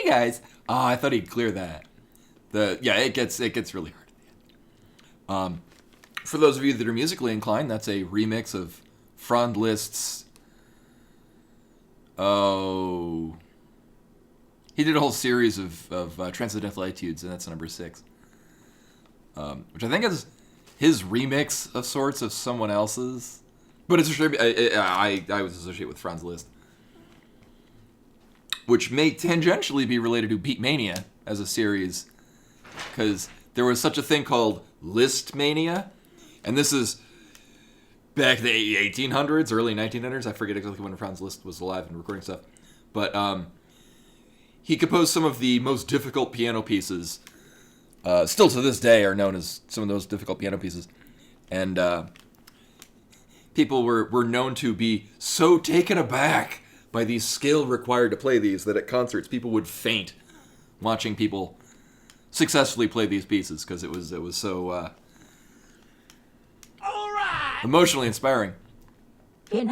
Hey guys. Oh, I thought he'd clear that. It gets really hard. For those of you that are musically inclined, that's a remix of Franz Liszt's. Oh, he did a whole series of Transcendental Etudes, and that's number 6, which I think is his remix of sorts of someone else's. But it's I was associated with Franz Liszt, which may tangentially be related to Beatmania as a series, because there was such a thing called Liszt Mania, and this is back in the 1800s, early 1900s. I forget exactly when Franz Liszt was alive and recording stuff, but he composed some of the most difficult piano pieces. Still to this day are known as some of those difficult piano pieces, and people were known to be so taken aback by the skill required to play these that at concerts people would faint watching people successfully play these pieces, because it was so emotionally inspiring. All the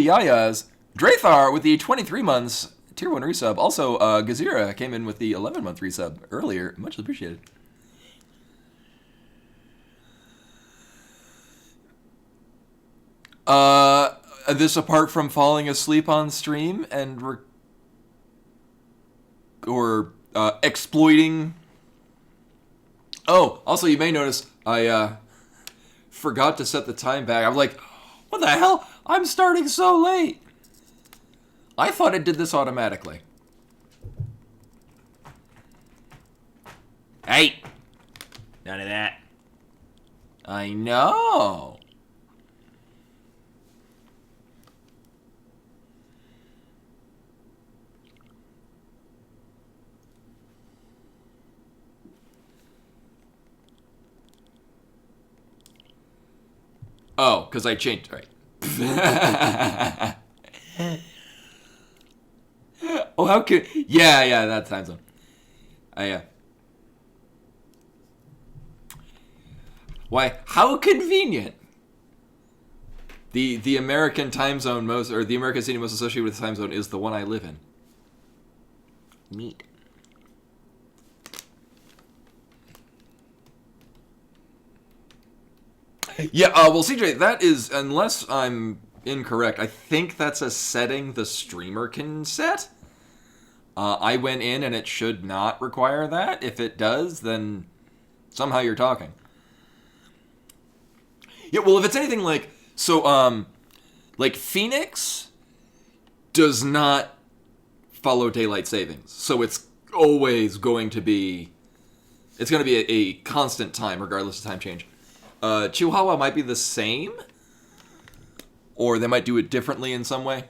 yayas. Drathar with the 23 months tier 1 resub. Also, Gazira came in with the 11-month resub earlier. Much appreciated. This apart from falling asleep on stream and exploiting. Oh, also you may notice I forgot to set the time back. I'm like, what the hell? I'm starting so late. I thought it did this automatically. Hey, none of that. I know. Oh, because I changed. Right. Oh, how could... Yeah, that time zone. Why, how convenient. The American time zone or the American city most associated with the time zone is the one I live in. Neat. Yeah, well, CJ, that is, unless I'm incorrect, I think that's a setting the streamer can set. I went in and it should not require that. If it does, then somehow you're talking. Yeah, well, if it's anything like... So, like, Phoenix does not follow daylight savings. So it's always going to be... It's going to be a constant time, regardless of time change. Chihuahua might be the same, or they might do it differently in some way.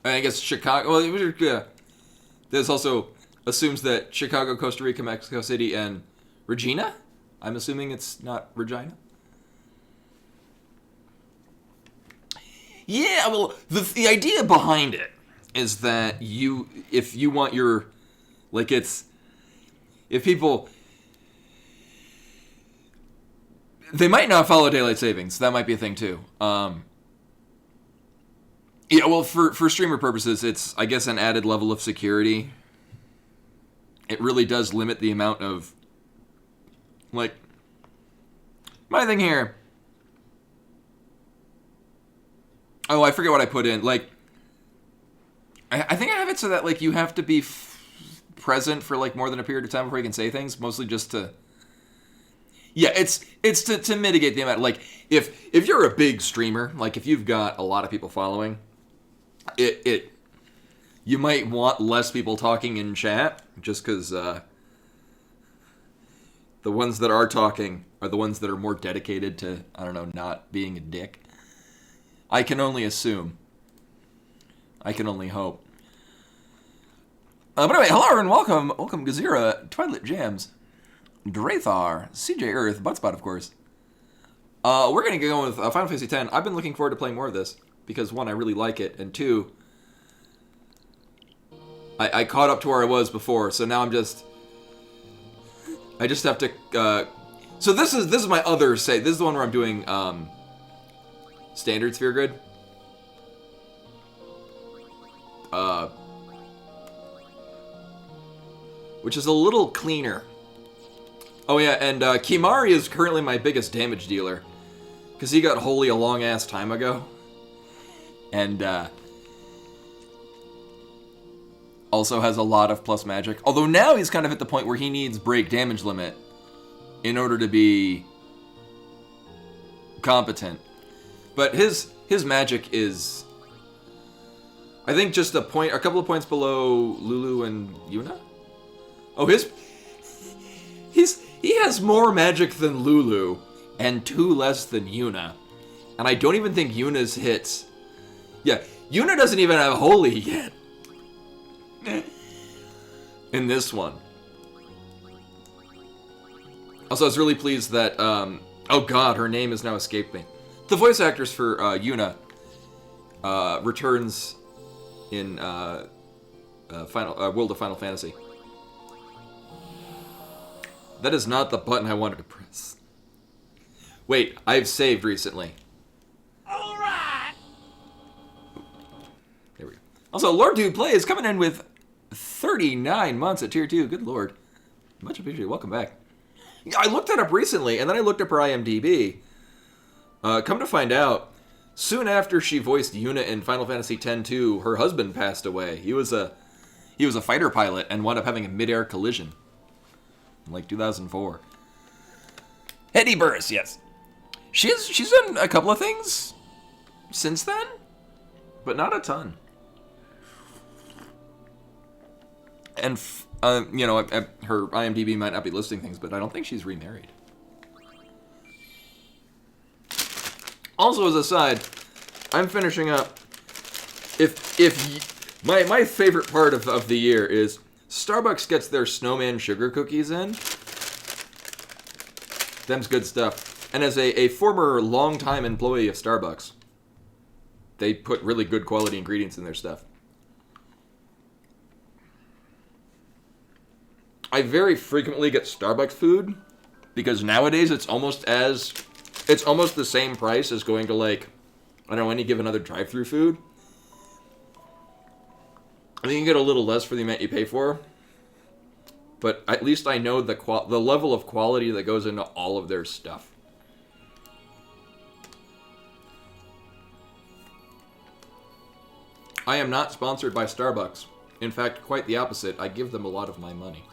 I guess Chicago... Well, this also assumes that Chicago, Costa Rica, Mexico City, and Regina? I'm assuming it's not Regina? Yeah, well, the idea behind it is that if you want your, like, if people, they might not follow daylight savings. That might be a thing too. Yeah, well, for streamer purposes, it's, I guess, an added level of security. It really does limit the amount of, like, my thing here. Oh, I forget what I put in. Like, I think I have it so that, like, you have to be present for, like, more than a period of time before you can say things, mostly just to... Yeah, it's to mitigate the amount. Like, if you're a big streamer, like, if you've got a lot of people following, you might want less people talking in chat, just because the ones that are talking are the ones that are more dedicated to, I don't know, not being a dick. I can only assume. I can only hope. But anyway, hello and welcome Gazira, Twilight Jams, Drathar, CJ Earth, Buttspot, of course. We're gonna go with Final Fantasy X. I've been looking forward to playing more of this because 1, I really like it, and 2, I caught up to where I was before, so now I just have to So this is my other say. This is the one where I'm doing standard sphere grid. Which is a little cleaner. Oh yeah, and Kimari is currently my biggest damage dealer. Because he got holy a long-ass time ago. And, also has a lot of plus magic. Although now he's kind of at the point where he needs break damage limit in order to be competent. But his magic is, I think, just a couple of points below Lulu and Yuna. Oh, he has more magic than Lulu and 2 less than Yuna. And I don't even think Yuna's hits. Yeah, Yuna doesn't even have holy yet. In this one. Also, I was really pleased that, oh god, her name has now escaped me. The voice actress for Yuna returns in World of Final Fantasy. That is not the button I wanted to press. Wait, I've saved recently. Alright! There we go. Also, Lord Dude Play is coming in with 39 months at Tier 2. Good lord. Much appreciated. Welcome back. I looked that up recently, and then I looked up her IMDb. Come to find out, soon after she voiced Yuna in Final Fantasy X-2, her husband passed away. He was a fighter pilot and wound up having a mid-air collision. In like 2004. Hetty Burris, yes. She's done a couple of things since then, but not a ton. And, you know, her IMDb might not be listing things, but I don't think she's remarried. Also, as a side, I'm finishing up. My favorite part of the year is Starbucks gets their snowman sugar cookies in. Them's good stuff. And as a former longtime employee of Starbucks, they put really good quality ingredients in their stuff. I very frequently get Starbucks food because nowadays it's almost the same price as going to, like, I don't know, any given other drive-thru food. I think you can get a little less for the amount you pay for, but at least I know the level of quality that goes into all of their stuff. I am not sponsored by Starbucks. In fact, quite the opposite. I give them a lot of my money.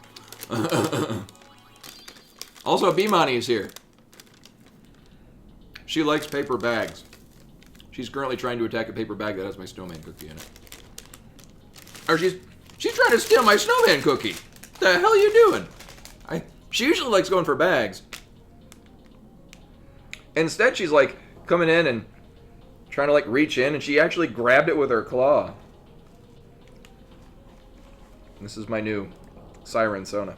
Also, Bimani is here. She likes paper bags. She's currently trying to attack a paper bag that has my snowman cookie in it. Or she's trying to steal my snowman cookie. The hell are you doing? She usually likes going for bags. Instead, she's like coming in and trying to like reach in, and she actually grabbed it with her claw. This is my new Siren Sona.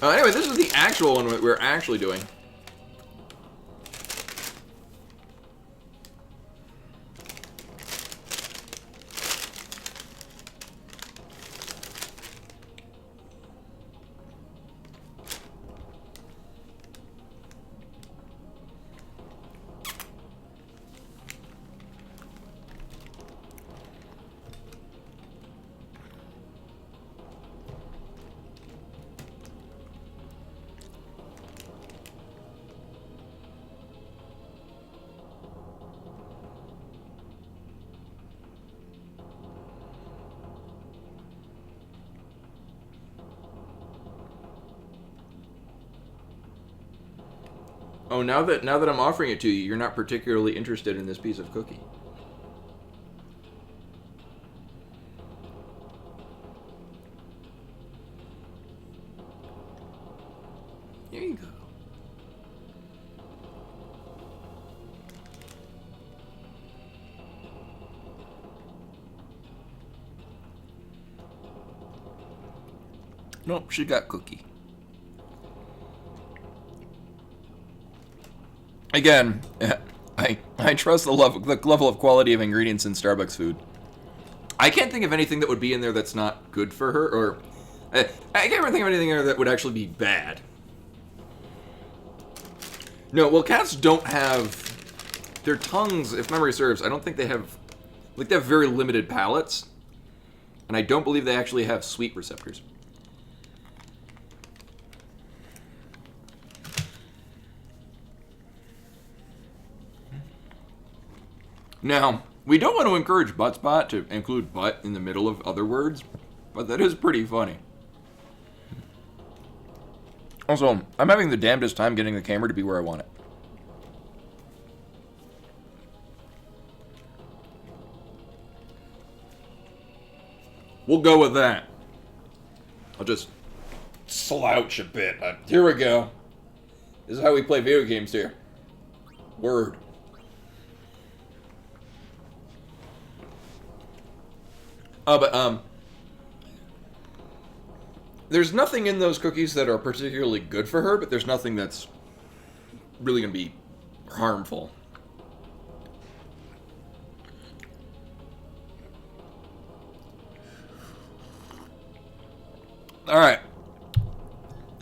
Anyway, this is the actual one we're actually doing. Oh, now that I'm offering it to you, you're not particularly interested in this piece of cookie. Here you go. Nope, she got cookie. Again, I trust the level of quality of ingredients in Starbucks food. I can't think of anything that would be in there that's not good for her, or I can't really think of anything there that would actually be bad. No, well, cats don't have... Their tongues, if memory serves, I don't think they have... Like, they have very limited palates. And I don't believe they actually have sweet receptors. Now, we don't want to encourage Buttspot to include butt in the middle of other words, but that is pretty funny. Also, I'm having the damnedest time getting the camera to be where I want it. We'll go with that. I'll just slouch a bit. Here we go. This is how we play video games here. Word. There's nothing in those cookies that are particularly good for her, but there's nothing that's really going to be harmful. Alright.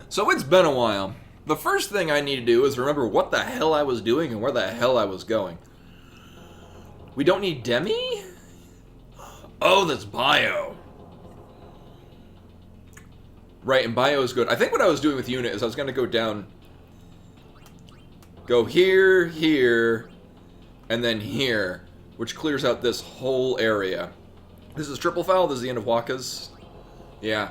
So it's been a while. The first thing I need to do is remember what the hell I was doing and where the hell I was going. We don't need Demi? Oh, that's bio. Right, and bio is good. I think what I was doing with unit is I was going to go down... Go here, here, and then here, which clears out this whole area. This is Triple Foul. This is the end of Waka's. Yeah.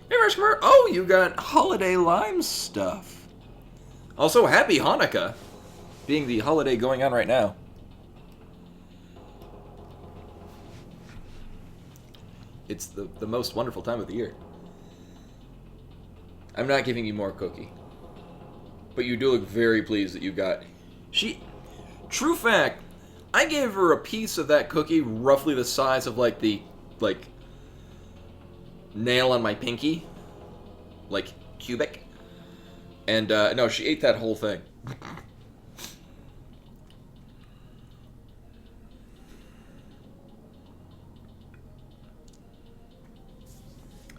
Hey, Reshmer. Oh, you got Holiday Lime stuff. Also, happy Hanukkah, being the holiday going on right now. It's the most wonderful time of the year. I'm not giving you more cookie. But you do look very pleased that you got... True fact, I gave her a piece of that cookie roughly the size of, like, the, like, nail on my pinky. Like, cubic. And, no, she ate that whole thing.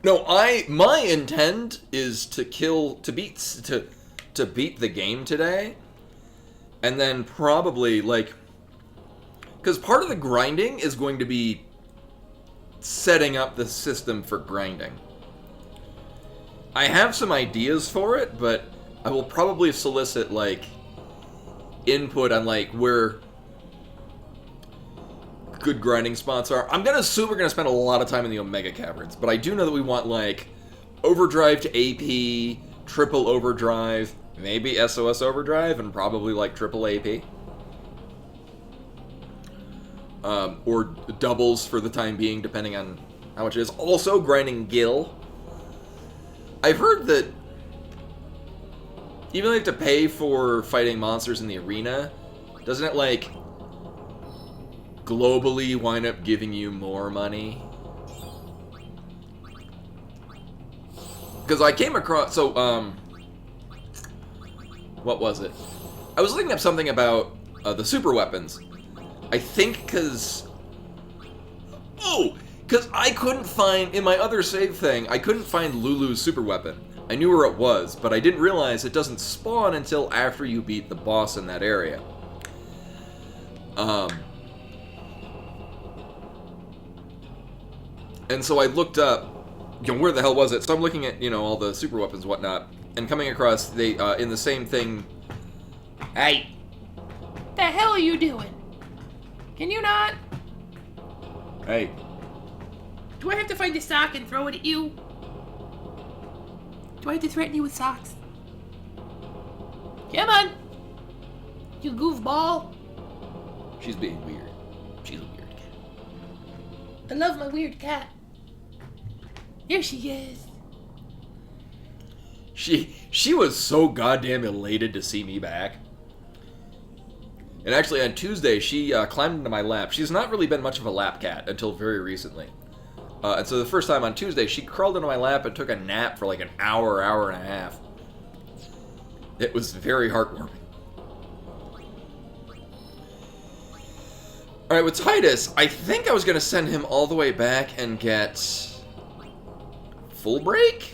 No, my intent is to beat the game today, and then probably, like, because part of the grinding is going to be setting up the system for grinding. I have some ideas for it, but I will probably solicit, like, input on, like, where good grinding spots are. I'm gonna assume we're gonna spend a lot of time in the Omega Caverns, but I do know that we want, like, overdrive to AP, triple overdrive, maybe SOS overdrive, and probably, like, triple AP. Or doubles for the time being, depending on how much it is. Also, grinding Gil. I've heard that even though you have to pay for fighting monsters in the arena, doesn't it, like, globally wind up giving you more money? Because I came across... So, what was it? I was looking up something about the super weapons. I think because... Oh! Because I couldn't find... In my other save thing, I couldn't find Lulu's super weapon. I knew where it was, but I didn't realize it doesn't spawn until after you beat the boss in that area. And so I looked up, you know, where the hell was it? So I'm looking at, you know, all the super weapons and whatnot, and coming across, they, in the same thing... Hey! The hell are you doing? Can you not? Hey. Do I have to find a sock and throw it at you? Do I have to threaten you with socks? Come on! You goofball! She's being weird. She's a weird cat. I love my weird cat. Here she is. She was so goddamn elated to see me back. And actually, on Tuesday, she climbed into my lap. She's not really been much of a lap cat until very recently. And so the first time on Tuesday, she crawled into my lap and took a nap for like an hour, hour and a half. It was very heartwarming. Alright, with Titus, I think I was going to send him all the way back and get full break?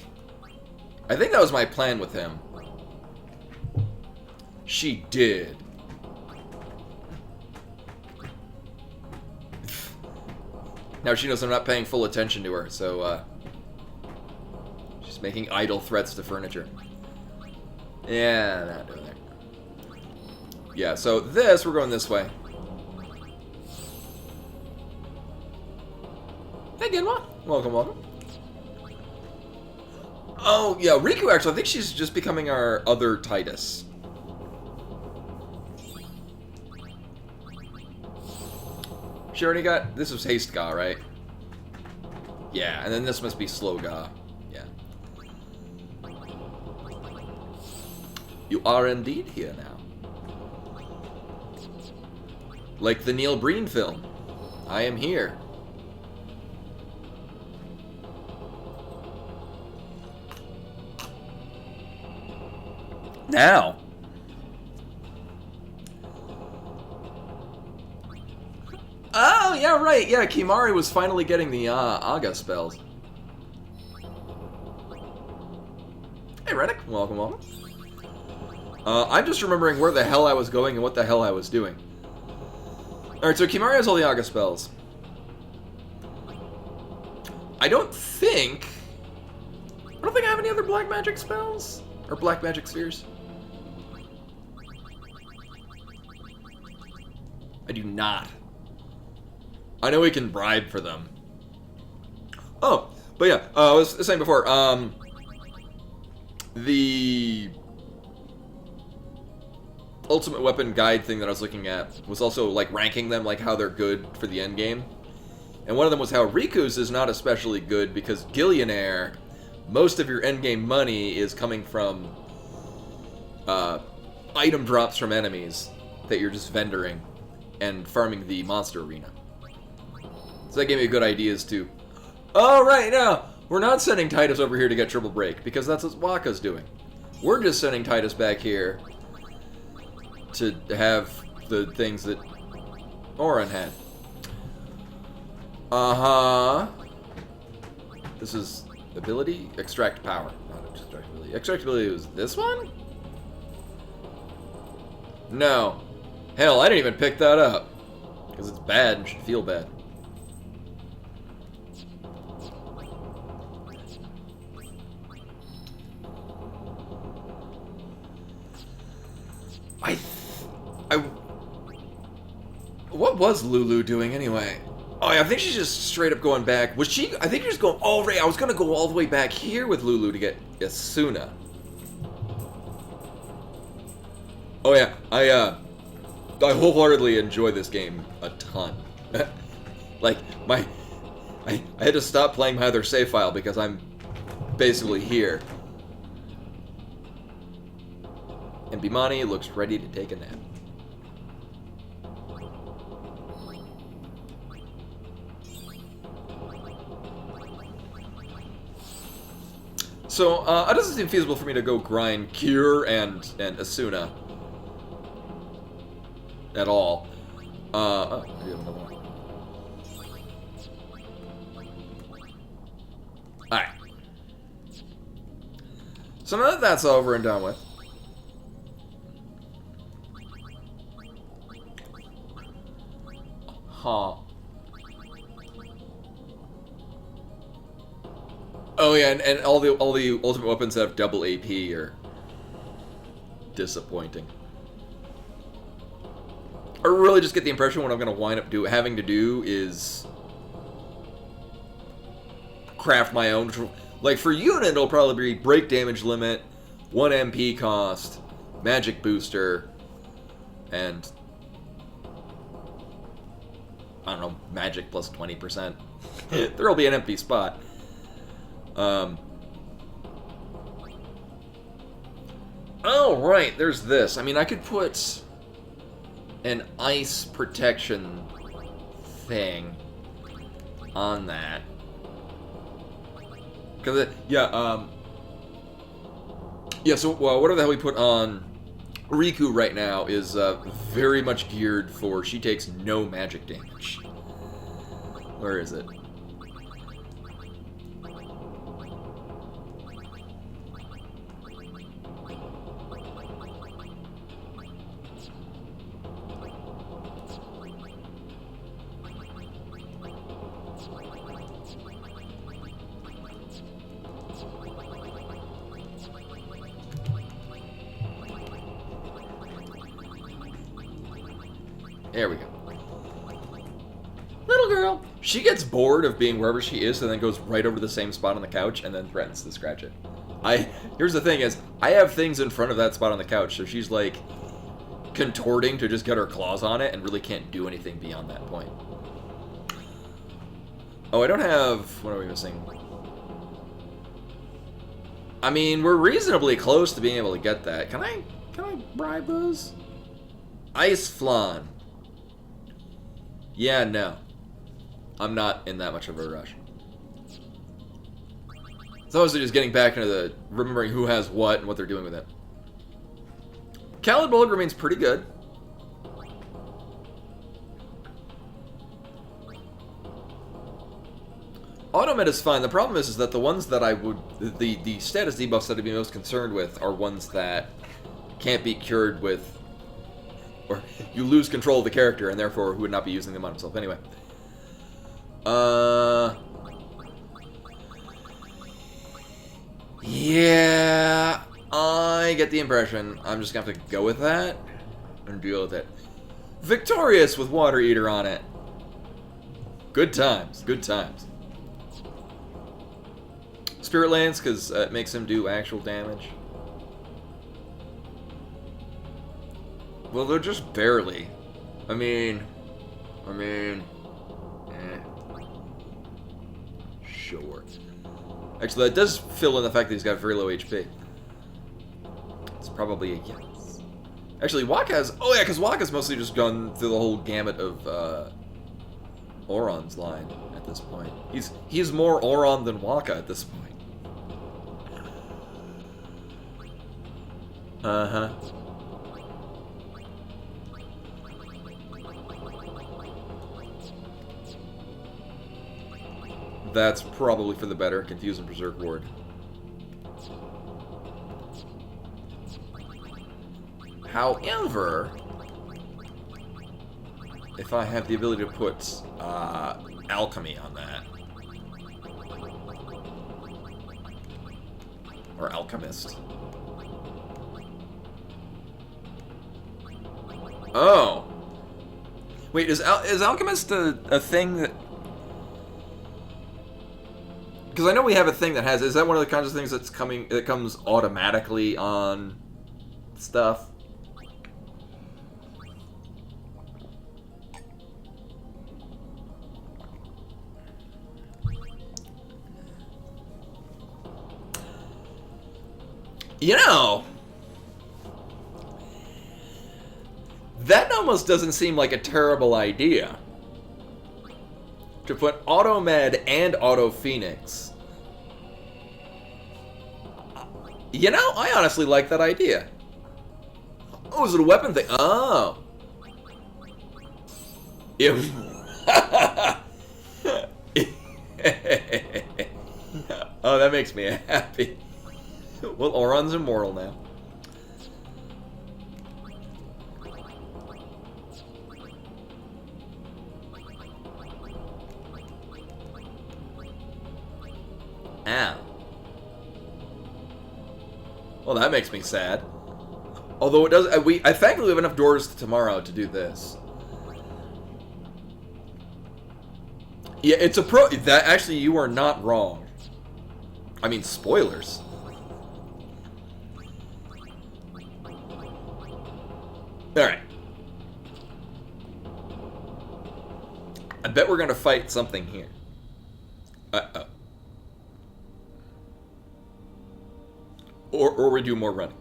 I think that was my plan with him. She did. Now she knows I'm not paying full attention to her, so, she's making idle threats to furniture. Yeah, not doing that. Yeah, so this, we're going this way. Hey, Genwa. Welcome, welcome. Oh, yeah, Riku, actually, I think she's just becoming our other Titus. She already got... This was Haste Ga, right? Yeah, and then this must be Slow Ga. Yeah. You are indeed here now. Like the Neil Breen film. I am here. Now. Oh, yeah, right. Yeah, Kimahri was finally getting the Aga spells. Hey, Reddick. Welcome, welcome. I'm just remembering where the hell I was going and what the hell I was doing. Alright, so Kimahri has all the Aga spells. I don't think I have any other black magic spells. Or black magic spheres. I do not. I know we can bribe for them. Oh, but yeah, I was saying before, the Ultimate Weapon guide thing that I was looking at was also, like, ranking them, like, how they're good for the end game. And one of them was how Riku's is not especially good because Gillionaire, most of your end game money is coming from item drops from enemies that you're just vendoring and farming the monster arena. So that gave me good ideas to, oh, right, now, we're not sending Titus over here to get triple break, because that's what Wakka's doing. We're just sending Titus back here to have the things that Auron had. Uh-huh. This is ability? Extract power. Not extract ability. Extract ability was this one? No. Hell, I didn't even pick that up. Because it's bad and should feel bad. What was Lulu doing anyway? Oh yeah, I think she's just straight up going back. Was she? I think she's going. Oh right, I was gonna go all the way back here with Lulu to get Asuna. Oh yeah, I wholeheartedly enjoy this game a ton. Like I had to stop playing my other save file because I'm basically here. And Bimani looks ready to take a nap. So, it doesn't seem feasible for me to go grind Cure and Asuna at all. Oh, I do have another one. Alright. So now that that's over and done with, huh. Oh yeah, and all the ultimate weapons that have double AP are disappointing. I really just get the impression what I'm gonna wind up having to do is craft my own. Like for unit, it'll probably be break damage limit, 1 MP cost, magic booster, and I don't know, magic plus 20%. There'll be an empty spot. Oh, right, there's this. I mean, I could put an ice protection thing on that. Cause yeah, so whatever the hell we put on Riku right now is very much geared for she takes no magic damage. Where is it? There we go. Little girl. She gets bored of being wherever she is and then goes right over to the same spot on the couch and then threatens to scratch it. Here's the thing is, I have things in front of that spot on the couch, so she's like contorting to just get her claws on it and really can't do anything beyond that point. Oh, I don't have... What are we missing? I mean, we're reasonably close to being able to get that. Can I bribe those? Ice flan. Yeah, no. I'm not in that much of a rush. It's mostly just getting back into the remembering who has what and what they're doing with it. Khaled Bullock remains pretty good. Automed is fine. The problem is that the ones that I would... The status debuffs that I'd be most concerned with are ones that can't be cured with... Or you lose control of the character and therefore who would not be using them on himself anyway. Yeah, I get the impression I'm just gonna have to go with that and deal with it. Victorious with Water Eater on it. Good times, good times. Spirit Lance, because it makes him do actual damage. Well, they're just barely. I mean, sure. Actually, that does fill in the fact that he's got very low HP. It's probably a yes. Actually, Wakka's... Oh, yeah, because Wakka's mostly just gone through the whole gamut of Auron's line at this point. He's more Auron than Wakka at this point. Uh-huh. That's probably for the better. Confuse and Berserk Ward. However, if I have the ability to put Alchemy on that, or Alchemist. Oh, wait, is Alchemist a thing that? Because I know we have a thing that has... Is that one of the kinds of things that's coming... that comes automatically on stuff? You know... That almost doesn't seem like a terrible idea. To put Automed and Auto Phoenix. You know, I honestly like that idea. Oh, is it a weapon thing? Oh. Oh, that makes me happy. Well, Auron's immortal now. Ow. Well, that makes me sad. Although it does, I thankfully have enough doors tomorrow to do this. Yeah, it's a that actually you are not wrong. I mean, spoilers. All right. I bet we're gonna fight something here. Uh-oh. Or we do more running.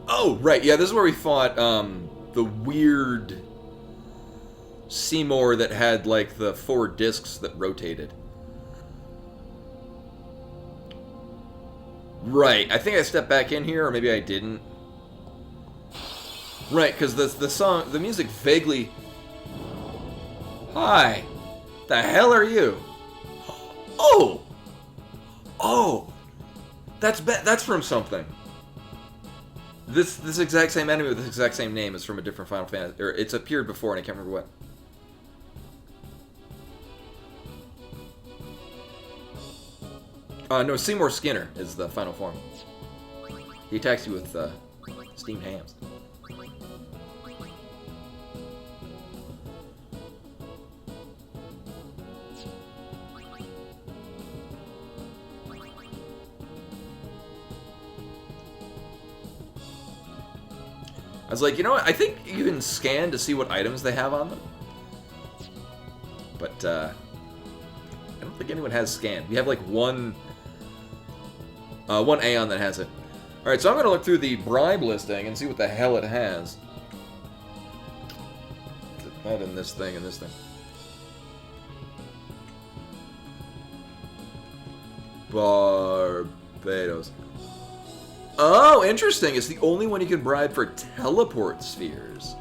Oh, right. Yeah, this is where we fought the weird Seymour that had, like, the 4 discs that rotated. Right, I think I stepped back in here, or maybe I didn't. Right, because the music vaguely... Hi! The hell are you? Oh! Oh! That's from something. This exact same enemy with this exact same name is from a different Final Fantasy, or it's appeared before and I can't remember what. No, Seymour Skinner is the final form. He attacks you with steamed hams. I was like, you know what? I think you can scan to see what items they have on them. But, I don't think anyone has scan. We have, like, one Aeon that has it. Alright, so I'm going to look through the bribe listing and see what the hell it has. That and this thing and this thing. Barbados. Oh, interesting. It's the only one you can bribe for teleport spheres.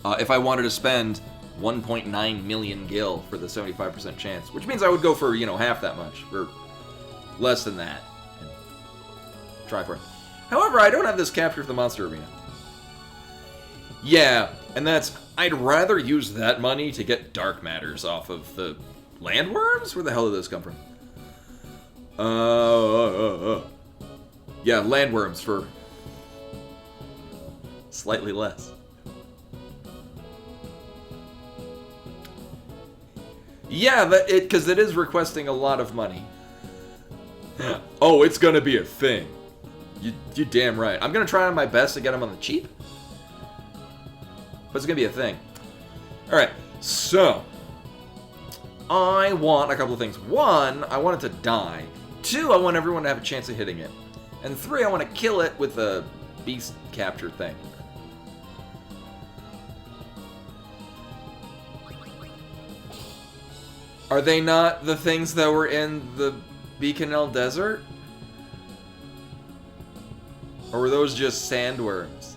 If I wanted to spend 1.9 million gil for the 75% chance, which means I would go for, you know, half that much, or less than that, and try for it. However, I don't have this capture of the monster arena. Yeah, and that's, I'd rather use that money to get dark matters off of the landworms? Where the hell did those come from? Yeah, landworms for slightly less. Yeah, because it is requesting a lot of money. Oh, it's gonna be a thing. You damn right. I'm gonna try my best to get them on the cheap, but it's gonna be a thing. All right, so I want a couple of things. One, I want it to die. Two, I want everyone to have a chance of hitting it. And three, I want to kill it with a beast capture thing. Are they not the things that were in the Bikanel Desert? Or were those just sandworms?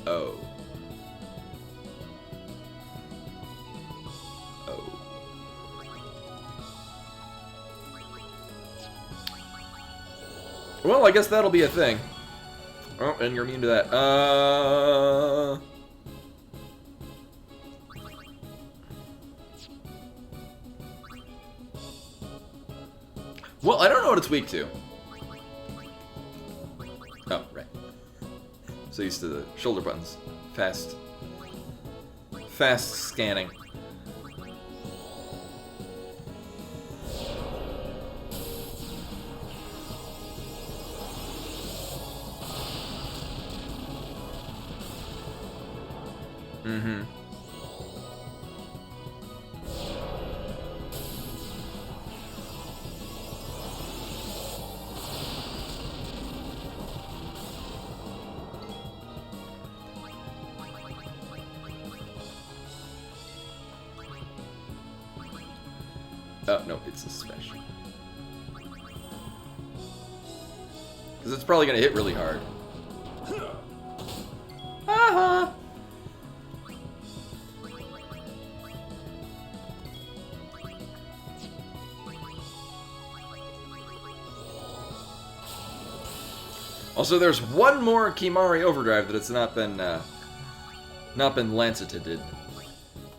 Oh. Well, I guess that'll be a thing. Oh, and you're immune to that. Well, I don't know what it's weak to. Oh, right. So used to the shoulder buttons. Fast scanning. Mm-hmm. Oh, no, it's a special. Because it's probably going to hit really hard. Uh-huh. Also, there's one more Kimahri Overdrive that it's not been lanceted.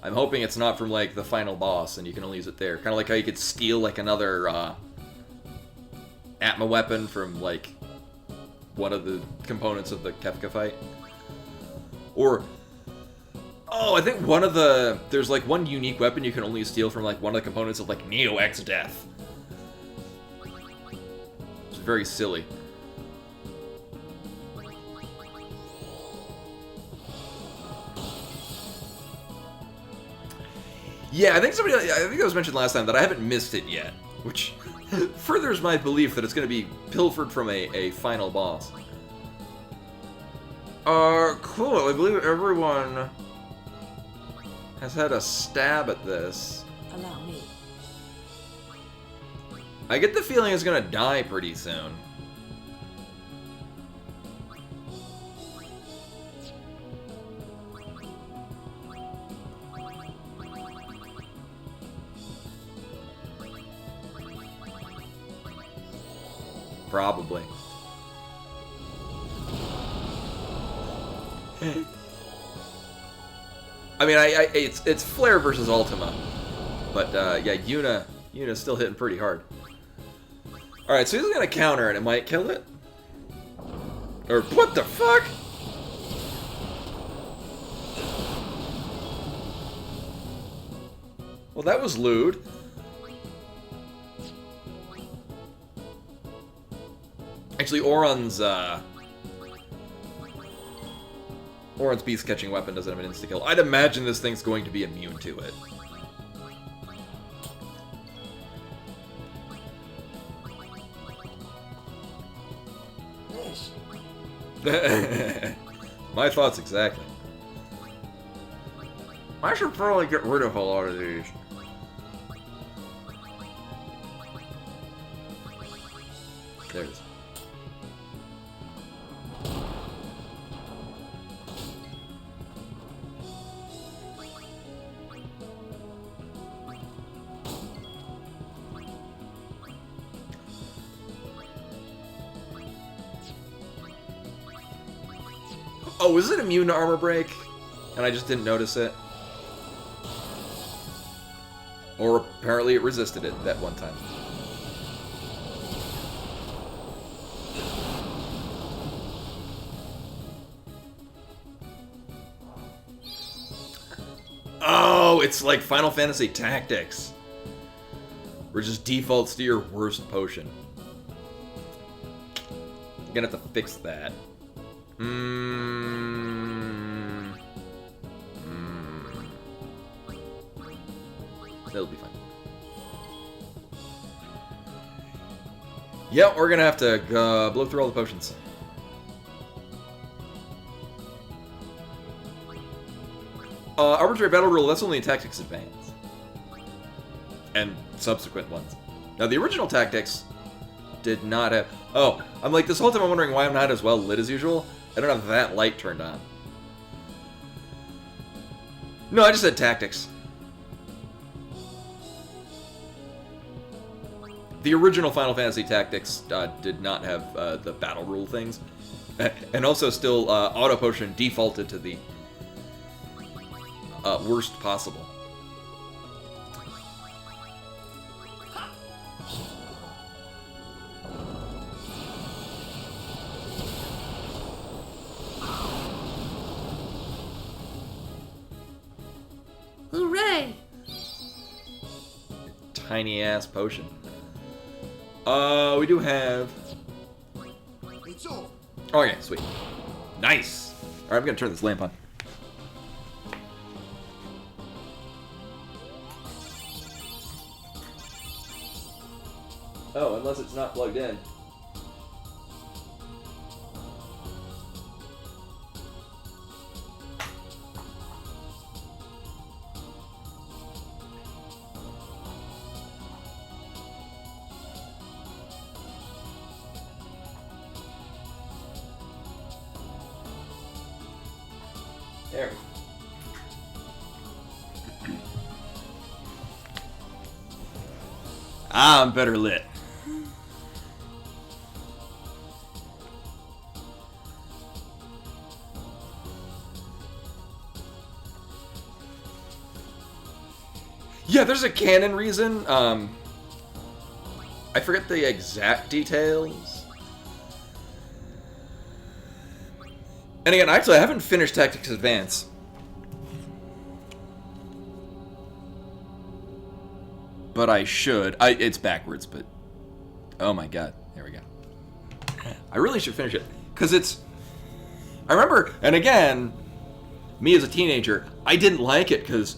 I'm hoping it's not from, like, the final boss, and you can only use it there. Kind of like how you could steal, like, another, Atma weapon from, like, one of the components of the Kefka fight. Or, oh, I think one of the, there's, like, one unique weapon you can only steal from, like, one of the components of, like, Neo X Death. It's very silly. Yeah, I think it was mentioned last time that I haven't missed it yet, which furthers my belief that it's going to be pilfered from a final boss. Cool. I believe everyone has had a stab at this. Allow me. I get the feeling it's going to die pretty soon. Probably. I mean, it's Flare versus Ultima, but yeah, Yuna's still hitting pretty hard. All right, so he's gonna counter, and it might kill it. Or what the fuck? Well, that was lewd. Actually, Auron's beast catching weapon doesn't have an insta kill. I'd imagine this thing's going to be immune to it. My thoughts exactly. I should probably get rid of a lot of these. There it is. Oh, is it immune to armor break? And I just didn't notice it? Or apparently it resisted it that one time. Oh, it's like Final Fantasy Tactics. Where it just defaults to your worst potion. I'm gonna have to fix that. That'll be fine. Yep, we're gonna have to blow through all the potions. Arbitrary battle rule, that's only in Tactics Advance. And subsequent ones. Now, the original Tactics did not have... Oh, I'm like, this whole time I'm wondering why I'm not as well lit as usual. I don't have that light turned on. No, I just said Tactics. The original Final Fantasy Tactics did not have the battle rule things. And also still, Auto Potion defaulted to the worst possible. Hooray! Tiny ass potion. We do have... Okay, sweet. Nice! Alright, I'm gonna turn this lamp on. Oh, unless it's not plugged in. There. I'm better lit. Yeah, there's a canon reason. I forget the exact details. And again, actually, I haven't finished Tactics Advance. But I should. It's backwards, but... Oh my god. There we go. I really should finish it. Because it's... I remember, and again, me as a teenager, I didn't like it because...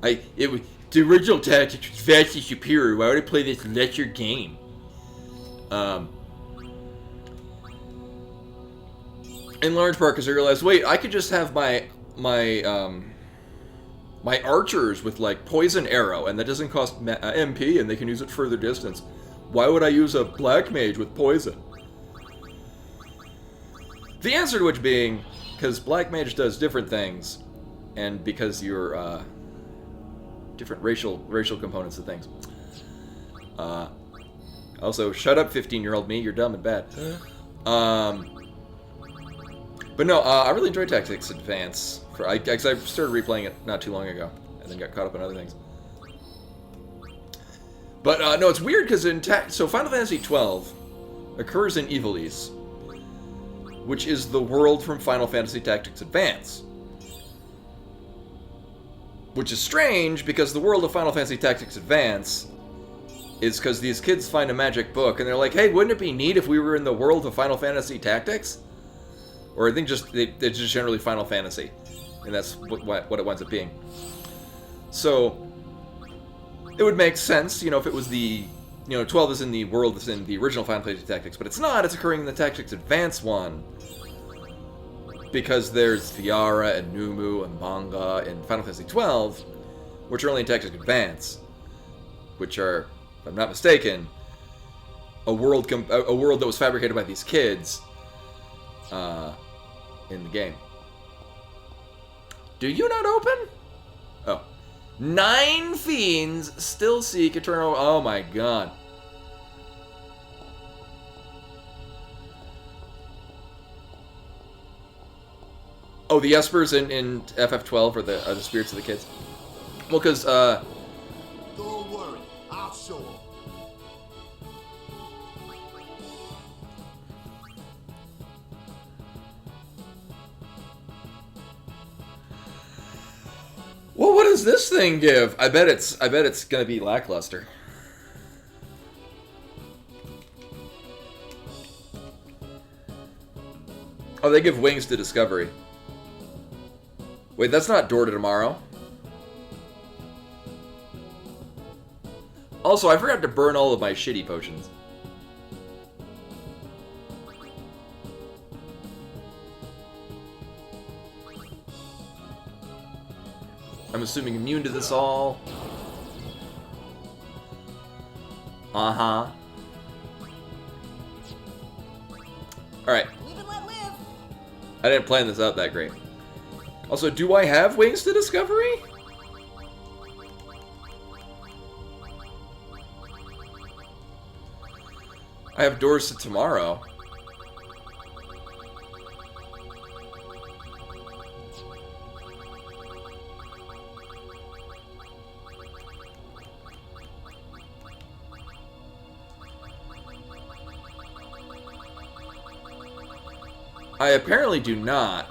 The original Tactics was vastly superior. Why would I play this lesser game? In large part because I realized, wait, I could just have my archers with like poison arrow, and that doesn't cost MP, and they can use it further distance. Why would I use a black mage with poison? The answer to which being, because black mage does different things, and because you're different racial components of things. Also, shut up, 15-year-old me. You're dumb and bad. But no, I really enjoyed Tactics Advance I started replaying it not too long ago, and then got caught up in other things. But no, it's weird because so Final Fantasy XII occurs in Ivalice, which is the world from Final Fantasy Tactics Advance. Which is strange because the world of Final Fantasy Tactics Advance is because these kids find a magic book and they're like, hey, wouldn't it be neat if we were in the world of Final Fantasy Tactics? Or I think it's just generally Final Fantasy. And that's what it winds up being. So, it would make sense, if it was the... 12 is in the world that's in the original Final Fantasy Tactics, but it's not. It's occurring in the Tactics Advance one. Because there's Fiara and Numu and Manga in Final Fantasy XII, which are only in Tactics Advance, which are, if I'm not mistaken, a world that was fabricated by these kids in the game. Do you not open? Oh. 9 fiends still seek eternal... Oh my god. Oh, the Espers in FF12 are the spirits of the kids. Well, because Don't worry, I'll show them. well, what does this thing give? I bet it's gonna be lackluster. Oh, they give wings to discovery. Wait, that's not Door to Tomorrow. Also, I forgot to burn all of my shitty potions. I'm assuming immune to this all. Uh-huh. Alright. Live and let live. I didn't plan this out that great. Also, do I have wings to discovery? I have doors to tomorrow. I apparently do not.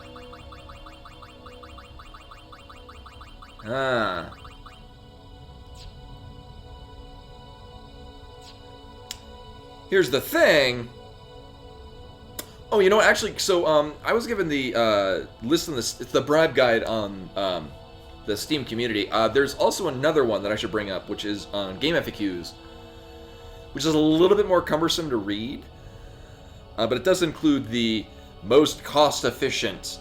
Ah. Here's the thing. Oh, you know what? Actually, so I was given the list on this. It's the bribe guide on the Steam community. There's also another one that I should bring up, which is on Game FAQs, which is a little bit more cumbersome to read, but it does include the most cost-efficient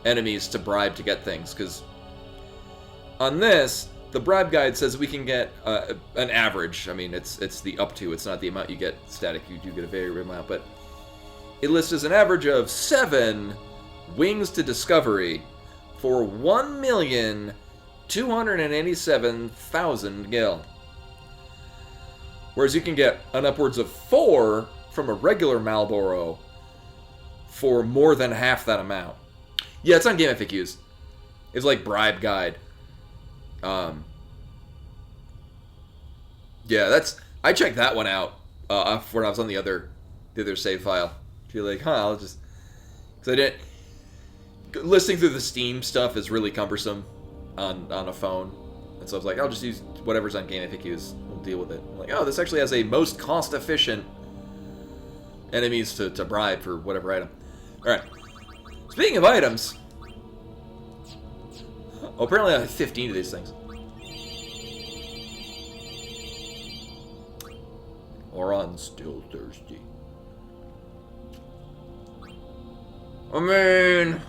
enemies to bribe to get things. Because on this, the bribe guide says we can get an average. I mean, it's the up to. It's not the amount you get static. You do get a variable amount, but it lists as an average of 7 wings to discovery for 1,287,000 gil. Whereas you can get an upwards of 4 from a regular Malboro for more than half that amount. Yeah, it's on Game FAQs. It's like bribe guide. Yeah, I checked that one out when I was on the other save file. Feel like, I'll just, because I didn't. Listening through the Steam stuff is really cumbersome on a phone, and so I was like, I'll just use whatever's on Game FAQs. We'll deal with it. I'm like, oh, this actually has a most cost-efficient enemies to bribe for whatever item. All right. Speaking of items, apparently I have 15 of these things. Oron's still thirsty. I mean,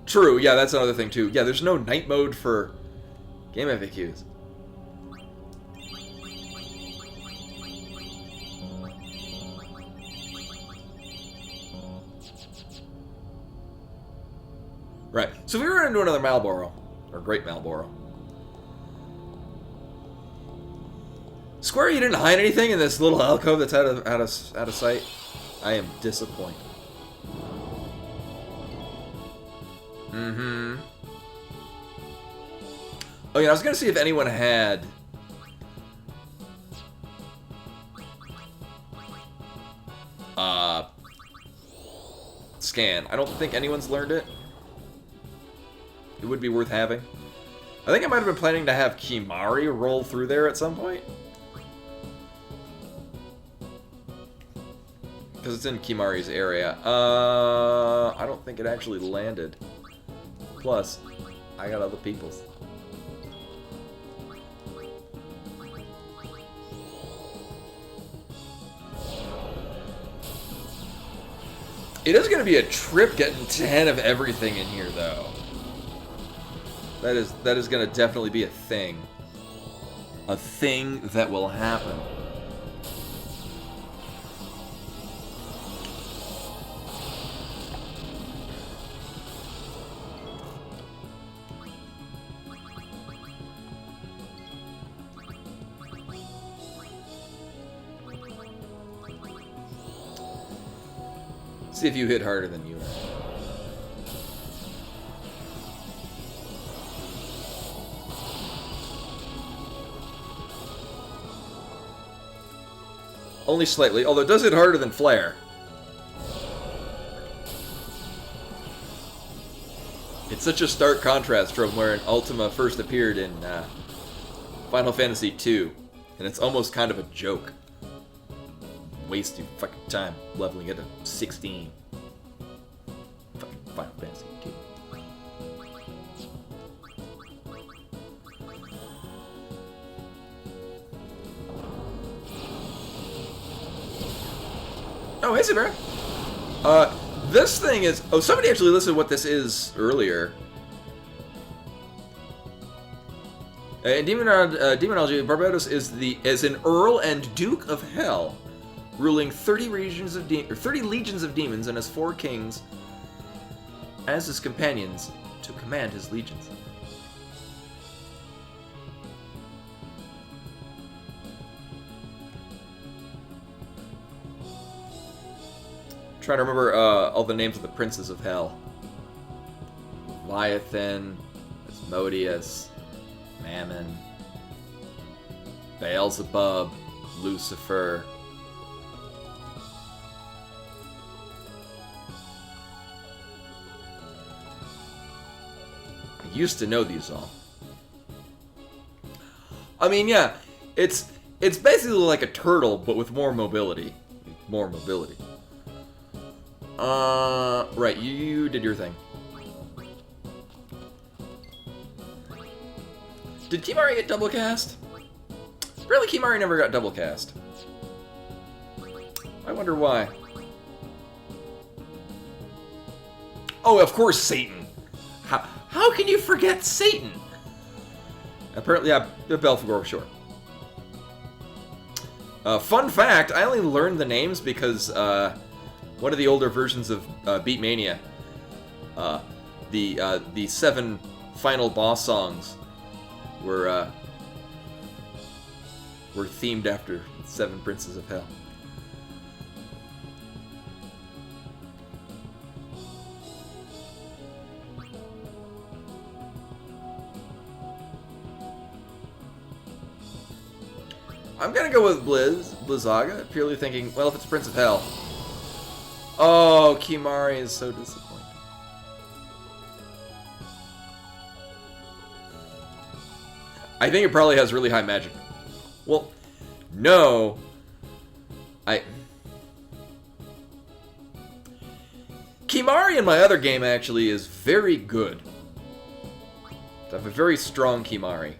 true. Yeah, that's another thing too. Yeah, there's no night mode for Game FAQs. Right. So if we were into another Malboro, or Great Malboro. Square, you didn't hide anything in this little alcove that's out of sight? I am disappointed. Mm-hmm. Oh yeah, I was gonna see if anyone had scan. I don't think anyone's learned it. It would be worth having. I think I might have been planning to have Kimahri roll through there at some point. Because it's in Kimahri's area. I don't think it actually landed. Plus, I got other people's. It is going to be a trip getting 10 of everything in here, though. That is going to definitely be a thing. A thing that will happen. See if you hit harder than you are. Only slightly, although it does hit harder than Flare. It's such a stark contrast from where Ultima first appeared in Final Fantasy II, and it's almost kind of a joke. Waste your fucking time leveling it to 16. Fucking Final Fantasy II. Oh, hey, Sabera. This thing is... Oh, somebody actually listed what this is earlier. In Demonology, Barbatos is an Earl and Duke of Hell, ruling 30 legions of demons and has 4 kings as his companions to command his legions. Trying to remember all the names of the princes of hell. Leviathan, Asmodeus, Mammon, Beelzebub, Lucifer. I used to know these all. I mean, yeah, it's basically like a turtle, but with more mobility. More mobility. Right, you did your thing. Did Kimahri get double cast? Really, Kimahri never got double cast. I wonder why. Oh, of course, Satan. How can you forget Satan? Apparently, yeah, Belphegor, sure. Fun fact, I only learned the names because, one of the older versions of Beatmania, the 7 final boss songs were themed after 7 Princes of Hell. I'm gonna go with Blizzaga, purely thinking, well, if it's Prince of Hell. Oh, Kimahri is so disappointing. I think it probably has really high magic. Well, no. Kimahri in my other game actually is very good. I have a very strong Kimahri.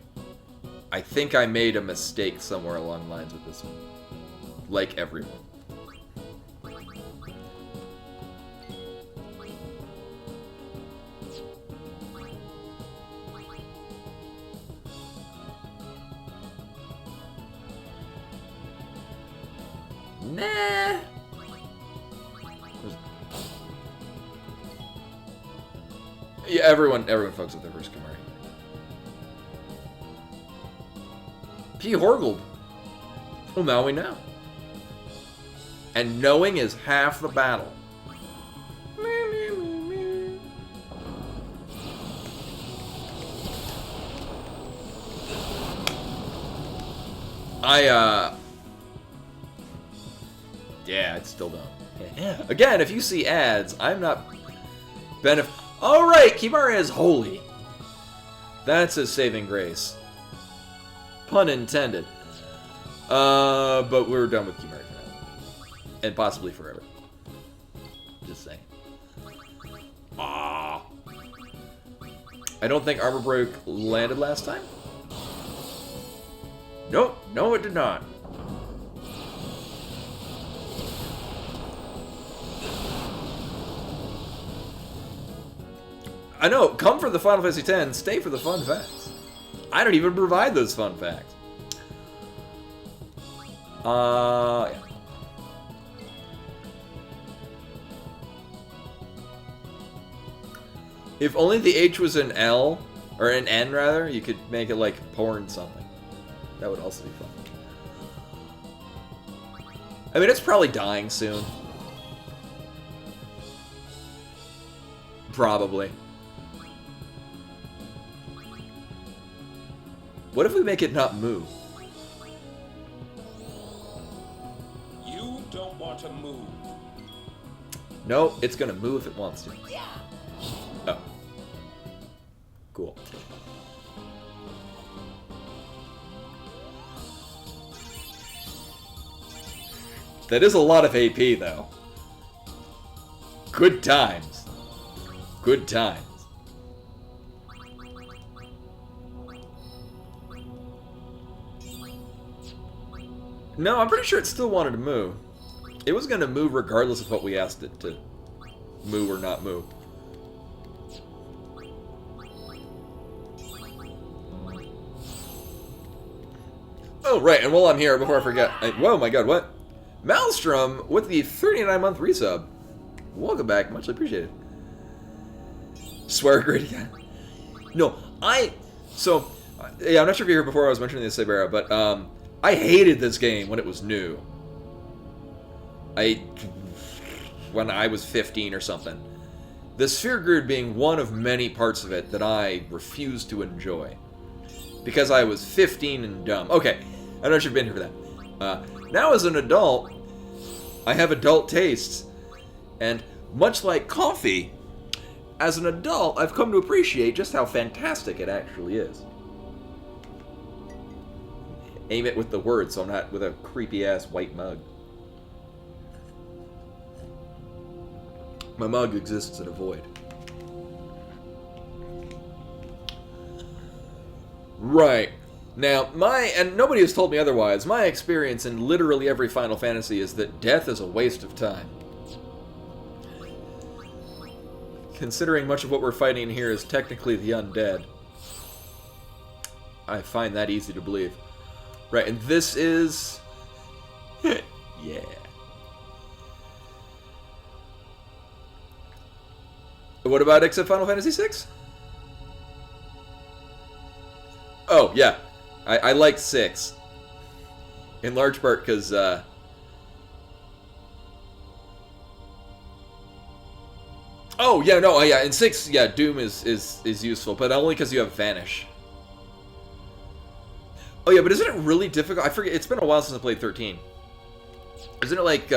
I think I made a mistake somewhere along the lines with this one. Like everyone. Nah. Yeah, everyone fucks with their first Kimahri. P. Horgold. Well, now we know. And knowing is half the battle. Yeah, I still don't. Again, if you see ads, I'm not Alright, Kimahri is holy. That's his saving grace. Pun intended. But we're done with Kimahri for now. And possibly forever. Just saying. Ah. I don't think Armor Break landed last time. Nope, no it did not. I know, come for the Final Fantasy X, stay for the fun facts. I don't even provide those fun facts. Yeah. If only the H was an L, or an N rather, you could make it like porn something. That would also be fun. I mean, it's probably dying soon. Probably. What if we make it not move? You don't want to move. No, it's gonna move if it wants to. Oh. Cool. That is a lot of AP, though. Good times. Good times. No, I'm pretty sure it still wanted to move. It was going to move regardless of what we asked it to move or not move. Oh, right, and while I'm here, before I forget... whoa, my god, what? Maelstrom with the 39-month resub. Welcome back, much appreciated. Swear great again. No, So, yeah, I'm not sure if you heard before I was mentioning the Sabera, but, I hated this game when it was new. When I was 15 or something. The Sphere Grid being one of many parts of it that I refused to enjoy. Because I was 15 and dumb. Okay, I don't know if you've been here for that. Now as an adult, I have adult tastes. And much like coffee, as an adult, I've come to appreciate just how fantastic it actually is. Aim it with the words so I'm not with a creepy-ass white mug. My mug exists in a void. Right. Now, and nobody has told me otherwise, my experience in literally every Final Fantasy is that death is a waste of time. Considering much of what we're fighting here is technically the undead, I find that easy to believe. Right, and this is... yeah. What about except Final Fantasy VI? Oh, yeah. I like 6. In large part because, oh, yeah, no, yeah, in 6, yeah, Doom is useful, but only because you have Vanish. Oh, yeah, but isn't it really difficult? I forget, it's been a while since I played 13. Isn't it like,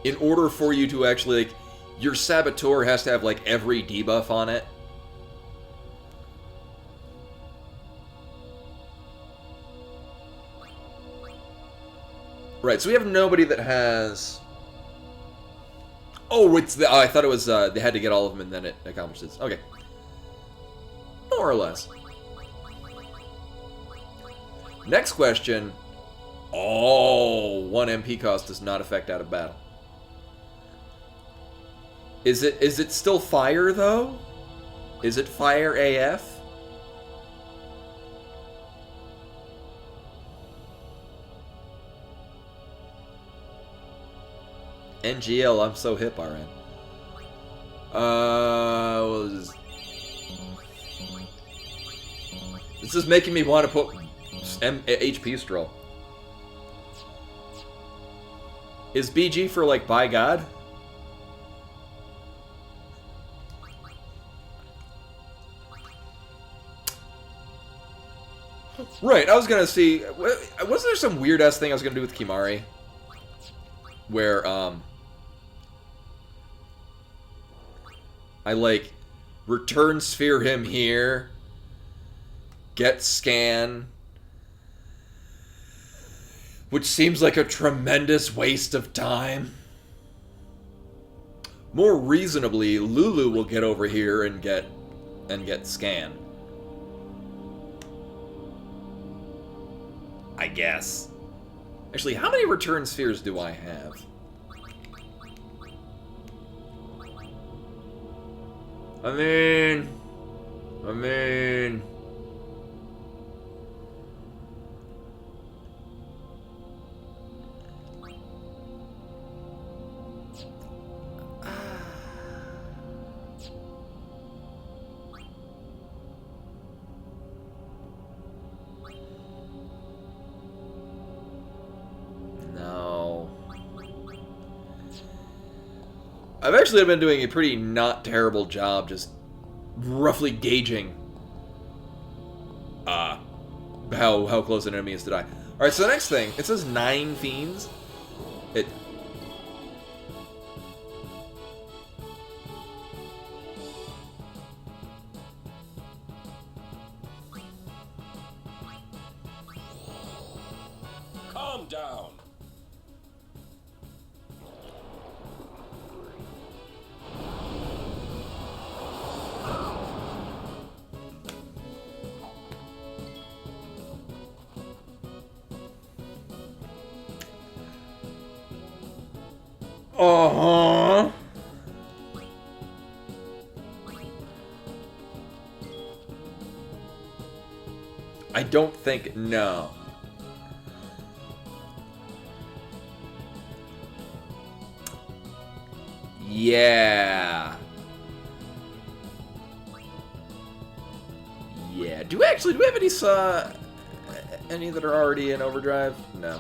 in order for you to actually, like, your Saboteur has to have, like, every debuff on it? Right, so we have nobody that has... Oh, it's the... I thought it was, they had to get all of them and then it accomplishes. Okay. More or less. Next question. Oh, 1 MP cost does not affect out of battle. Is it still fire, though? Is it fire AF? NGL, I'm so hip, RN. This is making me want to put HP Stroll. Is BG for, like, by God? Right, I was gonna see. Wasn't there some weird ass thing I was gonna do with Kimari? Where, I like return sphere him here, get scan, which seems like a tremendous waste of time. More reasonably, Lulu will get over here and get scan. I guess. Actually, how many return spheres do I have? I mean... No. I've actually been doing a pretty not terrible job just roughly gauging how close an enemy is to die. Alright, so the next thing, it says 9 fiends. It... Calm down. Uh-huh. I don't think... No. Yeah. Yeah. Do we have any that are already in overdrive? No.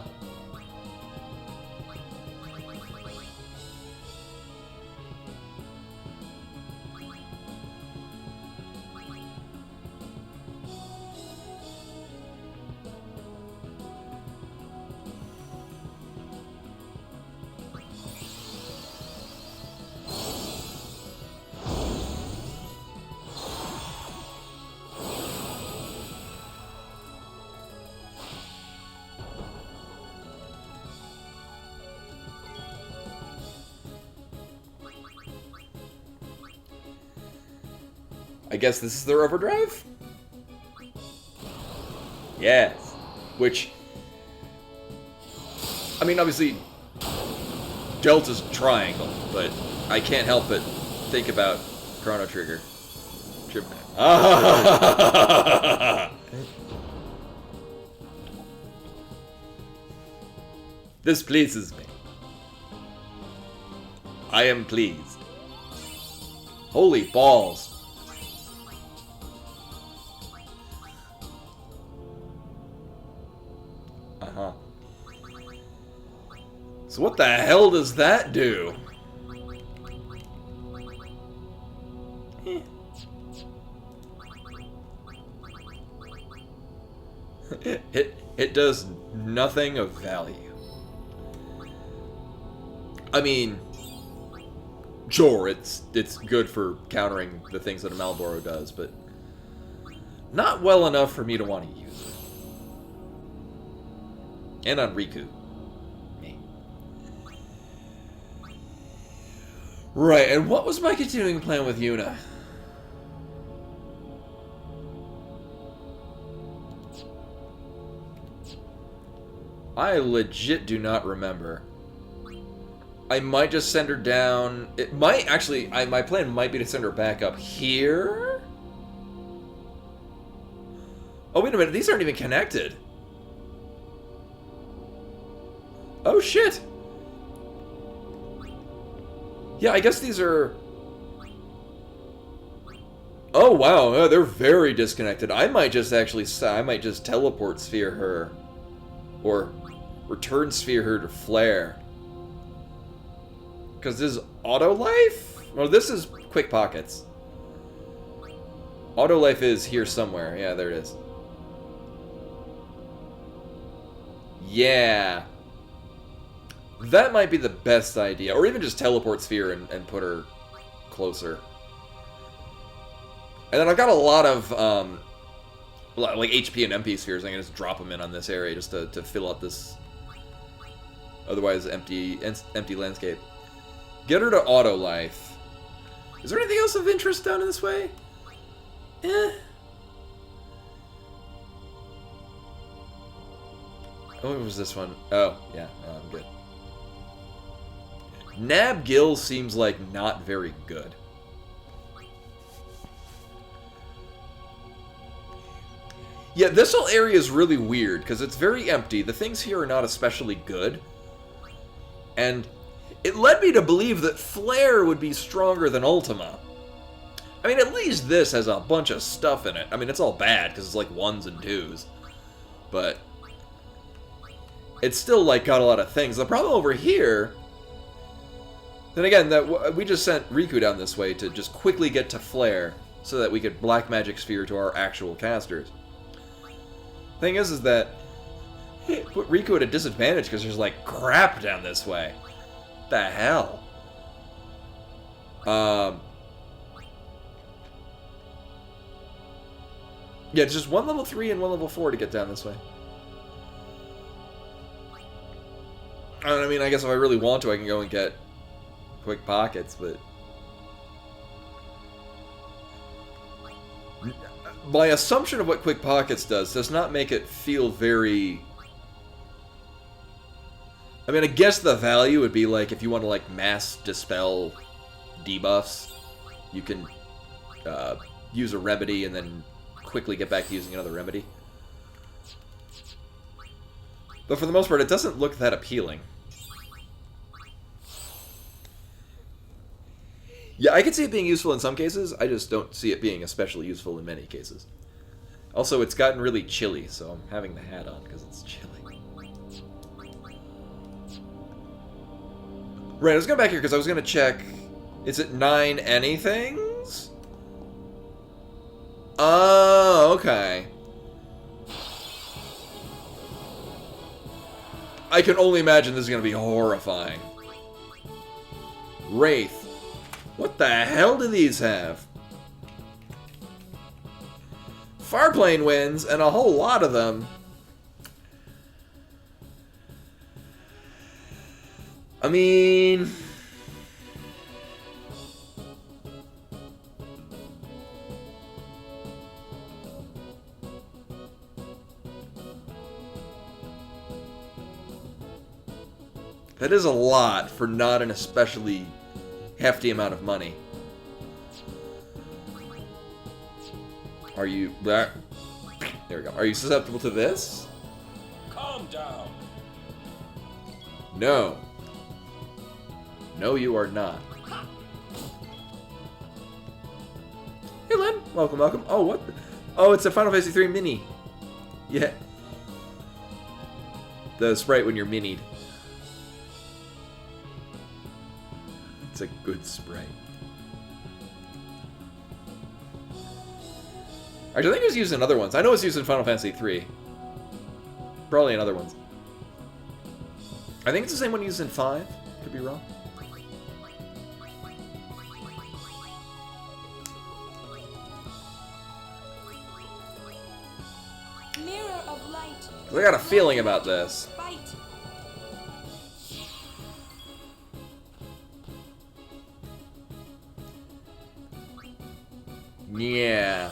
I guess this is their overdrive? Yes. Which... I mean, obviously... Delta's triangle, but I can't help but think about Chrono Trigger. This pleases me. I am pleased. Holy balls. Uh-huh. So what the hell does that do? It does nothing of value. I mean, sure, it's good for countering the things that a Malboro does, but not well enough for me to want to use it. And on Riku. Me. Right, and what was my continuing plan with Yuna? I legit do not remember. I might just send her down. It might actually. My plan might be to send her back up here. Oh wait a minute! These aren't even connected. Oh shit! Yeah, I guess these are. Oh wow! Oh, they're very disconnected. I might just actually. I might just teleport sphere her, or return sphere her to Flare. Because this is Auto Life? Well, this is Quick Pockets. Auto Life is here somewhere. Yeah, there it is. Yeah. That might be the best idea. Or even just teleport Sphere and put her closer. And then I've got a lot of, like HP and MP spheres. I can just drop them in on this area just to fill out this otherwise empty landscape. Get her to auto life. Is there anything else of interest down in this way? Oh, what was this one? Oh, yeah, I'm good. Nab Gill seems like not very good. Yeah, this whole area is really weird, because it's very empty. The things here are not especially good. And it led me to believe that Flare would be stronger than Ultima. I mean, at least this has a bunch of stuff in it. I mean, it's all bad, because it's like 1s and 2s. But it's still, like, got a lot of things. The problem over here... Then again, that we just sent Riku down this way to just quickly get to Flare, so that we could Black Magic Sphere to our actual casters. Thing is that put Riku at a disadvantage because there's like crap down this way. The hell? Yeah, it's just one level 3 and one level 4 to get down this way. I mean, I guess if I really want to, I can go and get Quick Pockets, but my assumption of what Quick Pockets does not make it feel very... I mean, I guess the value would be like if you want to like mass dispel debuffs, you can use a remedy and then quickly get back to using another remedy. But for the most part, it doesn't look that appealing. Yeah, I could see it being useful in some cases, I just don't see it being especially useful in many cases. Also, it's gotten really chilly, so I'm having the hat on because it's chilly. Right, I was going back here because I was going to check... Is it 9 anythings? Oh, okay. I can only imagine this is going to be horrifying. Wraith. What the hell do these have? Farplane wins, and a whole lot of them. I mean... that is a lot for not an especially hefty amount of money. Are you... There we go. Are you susceptible to this? Calm down. No. No, you are not. Hey, Len. Welcome, welcome. Oh, what? Oh, it's a Final Fantasy 3 mini. Yeah. The sprite when you're minied. It's a good sprite. Actually, I think it was used in other ones. I know it's used in Final Fantasy 3. Probably in other ones. I think it's the same one used in 5. Could be wrong. Mirror of light. I got a feeling about this. Fight. Yeah.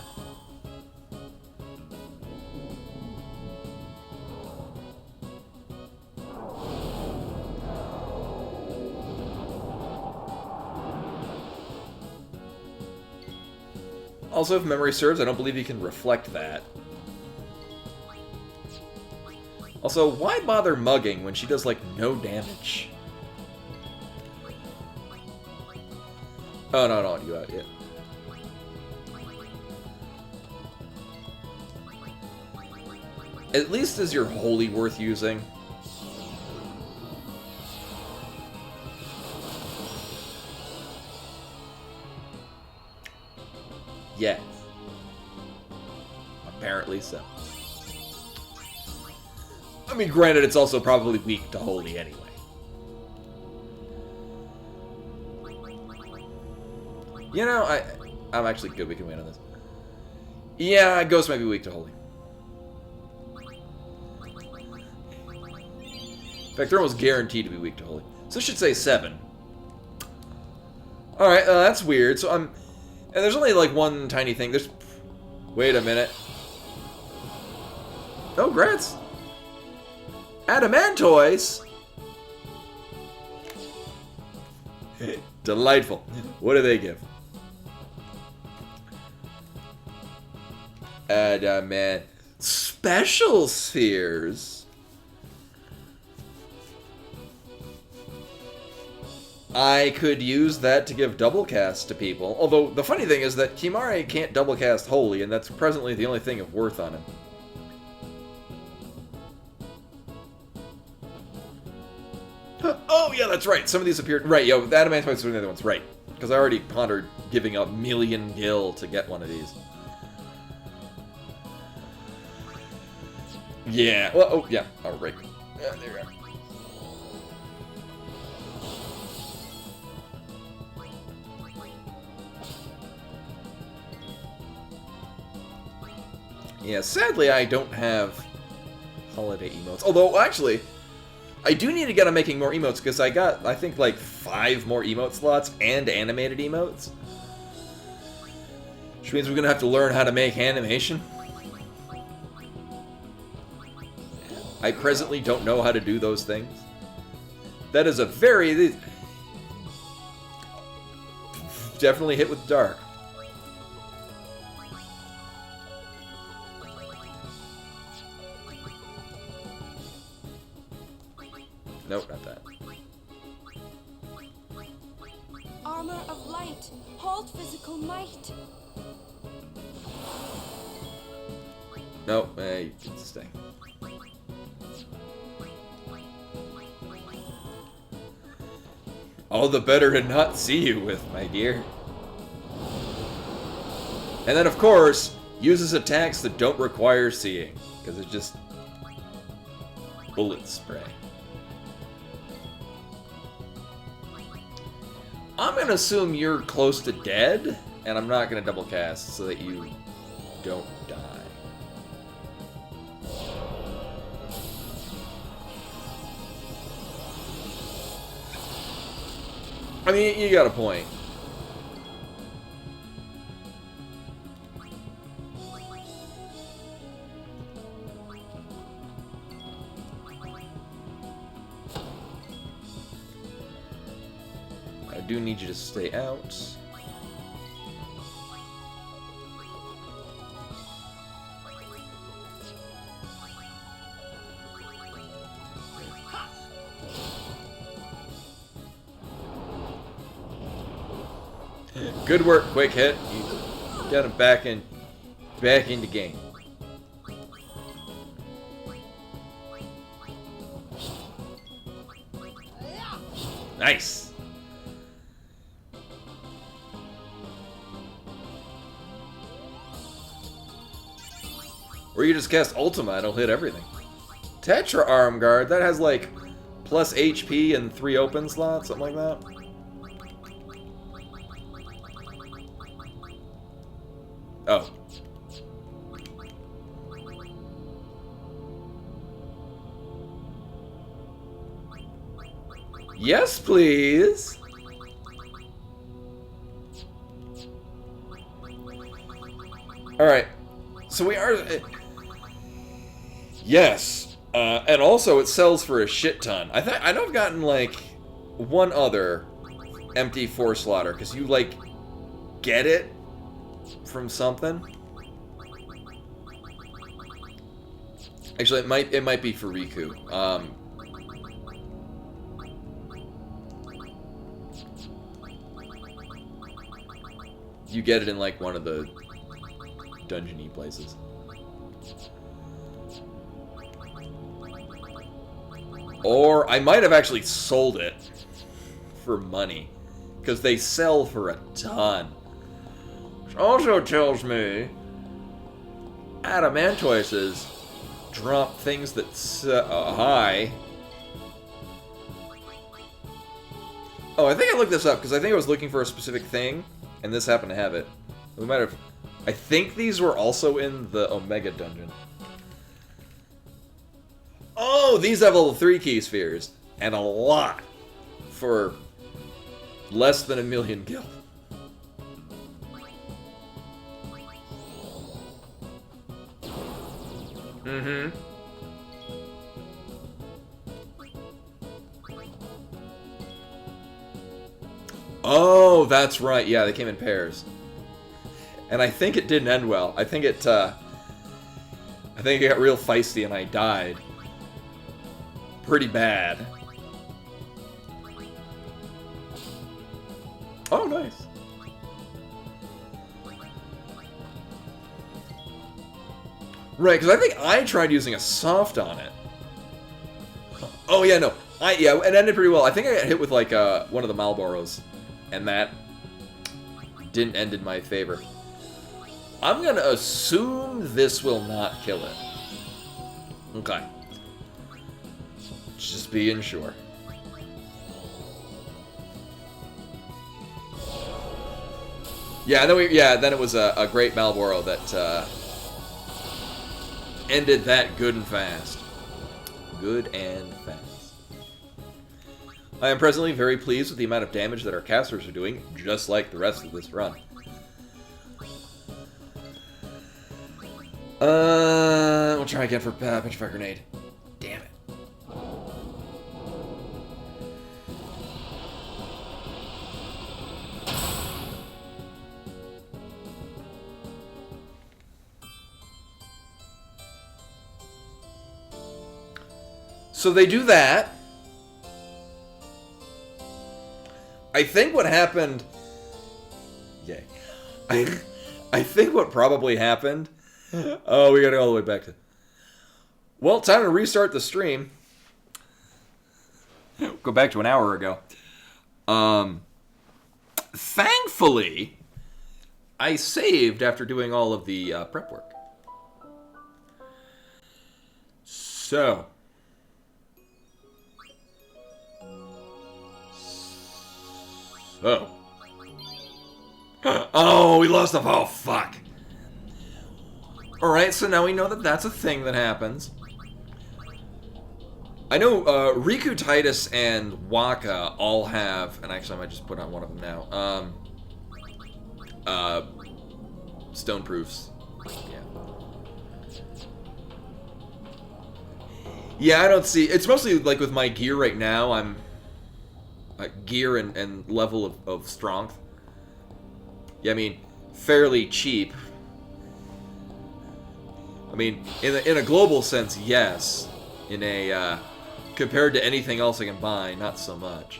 Also, if memory serves, I don't believe you can reflect that. Also, why bother mugging when she does, like, no damage? Oh, no, no, you out yet. At least is your holy worth using. Yes. Apparently so. I mean, granted, it's also probably weak to holy anyway. You know, I'm actually good. We can win on this. Yeah, Ghost might be weak to holy. In fact, they're almost guaranteed to be weak to holy. So I should say 7. Alright, that's weird. So and there's only like one tiny thing. Wait a minute. Oh, grats. Adamantoise. Delightful. What do they give? Adamant. Special spheres. I could use that to give double cast to people. Although, the funny thing is that Kimahri can't double cast Holy, and that's presently the only thing of worth on him. Oh, yeah, that's right. Some of these appeared... Right, yo, the Adamantoise was one of the other ones. Right. Because I already pondered giving a million gil to get one of these. Yeah. Well, oh, yeah. Oh, right. Yeah, there we go. Yeah, sadly I don't have holiday emotes. Although, actually, I do need to get on making more emotes, because I got, I think, like 5 more emote slots and animated emotes. Which means we're going to have to learn how to make animation. I presently don't know how to do those things. That is a very... Definitely hit with dark. Nope, not that. Armor of light. Hold physical might. Nope, you can stay. All the better to not see you with, my dear. And then, of course, uses attacks that don't require seeing, because it's just bullet spray. I'm going to assume you're close to dead, and I'm not going to double cast so that you don't die. I mean, you got a point. I do need you to stay out. Good work, quick hit. You got him back into game. Nice. Or you just cast Ultima, it'll hit everything. Tetra Arm Guard, that has like plus HP and 3 open slots, something like that. Oh. Yes, please. All right. So we are... yes. And also it sells for a shit ton. I know I've gotten like one other empty 4 slaughter, because you like get it from something. Actually, it might be for Riku. You get it in like one of the dungeon-y places. Or I might have actually sold it for money, because they sell for a ton. Which also tells me Adamantoises drop things that high. Oh, I think I looked this up because I think I was looking for a specific thing, and this happened to have it. We might have. I think these were also in the Omega dungeon. Oh, these have level 3 key spheres, and a lot for less than 1,000,000 gil. Mm-hmm. Oh, that's right. Yeah, they came in pairs. And I think it didn't end well. I think it got real feisty and I died. Pretty bad. Oh, nice. Right, because I think I tried using a soft on it. Oh, yeah, no. Yeah, it ended pretty well. I think I got hit with, like, one of the Malboros. And that didn't end in my favor. I'm gonna assume this will not kill it. Okay. Just being sure. Yeah, then it was a great Malboro that ended that good and fast. Good and fast. I am presently very pleased with the amount of damage that our casters are doing, just like the rest of this run. We'll try again for Petrify Grenade. Damn it. So they do that. I think what happened... Yay. I think what probably happened... Oh, we gotta go all the way back to... Well, time to restart the stream. Go back to an hour ago. Thankfully, I saved after doing all of the prep work. So... Oh, we lost the... Oh, fuck. Alright, so now we know that that's a thing that happens. I know Riku, Titus, and Waka all have... And actually, I might just put on one of them now. Stone proofs. Yeah. Yeah, I don't see... It's mostly, like, with my gear right now, I'm... gear and level of strength. Yeah, I mean, fairly cheap. I mean, in a global sense, yes. In a compared to anything else I can buy, not so much.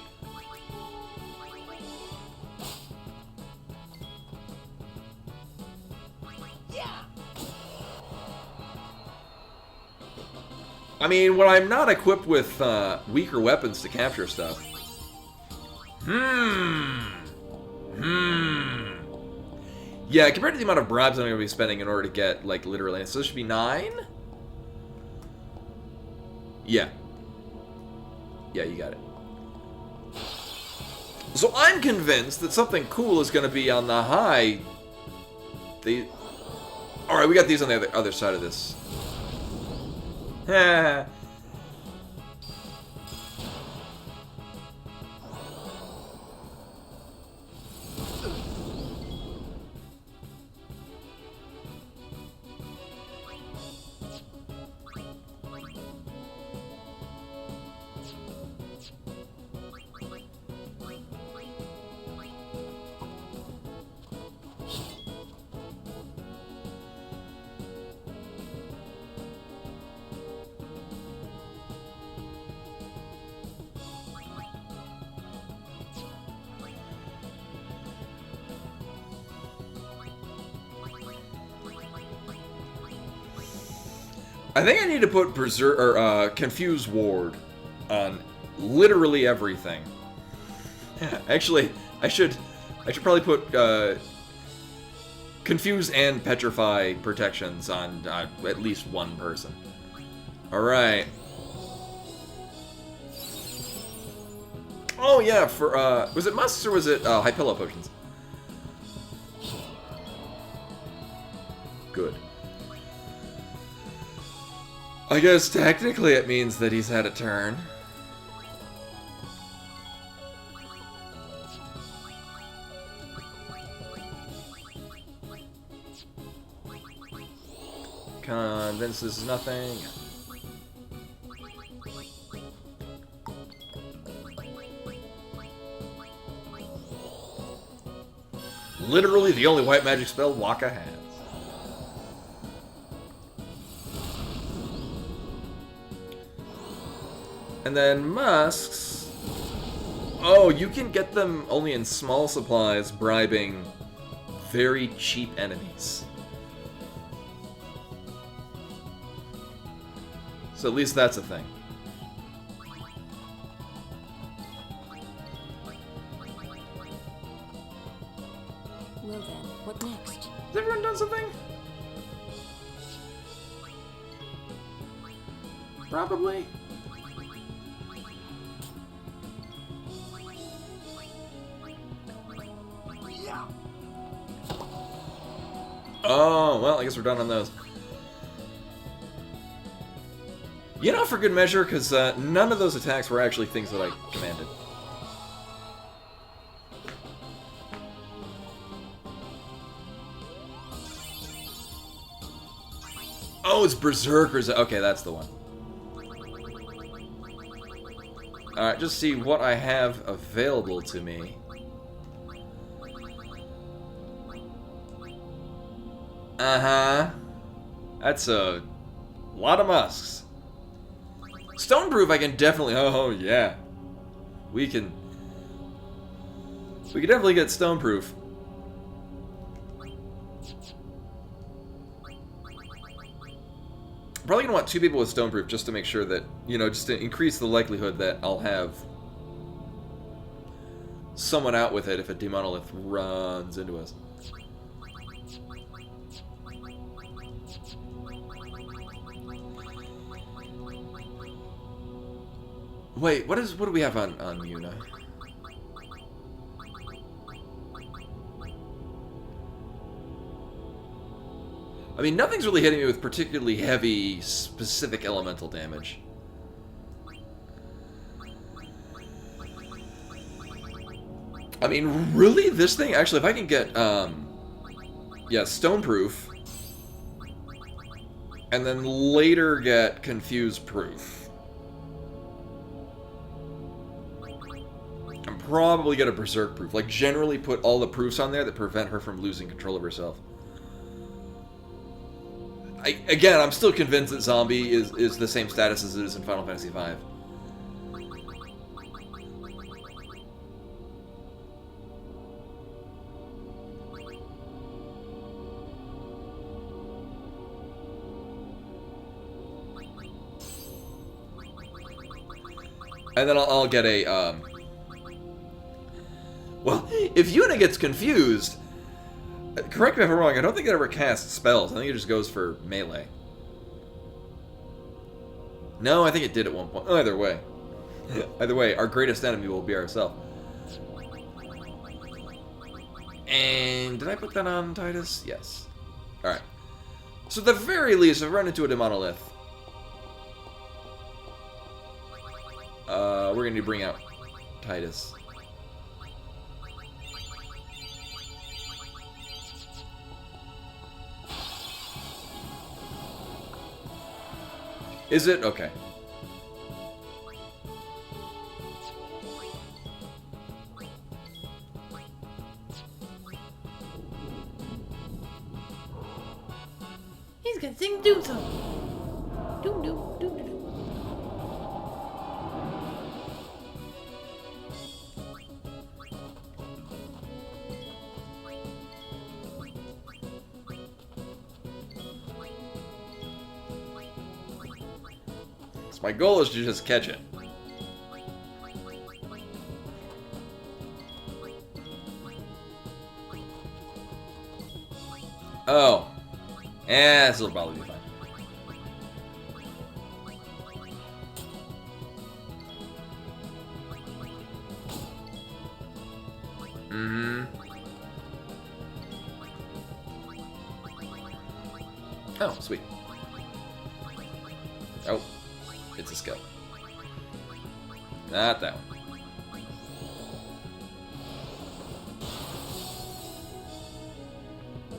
I mean, when I'm not equipped with weaker weapons to capture stuff. Yeah, compared to the amount of bribes I'm going to be spending in order to get, like, literally... So this should be 9? Yeah. Yeah, you got it. So I'm convinced that something cool is going to be on the high... Alright, we got these on the other side of this. I think I need to put Confuse Ward on literally everything. Actually, I should probably put Confuse and Petrify protections on at least one person. Alright. Oh yeah, for was it musks or was it high pillow potions? Good. I guess technically it means that he's had a turn. Convinces nothing. Literally the only white magic spell Wakka has. And then musks. Oh, you can get them only in small supplies, bribing very cheap enemies. So at least that's a thing. Well then, what next? Has everyone done something? Probably. Oh, well, I guess we're done on those. You know, for good measure, because none of those attacks were actually things that I commanded. Oh, it's Berserkers. Okay, that's the one. Alright, just see what I have available to me. Uh-huh. That's a lot of musks. Stoneproof I can definitely... Oh, yeah. We can definitely get Stoneproof. Probably gonna want 2 people with Stoneproof just to make sure that, you know, just to increase the likelihood that I'll have someone out with it if a Demonolith runs into us. Wait, what do we have on Yuna? I mean, nothing's really hitting me with particularly heavy, specific elemental damage. I mean, really? This thing? Actually, if I can get, yeah, Stoneproof, and then later get Confuse Proof, I'm probably gonna Berserk Proof. Like, generally put all the proofs on there that prevent her from losing control of herself. Again, I'm still convinced that Zombie is the same status as it is in Final Fantasy V. And then I'll get a, well, if Yuna gets confused, correct me if I'm wrong, I don't think it ever casts spells. I think it just goes for melee. No, I think it did at one point. Either way. Either way, our greatest enemy will be ourselves. And did I put that on Titus? Yes. Alright. So at the very least, I've run into a Demonolith. We're going to bring out Titus. Is it? Okay. He's gonna sing Doom song. Doom doom doom doom. So my goal is to just catch it. Oh. This will probably be fine. Mm-hmm. Oh, sweet. Oh, it's a skill. Not that one.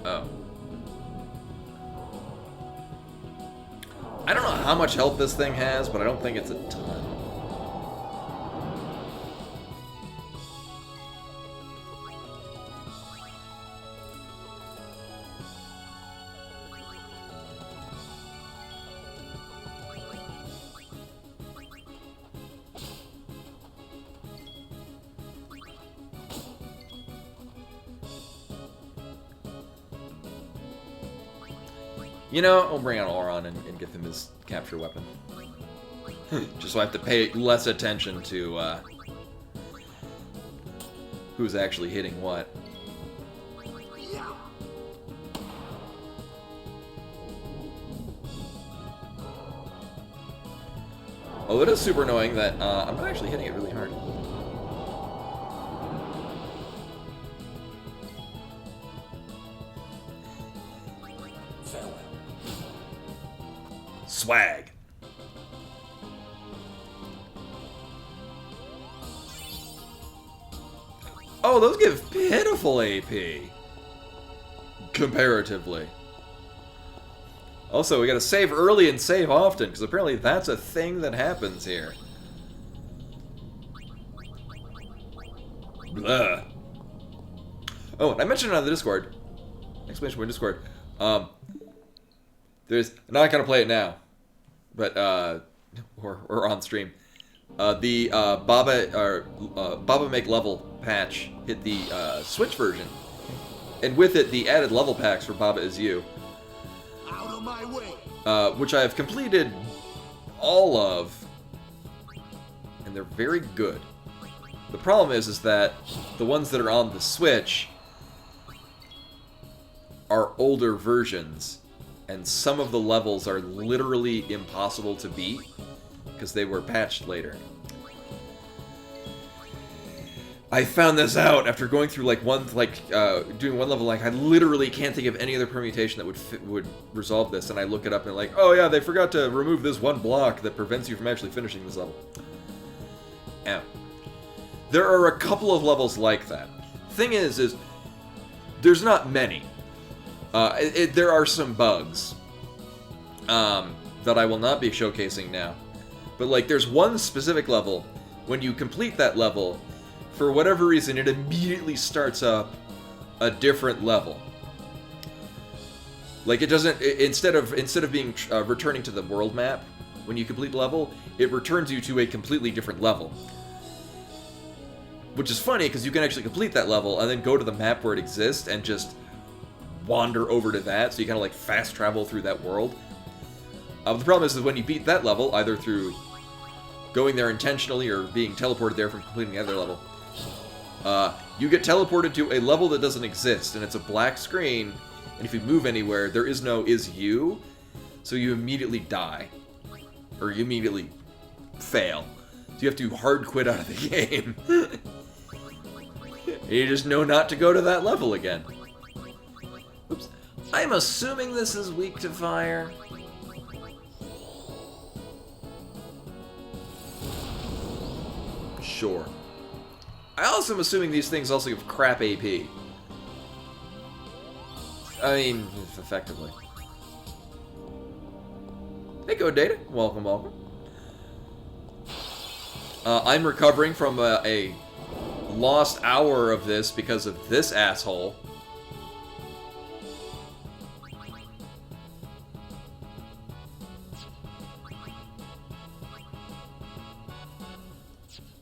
Oh. I don't know how much health this thing has, but I don't think it's a ton. You know, I'll bring out Auron and give him his capture weapon. Just so I have to pay less attention to who's actually hitting what. Oh, it is super annoying that I'm not actually hitting it really hard. Swag. Oh, those give pitiful AP. Comparatively. Also, we gotta save early and save often, because apparently that's a thing that happens here. Blah. Oh, and I mentioned it on the Discord. Exclamation point Discord. There's... I'm not gonna play it now. But, or on stream. The Baba Make Level patch hit the Switch version. And with it, the added level packs for Baba Is You. Out of my way. Which I have completed all of. And they're very good. The problem is that the ones that are on the Switch are older versions. And some of the levels are literally impossible to beat because they were patched later. I found this out after going through doing one level. Like, I literally can't think of any other permutation that would resolve this. And I look it up and like, oh yeah, they forgot to remove this one block that prevents you from actually finishing this level. Yeah. There are a couple of levels like that. Thing is there's not many. There are some bugs that I will not be showcasing now. But, like, there's one specific level. When you complete that level, for whatever reason, it immediately starts up a different level. Like, it doesn't... Instead of being returning to the world map when you complete the level, it returns you to a completely different level. Which is funny, because you can actually complete that level and then go to the map where it exists and just wander over to that, so you kind of like fast travel through that world. The problem is that when you beat that level, either through going there intentionally or being teleported there from completing the other level, you get teleported to a level that doesn't exist, and it's a black screen, and if you move anywhere, there is no is you, so you immediately die. Or you immediately fail. So you have to hard quit out of the game. You just know not to go to that level again. Oops. I'm assuming this is weak to fire. Sure. I also am assuming these things also give crap AP. I mean, effectively. Hey, Go Data. Welcome, welcome. I'm recovering from a lost hour of this because of this asshole.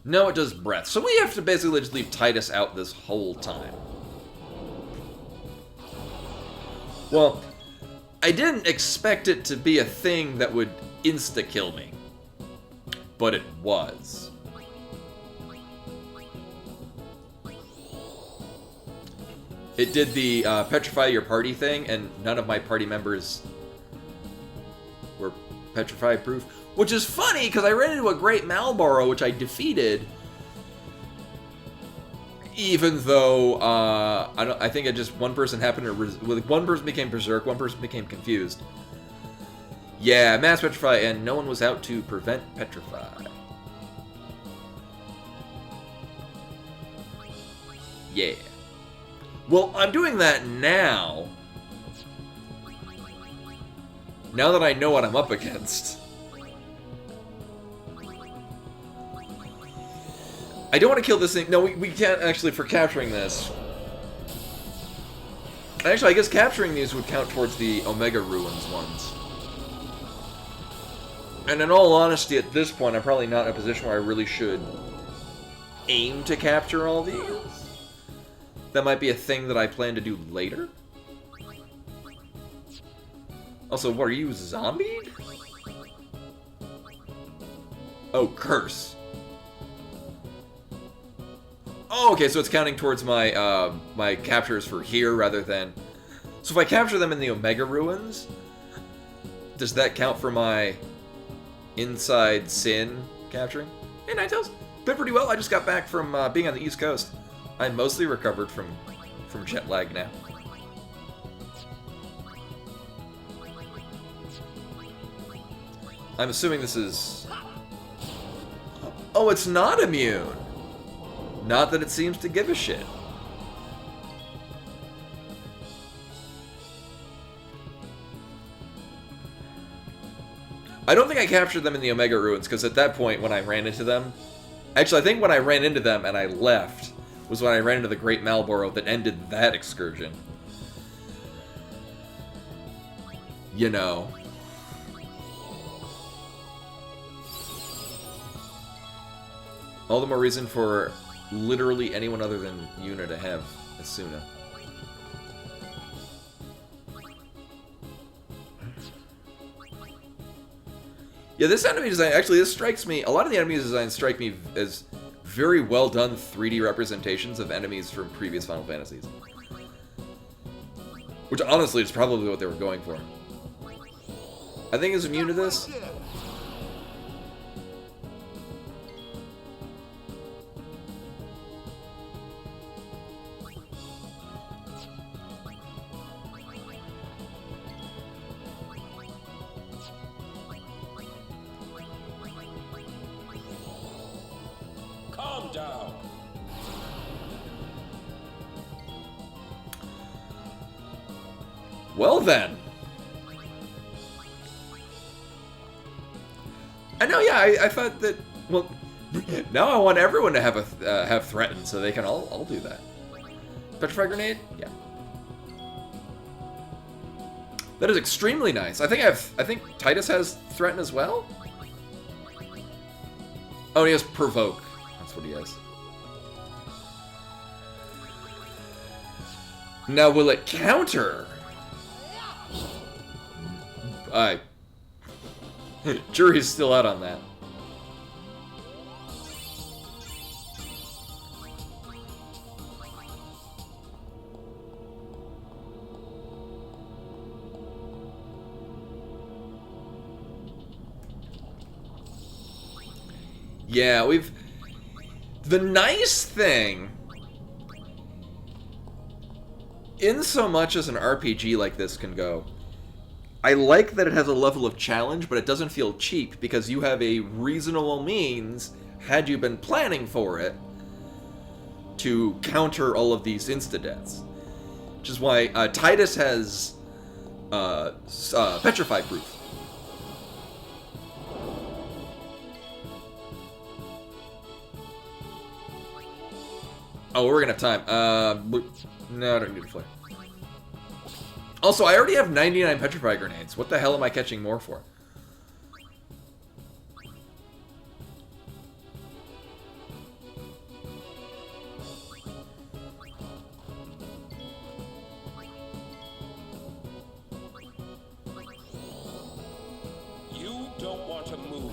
No, it does breath. So we have to basically just leave Titus out this whole time. Well, I didn't expect it to be a thing that would insta-kill me. But it was. It did the petrify your party thing, and none of my party members were petrified proof. Which is funny, because I ran into a Great Malboro, which I defeated. Even though I think it just one person happened to one person became berserk, one person became confused. Yeah, mass petrify, and no one was out to prevent petrify. Yeah. Well, I'm doing that now. Now that I know what I'm up against. I don't want to kill this thing. No, we can't actually for capturing this. Actually, I guess capturing these would count towards the Omega Ruins ones. And in all honesty, at this point, I'm probably not in a position where I really should aim to capture all these. That might be a thing that I plan to do later. Also, what are you, zombied? Oh, curse. Oh, okay, so it's counting towards my my captures for here rather than... So if I capture them in the Omega Ruins, does that count for my inside Sin capturing? Hey, Ninetales. Been pretty well. I just got back from being on the East Coast. I'm mostly recovered from jet lag now. I'm assuming this is... Oh, it's not immune! Not that it seems to give a shit. I don't think I captured them in the Omega Ruins, because at that point, when I ran into them... Actually, I think when I ran into them and I left, was when I ran into the Great Malboro that ended that excursion. You know. All the more reason for literally anyone other than Yuna to have Asuna. Yeah, this enemy design, actually, this strikes me, a lot of the enemy designs strike me as very well done 3D representations of enemies from previous Final Fantasies. Which, honestly, is probably what they were going for. I think it's immune to this. Calm down. Well then. I know, yeah, I thought that, well, now I want everyone to have have threaten, so they can all do that. Petrify Grenade? Yeah. That is extremely nice. I think Titus has threaten as well? Oh, he has provoke. That's what he has. Now, will it counter? Jury's still out on that. Yeah, we've... The nice thing... In so much as an RPG like this can go, I like that it has a level of challenge, but it doesn't feel cheap, because you have a reasonable means, had you been planning for it, to counter all of these insta-deaths. Which is why Titus has Petrify Proof. Oh, we're gonna have time. No, I don't need a flare. Also, I already have 99 Petrify Grenades. What the hell am I catching more for? You don't want to move.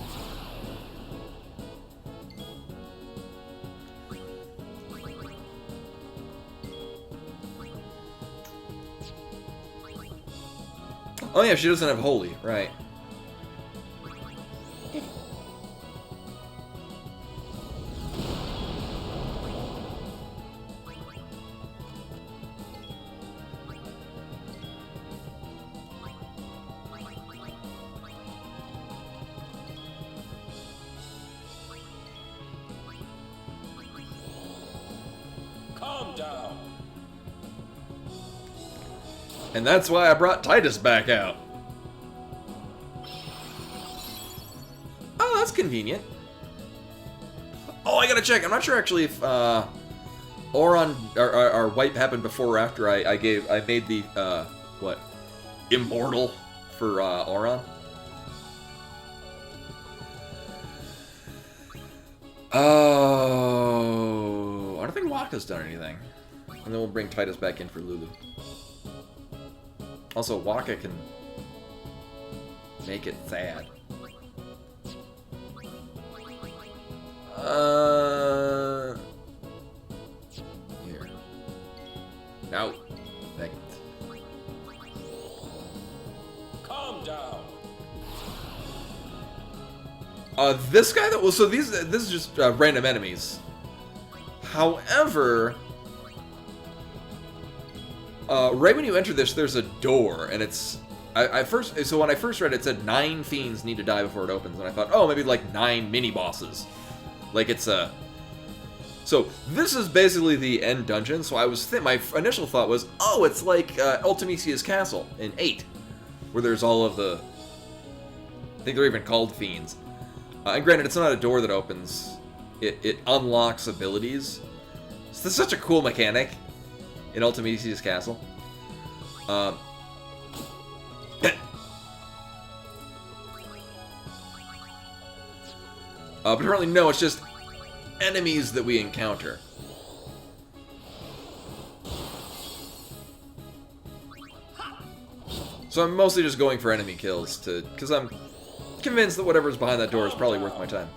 Oh yeah, she doesn't have Holy, right. Calm down. And that's why I brought Titus back out. Oh, that's convenient. Oh, I gotta check. I'm not sure actually if Auron our wipe happened before or after I made the what? Immortal for Auron. Oh, I don't think Wakka's done anything. And then we'll bring Titus back in for Lulu. Also, Wakka can make it sad. Here. No. Thank you. Calm down. This guy that was so this is just random enemies. However, right when you enter this, there's a door, and it's when I first read it, it said 9 fiends need to die before it opens, and I thought, oh, maybe like 9 mini bosses, like it's a. So this is basically the end dungeon. So my initial thought was, oh, it's like Ultimisia's Castle in 8, where there's all of the. I think they're even called fiends. And granted, it's not a door that opens; it unlocks abilities. So this is such a cool mechanic in Ultimisia's Castle. But apparently, no, it's just enemies that we encounter. So I'm mostly just going for enemy kills because I'm convinced that whatever's behind that door is probably worth my time.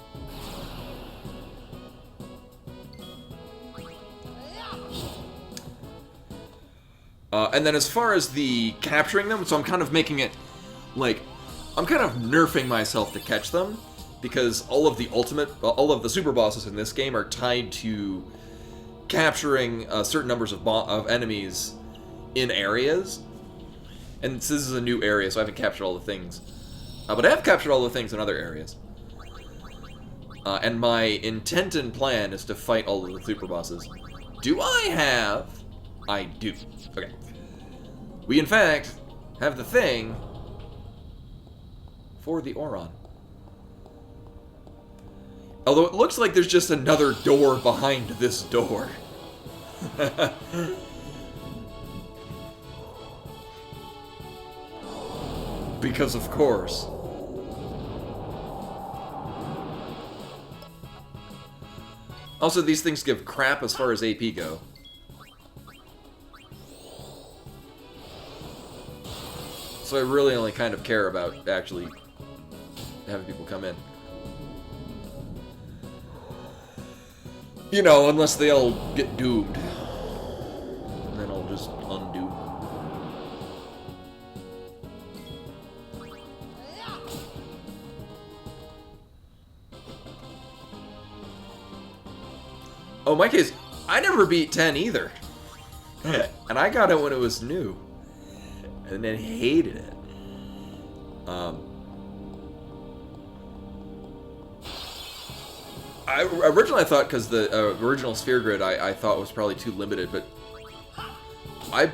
And then as far as the capturing them, so I'm kind of making it like I'm kind of nerfing myself to catch them, because all of the super bosses in this game are tied to capturing certain numbers of enemies in areas. And this is a new area, so I haven't captured all the things. But I have captured all the things in other areas. And my intent and plan is to fight all of the super bosses. Do I have? I do. Okay. We, in fact, have the thing for the Auron. Although it looks like there's just another door behind this door. Because of course. Also, these things give crap as far as AP go. So I really only kind of care about actually having people come in. You know, unless they all get doomed. And then I'll just undo. Oh, in my case, I never beat 10 either. And I got it when it was new. And then hated it. Originally I thought, because the original Sphere Grid I thought was probably too limited, but I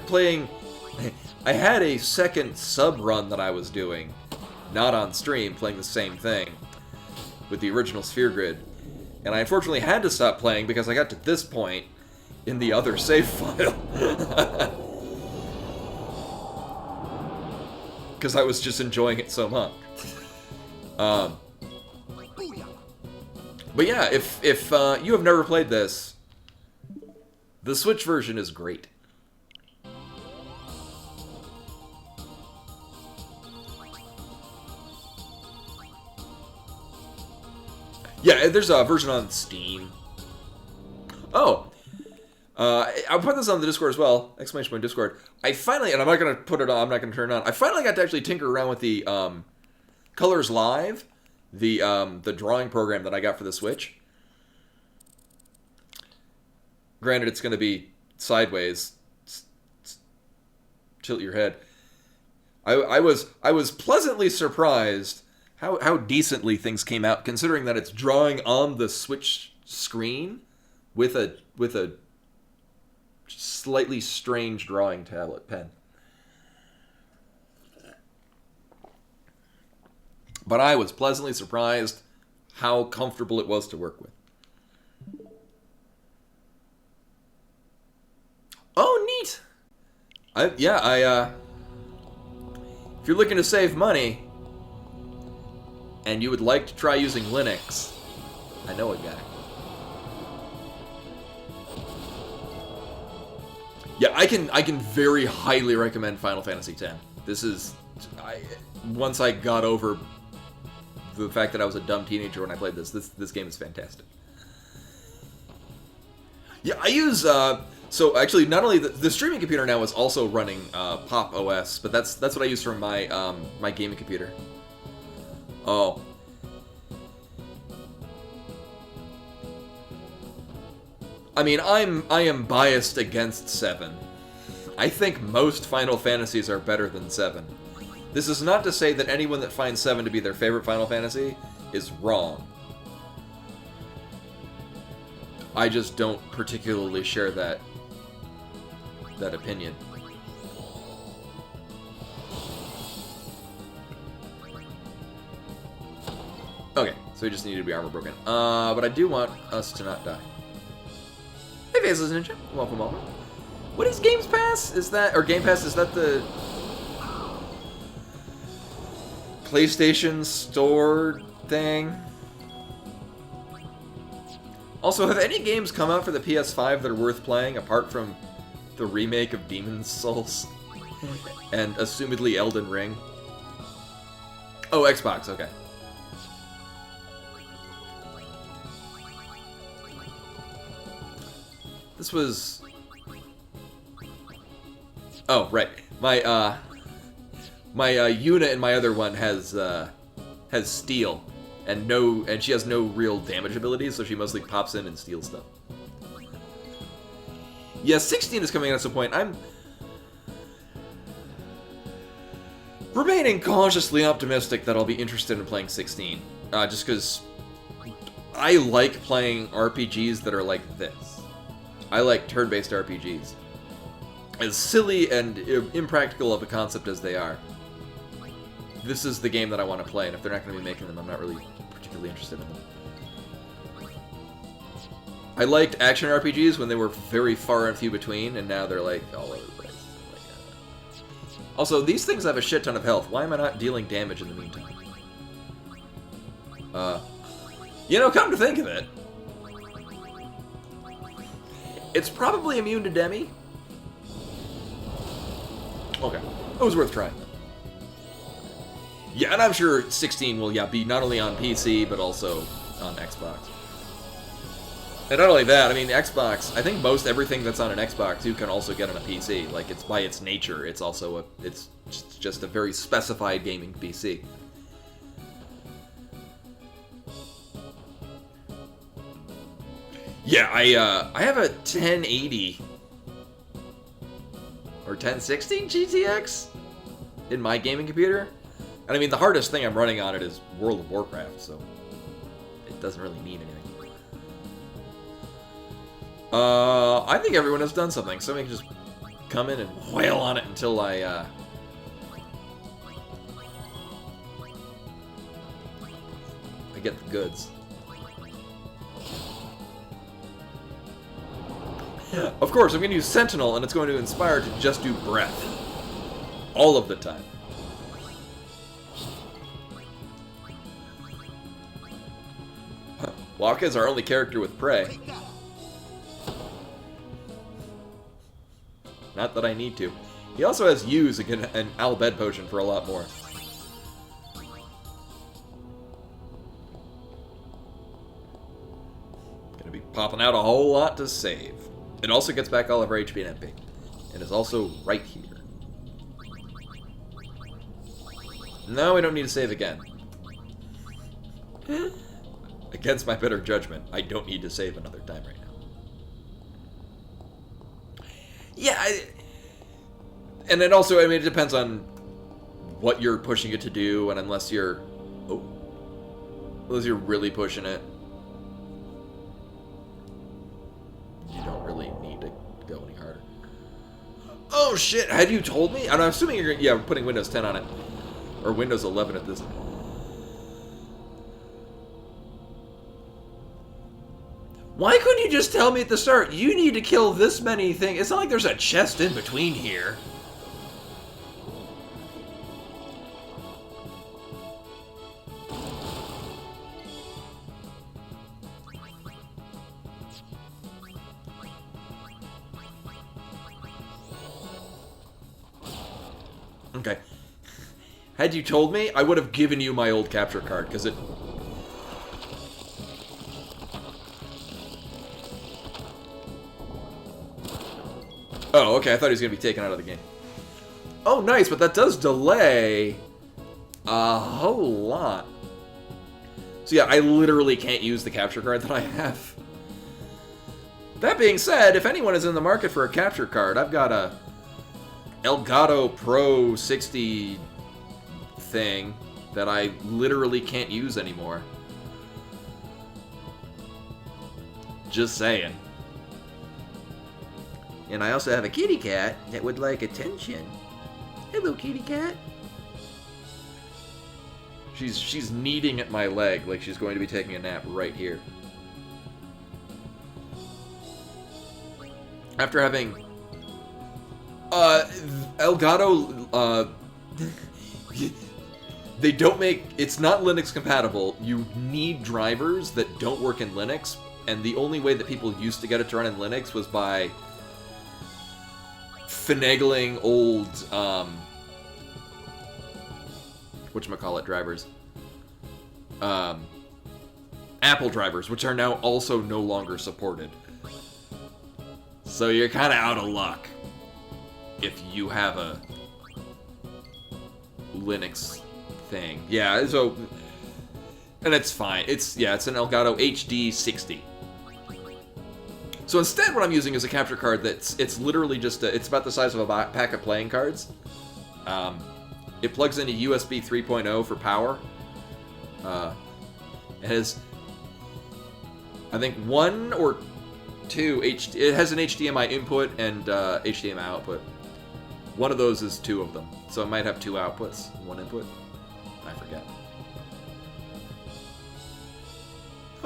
had a second sub run that I was doing, not on stream, playing the same thing with the original Sphere Grid. And I unfortunately had to stop playing because I got to this point in the other save file. Because I was just enjoying it so much. But yeah, if you have never played this, the Switch version is great. Yeah, there's a version on Steam. Oh, I'll put this on the Discord as well. Exclamation point Discord. I finally, and I'm not gonna put it on. I'm not gonna turn it on. I finally got to actually tinker around with the Colors Live, the drawing program that I got for the Switch. Granted, it's gonna be sideways. Tilt your head. I was pleasantly surprised how decently things came out, considering that it's drawing on the Switch screen with a slightly strange drawing tablet pen. But I was pleasantly surprised how comfortable it was to work with. Oh, neat! If you're looking to save money, and you would like to try using Linux, I know a guy. Yeah, I can very highly recommend Final Fantasy X. This is, once I got over the fact that I was a dumb teenager when I played this game is fantastic. Yeah, I use, so actually not only the streaming computer now is also running Pop OS, but that's what I use for my my gaming computer. Oh. I mean, I am biased against 7. I think most Final Fantasies are better than 7. This is not to say that anyone that finds 7 to be their favorite Final Fantasy is wrong. I just don't particularly share that opinion. Okay, so we just need to be armor broken. But I do want us to not die. Hey, Faceless Ninja. Welcome. What is Games Pass? Is that, or Game Pass, is that the PlayStation Store thing? Also, have any games come out for the PS5 that are worth playing, apart from the remake of Demon's Souls? And assumedly Elden Ring? Oh, Xbox, okay. This was... Oh, right. My Yuna in my other one has steel, and she has no real damage abilities, so she mostly pops in and steals stuff. Yeah, 16 is coming out at some point. I'm remaining cautiously optimistic that I'll be interested in playing 16, just because I like playing RPGs that are like this. I like turn-based RPGs. As silly and impractical of a concept as they are, this is the game that I want to play, and if they're not going to be making them, I'm not really particularly interested in them. I liked action RPGs when they were very far and few between, and now they're like all over the place. Also, these things have a shit ton of health. Why am I not dealing damage in the meantime? You know, come to think of it, it's probably immune to Demi. Okay, it was worth trying. Yeah, and I'm sure 16 will, be not only on PC, but also on Xbox. And not only that, I mean, Xbox, I think most everything that's on an Xbox you can also get on a PC. Like, it's by its nature, it's also it's just a very specified gaming PC. Yeah, I have a 1080 or 1060 GTX in my gaming computer. And I mean, the hardest thing I'm running on it is World of Warcraft, so it doesn't really mean anything. I think everyone has done something. Somebody can just come in and wail on it until I get the goods. Of course, I'm going to use Sentinel, and it's going to inspire to just do breath. All of the time. Wakka is our only character with prey. Not that I need to. He also has use and an Al Bhed potion for a lot more. Gonna be popping out a whole lot to save. It also gets back all of our HP and MP. And is also right here. No, we don't need to save again. Against my better judgment, I don't need to save another time right now. Yeah, and then also, I mean, it depends on what you're pushing it to do, and unless you're really pushing it, you don't really need to go any harder. Oh shit, had you told me? And I'm assuming you're yeah, we're putting Windows 10 on it. Or Windows 11 at this. Why couldn't you just tell me at the start, you need to kill this many things? It's not like there's a chest in between here. Okay. Had you told me, I would have given you my old capture card, because it... Oh, okay, I thought he was going to be taken out of the game. Oh, nice, but that does delay a whole lot. So yeah, I literally can't use the capture card that I have. That being said, if anyone is in the market for a capture card, I've got a Elgato Pro 60 thing that I literally can't use anymore. Just saying. And I also have a kitty cat that would like attention. Hello, kitty cat. She's kneading at my leg like she's going to be taking a nap right here. After having Elgato, they don't make, it's not Linux compatible. You need drivers that don't work in Linux, and the only way that people used to get it to run in Linux was by finagling old, whatchamacallit drivers. Apple drivers, which are now also no longer supported. So you're kind of out of luck if you have a Linux thing. Yeah, so... And it's fine. It's an Elgato HD 60. So instead what I'm using is a capture card it's literally just it's about the size of a pack of playing cards. It plugs into USB 3.0 for power. It has, I think, one or two it has an HDMI input and HDMI output. One of those is two of them. So it might have two outputs, one input. I forget.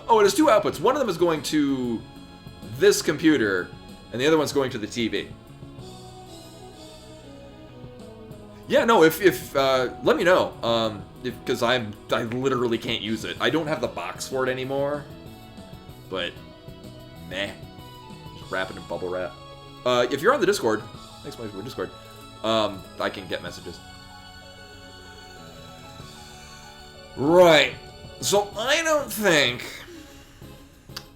Oh, it has two outputs. One of them is going to this computer, and the other one's going to the TV. Yeah, no, if let me know, because I literally can't use it. I don't have the box for it anymore, but meh, just wrap it in bubble wrap. If you're on the Discord, thanks much for Discord, I can get messages. Right, so I don't think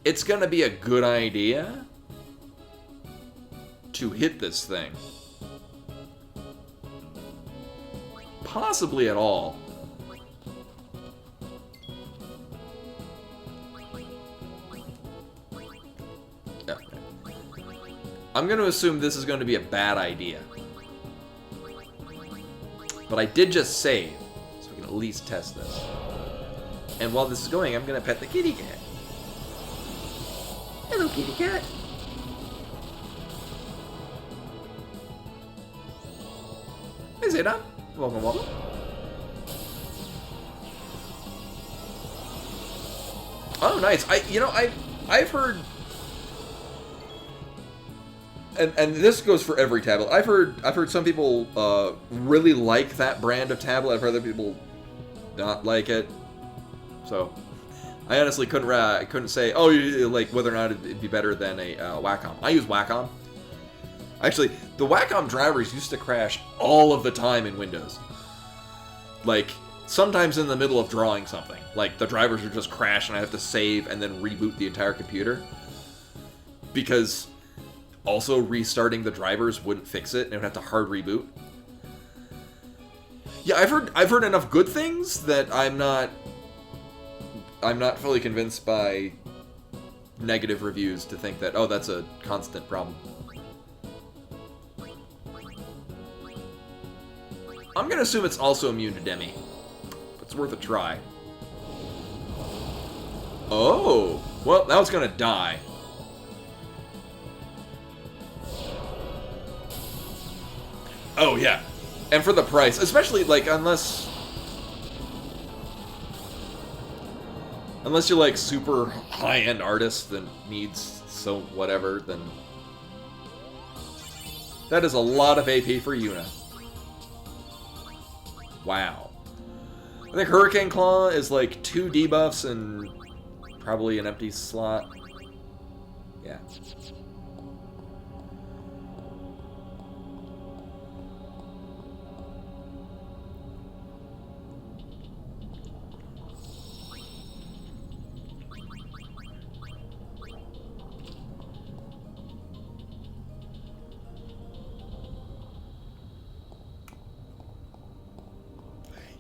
it's gonna be a good idea to hit this thing. Possibly at all. Yeah. I'm going to assume this is going to be a bad idea. But I did just save, so we can at least test this. And while this is going, I'm going to pet the kitty cat. Hello, kitty cat. Hey, Zaydan. Welcome, welcome. Oh, nice. I've heard, and this goes for every tablet. I've heard some people really like that brand of tablet. I've heard other people not like it. So, I honestly couldn't say, oh, like whether or not it'd be better than a Wacom. I use Wacom. Actually, the Wacom drivers used to crash all of the time in Windows. Like, sometimes in the middle of drawing something. Like, the drivers would just crash and I have to save and then reboot the entire computer. Because also restarting the drivers wouldn't fix it and it would have to hard reboot. Yeah, I've heard enough good things that I'm not fully convinced by negative reviews to think that, oh, that's a constant problem. I'm gonna assume it's also immune to Demi. But it's worth a try. Oh! Well, now it's gonna die. Oh, yeah. And for the price, especially, like, unless you're, like, super high-end artist that needs so whatever, then that is a lot of AP for Yuna. Wow. I think Hurricane Claw is, like, 2 debuffs and probably an empty slot. Yeah.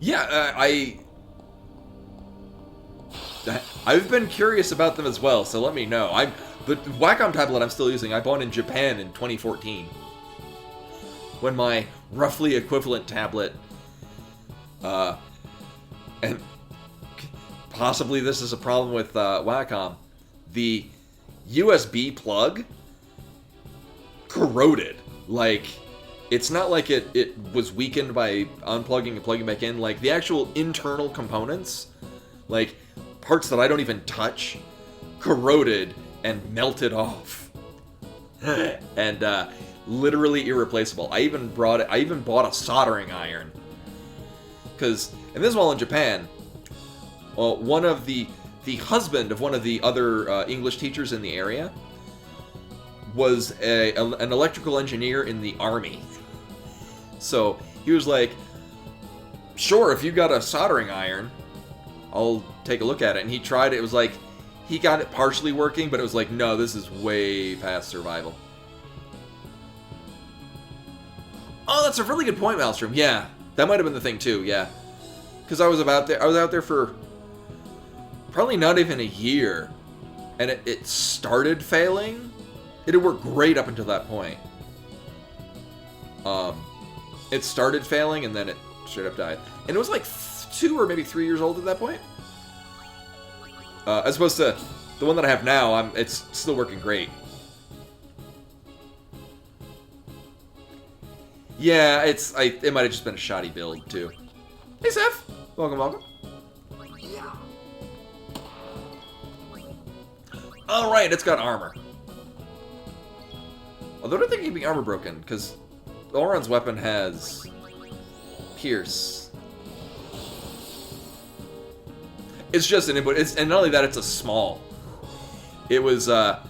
Yeah, I've been curious about them as well, so let me know. The Wacom tablet I'm still using, I bought in Japan in 2014. When my roughly equivalent tablet, and possibly this is a problem with Wacom, the USB plug corroded. Like, it's not like it was weakened by unplugging and plugging back in. Like, the actual internal components, like parts that I don't even touch, corroded and melted off. And literally irreplaceable. I even bought a soldering iron. Because, and this is while in Japan, one of the husband of one of the other English teachers in the area was an electrical engineer in the army. So he was like, sure, if you got a soldering iron, I'll take a look at it. And he tried it. It was like, he got it partially working, but it was like, no, this is way past survival. Oh, that's a really good point, Maelstrom. Yeah, that might have been the thing too, yeah. Because I was out there for probably not even a year. And it started failing. It had worked great up until that point. It started failing, and then it straight up died. And it was like 2 or maybe 3 years old at that point. As opposed to the one that I have now, it's still working great. Yeah, it might have just been a shoddy build too. Hey, Seth, welcome. All right, it's got armor. Although I don't think keeping armor broken, because Elrond's weapon has pierce. It's just an input. And not only that, it's a small. It was, at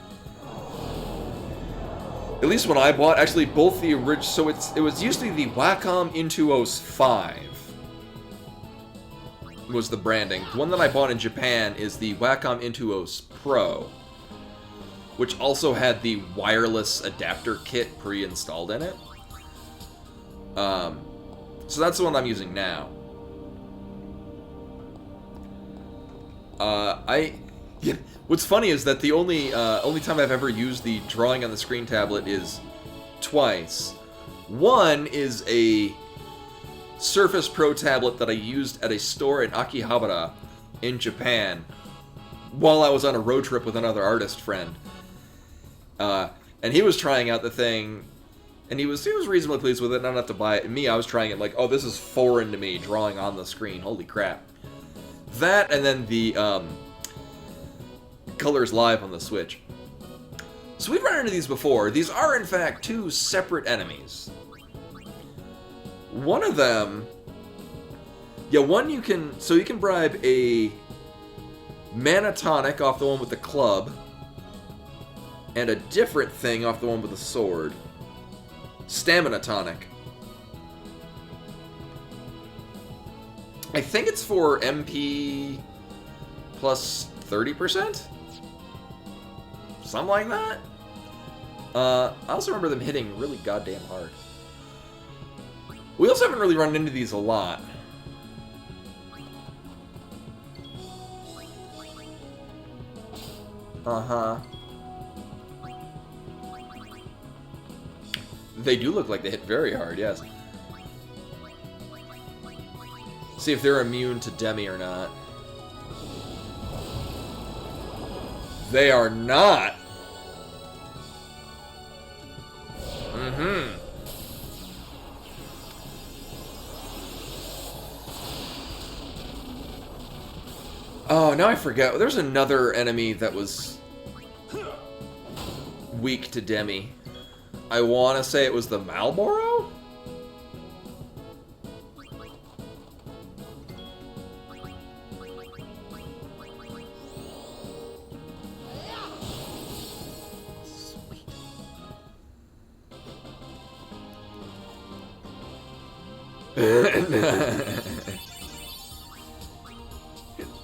least when I bought, actually both the original, so it was usually the Wacom Intuos 5 was the branding. The one that I bought in Japan is the Wacom Intuos Pro, which also had the wireless adapter kit pre-installed in it. So that's the one I'm using now. What's funny is that the only time I've ever used the drawing on the screen tablet is twice. One is a Surface Pro tablet that I used at a store in Akihabara in Japan while I was on a road trip with another artist friend. And he was trying out the thing, and he was reasonably pleased with it, not enough to buy it. And me, I was trying it like, oh, this is foreign to me, drawing on the screen. Holy crap. That, and then the Colors Live on the Switch. So we've run into these before. These are, in fact, 2 separate enemies. One of them... Yeah, one you can... So you can bribe a Mana Tonic off the one with the club, and a different thing off the one with the sword. Stamina Tonic. I think it's for MP plus 30%? Something like that? I also remember them hitting really goddamn hard. We also haven't really run into these a lot. Uh-huh. They do look like they hit very hard, yes. See if they're immune to Demi or not. They are not. Mm-hmm. Oh, now I forget. There's another enemy that was weak to Demi. I want to say it was the Malboro?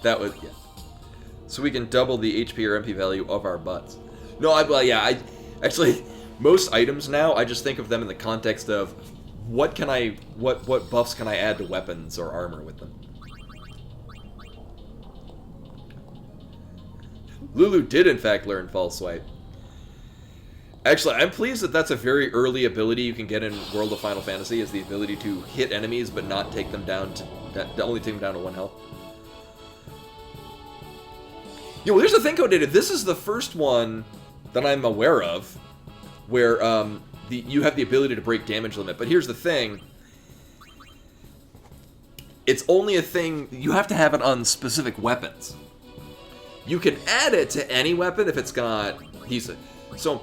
That was, yeah. So we can double the HP or MP value of our butts. No, I actually, most items now, I just think of them in the context of what buffs can I add to weapons or armor with them. Lulu did in fact learn False Swipe. Actually, I'm pleased that that's a very early ability you can get in World of Final Fantasy, is the ability to hit enemies but not take them down to, only take them down to 1 health. Yeah, well, here's the thing, Codated. This is the first one that I'm aware of where you have the ability to break damage limit. But here's the thing. It's only a thing... You have to have it on specific weapons. You can add it to any weapon if it's got adhesive. So,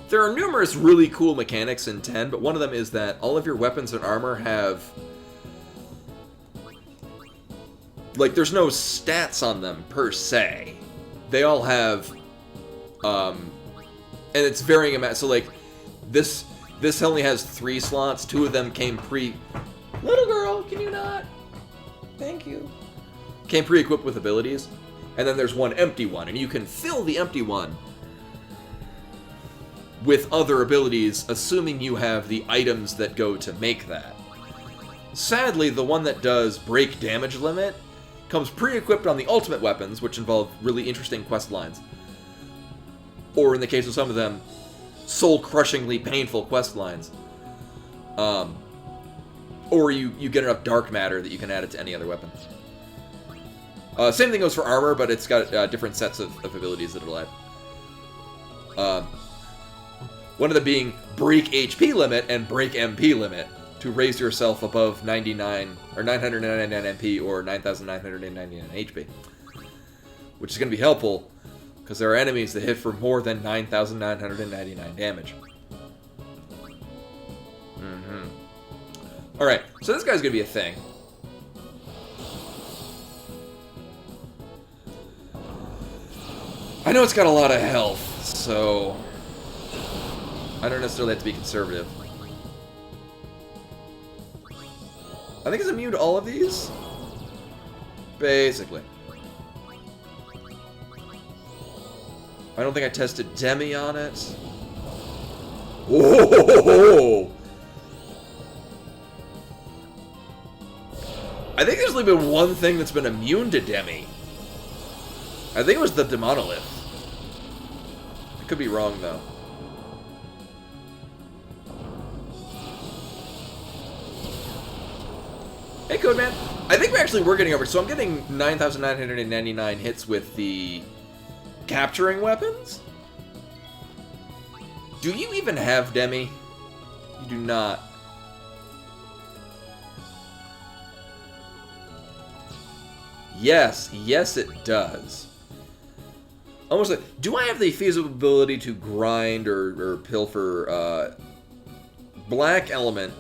there are numerous really cool mechanics in 10, but one of them is that all of your weapons and armor have... Like, there's no stats on them, per se. They all have, and it's varying amount. So, like, this only has 3 slots. 2 of them came Little girl, can you not? Thank you. Came pre-equipped with abilities. And then there's 1 empty one, and you can fill the empty one with other abilities, assuming you have the items that go to make that. Sadly, the one that does break damage limit comes pre-equipped on the ultimate weapons, which involve really interesting quest lines. Or in the case of some of them, soul-crushingly painful quest lines. Or you get enough dark matter that you can add it to any other weapon. Same thing goes for armor, but it's got different sets of abilities that it'll add. One of them being break HP limit and break MP limit, to raise yourself above 99 or 999 MP or 9,999 HP, which is going to be helpful because there are enemies that hit for more than 9,999 damage. All right, so this guy's going to be a thing. I know it's got a lot of health, so I don't necessarily have to be conservative. I think it's immune to all of these. Basically. I don't think I tested Demi on it. Whoa! I think there's only been one thing that's been immune to Demi. I think it was the Demonolith. I could be wrong, though. Hey, Codeman. I think we actually were getting over. So I'm getting 9,999 hits with the capturing weapons. Do you even have Demi? You do not. Yes, it does. Almost like, do I have the feasibility to grind or pilfer Black Element?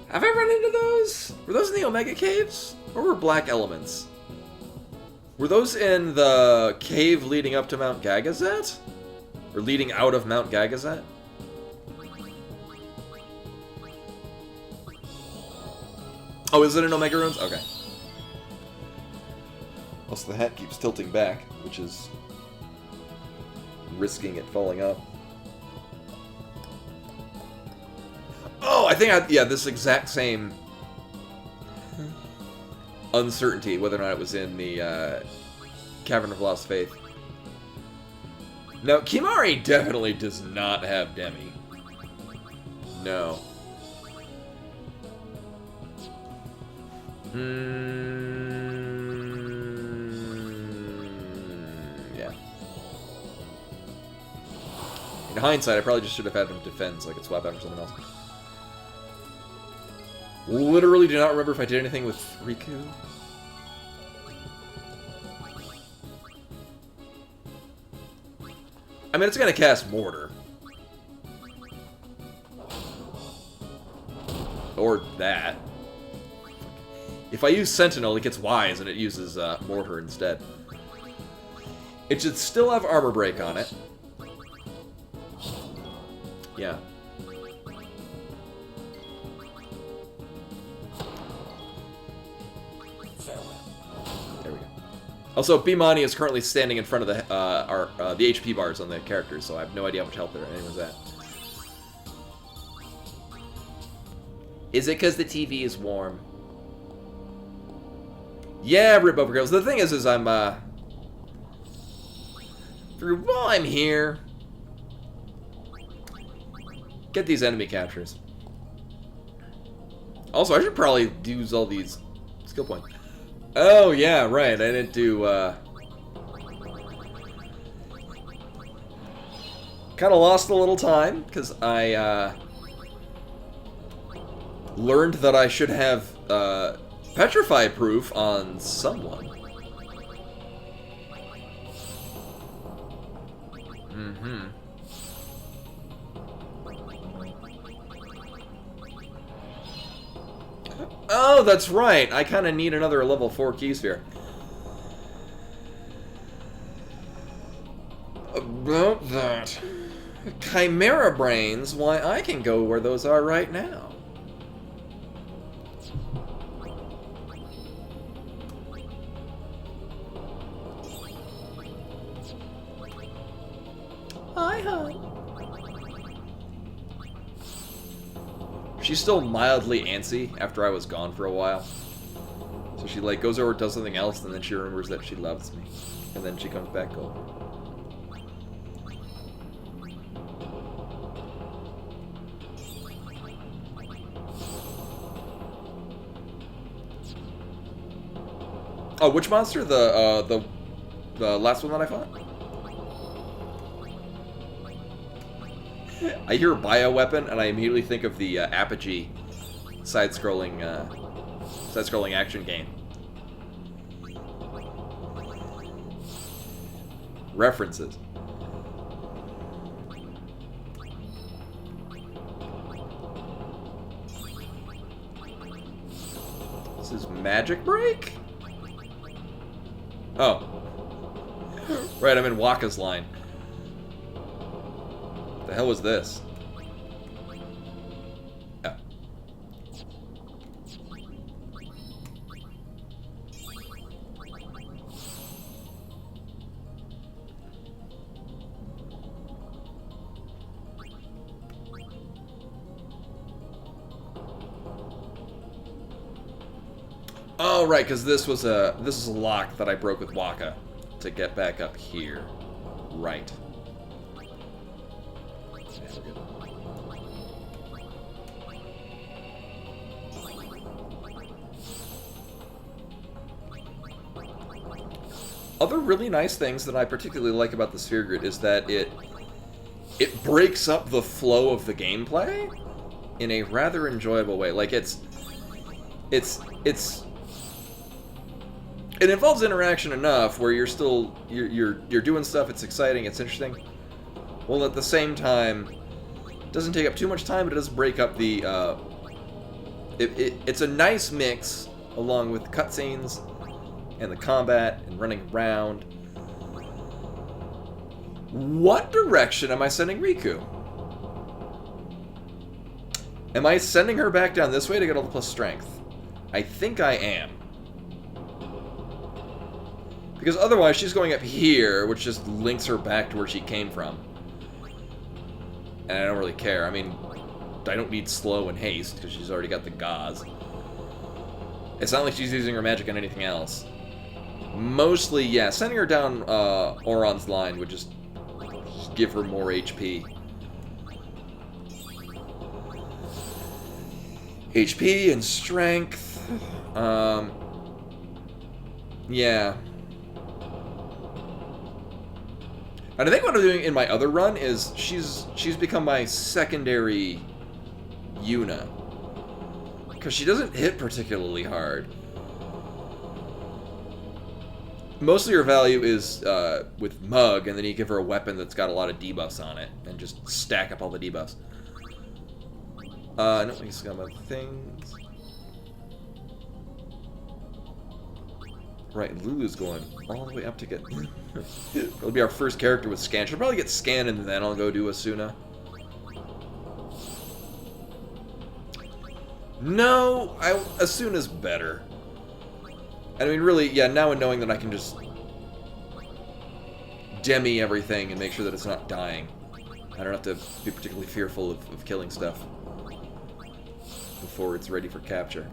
Have I run into those? Were those in the Omega Caves? Or were Black Elements? Were those in the cave leading up to Mount Gagazet? Or leading out of Mount Gagazet? Oh, is it in Omega Ruins? Okay. Also, the hat keeps tilting back, which is risking it falling up. Oh, I think yeah, this exact same uncertainty, whether or not it was in the Cavern of Lost Faith. No, Kimahri definitely does not have Demi. No. Yeah. In hindsight, I probably just should have had him defend so I could swap out for someone else. Literally do not remember if I did anything with Riku. I mean, it's gonna cast Mortar. Or that. If I use Sentinel, it gets Wise and it uses Mortar instead. It should still have Armor Break on it. Yeah. There we go. Also, Bimani is currently standing in front of the the HP bars on the characters, so I have no idea how much help anyone's at. Is it because the TV is warm? Yeah, Rip Over Girls. The thing is I'm while I'm here, get these enemy captures. Also, I should probably use all these skill points. Oh, yeah, right. I didn't do, kind of lost a little time, because I, learned that I should have, Petrify proof on someone. Mm-hmm. Oh, that's right. I kind of need another level 4 key sphere. About that. Chimera Brains, why I can go where those are right now. Hi. She's still mildly antsy after I was gone for a while. So she like goes over, does something else, and then she remembers that she loves me. And then she comes back over. Oh, which monster? The last one that I fought? I hear bioweapon, and I immediately think of the Apogee side-scrolling action game. References. This is Magic Break? Oh. Right, I'm in Waka's line. The hell was this? Oh. Oh, right, because this was a lock that I broke with Waka to get back up here. Right. Other really nice things that I particularly like about the Sphere Grid is that it breaks up the flow of the gameplay in a rather enjoyable way. Like it involves interaction enough where you're still you're doing stuff. It's exciting. It's interesting. While at the same time, it doesn't take up too much time, but it does break up the. It's a nice mix along with cutscenes and the combat and running around. What direction am I sending Riku? Am I sending her back down this way to get all the plus strength? I think I am. Because otherwise she's going up here, which just links her back to where she came from. And I don't really care. I mean, I don't need slow and haste, because she's already got the gauze. It's not like she's using her magic on anything else. Mostly, yeah, sending her down Auron's line would just give her more HP. HP and strength. Yeah. And I think what I'm doing in my other run is she's become my secondary Yuna. Because she doesn't hit particularly hard. Mostly her value is with Mug, and then you give her a weapon that's got a lot of debuffs on it, and just stack up all the debuffs. No, I just got my things. Right, Lulu's going all the way up to get... It'll be our first character with Scan. She'll probably get Scan, and then I'll go do Asuna. No, Asuna's better. I mean, really, yeah, now knowing that I can just demi everything and make sure that it's not dying. I don't have to be particularly fearful of killing stuff before it's ready for capture.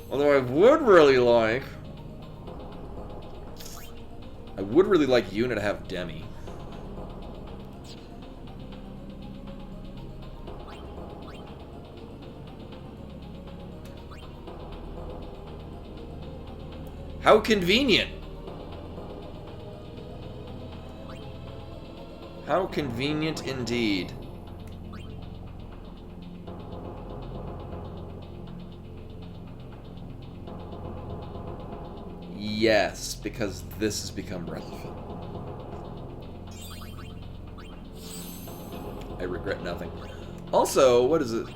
Although I would really like Yuna to have Demi. How convenient! How convenient indeed. Yes, because this has become relevant. I regret nothing. Also, what is it?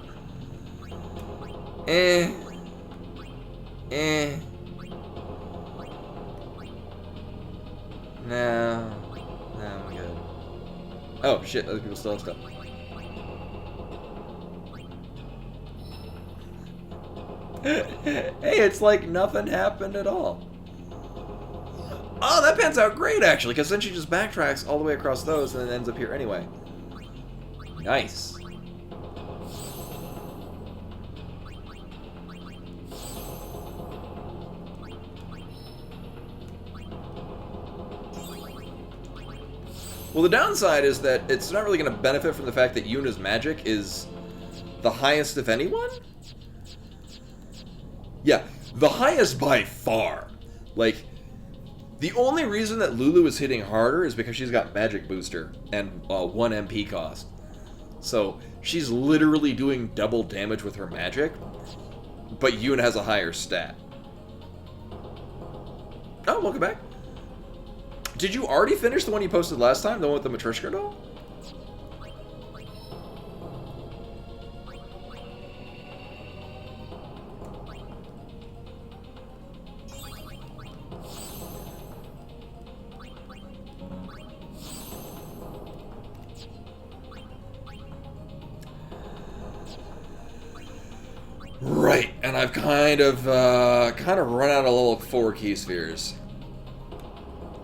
No, I'm good. Oh shit, other people still have stuff. Hey, it's like nothing happened at all. Oh, that pans out great, actually, because then she just backtracks all the way across those and then ends up here anyway. Nice. Well, the downside is that it's not really going to benefit from the fact that Yuna's magic is the highest of anyone? Yeah, the highest by far. Like, the only reason that Lulu is hitting harder is because she's got magic booster and 1 MP cost. So, she's literally doing double damage with her magic, but Yuna has a higher stat. Oh, welcome back. Did you already finish the one you posted last time? The one with the Matryoshka doll? Right, and I've kind of run out of level 4 key spheres.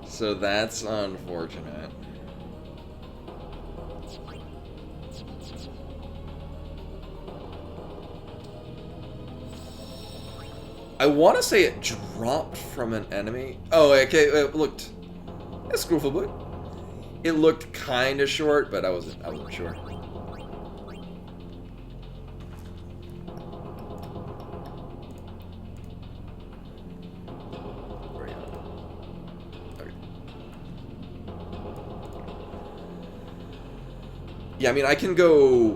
So that's unfortunate. I want to say it dropped from an enemy. Oh, okay, it looked... That's Scroofable. It looked kind of short, but I wasn't sure. Yeah, I mean, I can go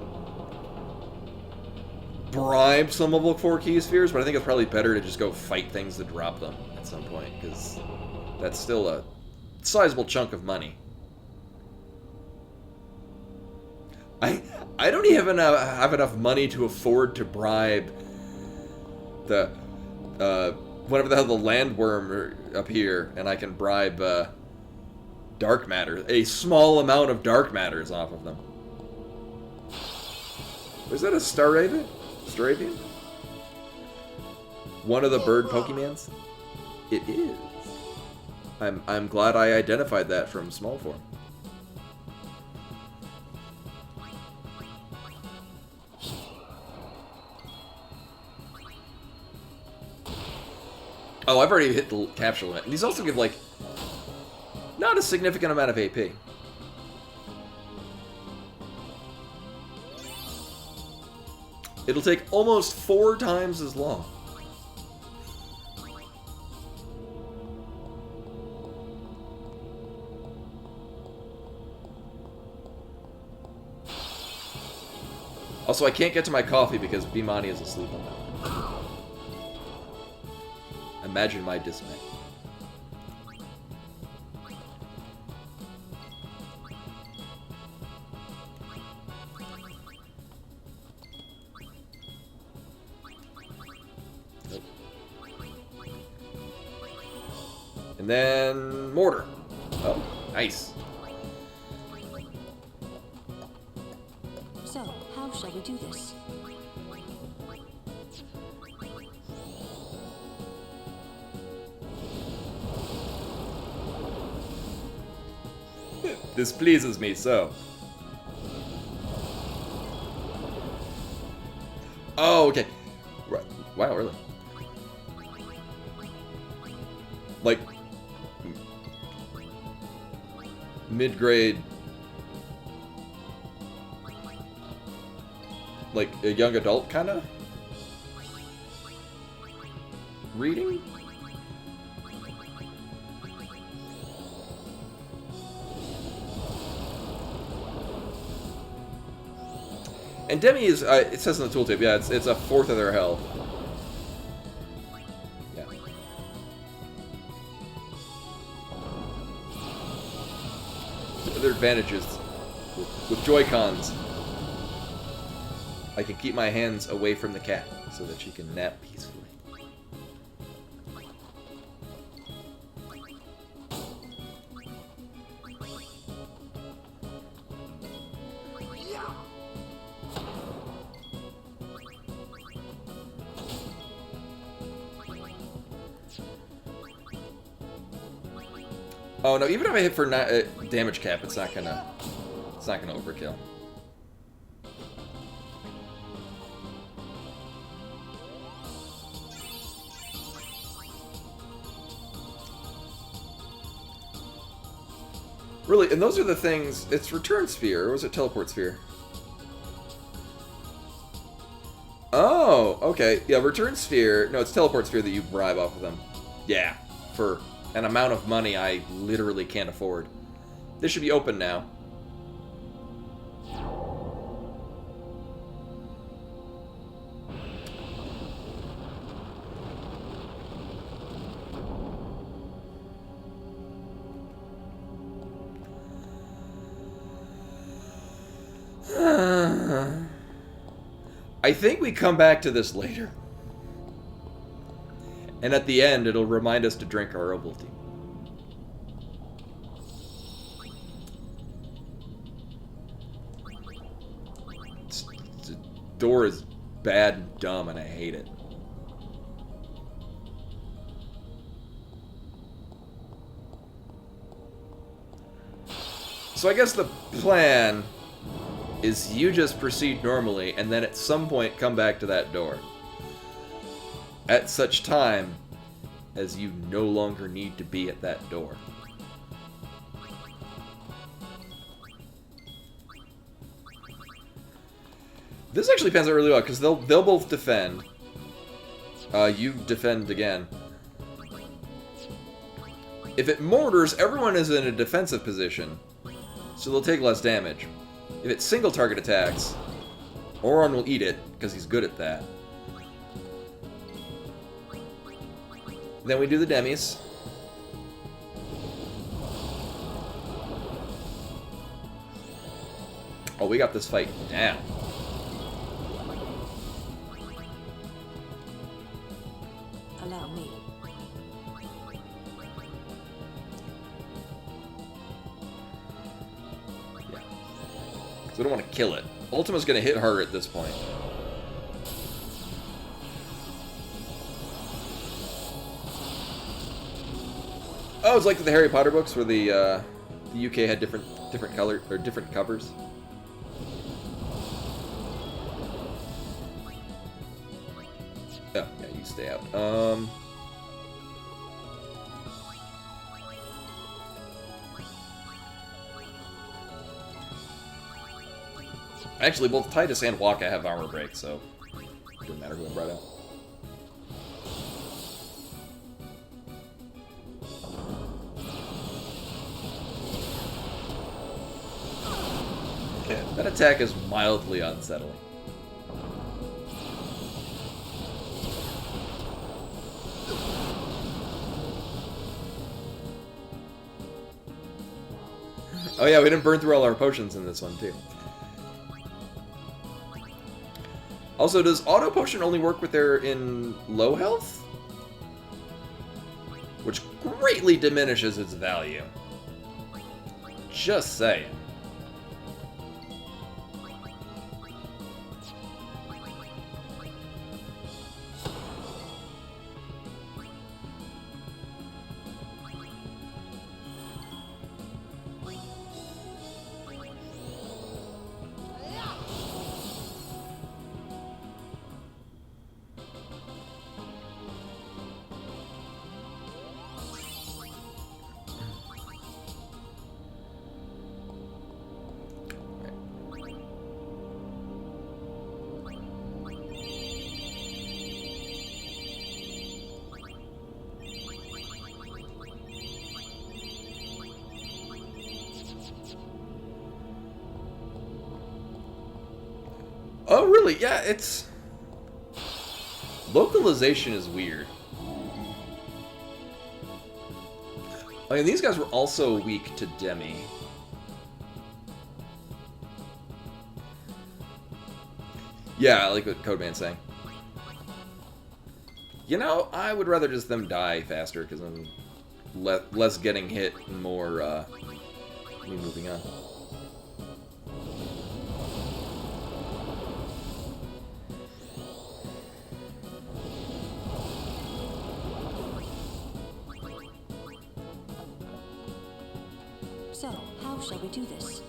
bribe some level 4 key spheres, but I think it's probably better to just go fight things that drop them at some point, because that's still a sizable chunk of money. I don't even have enough money to afford to bribe the whatever the hell the landworm up here, and I can bribe dark matter, a small amount of dark matters off of them. Was that a Staravian? Staravian? One of the bird Pokemons? It is. I'm glad I identified that from small form. Oh, I've already hit the capture limit. And these also give, like, not a significant amount of AP. It'll take almost 4 times as long. Also, I can't get to my coffee because Bimani is asleep on that. Imagine my dismay. Nope. And then mortar. Oh, nice. So, how shall we do this? This pleases me so. Oh, okay. Right. Wow, really? Like mid-grade, like a young adult kind of reading? And Demi is, it says in the tooltip, yeah, it's a fourth of their health. Yeah. Other advantages with Joy-Cons. I can keep my hands away from the cat so that she can nap peacefully. Oh no! Even if I hit for damage cap, it's not gonna overkill. Really, and those are the things. It's return sphere, or was it teleport sphere? Oh, okay. Yeah, return sphere. No, it's teleport sphere that you bribe off of them. Yeah, for an amount of money I literally can't afford. This should be open now. I think we come back to this later. And at the end, it'll remind us to drink our Ovaltine. The door is bad and dumb, and I hate it. So I guess the plan is you just proceed normally, and then at some point come back to that door. At such time as you no longer need to be at that door. This actually pans out really well, because they'll both defend. You defend again. If it mortars, everyone is in a defensive position, so they'll take less damage. If it's single target attacks, Auron will eat it, because he's good at that. Then we do the demis. Oh, we got this fight down. Allow me. Yeah. So we don't want to kill it. Ultima's going to hit harder at this point. Oh, it's like the Harry Potter books where the UK had different color or different covers. Oh, yeah, you stay out. Actually, both Titus and Waka have armor break, so it doesn't matter who I brought out. Okay, that attack is mildly unsettling. Oh yeah, we didn't burn through all our potions in this one, too. Also, does Auto Potion only work with they're in low health? Which greatly diminishes its value. Just saying. Oh, really? Yeah, it's... Localization is weird. I mean, these guys were also weak to Demi. Yeah, I like what Codeman's saying. You know, I would rather just them die faster, because I'm less getting hit and more, me moving on. So, how shall we do this?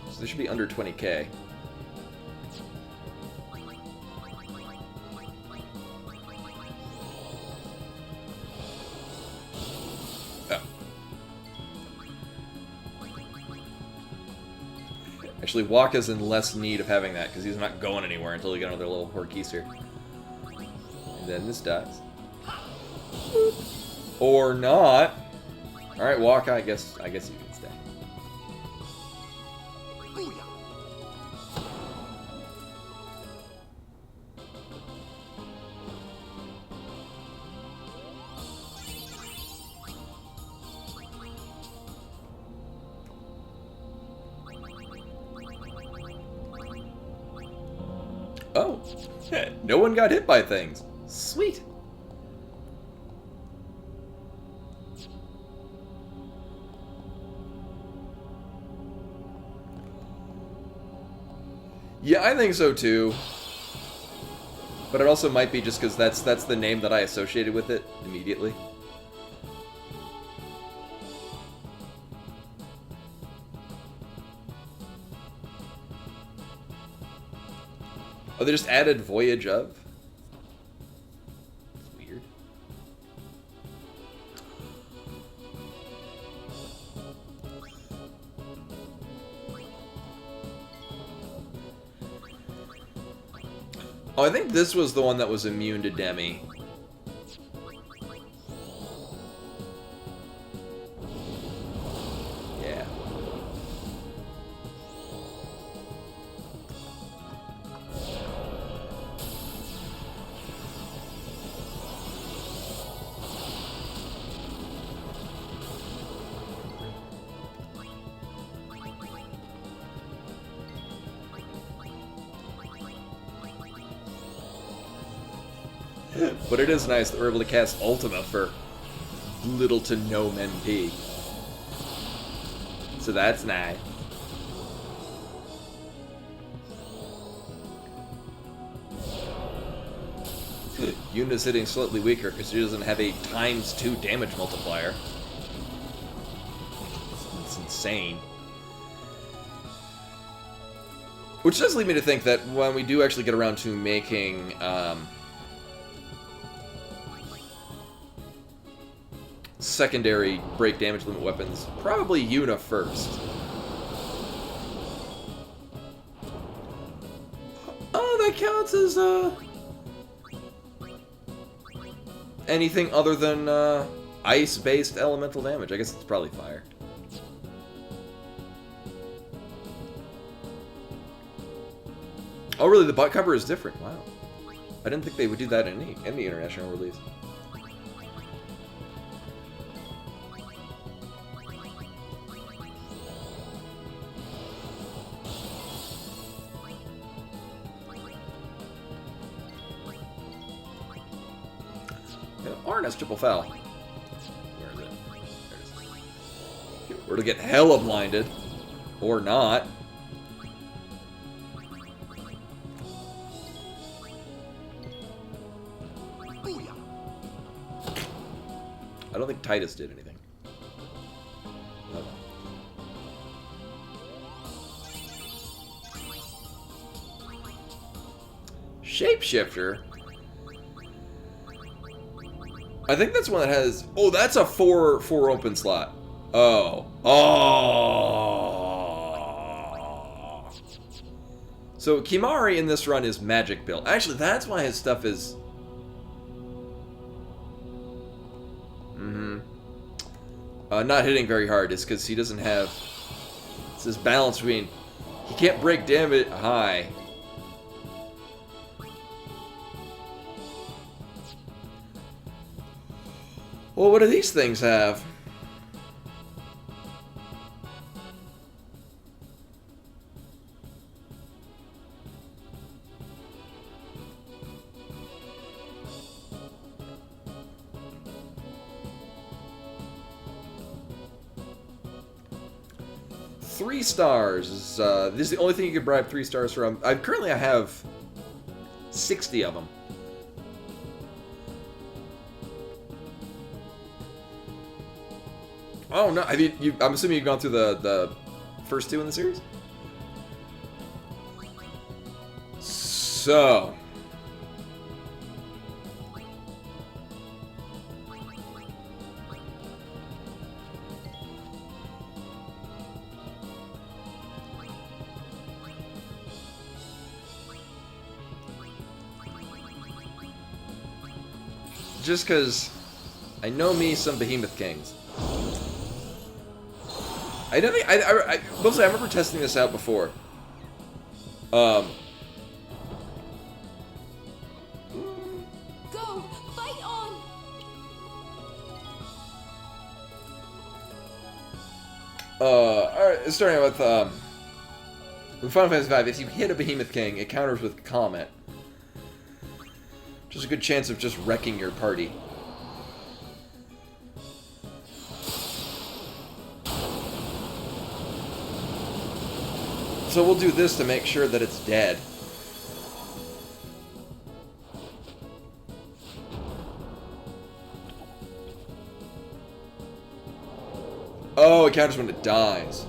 So they should be under 20k. Oh. Actually, Waka's in less need of having that, because he's not going anywhere until we get another little Horkister. And then this dies. Or not. Alright, Waka, I guess you can stay. Booyah! Oh, no one got hit by things. Sweet. Yeah, I think so too. But it also might be just because that's the name that I associated with it immediately. Oh, they just added Voyage of? That's weird. Oh, I think this was the one that was immune to Demi. Yeah. But it is nice that we're able to cast Ultima for little to no MP. So that's nice. Yuna's hitting slightly weaker because she doesn't have a ×2 damage multiplier. It's insane. Which does lead me to think that when we do actually get around to making secondary break damage limit weapons, probably Yuna first. Oh, that counts as anything other than ice-based elemental damage. I guess it's probably fire. Oh, really? The butt cover is different. Wow. I didn't think they would do that in any international release. Arn triple foul. Where is it? There it is. We're to get hella blinded. Or not. Booyah. I don't think Titus did anything. No. Shapeshifter? I think that's one that has... Oh, that's a four open slot. Oh. Oh. So Kimahri in this run is magic built. Actually, that's why his stuff is... not hitting very hard. It's because he doesn't have... It's this balance between... He can't break damage high. Well, what do these things have? Three stars. This is the only thing you can bribe 3 stars from. Currently I have 60 of them. Oh no! I'm assuming you've gone through the first 2 in the series. So, just because I know me some Behemoth Kings. I don't think mostly I remember testing this out before. Go! Fight on! Alright, starting with Final Fantasy V, if you hit a Behemoth King, it counters with Comet. Just a good chance of just wrecking your party. So we'll do this to make sure that it's dead. Oh, it counters when it dies.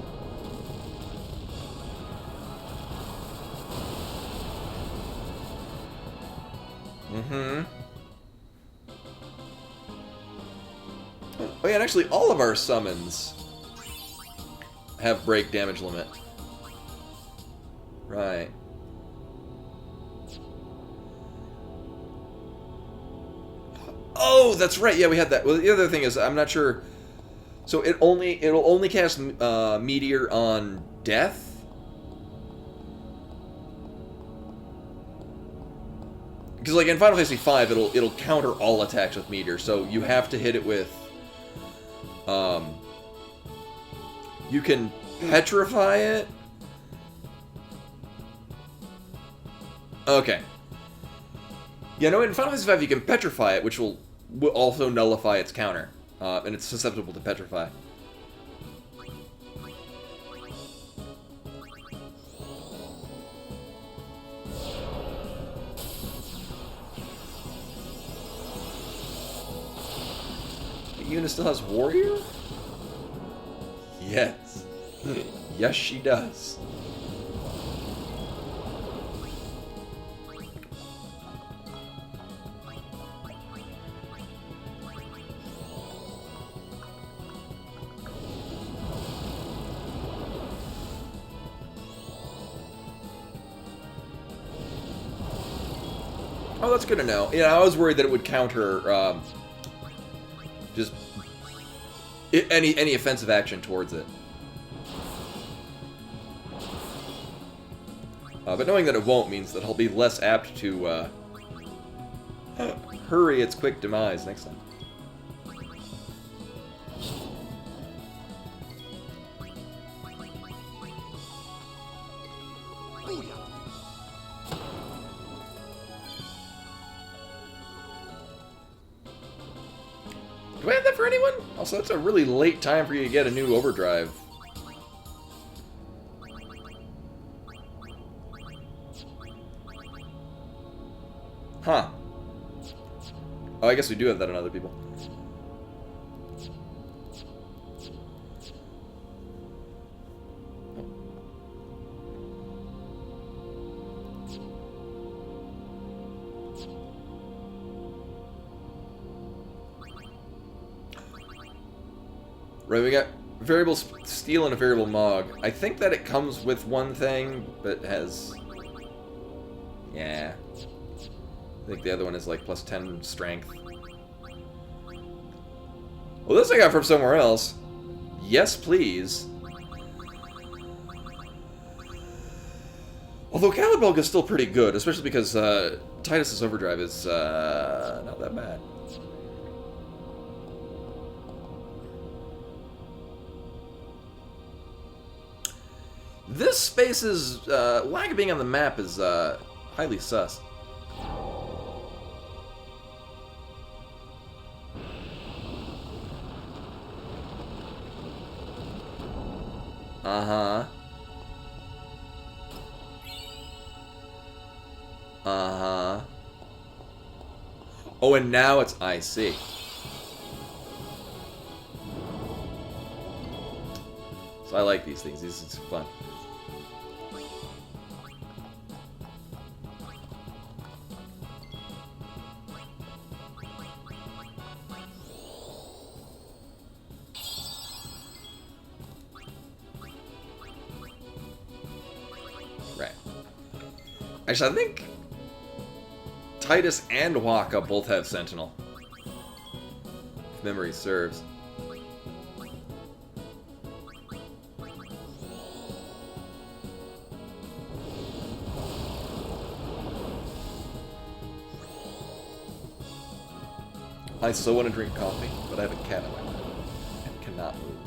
Mm-hmm. Oh yeah, and actually all of our summons have break damage limit. Right. Oh, that's right. Yeah, we had that. Well, the other thing is, I'm not sure. So it'll only cast Meteor on death. Because like in Final Fantasy V, it'll counter all attacks with Meteor. So you have to hit it with. You can petrify it. Okay. Yeah, no, in Final Fantasy V you can petrify it, which will also nullify its counter. And it's susceptible to petrify. Yuna still has Warrior? Yes. Yes, she does. Oh, that's good to know. Yeah, I was worried that it would counter just any offensive action towards it. But knowing that it won't means that I'll be less apt to hurry its quick demise next time. Booyah! Do I have that for anyone? Also, it's a really late time for you to get a new overdrive. Huh. Oh, I guess we do have that on other people. Right, we got variable steel and a variable Mog. I think that it comes with one thing, but has... Yeah. I think the other one is like plus 10 strength. Well, this I got from somewhere else. Yes, please. Although Calibulg is still pretty good, especially because Tidus's overdrive is not that bad. This space's lack of being on the map is highly sus. Uh-huh. Uh-huh. Oh, and now it's I see. So I like these things. This is fun. Right. Actually, I think Tidus and Wakka both have Sentinel. If memory serves. I so want to drink coffee, but I have a cat in my lap and cannot move.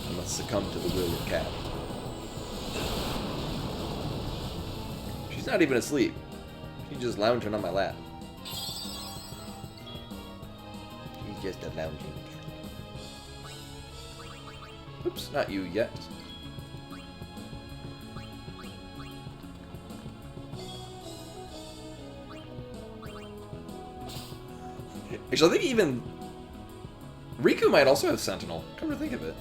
I must succumb to the will of cat. She's not even asleep. She's just lounging on my lap. She's just a lounging cat. Oops, not you yet. Actually, I think even Riku might also have Sentinel. Come to think of it.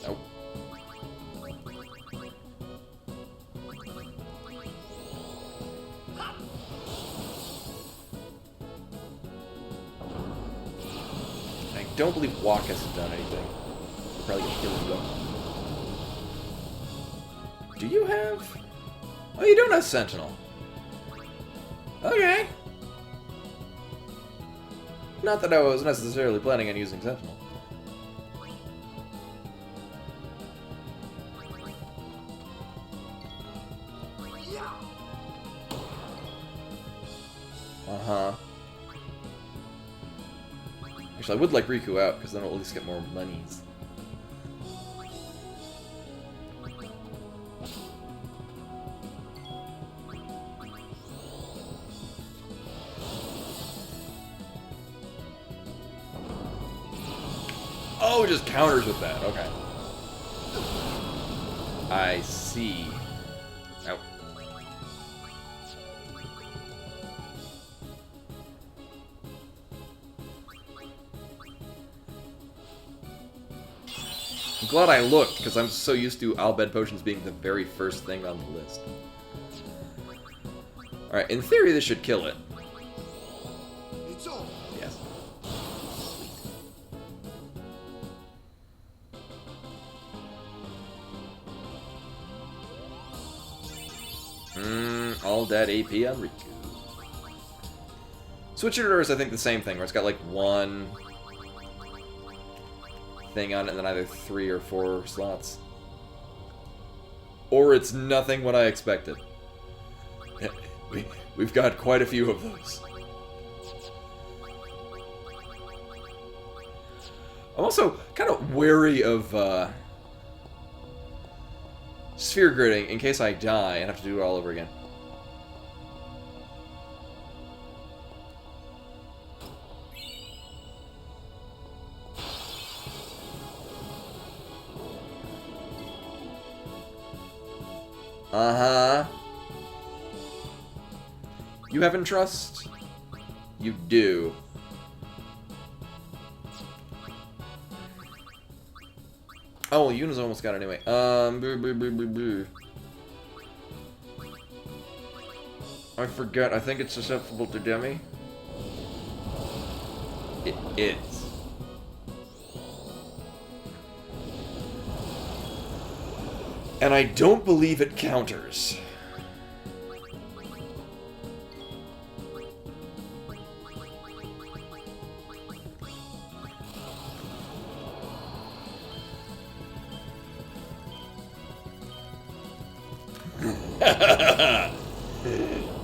Nope. I don't believe Wakka's done anything. We'll probably get killed though. Do you have? Oh, you don't have Sentinel. Okay. Not that I was necessarily planning on using Sentinel. Uh-huh. Actually, I would like Riku out, because then I'll at least get more monies. Oh, it just counters with that. Okay. I see. Ow. I'm glad I looked, because I'm so used to Al Bhed Potions being the very first thing on the list. Alright, in theory this should kill it. It's over. Yes. All dead AP on Riku. Switch Order is, I think, the same thing, where it's got like one thing on it and then either 3 or 4 slots. Or it's nothing what I expected. We've got quite a few of those. I'm also kind of wary of sphere gridding in case I die and have to do it all over again. Uh-huh. You have trust? You do. Oh, well, Yuna's almost got it anyway. I forget. I think it's susceptible to Demi. It is. And I don't believe it counters.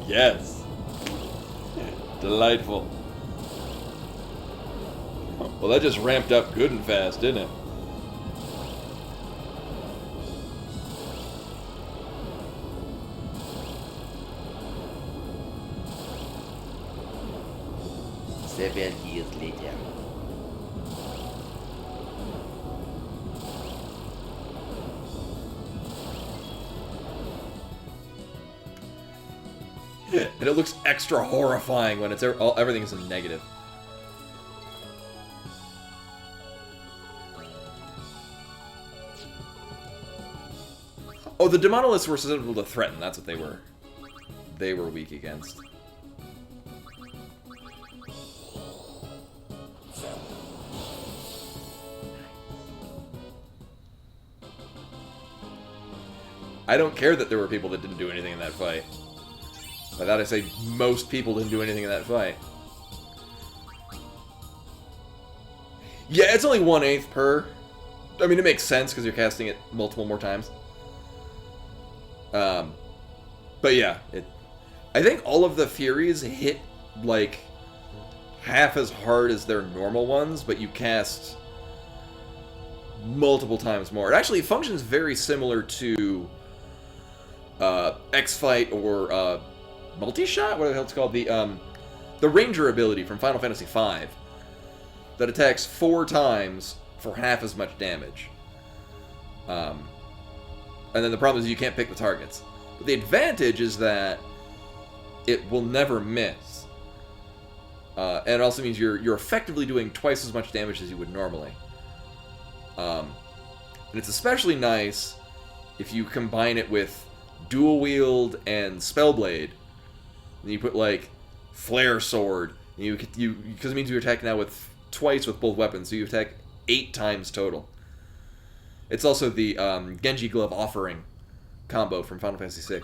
Yes. Delightful. Well, that just ramped up good and fast, didn't it? Several years later. And it looks extra horrifying when it's everything's in negative. Oh, the Demonoliths were susceptible to threaten. That's what they were. They were weak against. I don't care that there were people that didn't do anything in that fight. By that I say most people didn't do anything in that fight. Yeah, it's only 1/8 per. I mean, it makes sense because you're casting it multiple more times. But yeah, I think all of the Furies hit like half as hard as their normal ones, but you cast multiple times more. It actually functions very similar to X-Fight or Multi-Shot? What the hell it's called? The Ranger ability from Final Fantasy V that attacks 4 times for half as much damage. And then the problem is you can't pick the targets. But the advantage is that it will never miss. And it also means you're effectively doing twice as much damage as you would normally. And it's especially nice if you combine it with Dual Wield and Spellblade. And you put like Flare Sword. And because it means you attack now with twice with both weapons, so you attack 8 times total. It's also the Genji Glove Offering combo from Final Fantasy VI.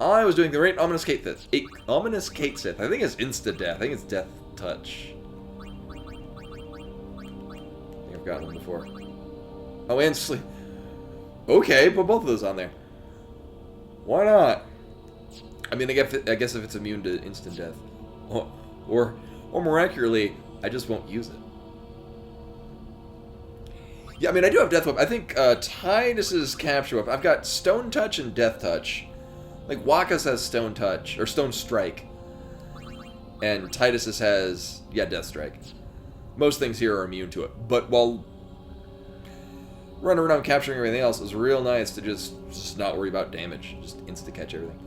I was doing the right Ominous Kate Sith. Ominous Kate Sith. I think it's Insta Death. I think it's Death Touch. I think I've gotten one before. Oh, and Sleep. Okay, put both of those on there. Why not? I mean, I guess if it's immune to instant death, or miraculously, I just won't use it. Yeah, I mean, I do have Death Whip. I think Tidus's Capture Whip. I've got Stone Touch and Death Touch. Like Wakka's has Stone Touch or Stone Strike, and Tidus's has Death Strike. Most things here are immune to it, but while running around capturing everything else, it's real nice to just not worry about damage. Just insta-catch everything.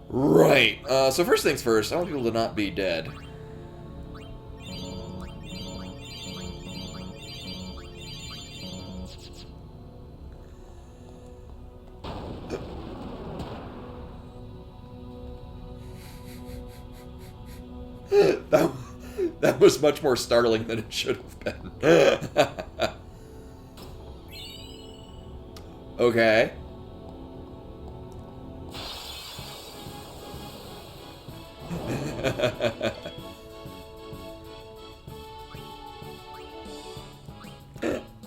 Right, so first things first, I want people to not be dead. That was much more startling than it should have been. Okay.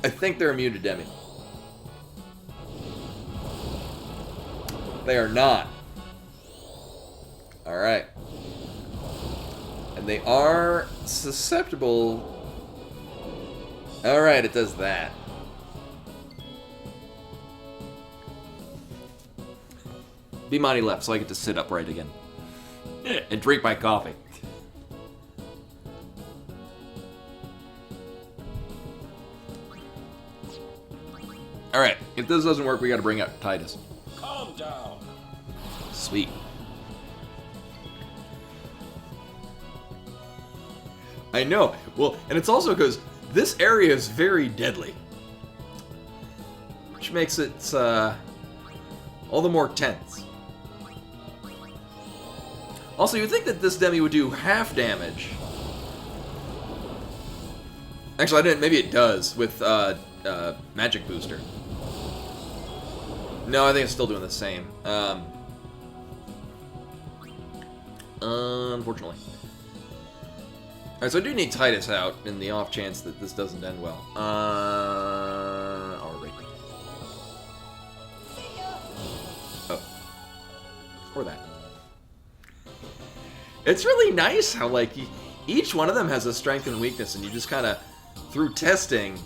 I think they're immune to Demi. They are not. Alright. And they are susceptible. Alright, it does that. Bimani left, so I get to sit upright again. And drink my coffee. Alright, if this doesn't work, we gotta bring out Titus. Calm down. Sweet. I know. Well, and it's also because this area is very deadly. Which makes it all the more tense. Also, you'd think that this Demi would do half damage. Actually, I didn't. Maybe it does with Magic Booster. No, I think it's still doing the same. Unfortunately. Alright, so I do need Titus out in the off chance that this doesn't end well. Alright. Oh. Or that. It's really nice how, like, each one of them has a strength and weakness, and you just kind of, through testing,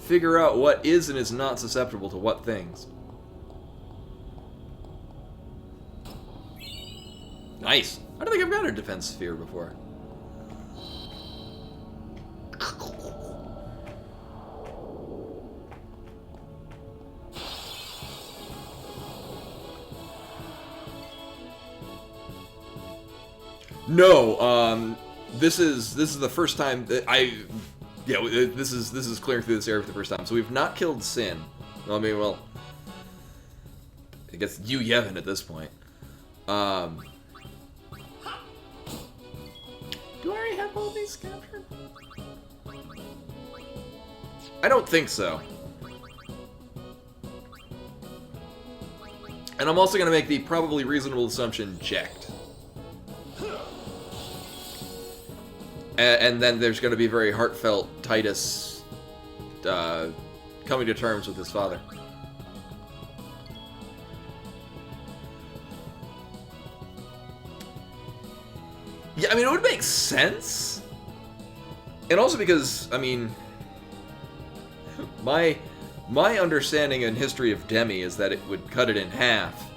figure out what is and is not susceptible to what things. Nice. I don't think I've got a defense sphere before. No, this is the first time that this is clearing through this area for the first time. So we've not killed Sin. Well, I mean, well, I guess Yu Yevon at this point. Do I already have all these captured? I don't think so. And I'm also going to make the probably reasonable assumption checked. And then there's going to be very heartfelt Titus coming to terms with his father. Yeah, I mean, it would make sense. And also because, I mean, my understanding and history of Demi is that it would cut it in half.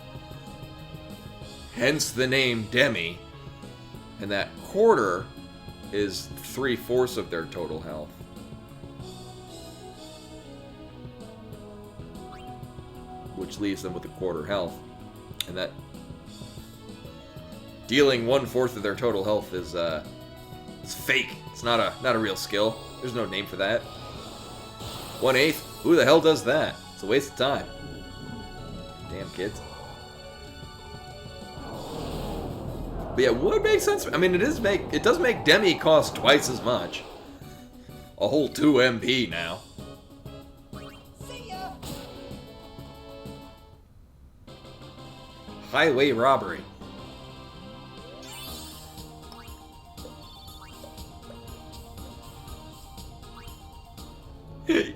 Hence the name Demi. And that quarter is 3/4 of their total health. Which leaves them with a quarter health. And that dealing 1/4 of their total health is it's fake. It's not a real skill. There's no name for that. 1/8? Who the hell does that? It's a waste of time. Damn kids. But yeah, it would make sense. I mean, it does make Demi cost twice as much. A whole 2 MP now. See ya. Highway robbery.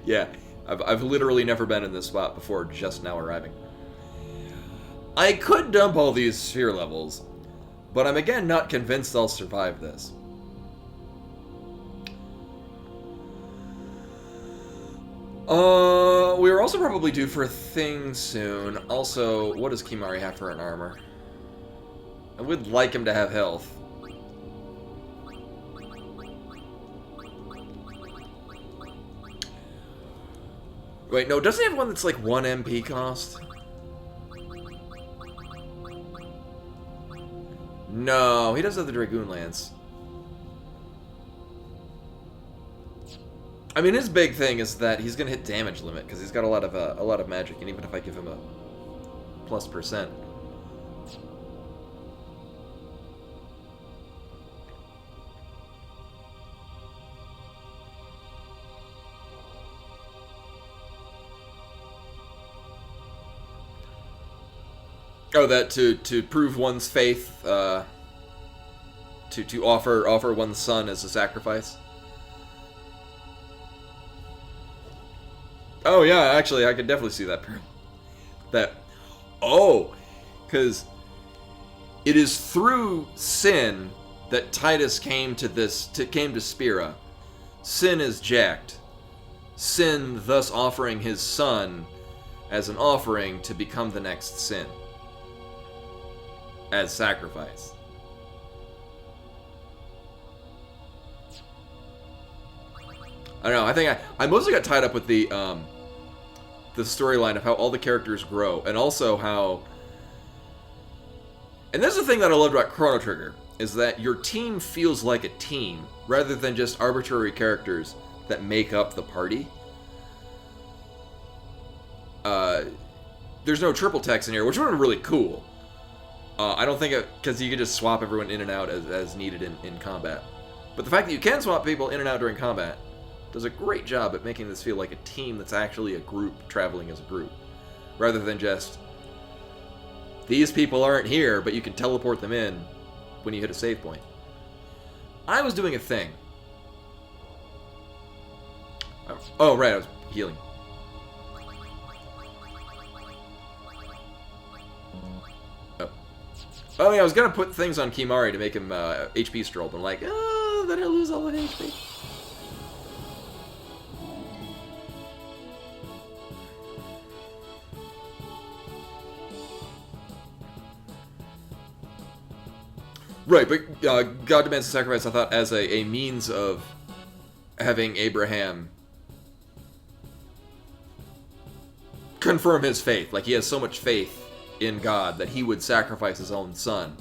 Yeah, I've literally never been in this spot before, just now arriving. I could dump all these sphere levels, but I'm again not convinced I'll survive this. We were also probably due for a thing soon. Also, what does Kimahri have for an armor? I would like him to have health. Wait, no, doesn't he have one that's like 1 MP cost? No, he does have the Dragoon Lance. I mean, his big thing is that he's gonna hit damage limit because he's got a lot of magic, and even if I give him a +%. Oh, that to prove one's faith, to offer one's son as a sacrifice. Oh yeah, actually, I could definitely see that. Because it is through sin that Titus came to Spira. Sin is jacked. Sin thus offering his son as an offering to become the next sin. As sacrifice. I don't know, I think I mostly got tied up with the storyline of how all the characters grow, and also how... And this is the thing that I loved about Chrono Trigger, is that your team feels like a team, rather than just arbitrary characters that make up the party. There's no triple text in here, which would have been really cool. I don't think because you can just swap everyone in and out as needed in combat. But the fact that you can swap people in and out during combat does a great job at making this feel like a team that's actually a group traveling as a group. Rather than just, these people aren't here, but you can teleport them in when you hit a save point. I was doing a thing. Oh, right, I was healing. Oh yeah, I was gonna put things on Kimari to make him HP stroll, but I'm like, oh, then he'll lose all that HP. Right, but God demands a sacrifice, I thought, as a means of having Abraham confirm his faith. Like, he has so much faith in God that he would sacrifice his own son.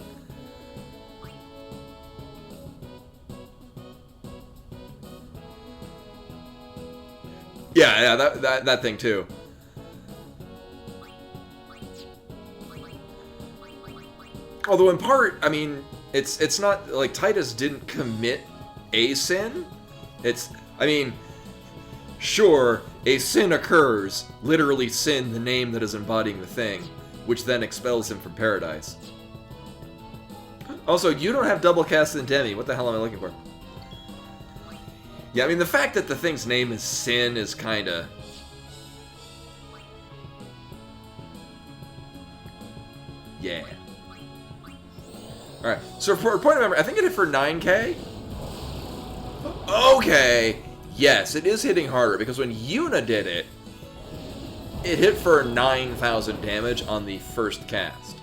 Yeah, that thing too. Although in part, I mean, it's not like Titus didn't commit a sin. I mean, sure, a sin occurs, literally sin, the name that is embodying the thing, which then expels him from paradise. Also, you don't have double cast in Demi. What the hell am I looking for? Yeah, I mean, the fact that the thing's name is Sin is kinda... Yeah. Alright, so for point of memory, I think it hit for 9k? Okay! Yes, it is hitting harder, because when Yuna did it, it hit for 9,000 damage on the first cast.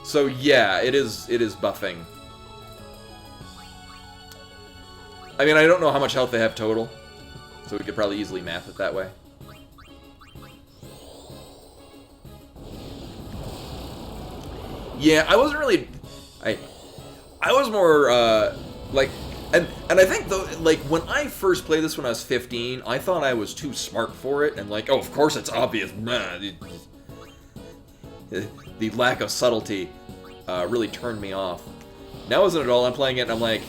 So yeah, it is buffing. I mean, I don't know how much health they have total, so we could probably easily math it that way. Yeah, I wasn't really... I was more, like... And I think, though, like, when I first played this when I was 15, I thought I was too smart for it, and like, oh, of course it's obvious. The lack of subtlety really turned me off. Now as an adult, I'm playing it, and I'm like,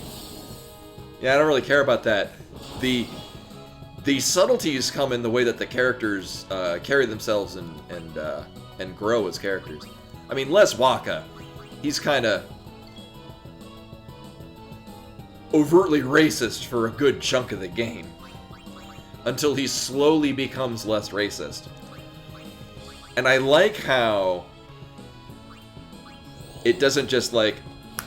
yeah, I don't really care about that. The subtleties come in the way that the characters carry themselves and grow as characters. I mean, Les Waka, he's kind of overtly racist for a good chunk of the game, until he slowly becomes less racist. And I like how it doesn't just like,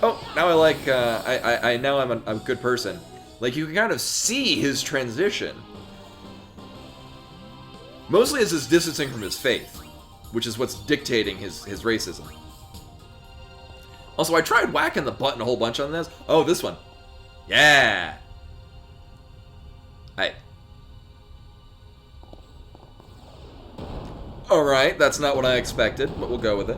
oh, now I like, now I'm a good person. Like, you can kind of see his transition. Mostly as his distancing from his faith, which is what's dictating his racism. Also, I tried whacking the button a whole bunch on this. Oh, this one. Yeah! Hey. Alright, that's not what I expected, but we'll go with it.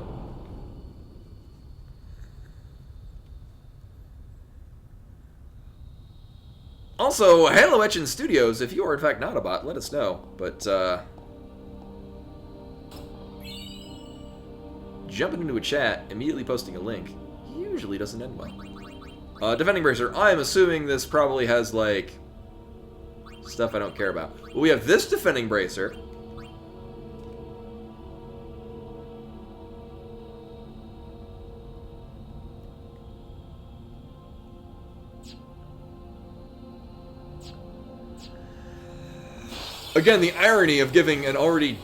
Also, Halo Etchin Studios, if you are in fact not a bot, let us know. But, jumping into a chat, immediately posting a link, usually doesn't end well. Defending Bracer, I'm assuming this probably has, like, stuff I don't care about. Well, we have this Defending Bracer. Again, the irony of giving an already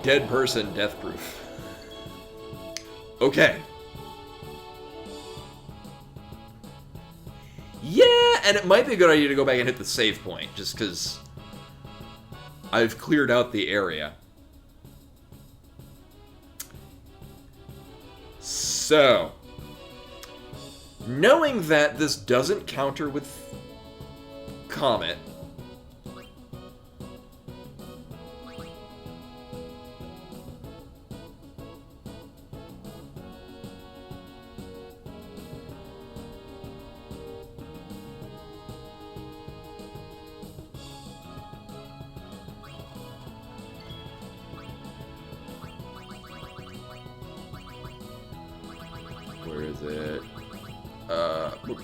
dead person death proof. Okay. Yeah, and it might be a good idea to go back and hit the save point, just because I've cleared out the area. So, knowing that this doesn't counter with Comet, where is it? Whoop.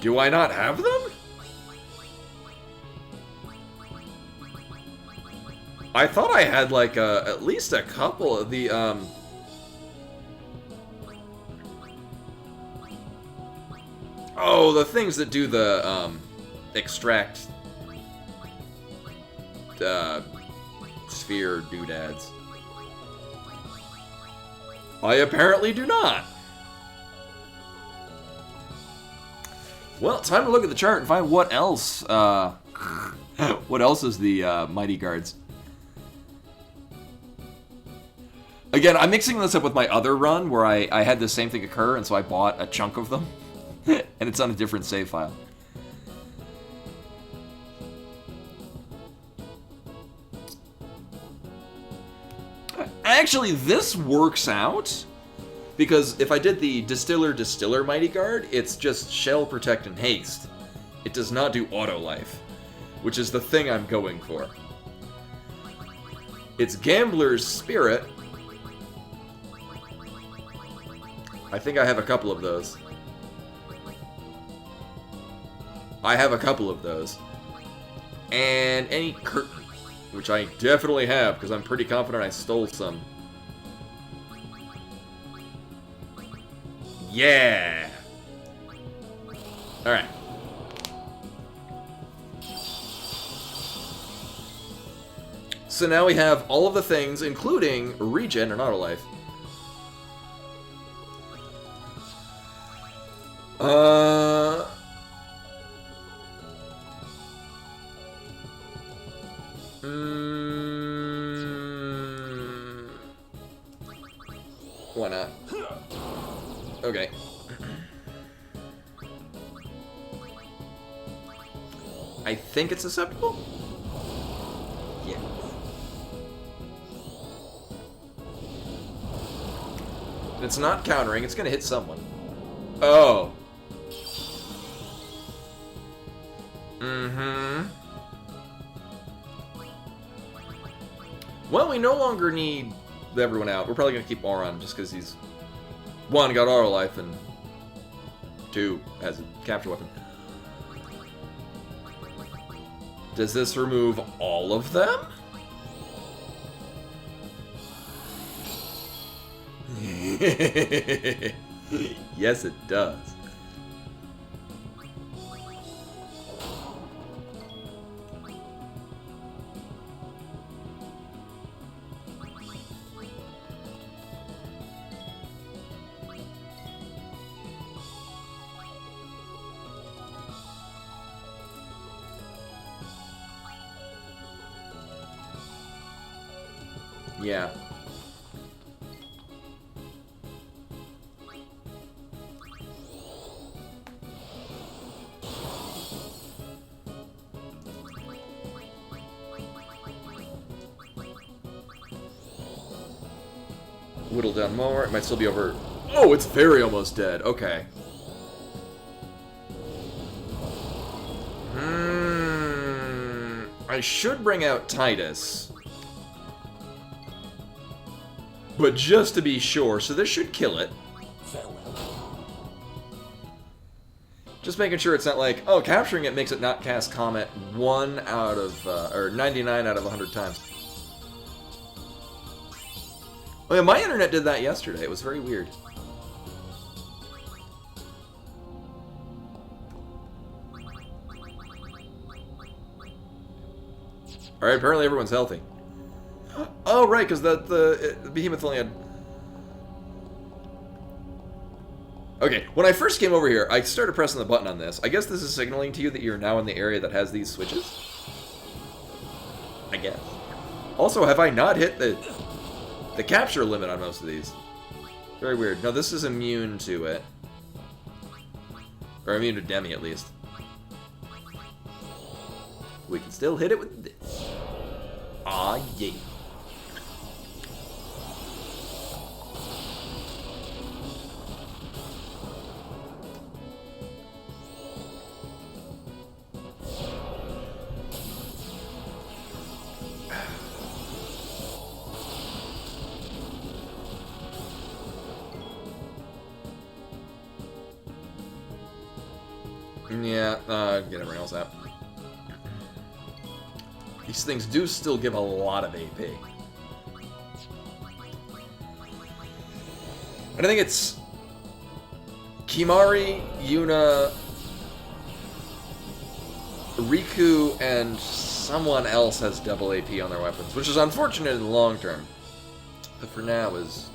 Do I not have them? I thought I had like at least a couple of the oh, the things that do the extract sphere doodads. I apparently do not. Well, time to look at the chart and find what else what else is the Mighty Guards. Again, I'm mixing this up with my other run where I had the same thing occur, and so I bought a chunk of them. And it's on a different save file. Actually, this works out, because if I did the Distiller Mighty Guard, it's just Shell, Protect, and Haste. It does not do Auto Life, which is the thing I'm going for. It's Gambler's Spirit. I think I have a couple of those. And any Curtain, which I definitely have, because I'm pretty confident I stole some. Yeah! Alright. So now we have all of the things, including Regen and Auto Life. Why not? Okay. I think it's susceptible? Yeah. It's not countering, it's gonna hit someone. Oh. Mm-hmm. Well, we no longer need everyone out. We're probably gonna keep Auron just because he's 1, got Auto Life, and 2, has a capture weapon. Does this remove all of them? Yes, it does. Yeah. Whittle down more. It might still be over. Oh, it's very almost dead. Okay. I should bring out Titus. But just to be sure, so this should kill it. Just making sure it's not like, oh, capturing it makes it not cast Comet 1 out of, or 99 out of 100 times. Oh yeah, my internet did that yesterday. It was very weird. Alright, apparently everyone's healthy. Oh, right, because the behemoth only had... Okay, when I first came over here, I started pressing the button on this. I guess this is signaling to you that you're now in the area that has these switches? I guess. Also, have I not hit the capture limit on most of these? Very weird. No, this is immune to it. Or immune to Demi, at least. We can still hit it with this. Aw, yeah. Yeah, get everyone else out. These things do still give a lot of AP. And I think it's Kimahri, Yuna, Riku, and someone else has double AP on their weapons, which is unfortunate in the long term. But for now is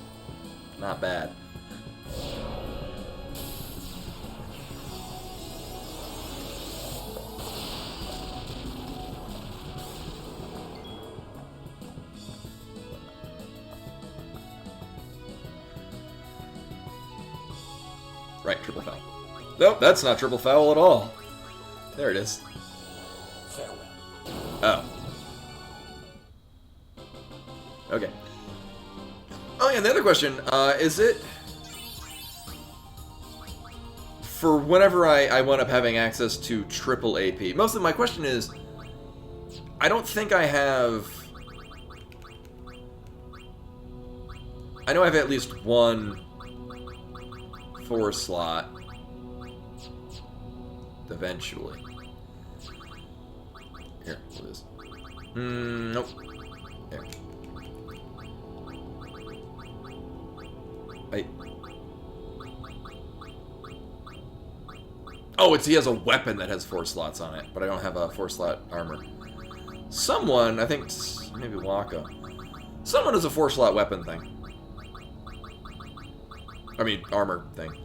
not bad. Right, triple foul. Nope, that's not triple foul at all. There it is. Farewell. Oh. Okay. Oh, yeah, and the other question, is it... For whenever I wind up having access to triple AP, mostly my question is, I don't think I have... I know I have at least one 4 slot eventually. Here, what is? Nope. There. Wait. Oh, he has a weapon that has 4 slots on it, but I don't have a 4-slot armor. Someone, I think maybe Wakka. Someone has a 4-slot weapon thing. I mean, armor thing.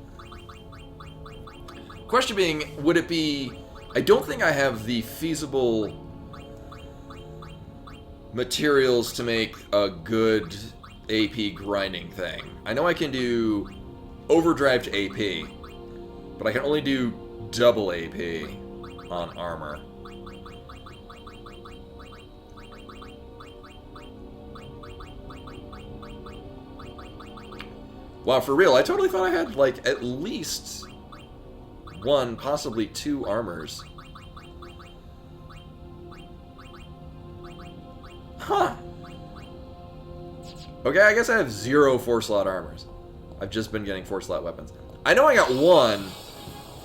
Question being, would it be... I don't think I have the feasible materials to make a good AP grinding thing. I know I can do overdrive to AP, but I can only do double AP on armor. Wow, for real, I totally thought I had, like, at least 1, possibly 2 armors. Huh. Okay, I guess I have 0 4-slot armors. I've just been getting 4-slot weapons. I know I got 1,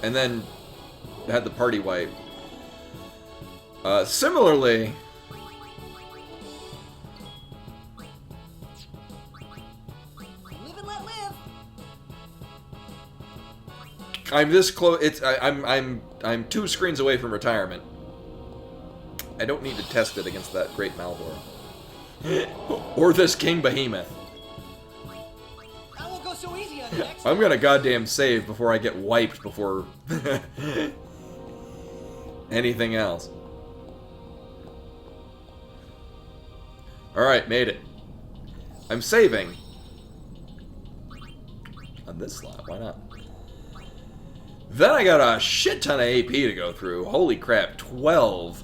and then had the party wipe. Similarly... I'm this close. I'm 2 screens away from retirement. I don't need to test it against that great Malboro. Or this King Behemoth. I won't go so easy on you next. I'm gonna goddamn save before I get wiped before anything else. Alright, made it. I'm saving. On this slot, why not? Then I got a shit ton of AP to go through. Holy crap, 12.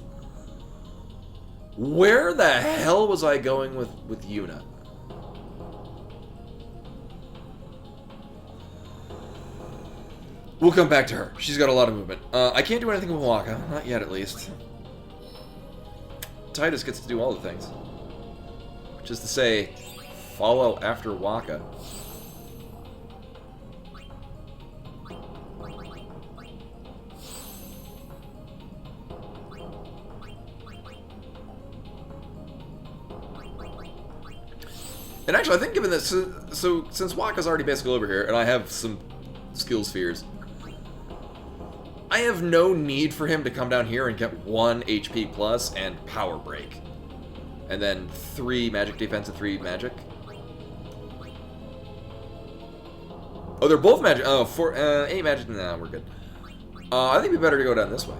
Where the hell was I going with Yuna? We'll come back to her. She's got a lot of movement. I can't do anything with Wakka. Not yet, at least. Tidus gets to do all the things. Which is to say, follow after Wakka. And actually, I think given this, so since Wakka's already basically over here, and I have some skill spheres, I have no need for him to come down here and get 1 HP plus and power break. And then 3 magic defense and 3 magic. Oh, they're both magic. Oh, 8 magic. Nah, we're good. I think it'd be better to go down this way.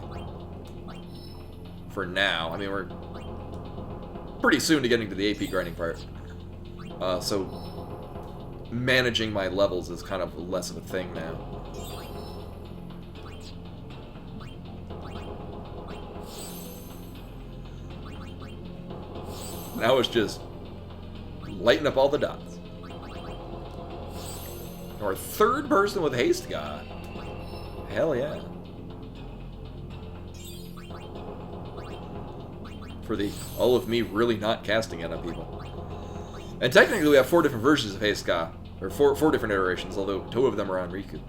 For now. I mean, we're pretty soon to getting to the AP grinding part. So managing my levels is kind of less of a thing now. Now it's just lighten up all the dots. Our 3rd person with haste god. Hell yeah. For the all of me really not casting it on people. And technically we have 4 different versions of haste god. Or 4 different iterations, although 2 of them are on Riku.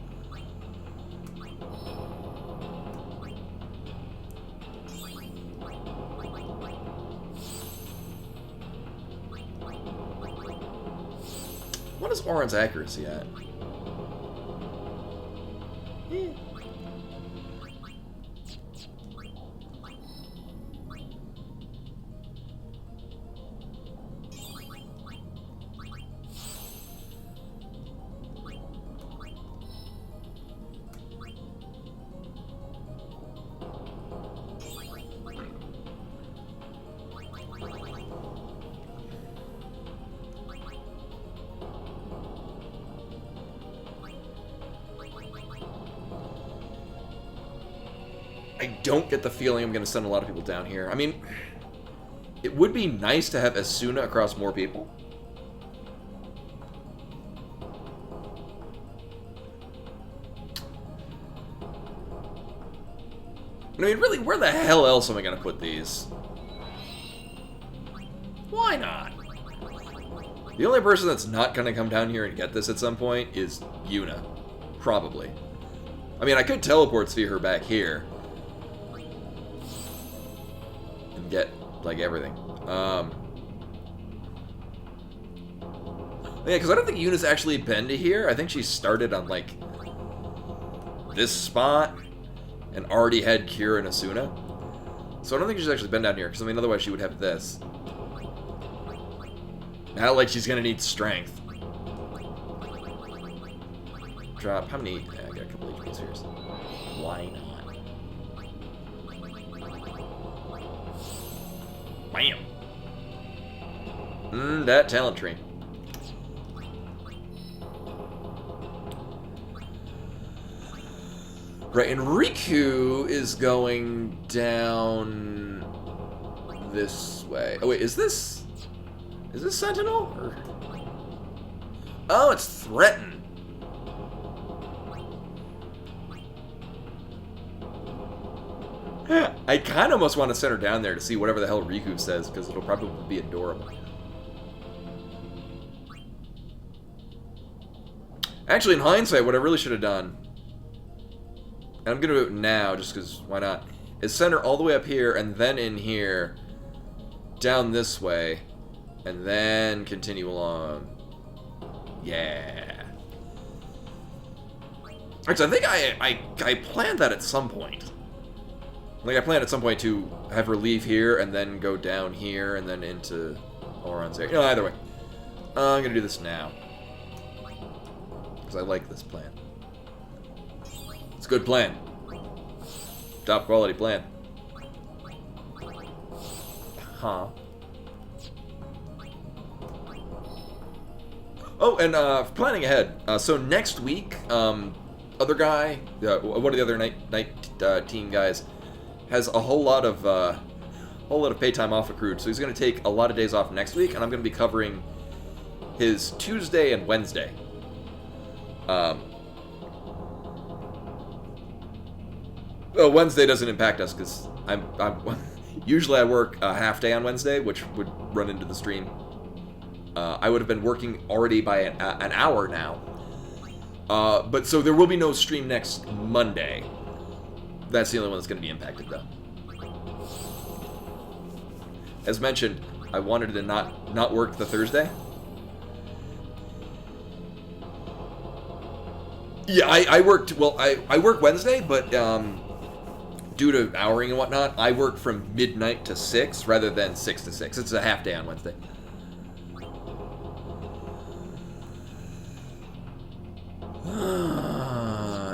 What is Auron's accuracy at? I don't get the feeling I'm going to send a lot of people down here. I mean, it would be nice to have Asuna across more people. I mean, really, where the hell else am I going to put these? Why not? The only person that's not going to come down here and get this at some point is Yuna. Probably. I mean, I could teleport Sphere her back here. And get, like, everything. Yeah, because I don't think Yuna's actually been to here. I think she started on, like, this spot and already had Kira and Asuna. So I don't think she's actually been down here, because, I mean, otherwise she would have this. Not like she's gonna need strength. Drop, how many? I got a couple HP spheres. Why not? Bam! That talent tree. Right, and Riku is going down this way. Oh wait, is this Sentinel? Or... oh, it's Threaten. I kind of almost want to send her down there to see whatever the hell Riku says, because it'll probably be adorable. Actually, in hindsight, what I really should have done, and I'm going to do it now just because why not, is send her all the way up here and then in here, down this way, and then continue along. Yeah. Actually, I think I planned that at some point. Like, I planned at some point to have her leave here and then go down here and then into Auron's area. No, either way. I'm going to do this now. Because I like this plan. It's a good plan. Top quality plan. Huh. Oh, and planning ahead. So next week, other guy, one of the other night team guys, has a whole lot of pay time off accrued. So he's going to take a lot of days off next week, and I'm going to be covering his Tuesday and Wednesday. Well, Wednesday doesn't impact us because I'm usually I work a half day on Wednesday, which would run into the stream. I would have been working already by an hour now. But so there will be no stream next Monday. That's the only one that's going to be impacted, though. As mentioned, I wanted to not work the Thursday. Yeah, I worked, well, I work Wednesday, but due to houring and whatnot, I work from midnight to 6 rather than 6 to 6. It's a half day on Wednesday.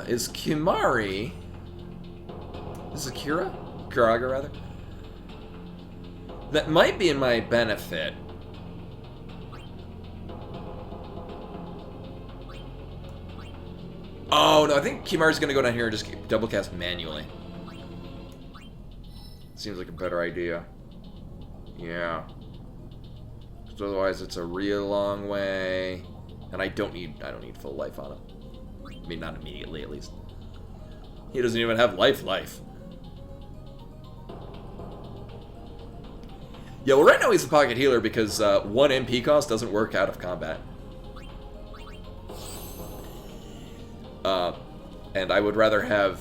Is Kimari... Is it Kira? Kiraga, rather? That might be in my benefit. Oh, no, I think Kimari's gonna go down here and just double cast manually. Seems like a better idea. Yeah. 'Cause otherwise it's a real long way. And I don't need full life on him. I mean, not immediately, at least. He doesn't even have life. Yeah, well, right now he's a pocket healer because 1 MP cost doesn't work out of combat. And I would rather have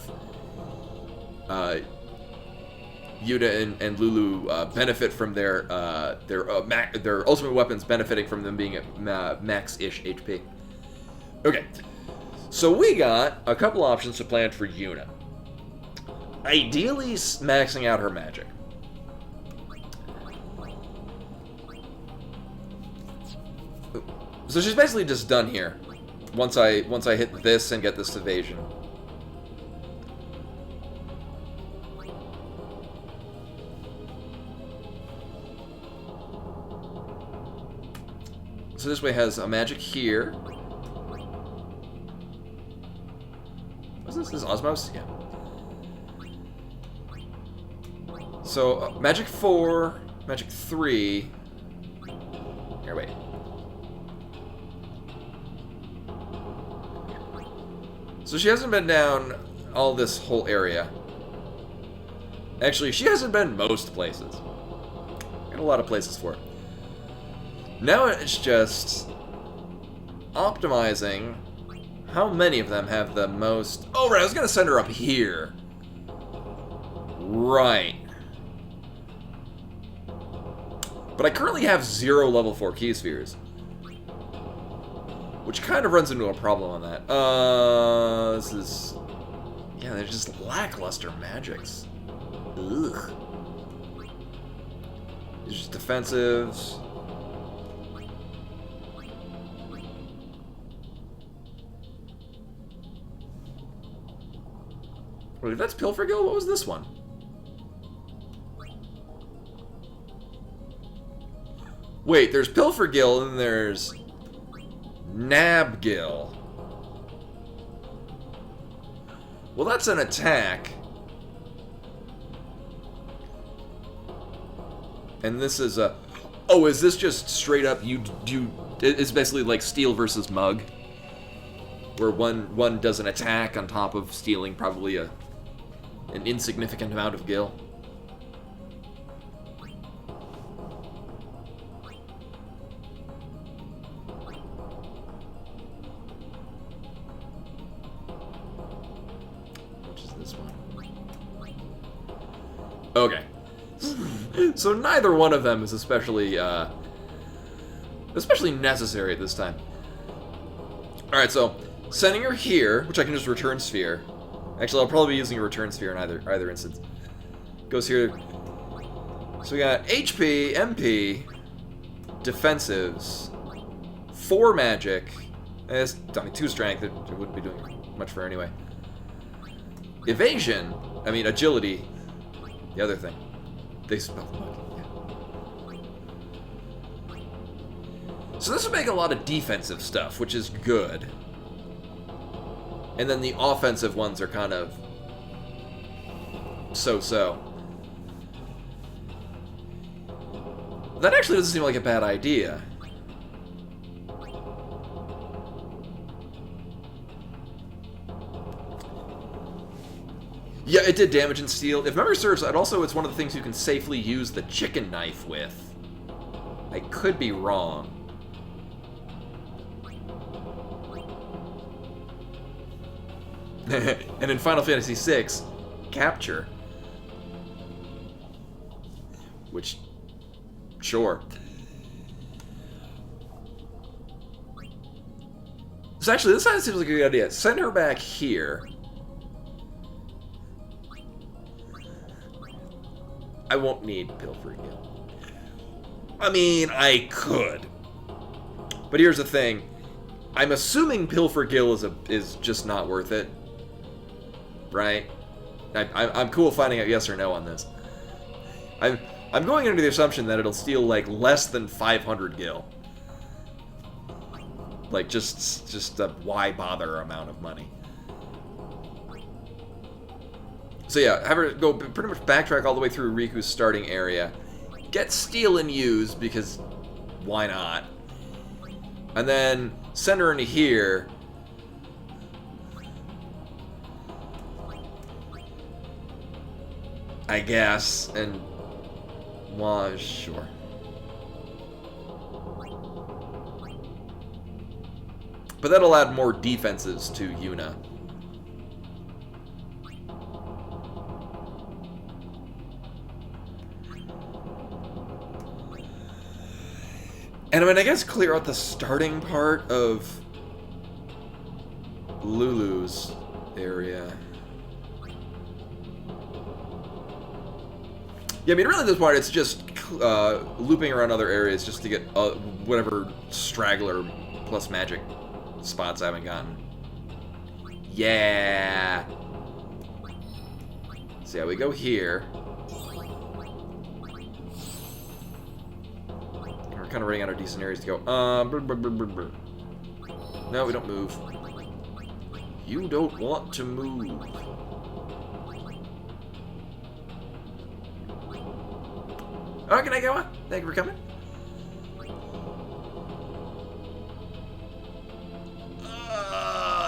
Yuta and Lulu benefit from their ultimate weapons benefiting from them being at max-ish HP. Okay, so we got a couple options to plan for Yuna. Ideally, maxing out her magic. So she's basically just done here. Once I hit this and get this evasion. So this way has a magic here. What's this? This is Osmos? Yeah. So magic 4, magic 3. Here, wait. So she hasn't been down all this whole area. Actually, she hasn't been most places. Got a lot of places for it. Now it's just optimizing how many of them have the most... Oh, right, I was going to send her up here. Right. But I currently have 0 level 4 key spheres. Which kind of runs into a problem on that. This is... Yeah, they're just lackluster magics. Ugh. These are just defensives. Wait, if that's Pilfergil, what was this one? Wait, there's Pilfergil and there's... Nabgil. Well, that's an attack. And this is a... Oh, is this just straight up it's basically like steel versus mug? Where one does an attack on top of stealing probably an insignificant amount of gil. Okay. So neither one of them is especially necessary at this time. Alright, so sending her here, which I can just return sphere. Actually, I'll probably be using a return sphere in either instance. Goes here. So we got HP, MP, defensives, 4 magic, and it's 2 strength, it wouldn't be doing much for her anyway. Evasion, I mean agility. The other thing. They spell the bug. Yeah. So this would make a lot of defensive stuff, which is good. And then the offensive ones are kind of so-so. That actually doesn't seem like a bad idea. Yeah, it did damage and steel. If memory serves, it's one of the things you can safely use the chicken knife with. I could be wrong. And in Final Fantasy VI, capture. Which, sure. So actually, this seems like a good idea. Send her back here. I won't need Pilfer Gill. I mean, I could. But here's the thing. I'm assuming Pilfer Gill is just not worth it. Right? I'm cool finding out yes or no on this. I'm going under the assumption that it'll steal, like, less than 500 Gil. Like, just a why bother amount of money. So yeah, have her go pretty much backtrack all the way through Riku's starting area. Get Steal and Use, because why not? And then send her into here. I guess, and... well, sure. But that'll add more defenses to Yuna. And I mean, I guess clear out the starting part of Lulu's area. Yeah, I mean, really at this point, it's just looping around other areas just to get whatever straggler plus magic spots I haven't gotten. Yeah! So yeah, we go here. We're kind of running out of decent areas to go. No, we don't move. You don't want to move. Oh, can I go on? Thank you for coming.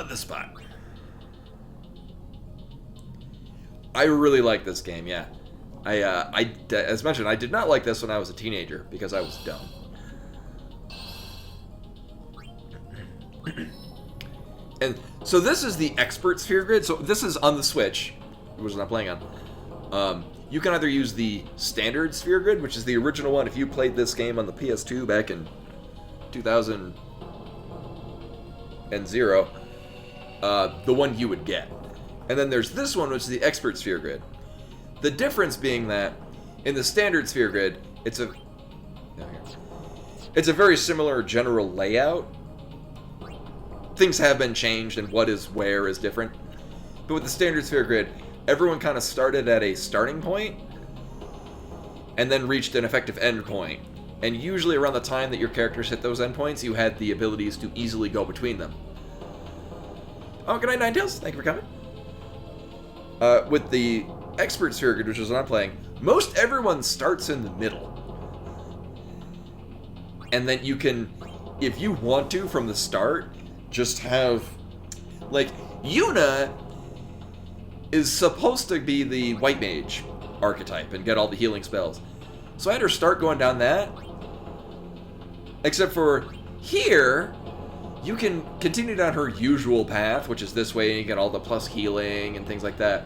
The spot. I really like this game, yeah. As mentioned, I did not like this when I was a teenager because I was dumb. And so this is the expert sphere grid. So this is on the Switch, which I'm not playing on. You can either use the standard sphere grid, which is the original one. If you played this game on the PS2 back in 2000 and 0, the one you would get. And then there's this one, which is the expert sphere grid. The difference being that in the standard sphere grid, it's a very similar general layout. Things have been changed, and what is where is different. But with the standard sphere grid, everyone kind of started at a starting point and then reached an effective end point. And usually around the time that your characters hit those endpoints, you had the abilities to easily go between them. Oh, good night, Ninetales. Thank you for coming. With the expert sphere grid, which is what I'm playing, most everyone starts in the middle. And then you can, if you want to, from the start, just have, like, Yuna is supposed to be the white mage archetype and get all the healing spells. So I had her start going down that. Except for here, you can continue down her usual path, which is this way, and you get all the plus healing and things like that.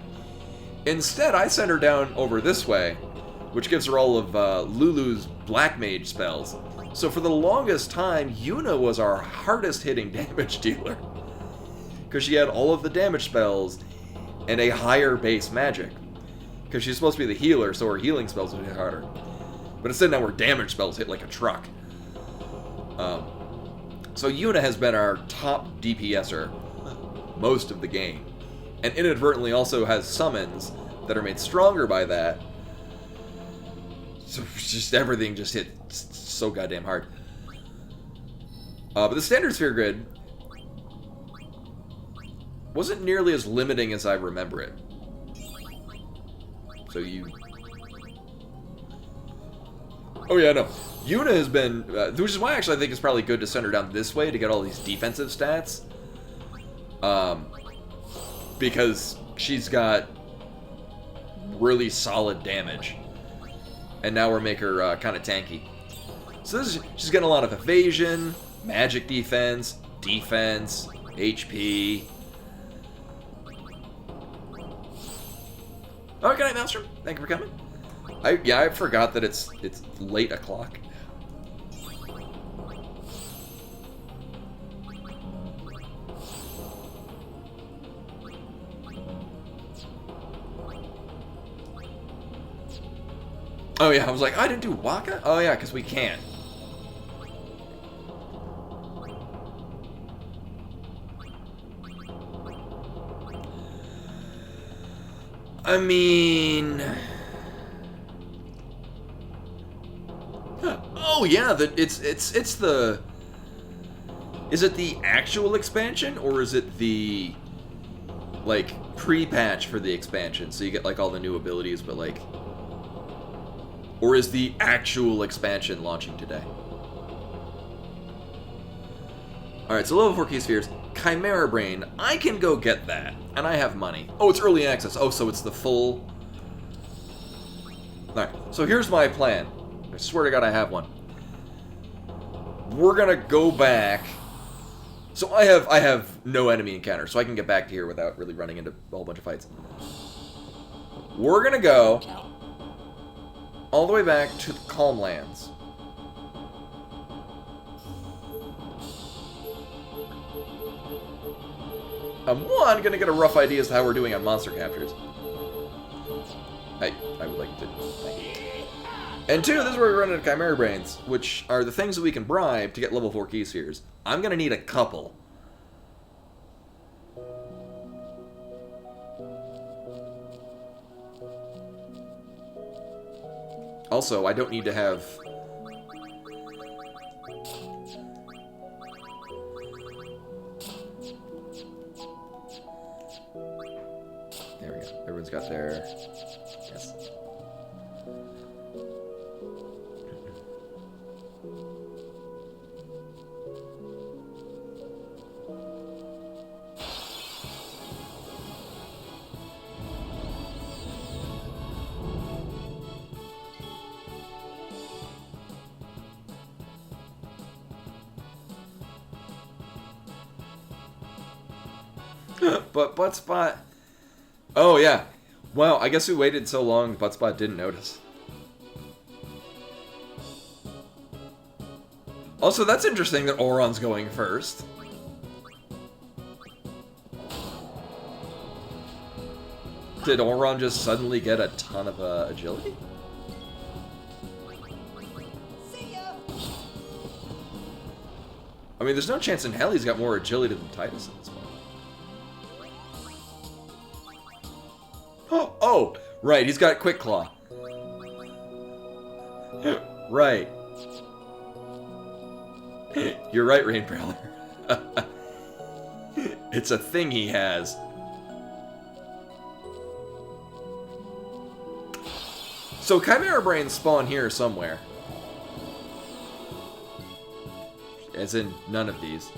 Instead, I send her down over this way, which gives her all of Lulu's black mage spells. So for the longest time, Yuna was our hardest hitting damage dealer. Because she had all of the damage spells and a higher base magic. Because she's supposed to be the healer, so her healing spells would hit harder. But instead now her damage spells hit like a truck. So Yuna has been our top DPSer most of the game. And inadvertently also has summons that are made stronger by that. So just everything just hit so goddamn hard. But the standard sphere grid wasn't nearly as limiting as I remember it. So you... Oh yeah, no. Yuna has been... which is why actually I think it's probably good to send her down this way to get all these defensive stats. Because she's got really solid damage. And now we're making her kind of tanky. So she's getting a lot of evasion, magic defense, HP. Oh, good night, Maelstrom. Thank you for coming. I forgot that it's late o'clock. Oh yeah, I was like, I didn't do Waka? Oh yeah, because we can't. I mean... Oh yeah, it's the... Is it the actual expansion, or is it the, like, pre-patch for the expansion? So you get, like, all the new abilities, but, like... Or is the actual expansion launching today? Alright, so level 4 key spheres. Chimera Brain. I can go get that. And I have money. Oh, it's early access. Oh, so it's the full... Alright, so here's my plan. I swear to God I have one. We're gonna go back... So I have no enemy encounter, so I can get back to here without really running into a whole bunch of fights. We're gonna go all the way back to the Calm Lands. I'm one, gonna get a rough idea as to how we're doing on monster captures. I would like to. And two, this is where we run into Chimera Brains, which are the things that we can bribe to get level 4 key spheres. I'm gonna need a couple. Also, I don't need to have... There we go. Everyone's got their... Yes. But Buttspot... Oh, yeah. Wow, I guess we waited so long, Buttspot didn't notice. Also, that's interesting that Auron's going first. Did Auron just suddenly get a ton of agility? See ya. I mean, there's no chance in hell he's got more agility than Titus at this point. Oh, right, he's got Quick Claw. Right. You're right, Rain Prowler. It's a thing he has. So Chimera Brains spawn here somewhere. As in, none of these.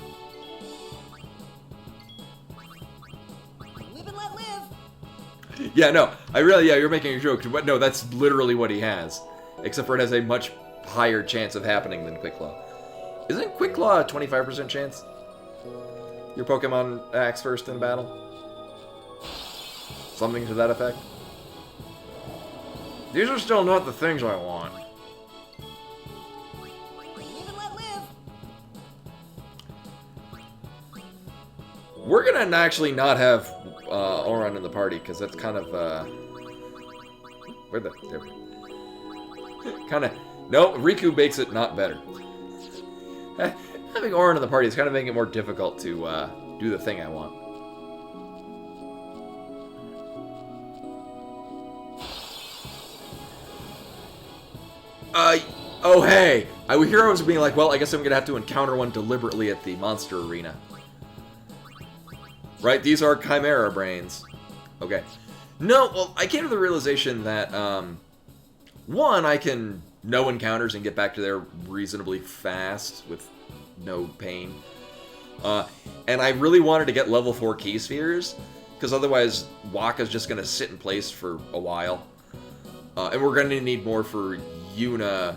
Live and let live. Yeah, no, yeah, you're making a joke, but no, that's literally what he has. Except for it has a much higher chance of happening than Quick Claw. Isn't Quick Claw a 25% chance? Your Pokemon acts first in battle? Something to that effect? These are still not the things I want. Live and let live. We're gonna actually not have Auron in the party, because that's kind of, there we go. Kind of, no, Riku makes it not better. Having Auron in the party is kind of making it more difficult to do the thing I want. Oh hey! I would hear I was being like, well, I guess I'm gonna have to encounter one deliberately at the monster arena. Right, these are Chimera Brains. Okay. No, well, I came to the realization that, one, I can no encounters and get back to there reasonably fast with no pain. And I really wanted to get level 4 key spheres, because otherwise Waka's just going to sit in place for a while. And we're going to need more for Yuna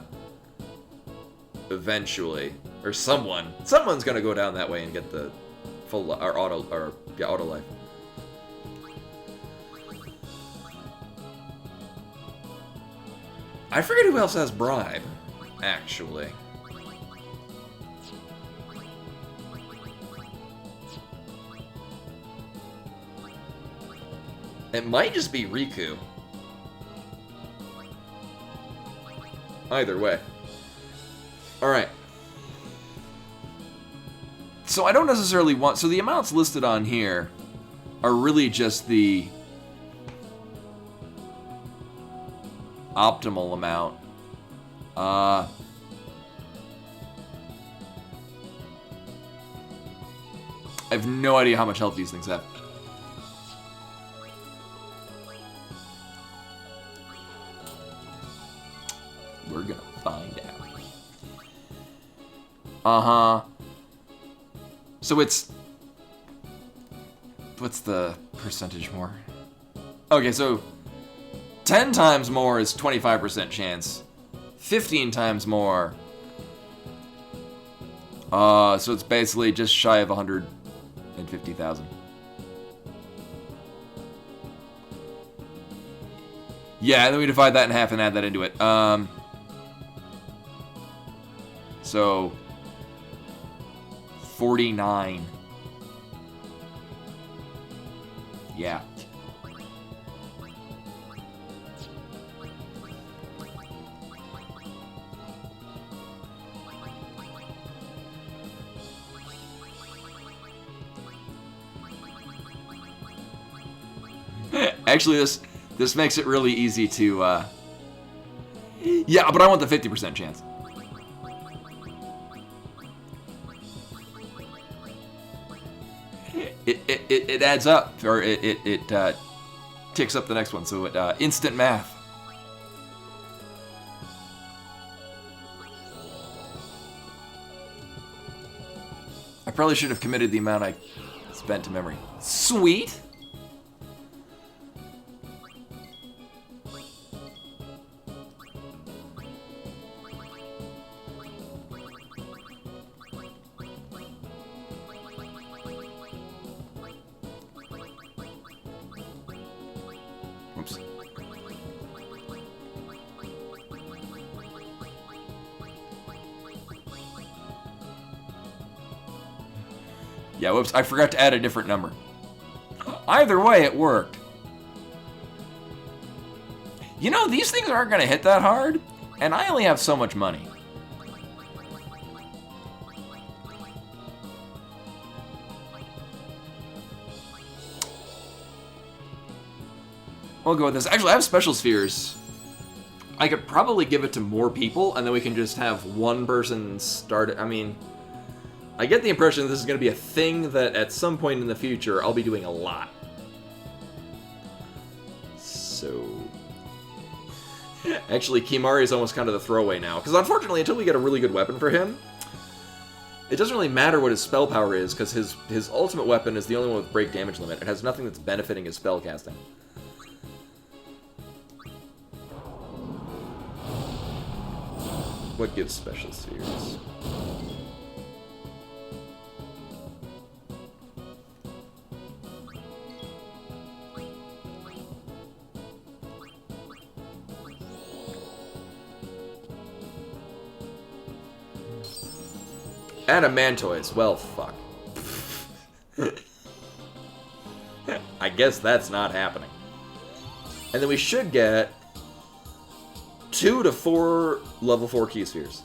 eventually. Or someone. Someone's going to go down that way and get the full, auto life. I forget who else has Bribe, actually. It might just be Riku. Either way. Alright. So I don't necessarily want... So the amounts listed on here are really just the optimal amount. I have no idea how much health these things have. We're gonna find out. Uh-huh. So it's... What's the percentage more? Okay, so 10 times more is 25% chance. 15 times more. So it's basically just shy of 150,000. Yeah, and then we divide that in half and add that into it. So 49. Yeah. Actually, this makes it really easy to, yeah, but I want the 50% chance. It adds up, or it ticks up the next one, so it, instant math. I probably should have committed the amount I spent to memory. Sweet! Oops. Yeah, whoops, I forgot to add a different number. Either way, it worked. You know, these things aren't going to hit that hard, and I only have so much money. We'll go with this. Actually, I have special spheres. I could probably give it to more people, and then we can just have one person start it. I mean, I get the impression that this is going to be a thing that at some point in the future I'll be doing a lot. So... Actually, Kimari is almost kind of the throwaway now, because unfortunately, until we get a really good weapon for him, it doesn't really matter what his spell power is, because his ultimate weapon is the only one with break damage limit. It has nothing that's benefiting his spell casting. What gives special spheres? Adamantoise. Well, fuck. I guess that's not happening. And then we should get 2 to 4 level 4 key spheres.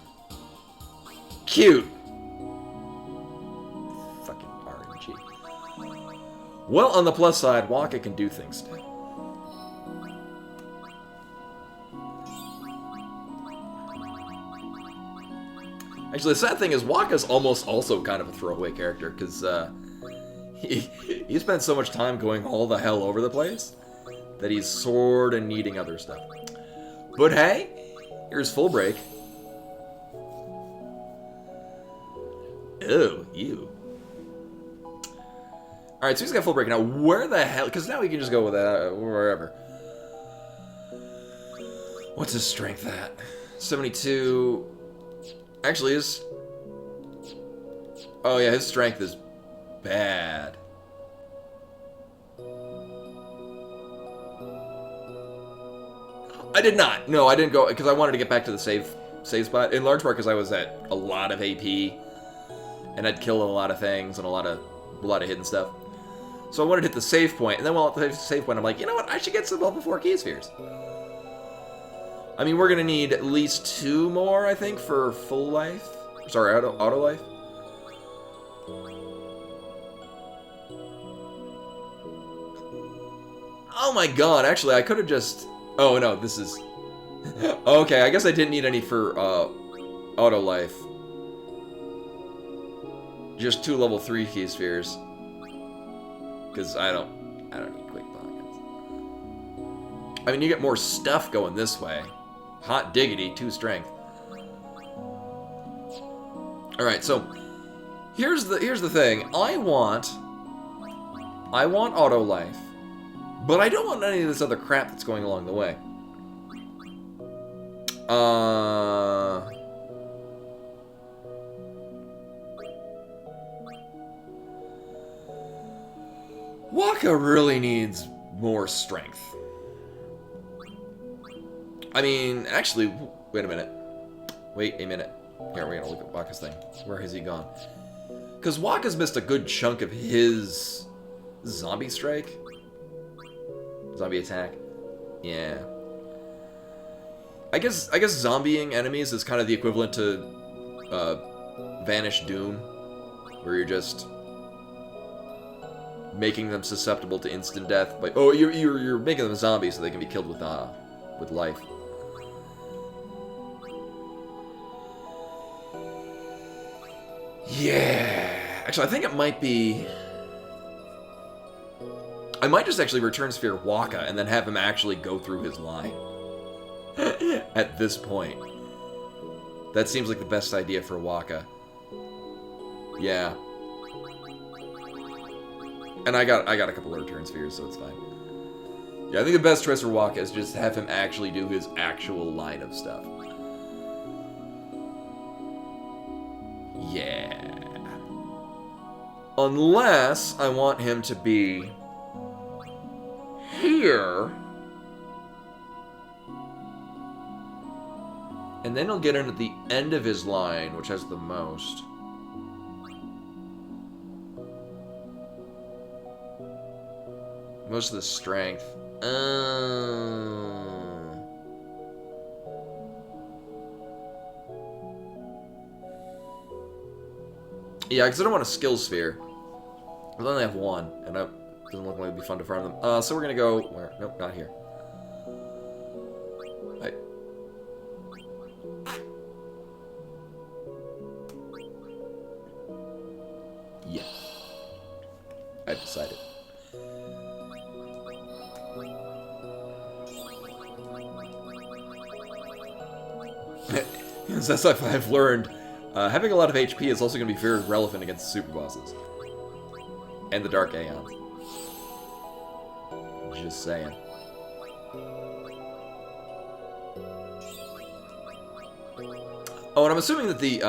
Cute. Fucking RNG. Well, on the plus side, Waka can do things still. Actually, the sad thing is Waka's almost also kind of a throwaway character, because he spends so much time going all the hell over the place that he's sort of needing other stuff. But hey, here's full break. Oh, you. Alright, so he's got full break. Now, where the hell... Because now he can just go with that wherever. What's his strength at? 72... Actually, his... Oh, yeah, his strength is bad. I did not. No, I didn't go, because I wanted to get back to the save spot. In large part because I was at a lot of AP, and I'd killed a lot of things, and a lot of hidden stuff. So I wanted to hit the save point, and then while at the save point, I'm like, you know what, I should get some level 4 key spheres. I mean, we're gonna need at least 2 more, I think, for full life. Sorry, auto life. Oh my god, actually, I could have just... Oh, no, this is... Okay, I guess I didn't need any for, auto life. Just 2 level 3 key spheres. Because I don't need quick pockets. I mean, you get more stuff going this way. Hot diggity, 2 strength. Alright, so... Here's the thing. I want auto life. But I don't want any of this other crap that's going along the way. Wakka really needs more strength. I mean, actually, wait a minute. Wait a minute. Here, we're gonna look at Wakka's thing. Where has he gone? Because Wakka's missed a good chunk of his zombie strike. Zombie attack. Yeah. I guess zombieing enemies is kind of the equivalent to Vanish Doom, where you're just making them susceptible to instant death. Like, oh, you're making them zombies so they can be killed with life. Yeah. Actually, I think it might be... I might just actually return Sphere Wakka and then have him actually go through his line. At this point. That seems like the best idea for Wakka. Yeah. And I got a couple of return spheres, so it's fine. Yeah, I think the best choice for Wakka is just have him actually do his actual line of stuff. Yeah. Unless I want him to be here. And then he'll get in at the end of his line, which has the most. Most of the strength. Yeah, because I don't want a skill sphere. I only have 1, and that doesn't look like it'd be fun to farm them. So we're gonna go where? Nope, not here. Right. Yeah. I've decided. As I've learned, having a lot of HP is also going to be very relevant against the super bosses. And the Dark Aeons. Just saying. Oh, and I'm assuming that the,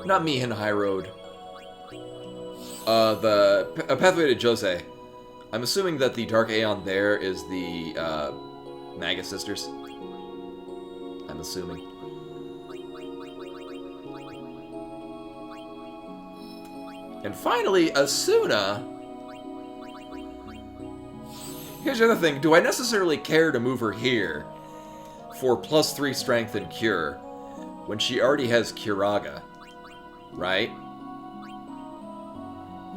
not Mihin High Road. A Pathway to Jose. I'm assuming that the Dark Aeon there is the, Magus Sisters. I'm assuming. And finally, Asuna. Here's the other thing. Do I necessarily care to move her here for +3 strength and cure when she already has Curaga? Right?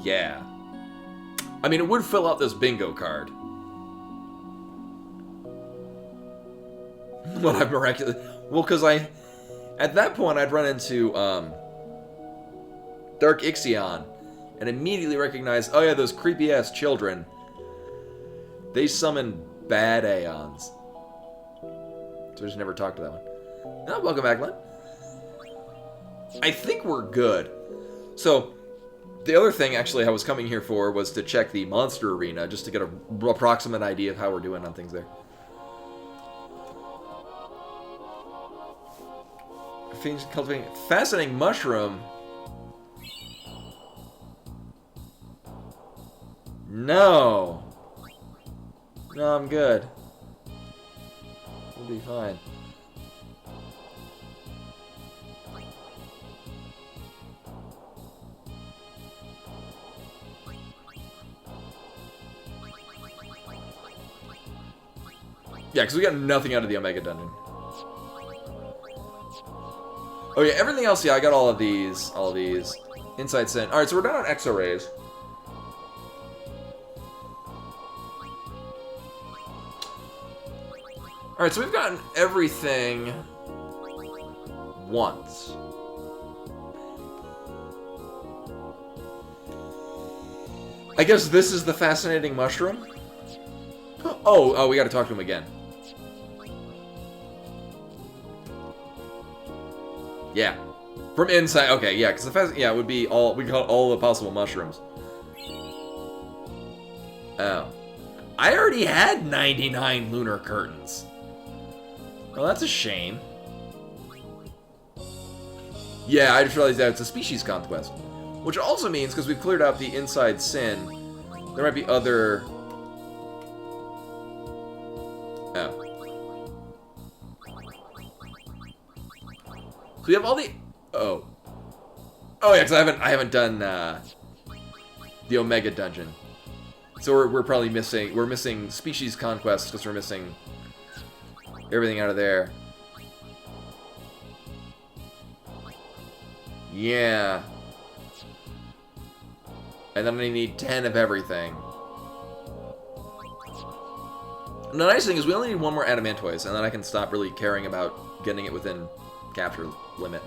Yeah. I mean, it would fill out this bingo card. Well, I'm miraculous. Well, because at that point, I'd run into Dark Ixion and immediately recognize, oh yeah, those creepy ass children. They summon bad Aeons. So I just never talked to that one. Oh, welcome back, Len. I think we're good. So, the other thing actually I was coming here for was to check the monster arena, just to get an approximate idea of how we're doing on things there. Cultivating fascinating mushroom. No. No, I'm good. We'll be fine. Yeah, because we got nothing out of the Omega Dungeon. Oh yeah, everything else, yeah, I got all of these. Inside Sin. Alright, so we're done on Exo-Rays. Alright, so we've gotten everything once. I guess this is the fascinating mushroom? Oh, we gotta talk to him again. Yeah. From inside, okay, yeah, because it would be all, we got all the possible mushrooms. Oh. I already had 99 lunar curtains. Well, that's a shame. Yeah, I just realized that it's a species conquest. Which also means, because we've cleared out the inside Sin, there might be other... Oh. So we have all the... Oh. Oh yeah, because I haven't done the Omega Dungeon. So we're probably missing... We're missing Species Conquest, because we're missing everything out of there. Yeah. And then I need 10 of everything. And the nice thing is we only need one more Adamantoise, and then I can stop really caring about getting it within capture limit.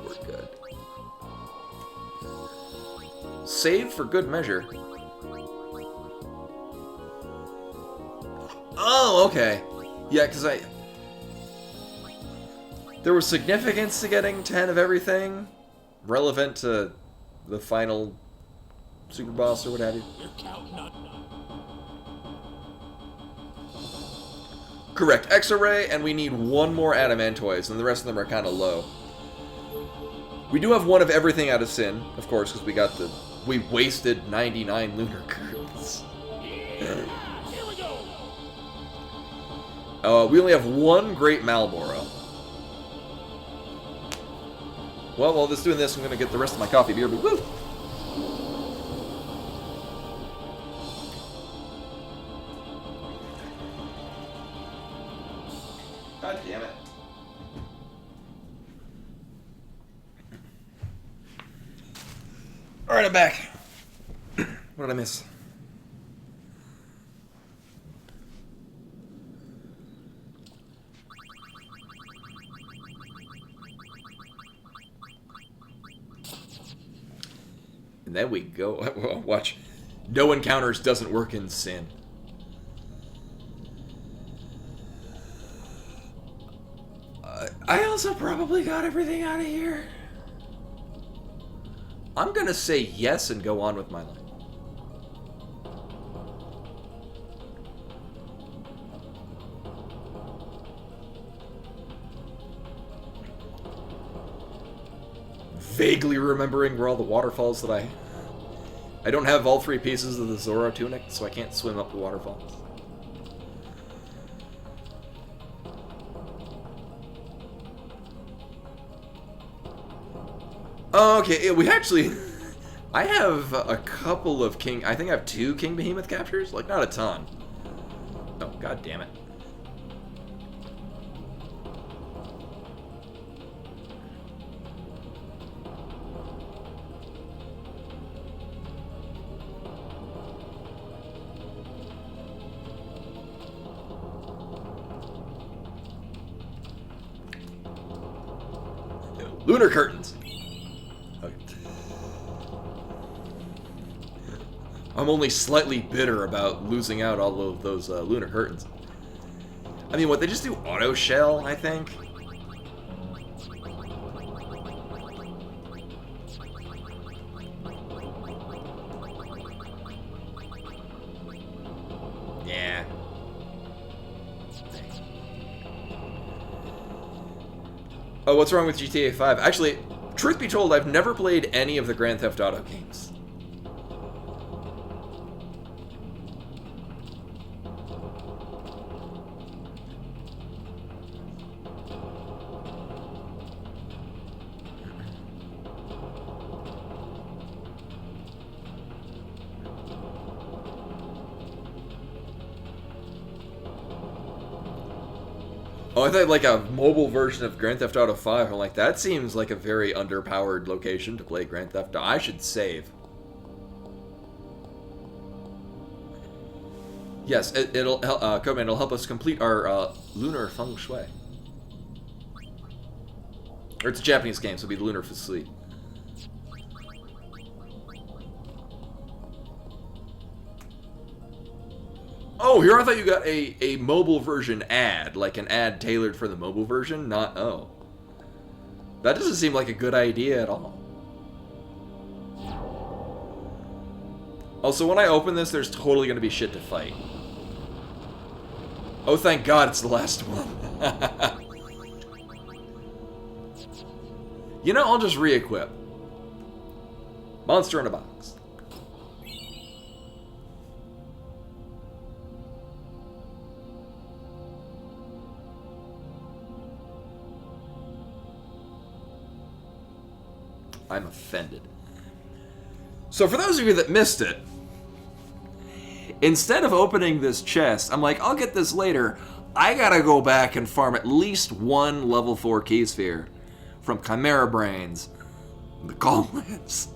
We're good. Save for good measure. Oh, okay. Yeah, because there was significance to getting 10 of everything, relevant to the final super boss or what have you. Correct. Exo-Ray, and we need one more Adamantoise, and the rest of them are kind of low. We do have one of everything out of Sin, of course, because we wasted 99 lunar curtains. We only have one Great Malboro. Well, while this doing this, I'm going to get the rest of my coffee beer, but woo! God damn it. Alright, I'm back. What did I miss? And then we go... Watch. No encounters doesn't work in Sin. I also probably got everything out of here. I'm gonna say yes and go on with my life. Vaguely remembering where all the waterfalls that I don't have all 3 pieces of the Zoro tunic, so I can't swim up the waterfalls. Okay, we actually... I have a couple of King... I think I have 2 King Behemoth captures? Like, not a ton. Oh, god damn it. Lunar curtains! Okay. I'm only slightly bitter about losing out all of those lunar curtains. I mean, what, they just do auto shell, I think? Yeah. Oh, what's wrong with GTA 5? Actually, truth be told, I've never played any of the Grand Theft Auto games. Oh, I thought like a mobile version of Grand Theft Auto 5. I'm like, that seems like a very underpowered location to play Grand Theft Auto. I should save. Yes, it'll Codeman, it'll help us complete our lunar feng shui. Or it's a Japanese game, so it'll be lunar fusui. Oh, here I thought you got a mobile version ad, like an ad tailored for the mobile version. Not oh, that doesn't seem like a good idea at all. Also, when I open this, there's totally gonna be shit to fight. Oh, thank God, it's the last one. You know, I'll just re-equip. Monster in a box. I'm offended. So for those of you that missed it, instead of opening this chest, I'm like, I'll get this later. I gotta go back and farm at least one level 4 key sphere from Chimera Brains, the Calmlands.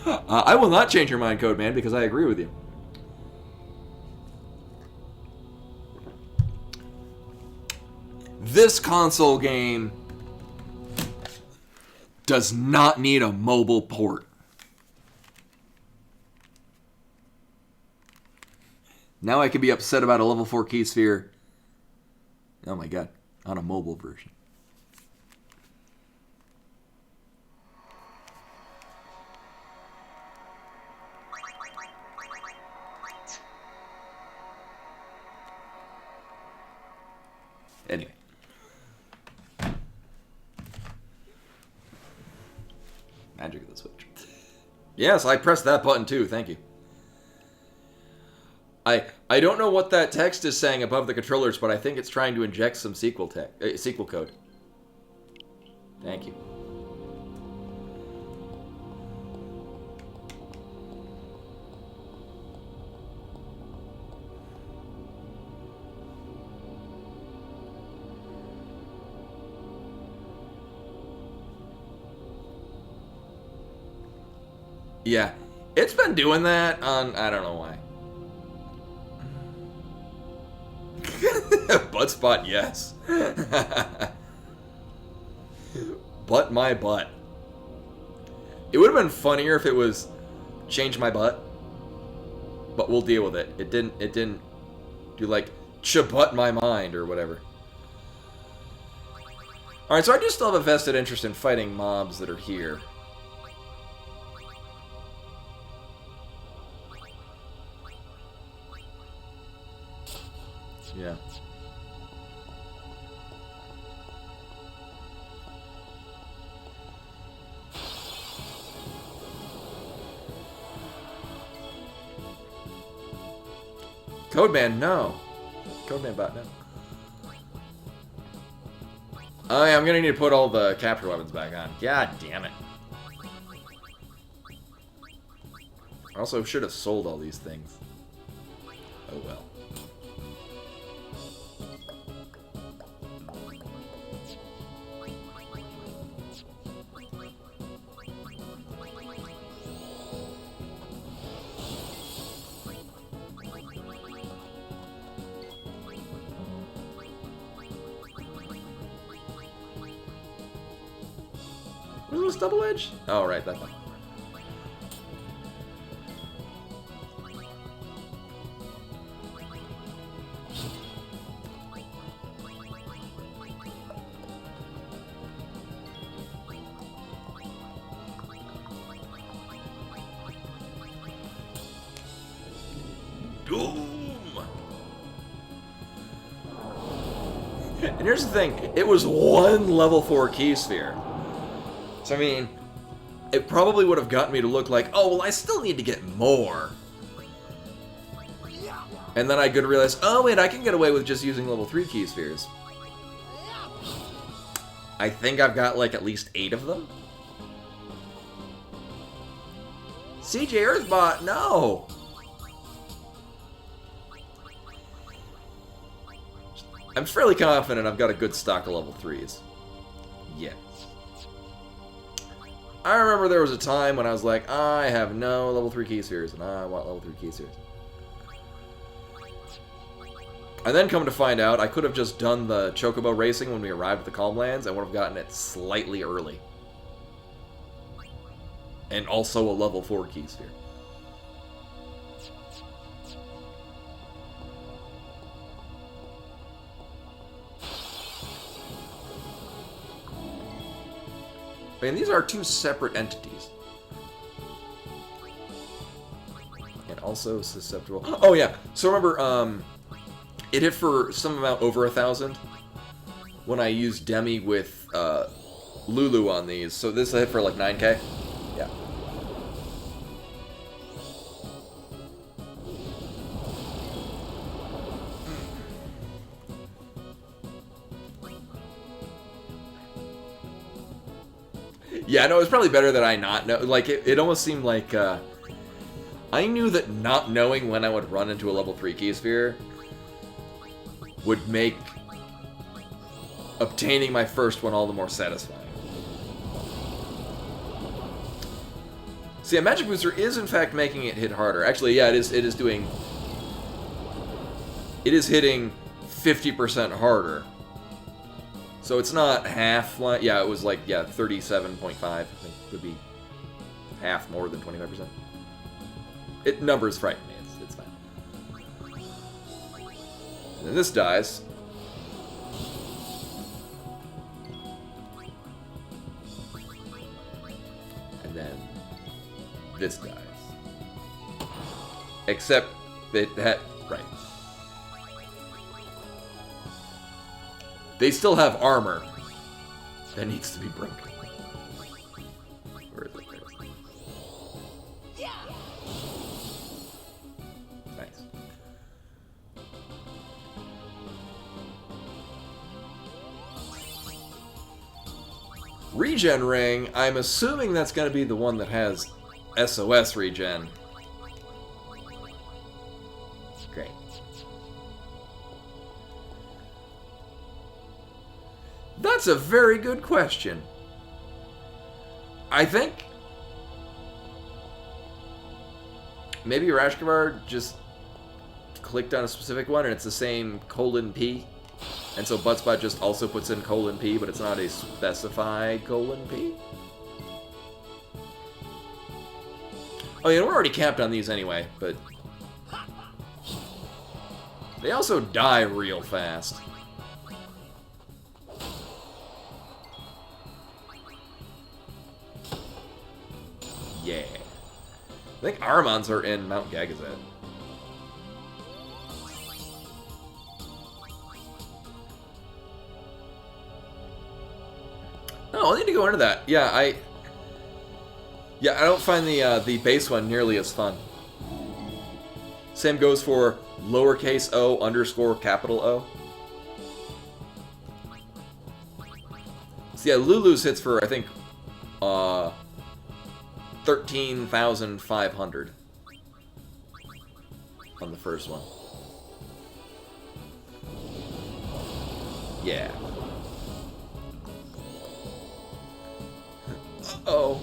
I will not change your mind, Codeman, because I agree with you. This console game does not need a mobile port. Now I can be upset about a level 4 key sphere. Oh my God, on a mobile version. Anyway. Magic of the Switch. Yes, I pressed that button too, thank you. I don't know what that text is saying above the controllers, but I think it's trying to inject some sequel code. Thank you. Yeah, it's been doing that on, I don't know why. Butt spot, yes. Butt my butt. It would have been funnier if it was change my butt, but we'll deal with it. It didn't do like butt my mind or whatever. All right, so I do still have a vested interest in fighting mobs that are here. Yeah. Codeman, no. Codeman bot, no. Oh yeah, I'm gonna need to put all the capture weapons back on. God damn it. I also should have sold all these things. Oh well. Was this double edge? Oh, right, that one. Doom! And here's the thing, it was one level 4 key sphere. So, I mean, it probably would have gotten me to look like, oh, well, I still need to get more. And then I could realize, oh, wait, I can get away with just using level 3 key spheres. I think I've got, like, at least 8 of them. CJ Earthbot, no! I'm fairly confident I've got a good stock of level 3s. Yeah. I remember there was a time when I was like, I have no level 3 key spheres, and I want level 3 key spheres. And then come to find out, I could have just done the Chocobo racing when we arrived at the Calm Lands, and would have gotten it slightly early. And also a level 4 key sphere. I mean, these are two separate entities. And also susceptible. Oh, yeah. So remember, it hit for some amount over 1,000 when I used Demi with Lulu on these. So this hit for like 9k. Yeah. Yeah, no, it's probably better that I not know. Like, it almost seemed like, I knew that not knowing when I would run into a level 3 key sphere would make obtaining my first one all the more satisfying. See, a Magic Booster is in fact making it hit harder. Actually, yeah, it is doing... It is hitting 50% harder. So it's not half, like, yeah, it was like, yeah, 37.5, I think, would be half more than 25%. Numbers frighten me, it's fine. And then this dies. And then this dies. Except that, right. They still have armor that needs to be broken. Where is it? There it is. Nice. Regen ring, I'm assuming that's going to be the one that has SOS regen. Great. That's a very good question. I think maybe Rashkavar just clicked on a specific one and it's the same :P. And so Buttspot just also puts in :P, but it's not a specified :P. Oh yeah, we're already capped on these anyway, but they also die real fast. Yeah. I think Armons are in Mount Gagazet. No, I need to go into that. Yeah, I don't find the base one nearly as fun. Same goes for lowercase o underscore capital O. So yeah, Lulu's hits for, I think, 13,500 on the first one. Yeah. Uh-oh.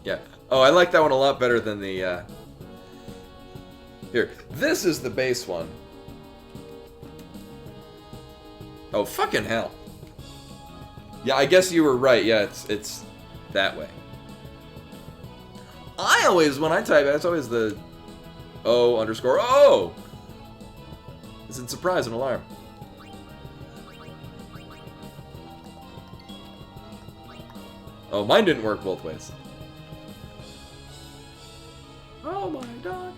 Yeah. Oh, I like that one a lot better than the, Here, this is the base one. Oh, fucking hell. Yeah, I guess you were right. Yeah, it's that way. I always, when I type, it's always the O underscore O. It's in surprise and alarm. Oh, mine didn't work both ways. Oh my god.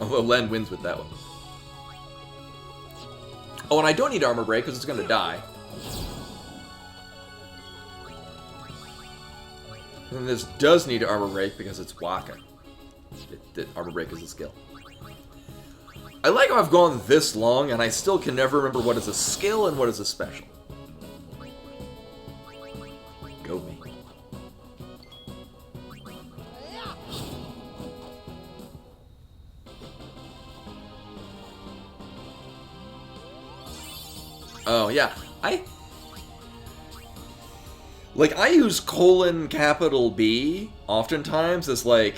Although Len wins with that one. Oh, and I don't need armor break because it's going to die. And this does need armor break because it's Waka. Armor break is a skill. I like how I've gone this long and I still can never remember what is a skill and what is a special. Go me. Oh, yeah. I use :B oftentimes as like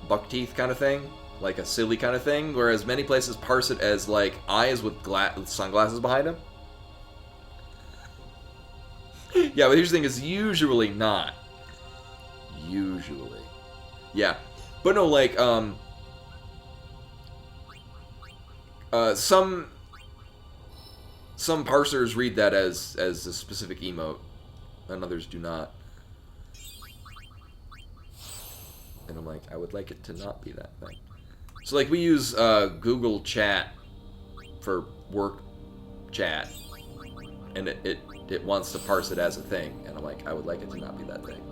buck teeth kind of thing, like a silly kind of thing, whereas many places parse it as like eyes with sunglasses behind them. Yeah, but here's the thing, is usually not. Usually. Yeah. But no, like, some parsers read that as a specific emote, and others do not. And I'm like, I would like it to not be that thing. So, like, we use Google Chat for work chat, and it wants to parse it as a thing, and I'm like, I would like it to not be that thing.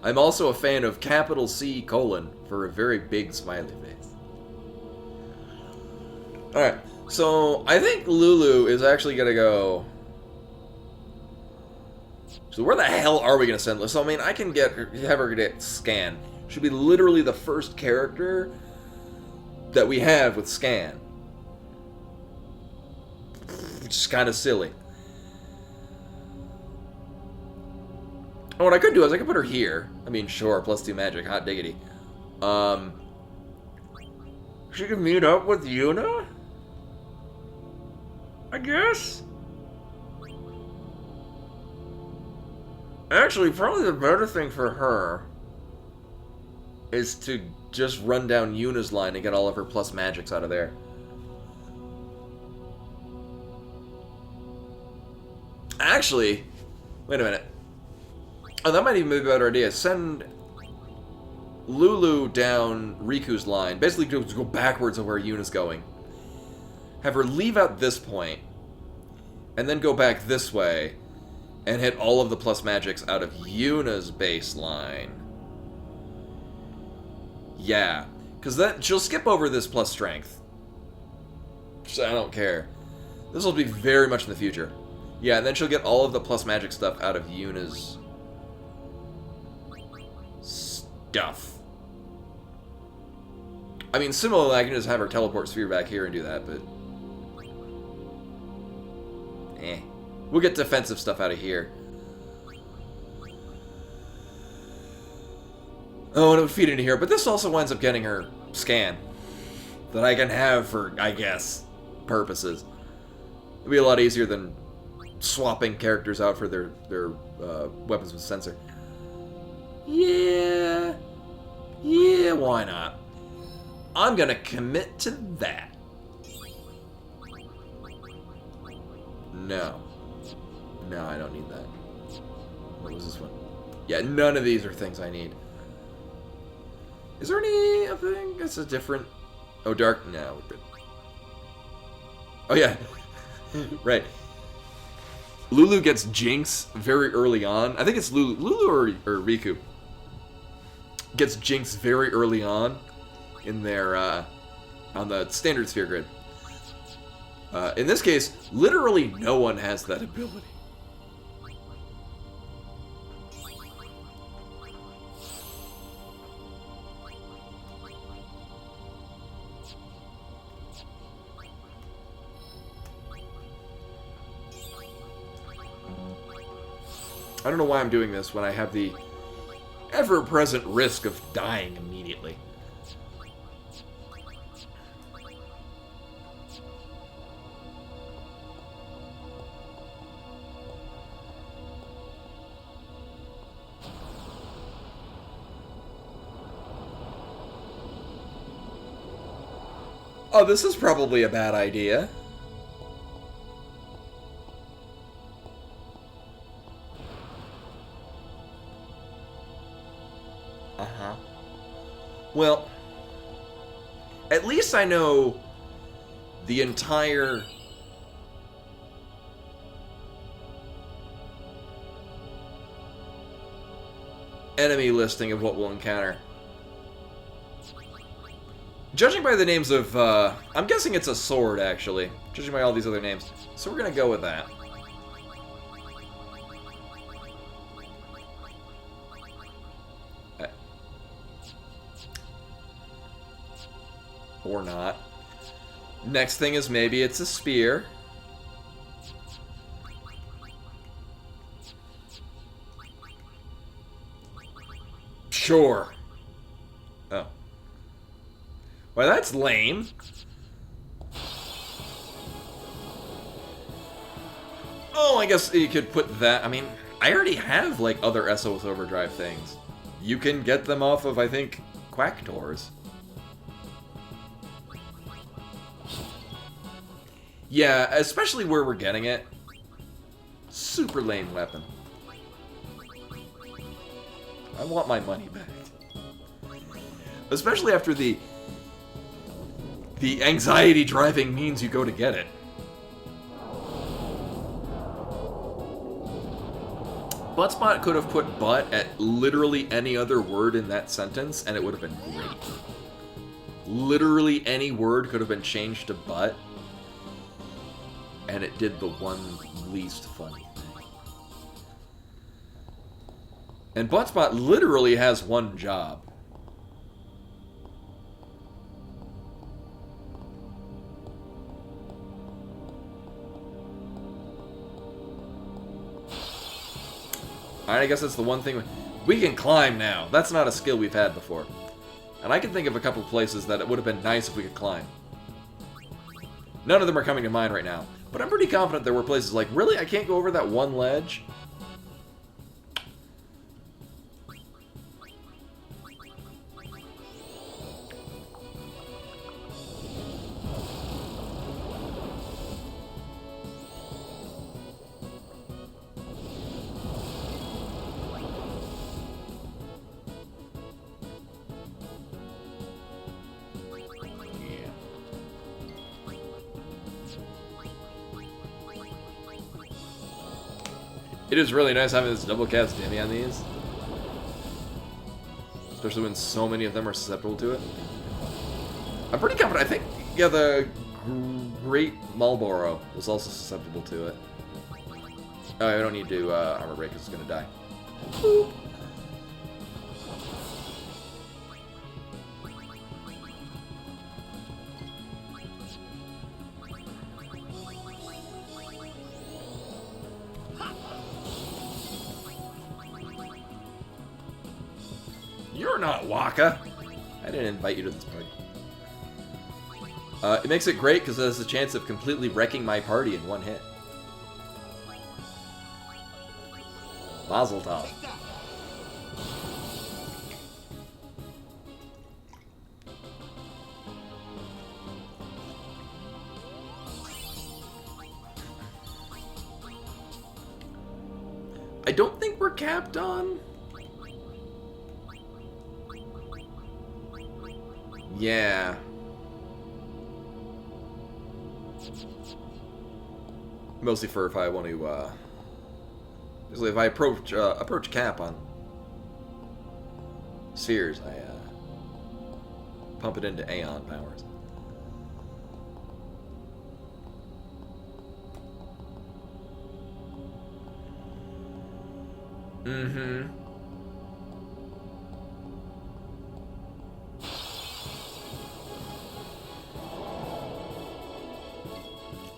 I'm also a fan of C: for a very big smiley face. Alright, so I think Lulu is actually gonna go... So where the hell are we gonna send Lulu? So I mean, I can have her get Scan. She'll be literally the first character that we have with Scan. Which is kind of silly. Oh, what I could do is I could put her here. I mean, sure, +2 magic, hot diggity. She can meet up with Yuna? I guess? Actually, probably the better thing for her is to just run down Yuna's line and get all of her plus magics out of there. Actually, wait a minute. Oh, that might even be a better idea. Send Lulu down Riku's line. Basically, just go backwards of where Yuna's going. Have her leave out this point, and then go back this way, and hit all of the plus magics out of Yuna's baseline. Yeah, because that she'll skip over this plus strength. So I don't care. This will be very much in the future. Yeah, and then she'll get all of the plus magic stuff out of Yuna's stuff. I mean, similarly, I can just have her teleport Sphere back here and do that, but... We'll get defensive stuff out of here. Oh, and it would feed into here, but this also winds up getting her Scan. That I can have for, I guess, purposes. It'd be a lot easier than swapping characters out for their weapons with sensor. Yeah, why not? I'm gonna commit to that. No, I don't need that. What was this one? Yeah, none of these are things I need. Is there any thing that's a different... Oh, dark? No, we're good. Oh, yeah. Right. Lulu gets Jinx very early on. I think it's Lulu or Riku. Gets Jinx very early on in their, on the standard sphere grid. In this case, literally no one has that ability. I don't know why I'm doing this when I have the ever-present risk of dying immediately. Oh, this is probably a bad idea. Uh-huh. Well, at least I know the entire... enemy listing of what we'll encounter. Judging by the names of, I'm guessing it's a sword, actually. Judging by all these other names. So we're gonna go with that. Or not. Next thing is maybe it's a spear. Sure. Oh. Well, that's lame. Oh, I guess you could put that. I mean, I already have, like, other SOS Overdrive things. You can get them off of, I think, Quacktor's. Yeah, especially where we're getting it. Super lame weapon. I want my money back. Especially after the anxiety-driving means you go to get it. Buttspot could have put butt at literally any other word in that sentence, and it would have been great. Literally any word could have been changed to butt, and it did the one least funny thing. And Buttspot literally has one job. Alright, I guess that's the one thing. We can climb now. That's not a skill we've had before. And I can think of a couple places that it would have been nice if we could climb. None of them are coming to mind right now. But I'm pretty confident there were places like, really? I can't go over that one ledge? It is really nice having this double cast Demi on these. Especially when so many of them are susceptible to it. I'm pretty confident. I think, yeah, the Great Marlboro was also susceptible to it. Oh, I don't need to armor break because it's going to die. Boop. You're not Waka. I didn't invite you to this party. It makes it great because it has a chance of completely wrecking my party in one hit. Mazel tov. I don't think we're capped on. Yeah. Mostly for if I want to, usually if I approach cap on spheres, I, pump it into Aeon powers. Mm-hmm.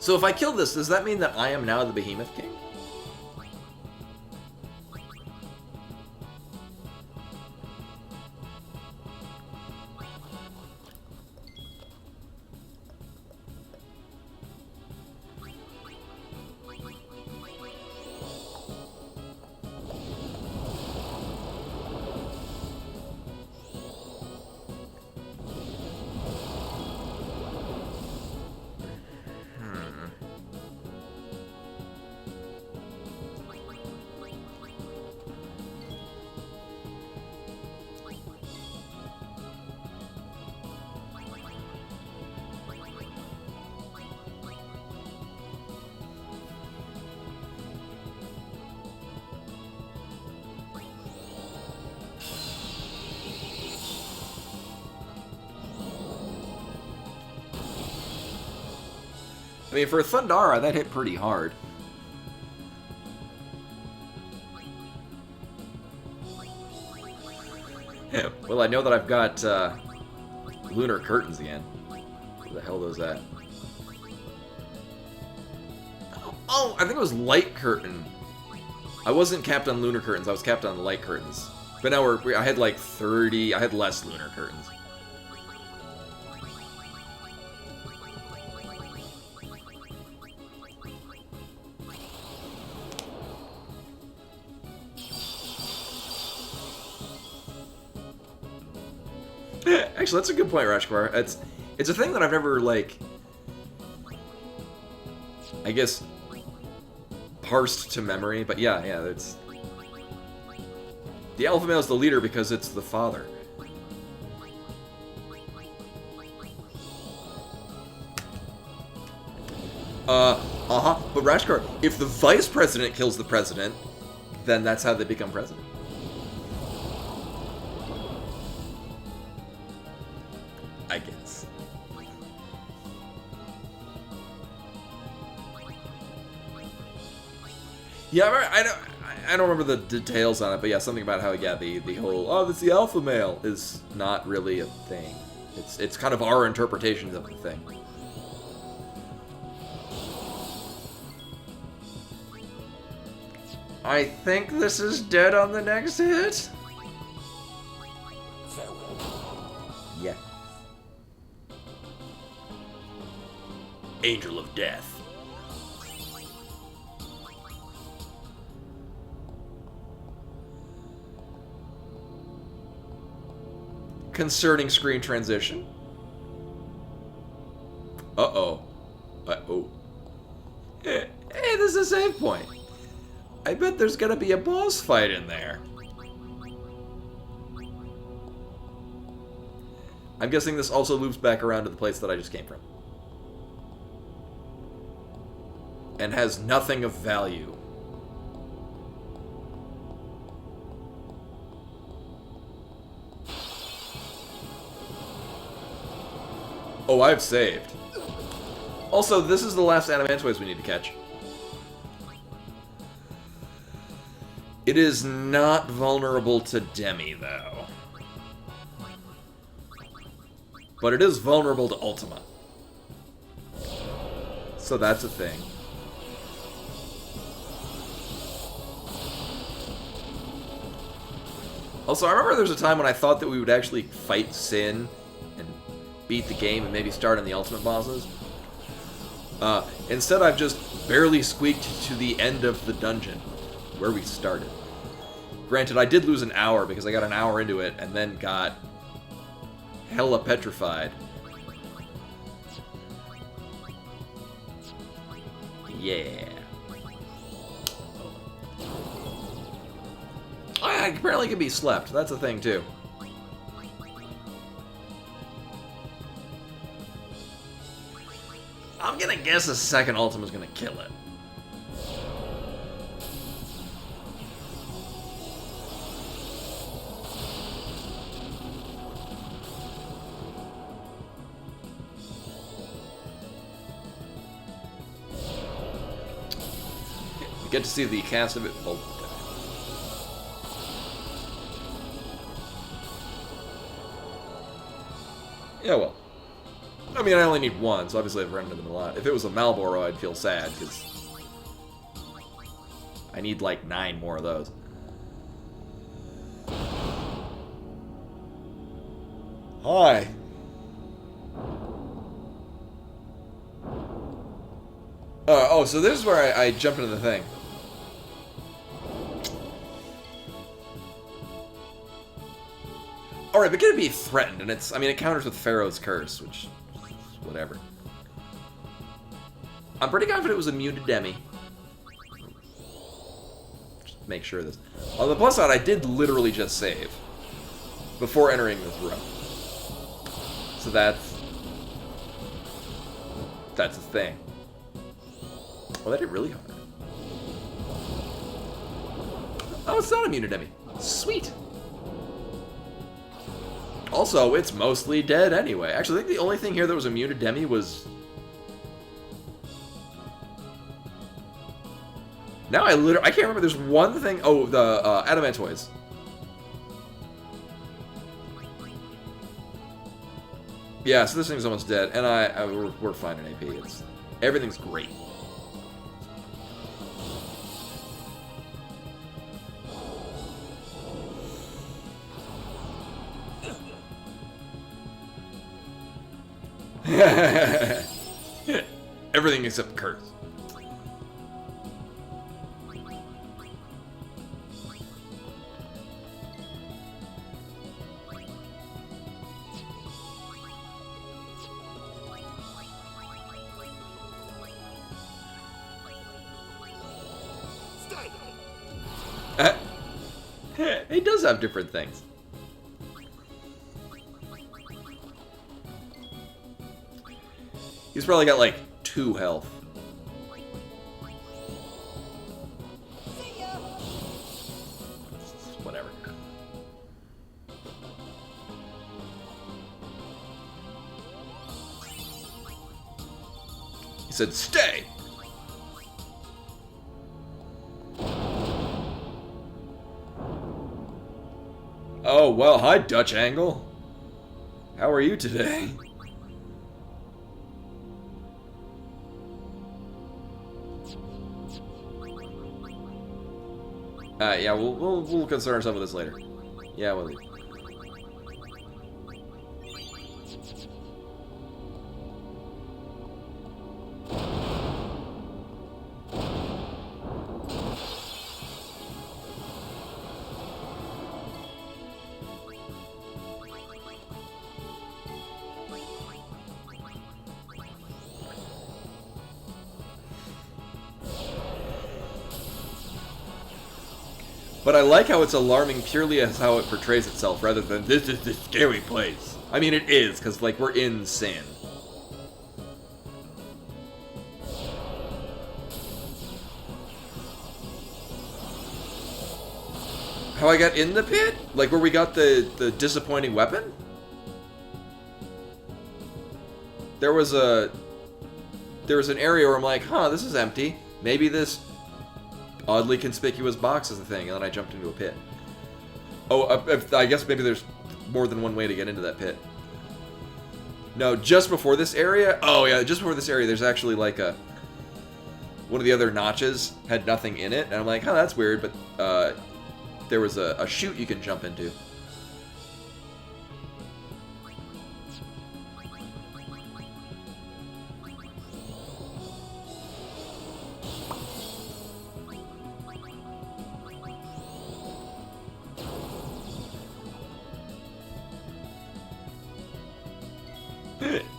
So if I kill this, does that mean that I am now the Behemoth King? I mean, for Thundara, that hit pretty hard. Yeah, well, I know that I've got Lunar Curtains again. Where the hell are those at? Oh, I think it was Light Curtain. I wasn't capped on Lunar Curtains, I was capped on Light Curtains. But now I had like 30, I had less Lunar Curtains. Actually, that's a good point, Rashkar. It's a thing that I've never, like, I guess, parsed to memory, but yeah, it's... The alpha male is the leader because it's the father. But Rashkar, if the vice president kills the president, then that's how they become president. I guess. Yeah, I don't remember the details on it, but yeah, something about how, yeah, the whole, oh, that's the alpha male is not really a thing. It's kind of our interpretation of the thing. I think this is dead on the next hit. Yeah. Angel of Death. Concerning screen transition. Uh-oh. Uh-oh. Hey, this is a save point. I bet there's gonna be a boss fight in there. I'm guessing this also loops back around to the place that I just came from. And has nothing of value. Oh, I've saved. Also, this is the last Animantoise we need to catch. It is not vulnerable to Demi, though. But it is vulnerable to Ultima. So that's a thing. Also, I remember there was a time when I thought that we would actually fight Sin and beat the game and maybe start on the ultimate bosses. Instead, I've just barely squeaked to the end of the dungeon where we started. Granted, I did lose an hour because I got an hour into it and then got hella petrified. Yeah. Oh, yeah, apparently it can be slept. That's a thing, too. I'm gonna guess a second Ultima's gonna kill it. We get to see the cast of it. Oh. Yeah, well. I mean, I only need one, so obviously I've run into them a lot. If it was a Malboro, I'd feel sad, because I need like 9 more of those. Hi. Oh, so this is where I jump into the thing. Alright, but can it be threatened? And it's, I mean, it counters with Pharaoh's Curse, which, whatever. I'm pretty confident it was immune to Demi. Just make sure of this. On the plus side, I did literally just save before entering this room. So that's a thing. Oh, that hit really hard. Oh, it's not immune to Demi. Sweet. Also, it's mostly dead anyway. Actually, I think the only thing here that was immune to Demi was Now I can't remember. There's one thing. Oh, the Adamantoids. Yeah, so this thing's almost dead, and we're fine in AP. Everything's great. Everything except Curse. He does have different things. He's probably got like 2 health. Whatever. He said, "Stay." Oh, well, hi, Dutch Angle. How are you today? Yeah, we'll concern ourselves with this later. Yeah, we'll leave. But I like how it's alarming purely as how it portrays itself, rather than this is the scary place. I mean, it is, because, like, we're in sin. How I got in the pit? Like, where we got the disappointing weapon? There was an area where I'm like, huh, this is empty. Maybe this oddly conspicuous box is the thing, and then I jumped into a pit. Oh, I guess maybe there's more than one way to get into that pit. No, just before this area? Oh yeah, just before this area, there's actually like one of the other notches had nothing in it, and I'm like, oh, that's weird, but there was a chute you can jump into.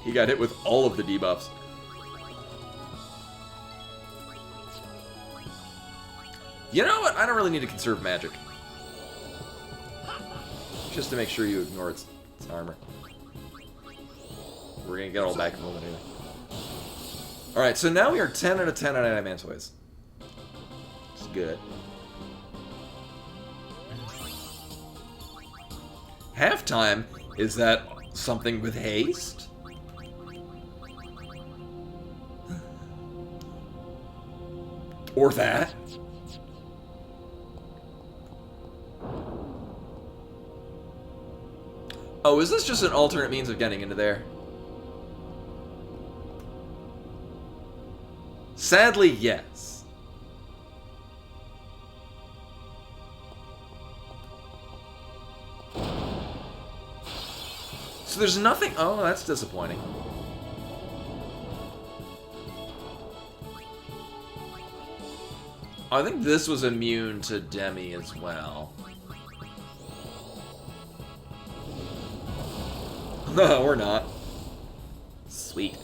He got hit with all of the debuffs. You know what? I don't really need to conserve magic. Just to make sure you ignore its armor. We're gonna get all back in a moment anyway. Alright, so now we are 10 out of 10 on Adamantoids. It's good. Halftime? Is that something with haste? Or that? Oh, is this just an alternate means of getting into there? Sadly, yes. So there's nothing... Oh, that's disappointing. I think this was immune to Demi as well. No, we're not. Sweet.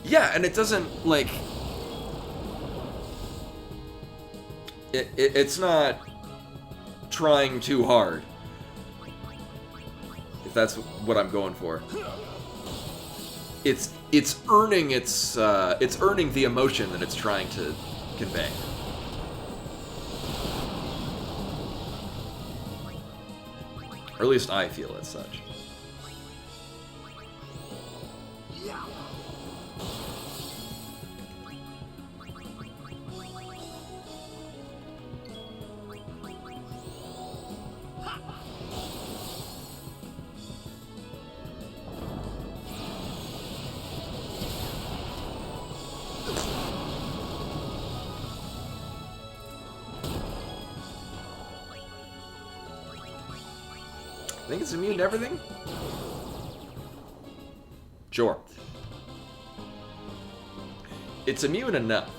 Yeah, and it doesn't, like... It's not trying too hard. If that's what I'm going for. It's it's earning the emotion that it's trying to convey. Or at least I feel as such. Think it's immune to everything? Sure. It's immune enough.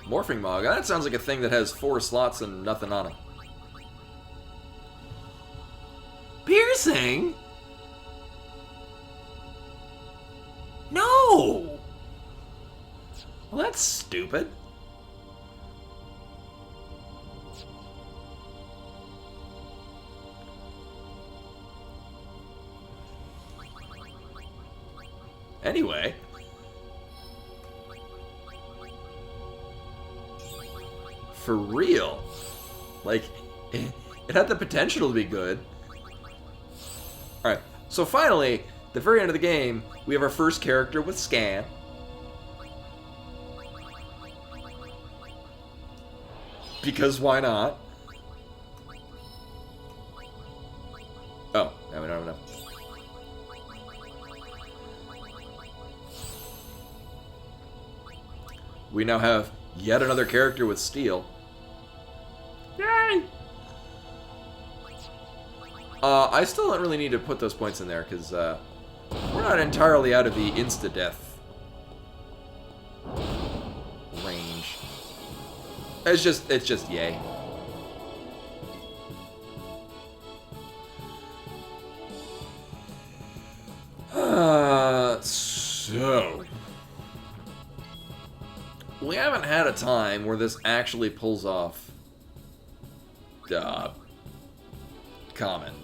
Morphing Mog. That sounds like a thing that has 4 slots and nothing on it. Piercing? No! Well, that's stupid. Anyway. For real. Like, it had the potential to be good. Alright, so finally, the very end of the game, we have our first character with Scan. Because why not? Oh, now we don't have enough. We now have yet another character with Steel. Yay! I still don't really need to put those points in there, because we're not entirely out of the insta-death range. It's just yay. So... we haven't had a time where this actually pulls off common.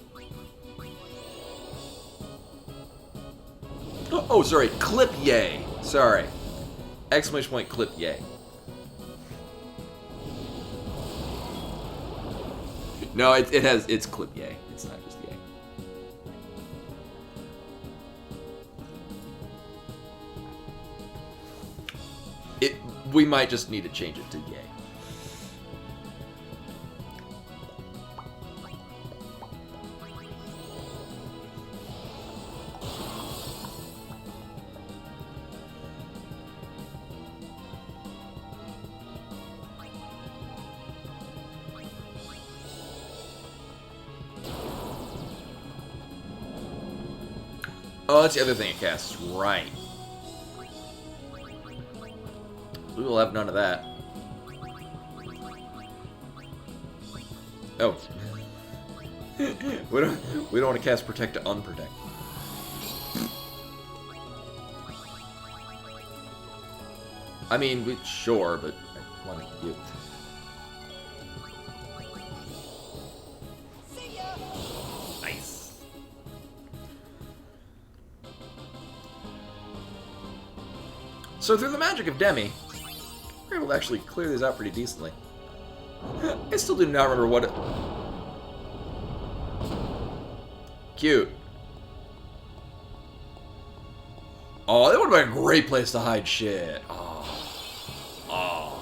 Oh, sorry, clip yay. Sorry. Exclamation point clip yay. No, it's clip yay. It's not just yay. We might just need to change it to yay. Oh, that's the other thing it casts. Right. We will have none of that. Oh. we don't want to cast Protect to unprotect. I mean, sure, but I want to give. Nice. So through the magic of Demi, we're able to actually clear these out pretty decently. I still do not remember what it... Cute. Oh, that would have been a great place to hide shit. Oh. Oh.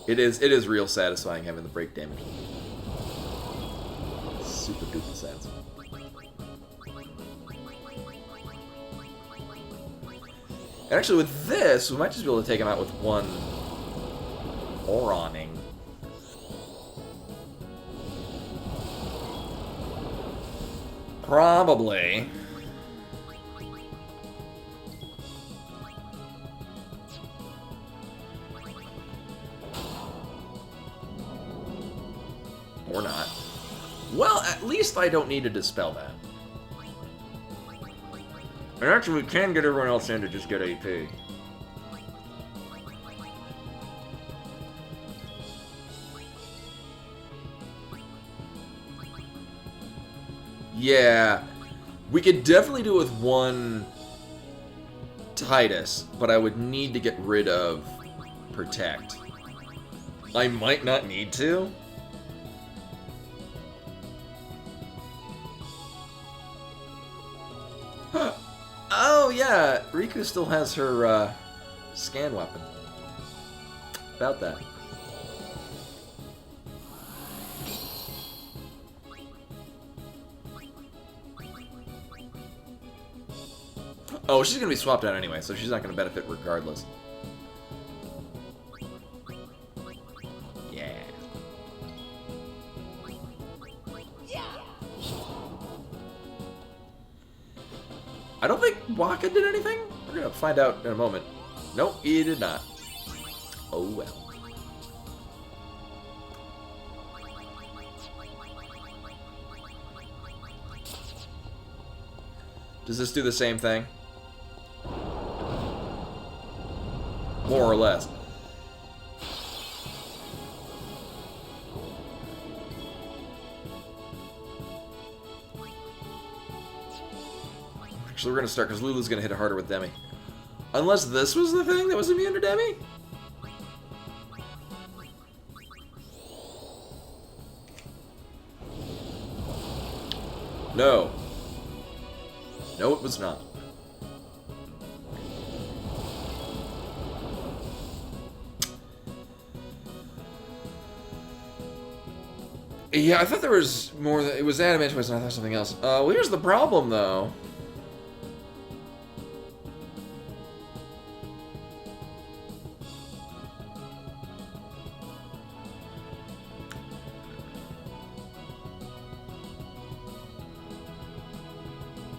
It is real satisfying having the break damage. Super duper satisfying. And actually with this, we might just be able to take him out with one Oroning. Probably. Or not. Well, at least I don't need to dispel that. And actually, we can get everyone else in to just get AP. Yeah, we could definitely do it with one Titus, but I would need to get rid of Protect. I might not need to. Oh yeah, Riku still has her scan weapon. About that. Oh, she's gonna be swapped out anyway, so she's not gonna benefit regardless. Yeah. I don't think Waka did anything. We're gonna find out in a moment. Nope, he did not. Oh well. Does this do the same thing? More or less. Actually, we're gonna start because Lulu's gonna hit it harder with Demi. Unless this was the thing that was immune to Demi? No. No, it was not. Yeah, I thought there was more. It was Adamantoise, and I thought something else. Well, here's the problem, though.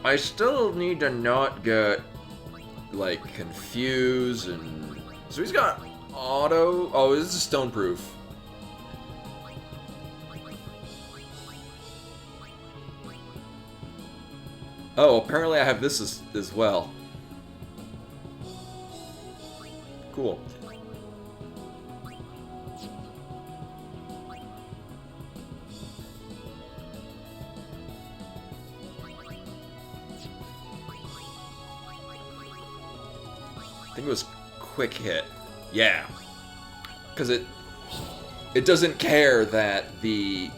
I still need to not get, like, confused and... So he's got auto... Oh, this is stone proof. Oh, apparently I have this as well. Cool. I think it was quick hit. Yeah. Because it doesn't care that the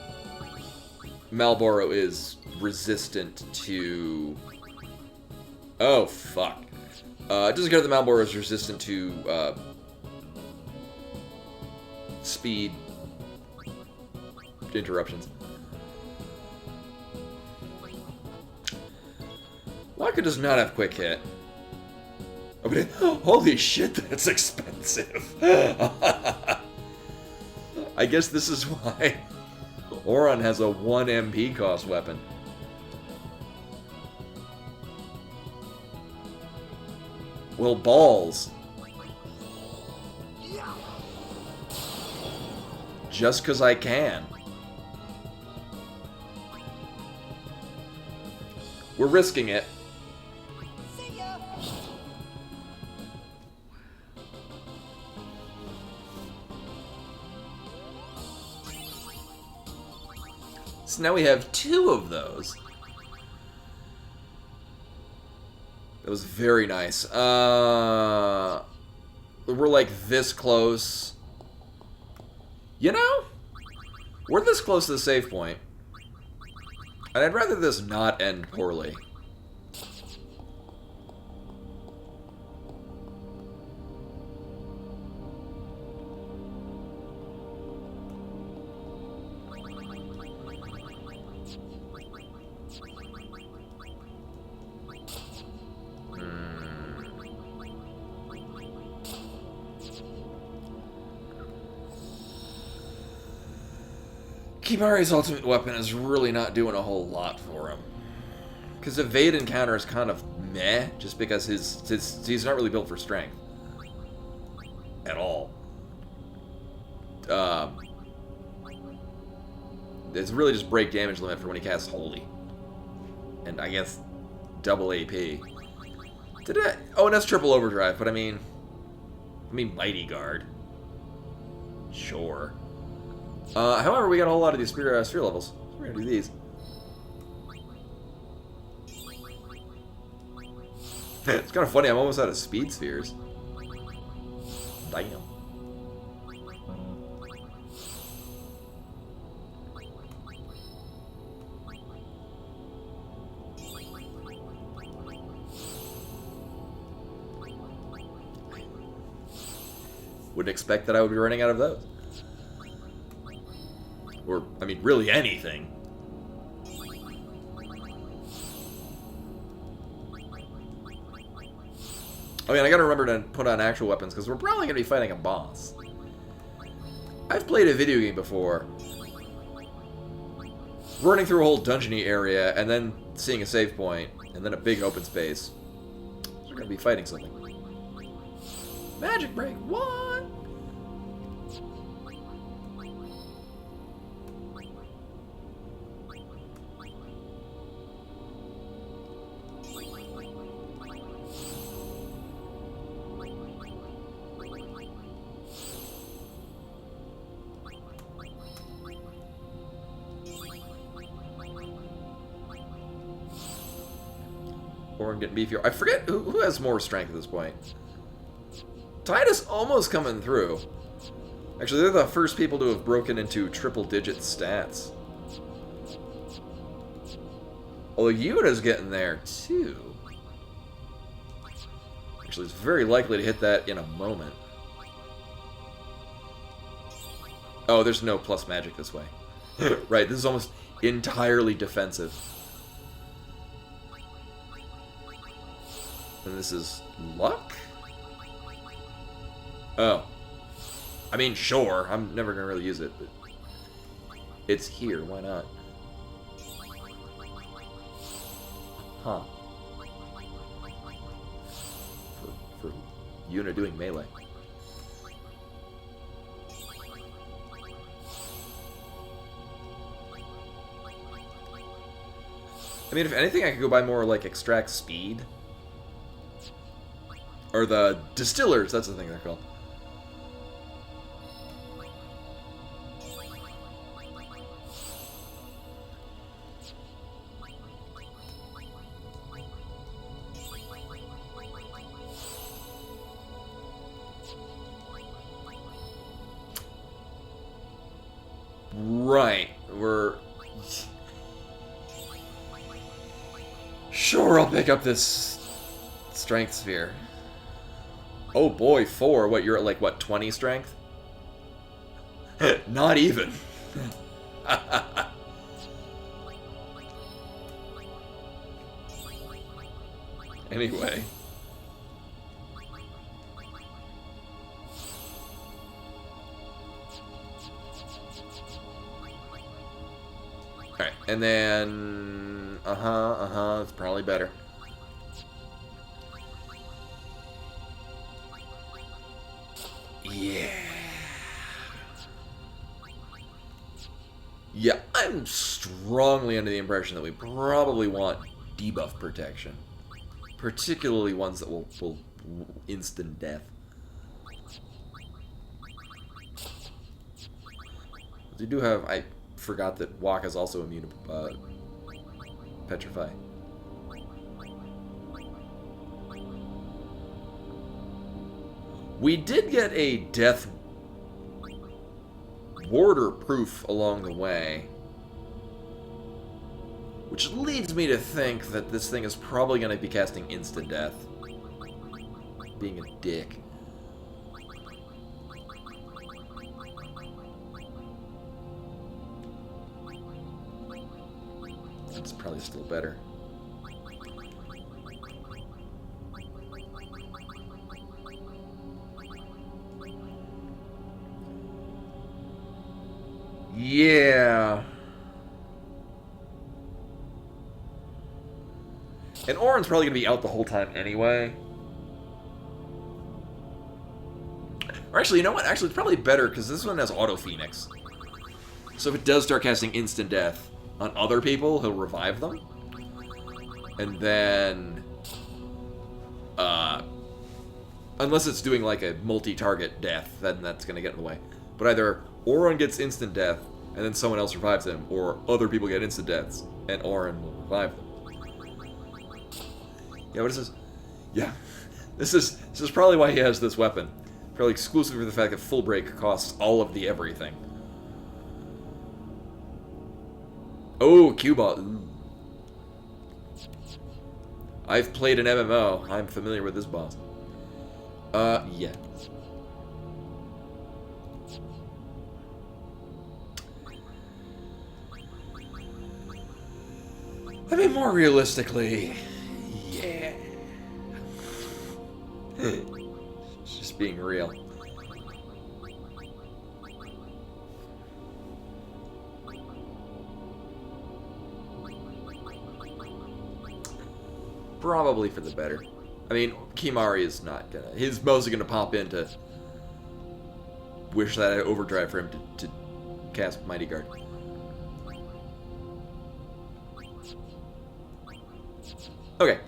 Malboro is resistant to... Oh, fuck. It doesn't care that the Malboro is resistant to speed interruptions. Waka does not have quick hit. Oh, but holy shit, that's expensive. I guess this is why Auron has a 1 MP cost weapon. Well, balls. Just 'cause I can. We're risking it. See ya. So now we have 2 of those. That was very nice. We're like this close. You know? We're this close to the save point. And I'd rather this not end poorly. Kimari's ultimate weapon is really not doing a whole lot for him. Because evade encounter is kind of meh, just because he's not really built for strength. At all. it's really just break damage limit for when he casts Holy. And I guess double AP. Did it? Oh, and that's triple overdrive, but I mean Mighty Guard. Sure. However, we got a whole lot of these sphere levels. So we're gonna do these. It's kind of funny, I'm almost out of speed spheres. Damn. Wouldn't expect that I would be running out of those. Or, I mean, really anything. I mean, I gotta remember to put on actual weapons, because we're probably gonna be fighting a boss. I've played a video game before, running through a whole dungeony area, and then seeing a save point, and then a big open space. So we're gonna be fighting something. Magic break, what? Or I'm getting beefier. I forget who has more strength at this point. Titus almost coming through. Actually, they're the first people to have broken into triple-digit stats. Although Yuna's getting there, too. Actually, it's very likely to hit that in a moment. Oh, there's no plus magic this way. Right, this is almost entirely defensive. And this is luck? Oh. I mean, sure. I'm never going to really use it, but it's here. Why not? Huh. For Yuna doing melee. I mean, if anything, I could go buy more, like, extract speed. Or the distillers, that's the thing they're called. Right, we're... Sure, I'll pick up this strength sphere. Oh boy, 4. What, you're at like, what, 20 strength? Not even. Anyway. Alright, and then... it's probably better. Yeah. Yeah, I'm strongly under the impression that we probably want debuff protection. Particularly ones that will instant death. We do have... I forgot that Wakka's also immune to Petrify. We did get a death warder proof along the way, which leads me to think that this thing is probably going to be casting instant death. Being a dick. That's probably still better. Yeah. And Auron's probably going to be out the whole time anyway. Or actually, you know what? Actually, it's probably better because this one has Auto Phoenix. So if it does start casting instant death on other people, he'll revive them. And then, unless it's doing like a multi-target death, then that's gonna get in the way. But either Auron gets instant death, and then someone else revives him, or other people get instant deaths, and Auron will revive them. Yeah, what is this? Yeah, this is probably why he has this weapon. Probably exclusively for the fact that Full Break costs all of the everything. Oh, Q-Ball. Ooh. I've played an MMO. I'm familiar with this boss. Yeah. I mean, more realistically, yeah. It's just being real. Probably for the better. I mean, Kimahri is not gonna... He's mostly gonna pop in to wish that I overdrive for him to cast Mighty Guard. Okay,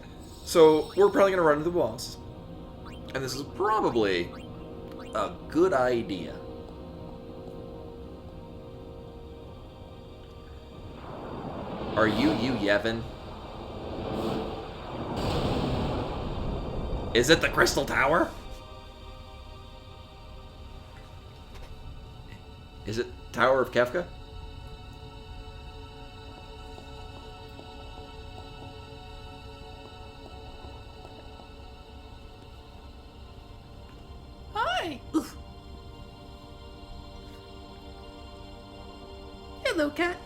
so we're probably gonna run into the boss. And this is probably a good idea. Are you Yevon? Is it the Crystal Tower? Is it Tower of Kefka? Hi. Hello, cat.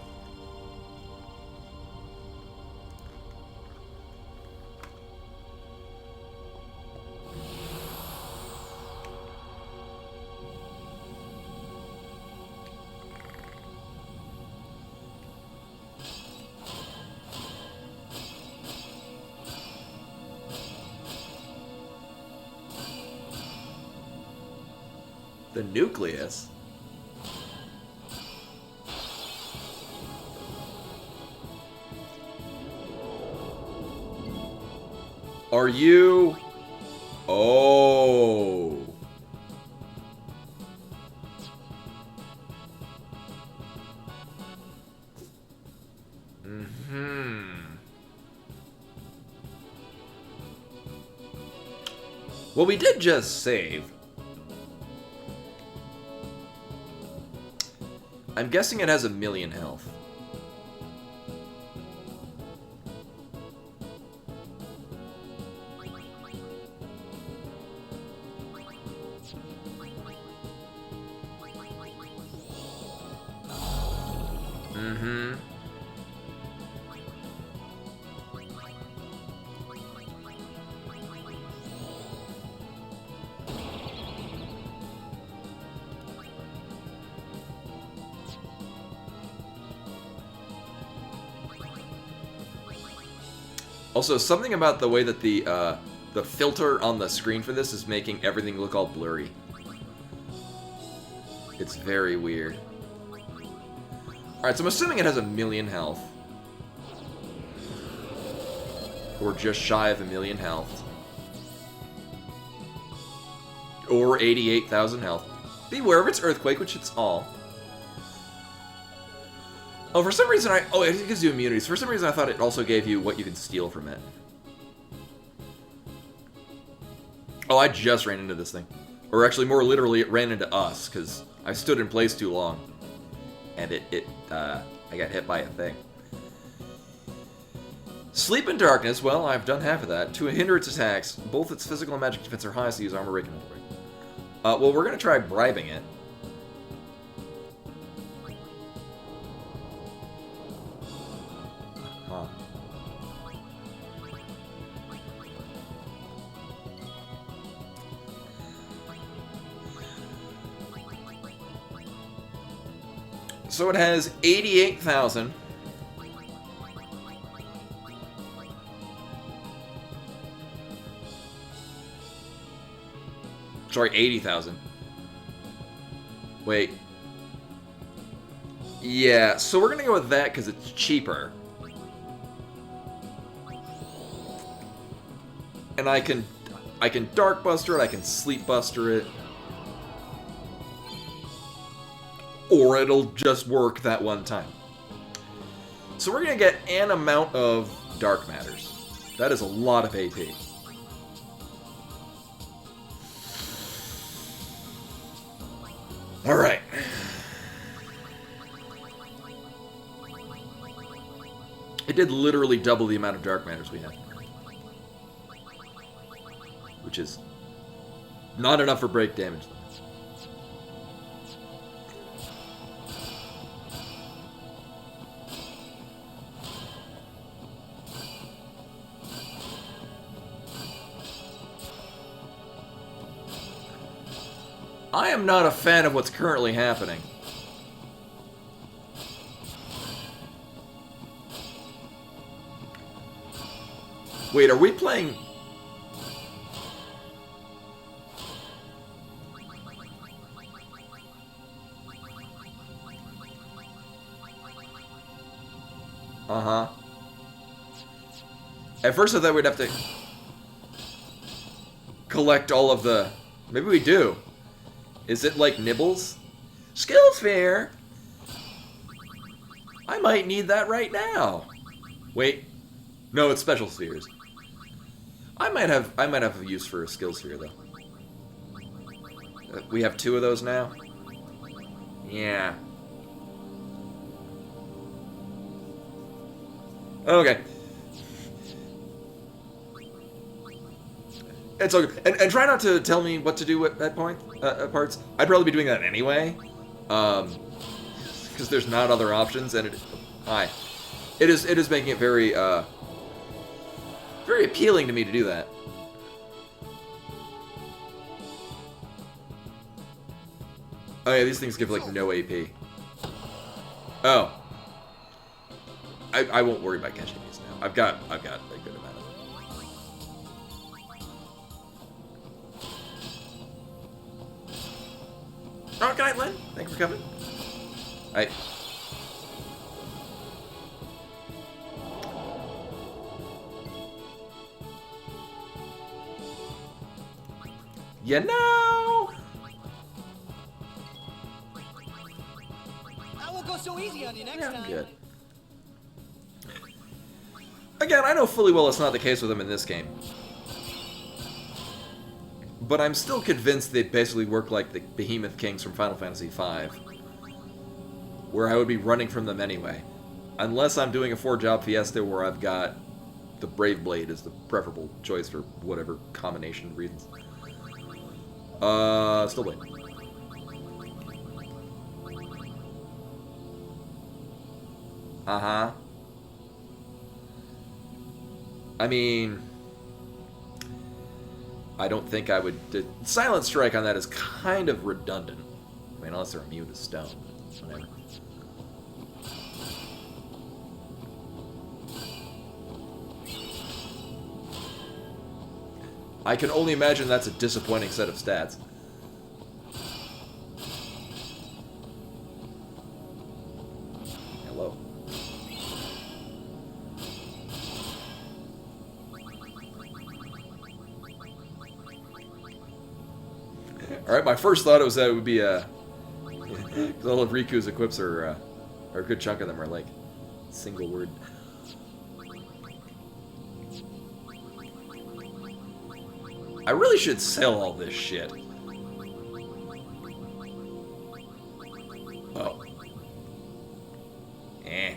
The nucleus? Are you... Oh. Well, we did just save. I'm guessing it has 1,000,000 health. Mm-hmm. Also, something about the way that the filter on the screen for this is making everything look all blurry. It's very weird. Alright, so I'm assuming it has 1,000,000 health. Or just shy of 1,000,000 health. Or 88,000 health. Beware of its earthquake, which it's all. Oh, for some reason oh, it gives you immunities. For some reason I thought it also gave you what you can steal from it. Oh, I just ran into this thing. Or actually, more literally, it ran into us, because I stood in place too long. And I got hit by a thing. Sleep in darkness, well, I've done half of that. To hinder its attacks, both its physical and magic defense are high, so use armor break and mental break. Well, we're going to try bribing it. Huh. So it has 88,000. Sorry, 80,000. Wait. Yeah, so we're gonna go with that because it's cheaper. And I can Dark Buster it, I can Sleep Buster it. Or it'll just work that one time. So we're gonna get an amount of Dark Matters. That is a lot of AP. Alright. It did literally double the amount of Dark Matters we had. Which is not enough for break damage. I am not a fan of what's currently happening. Wait, are we playing... Uh-huh. At first I thought we'd have to collect all of the... Maybe we do. Is it like Nibbles? Skill Sphere! I might need that right now. Wait. No, it's Special Spheres. I might have a use for a Skill Sphere, though. We have 2 of those now? Yeah. Okay. It's okay. And try not to tell me what to do at that point, parts. I'd probably be doing that anyway. Because there's not other options, and it is making it very, very appealing to me to do that. Oh yeah, these things give like no AP. Oh. I won't worry about catching these now. I've got a good amount of them. Oh, good night, Lynn. Thanks for coming. Alright. You know. I won't go so easy on you next Yeah, time. I'm good. Again, I know fully well it's not the case with them in this game. But I'm still convinced they basically work like the Behemoth Kings from Final Fantasy V. Where I would be running from them anyway. Unless I'm doing a 4-job Fiesta where I've got the Brave Blade as the preferable choice for whatever combination of reasons. Still waiting. Uh-huh. I mean, I don't think I would... Silent Strike on that is kind of redundant. I mean, unless they're immune to stone. Whatever. I can only imagine that's a disappointing set of stats. Hello. Alright, my first thought was that it would be a... Because all of Riku's equips are a good chunk of them are like single word. I really should sell all this shit. Oh. Eh.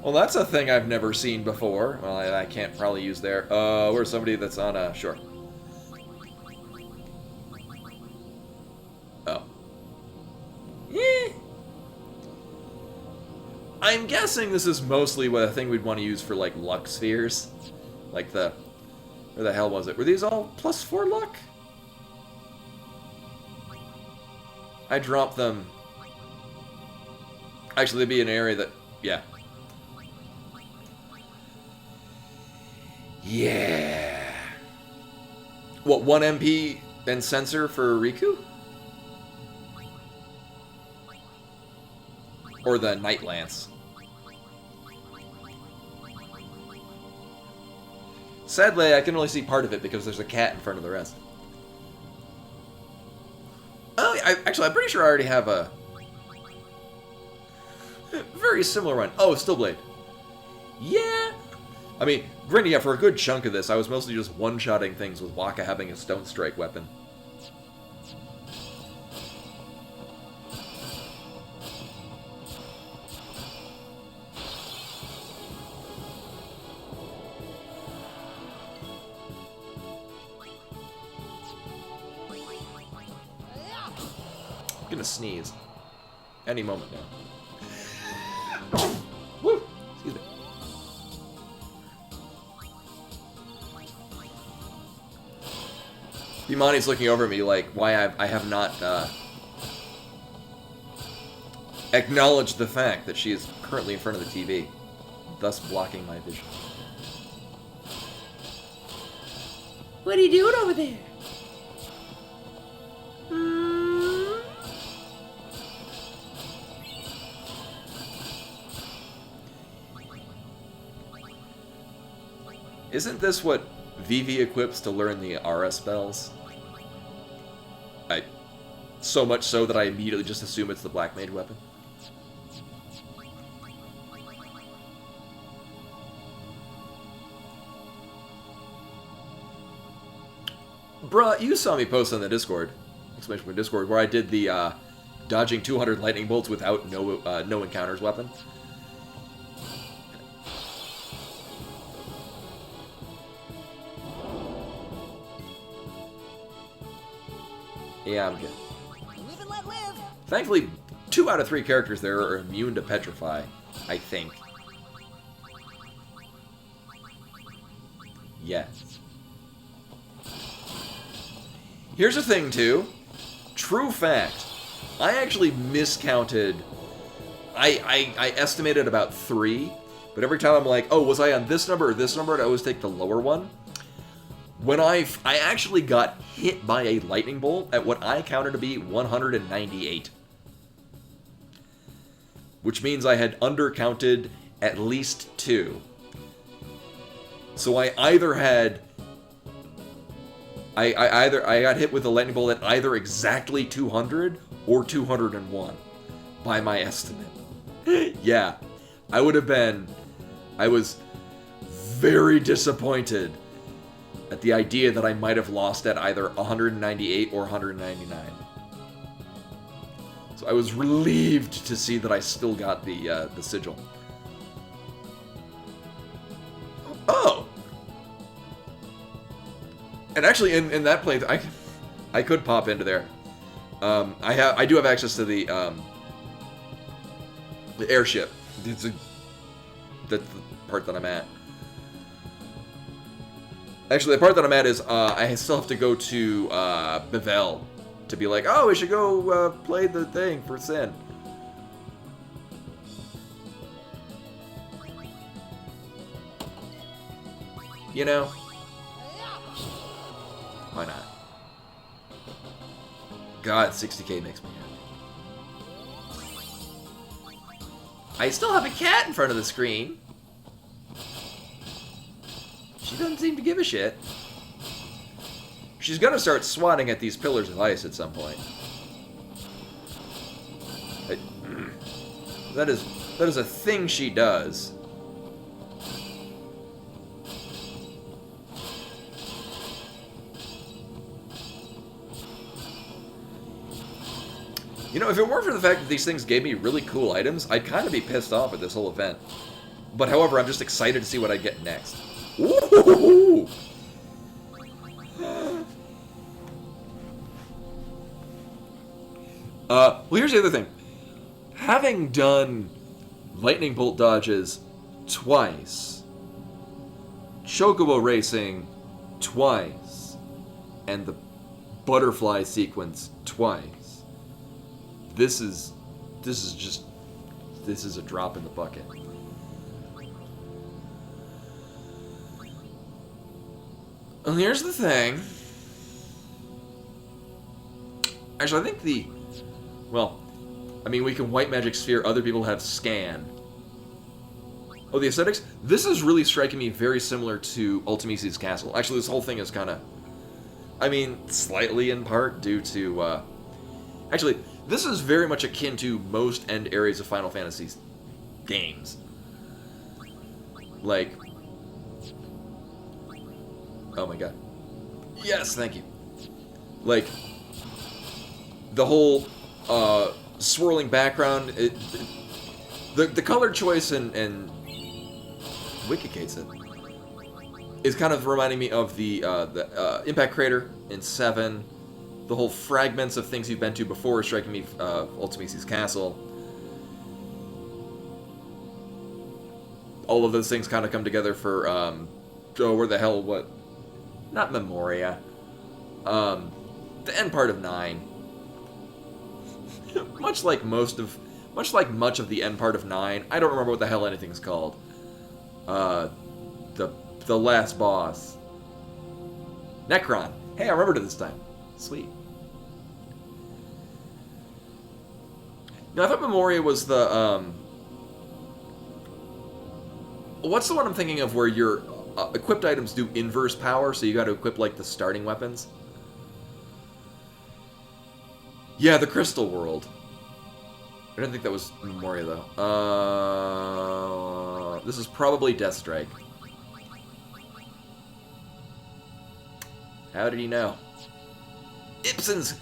Well, that's a thing I've never seen before. Well, I can't probably use there. Where's somebody that's on a... Sure. Oh. Eh. I'm guessing this is mostly what a thing we'd want to use for, like, luck spheres. Like the... Where the hell was it? Were these all +4 luck? I dropped them... Actually, they'd be an area that... Yeah. Yeah. What, 1 MP and sensor for Riku? Or the Night Lance? Sadly, I can only see part of it because there's a cat in front of the rest. Oh, actually, I'm pretty sure I already have a very similar one. Oh, Stillblade. Yeah. I mean, granted, yeah, for a good chunk of this, I was mostly just one-shotting things with Waka having a Stone Strike weapon. I'm gonna sneeze. Any moment now. Woo! Excuse me. Imani's looking over at me like why I have not acknowledged the fact that she is currently in front of the TV, thus blocking my vision. What are you doing over there? Isn't this what Vivi equips to learn the RS spells? So much so that I immediately just assume it's the Black Mage weapon. Bruh, you saw me post on the Discord, exclamation point Discord, where I did the dodging 200 lightning bolts without no encounters weapon. Yeah, I'm good. Live and let live. Thankfully, 2 out of 3 characters there are immune to Petrify, I think. Yes. Here's the thing, too. True fact. I actually miscounted. I estimated about 3, but every time I'm like, oh, was I on this number or this number? I'd always take the lower one. When I actually got hit by a lightning bolt at what I counted to be 198. Which means I had undercounted at least 2. So I either had... I got hit with a lightning bolt at either exactly 200 or 201 by my estimate. Yeah, I would have been... I was very disappointed at the idea that I might have lost at either 198 or 199. So I was relieved to see that I still got the sigil. Oh! And actually, in that playthrough, I could pop into there. I do have access to the airship. That's the part that I'm at. Actually, the part that I'm at is I still have to go to Bevel to be like, oh, we should go play the thing for Sin. You know? Why not? God, 60k makes me happy. I still have a cat in front of the screen. She doesn't seem to give a shit. She's gonna start swatting at these pillars of ice at some point. That is a thing she does. You know, if it weren't for the fact that these things gave me really cool items, I'd kind of be pissed off at this whole event. But however, I'm just excited to see what I get next. Ooh! Well, here's the other thing. Having done lightning bolt dodges twice, chocobo racing twice, and the butterfly sequence twice, this is a drop in the bucket. Well, here's the thing. Actually, I think well, I mean, we can white magic sphere. Other people have scan. Oh, the aesthetics? This is really striking me very similar to Ultimisi's Castle. Actually, this whole thing is kind of... I mean, slightly in part due to... Actually, this is very much akin to most end areas of Final Fantasy's games. Like... Oh my god. Yes, thank you. Like... The whole swirling background... The color choice and Wikicates it is kind of reminding me of the Impact Crater in 7. The whole fragments of things you've been to before is striking me Ultimisi's Castle. All of those things kind of come together for where the hell what? Not Memoria. The end part of 9. much like much of the end part of 9, I don't remember what the hell anything's called. The last boss. Necron. Hey, I remembered it this time. Sweet. Now, I thought Memoria was the, what's the one I'm thinking of where your equipped items do inverse power, so you gotta equip, like, the starting weapons? Yeah, the Crystal World. I didn't think that was Memoria, though. This is probably Deathstrike. How did he know? Ibsen's...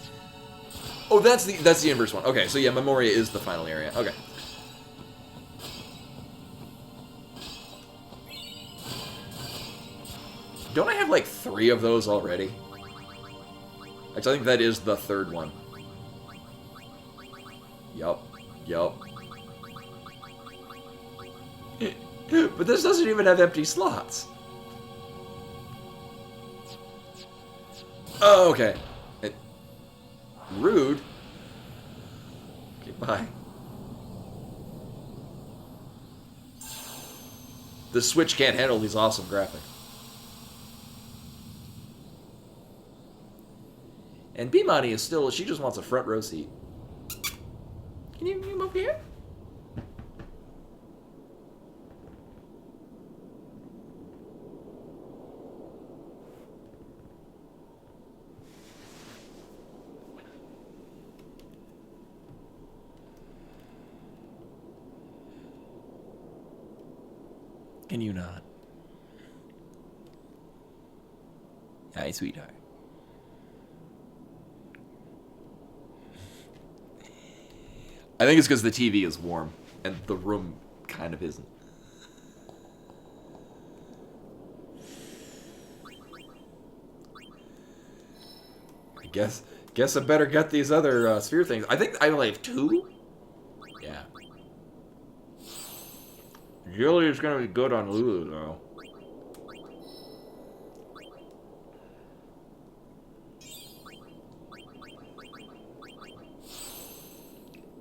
Oh, that's the inverse one. Okay, so yeah, Memoria is the final area. Okay. Don't I have, like, 3 of those already? Actually, I think that is the 3rd one. Yup. But this doesn't even have empty slots. Oh, okay. Rude. Okay, bye. The Switch can't handle these awesome graphics. And B-Money is still, she just wants a front row seat. Can you move here? Can you not? Hi, sweetheart. I think it's because the TV is warm, and the room kind of isn't. I guess I better get these other sphere things. I think I only have 2? Yeah. Jilly is gonna be good on Lulu, though.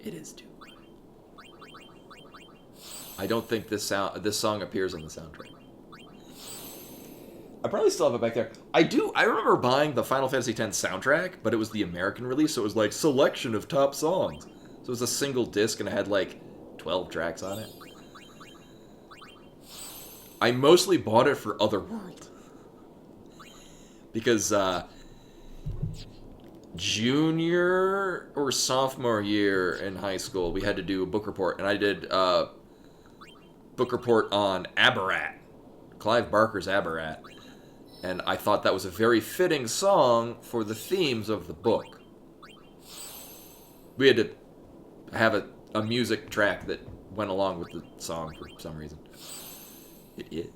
It is too. I don't think this song appears on the soundtrack. I probably still have it back there. I remember buying the Final Fantasy X soundtrack, but it was the American release, so it was like selection of top songs. So it was a single disc and it had like 12 tracks on it. I mostly bought it for Otherworld. Because junior or sophomore year in high school, we had to do a book report, and I did book report on Abarat, Clive Barker's Abarat, and I thought that was a very fitting song for the themes of the book. We had to have a music track that went along with the song for some reason. It is.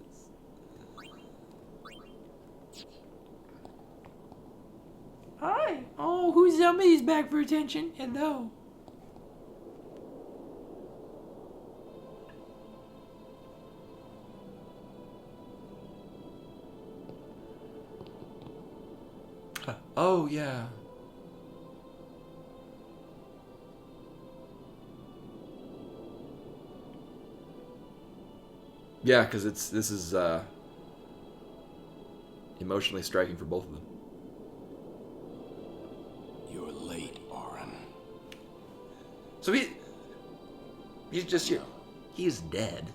Hi. Oh, who's somebody's back for attention? Hello. Oh, yeah. Yeah, because this is emotionally striking for both of them. You're late, Auron. So he's just here. He's dead.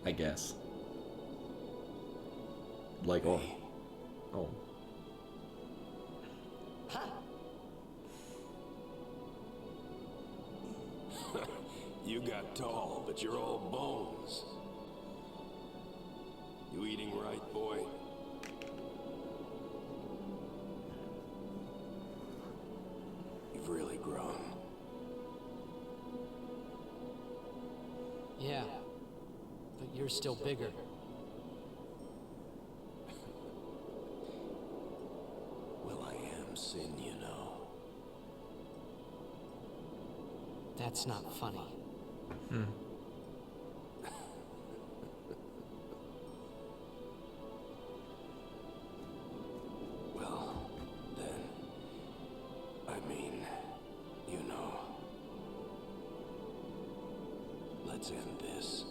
I guess. Like, oh. You got tall, but you're all bones. You eating right, boy? You've really grown. Yeah. But you're still bigger. Well, I am Sin, you know. That's not funny. Well, then, I mean, you know. Let's end this.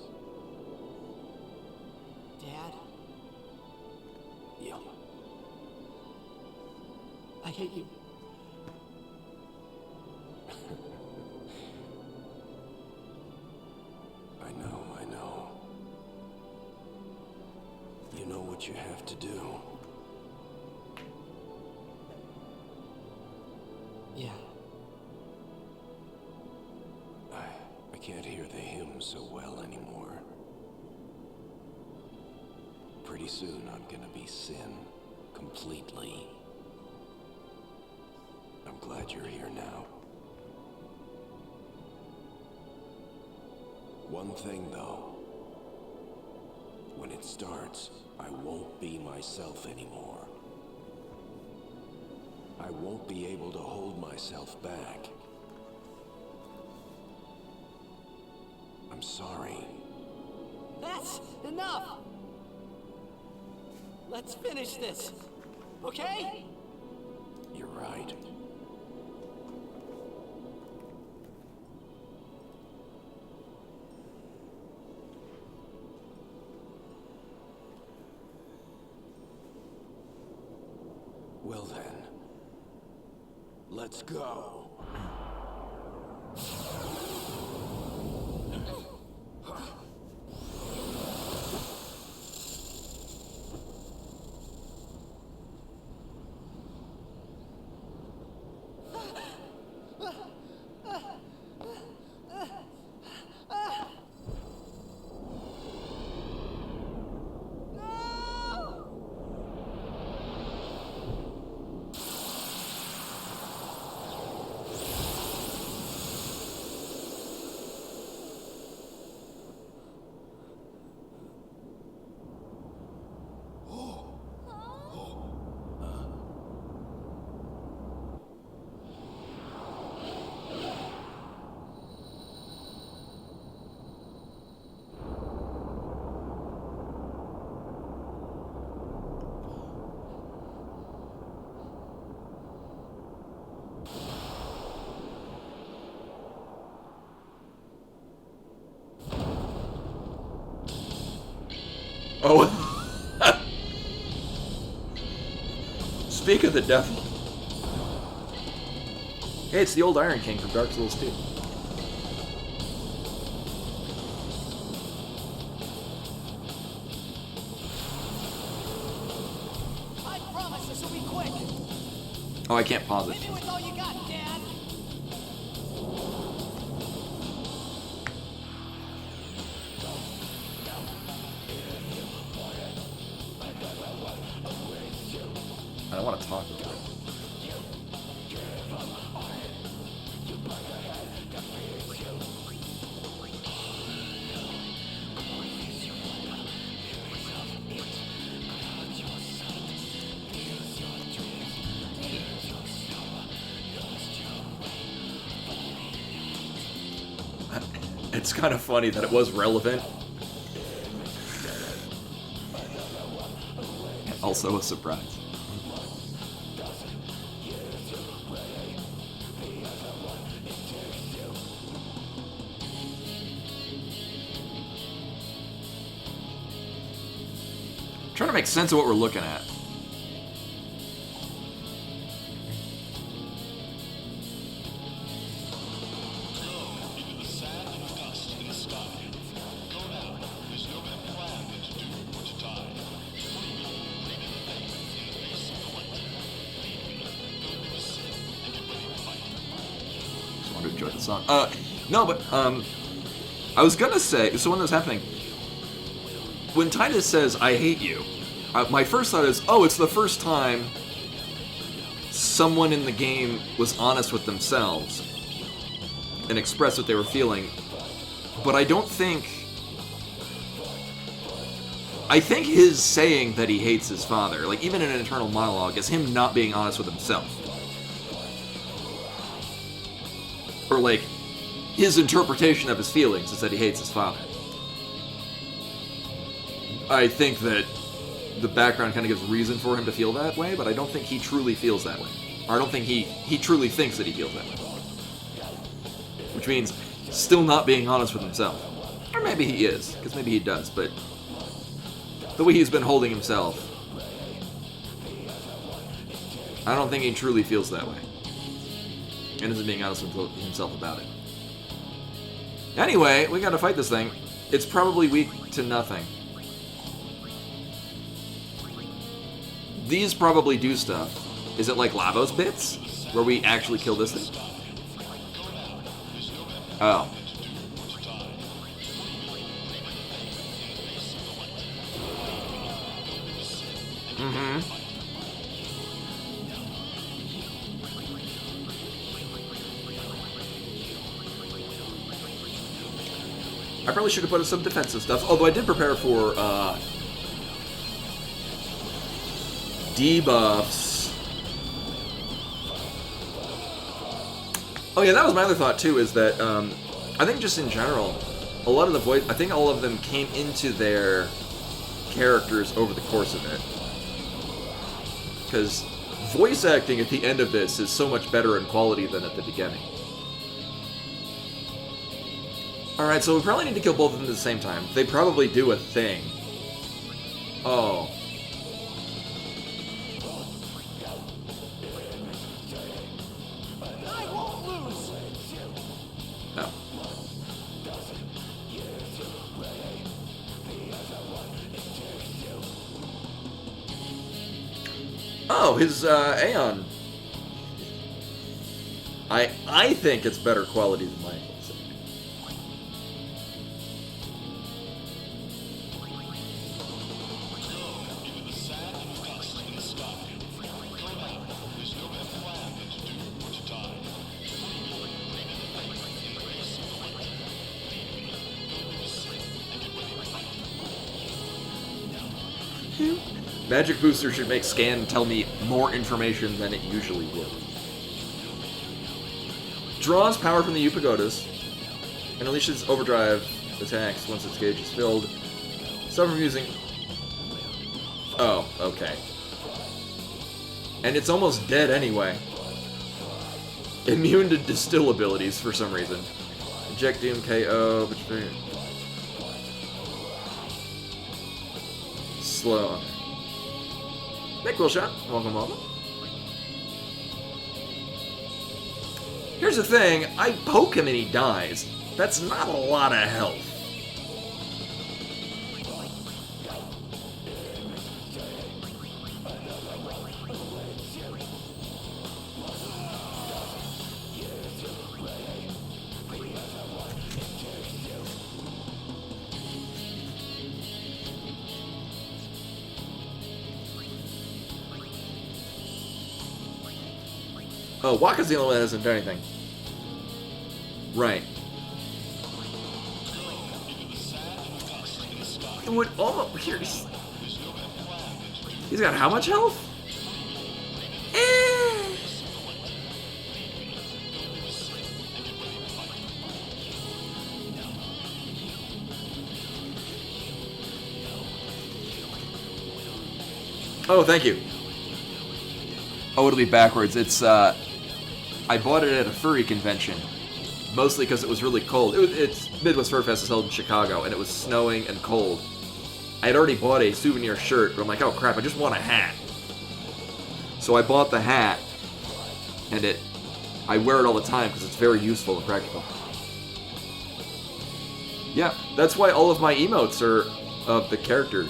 Dad, Yeah. I hate you. I know. You know what you have to do. Yeah. I can't hear the hymn so well anymore. Pretty soon I'm gonna be Sin, completely. I'm glad you're here now. One thing though. When it starts, I won't be myself anymore. I won't be able to hold myself back. I'm sorry. That's enough! Let's finish this, okay? You're right. Well then, let's go. Oh. Speak of the devil. Hey, it's the old Iron King from Dark Souls 2. I promise this will be quick. Oh, I can't pause it. Leave me with all you got, Dad. I don't want to talk about it. It's kind of funny that it was relevant. Also a surprise. trying to make sense of what we're looking at. Just wanted to enjoy the song. No, but I was gonna say, so when that was happening, when Tidus says, "I hate you," my first thought is, oh, it's the first time someone in the game was honest with themselves and expressed what they were feeling. But I don't think... I think his saying that he hates his father, like even in an internal monologue, is him not being honest with himself. Or like, his interpretation of his feelings is that he hates his father. I think that the background kind of gives reason for him to feel that way, but I don't think he truly feels that way. Or I don't think he truly thinks that he feels that way. Which means still not being honest with himself. Or maybe he is, because maybe he does, but the way he's been holding himself, I don't think he truly feels that way. And isn't being honest with himself about it. Anyway, we gotta fight this thing. It's probably weak to nothing. These probably do stuff. Is it like Lavos bits? Where we actually kill this thing? Oh. Mm-hmm. I probably should have put in some defensive stuff, although I did prepare for, debuffs. Oh yeah, that was my other thought too, is that, I think just in general, a lot of the voice, I think all of them came into their characters over the course of it. Because voice acting at the end of this is so much better in quality than at the beginning. Alright, so we probably need to kill both of them at the same time. They probably do a thing. Oh. I won't lose. No. Oh, his Aeon. I think it's better quality than mine. Magic Booster should make Scan tell me more information than it usually would. Draws power from the Upagodas and unleashes overdrive attacks once its gauge is filled. Stop from using... Oh, okay. And it's almost dead anyway. Immune to distill abilities for some reason. Eject Doom KO, but slow. Nick Willshot, welcome, welcome. Here's the thing, I poke him and he dies. That's not a lot of health. Oh, Waka's the only one that hasn't done anything. Right. It would almost... Here, he's got how much health? Oh, thank you. Oh, it'll be backwards. It's, I bought it at a furry convention, mostly because it was really cold. It's Midwest Fur Fest is held in Chicago, and it was snowing and cold. I had already bought a souvenir shirt, but I'm like, oh crap, I just want a hat. So I bought the hat, and I wear it all the time because it's very useful and practical. Yeah, that's why all of my emotes are of the character.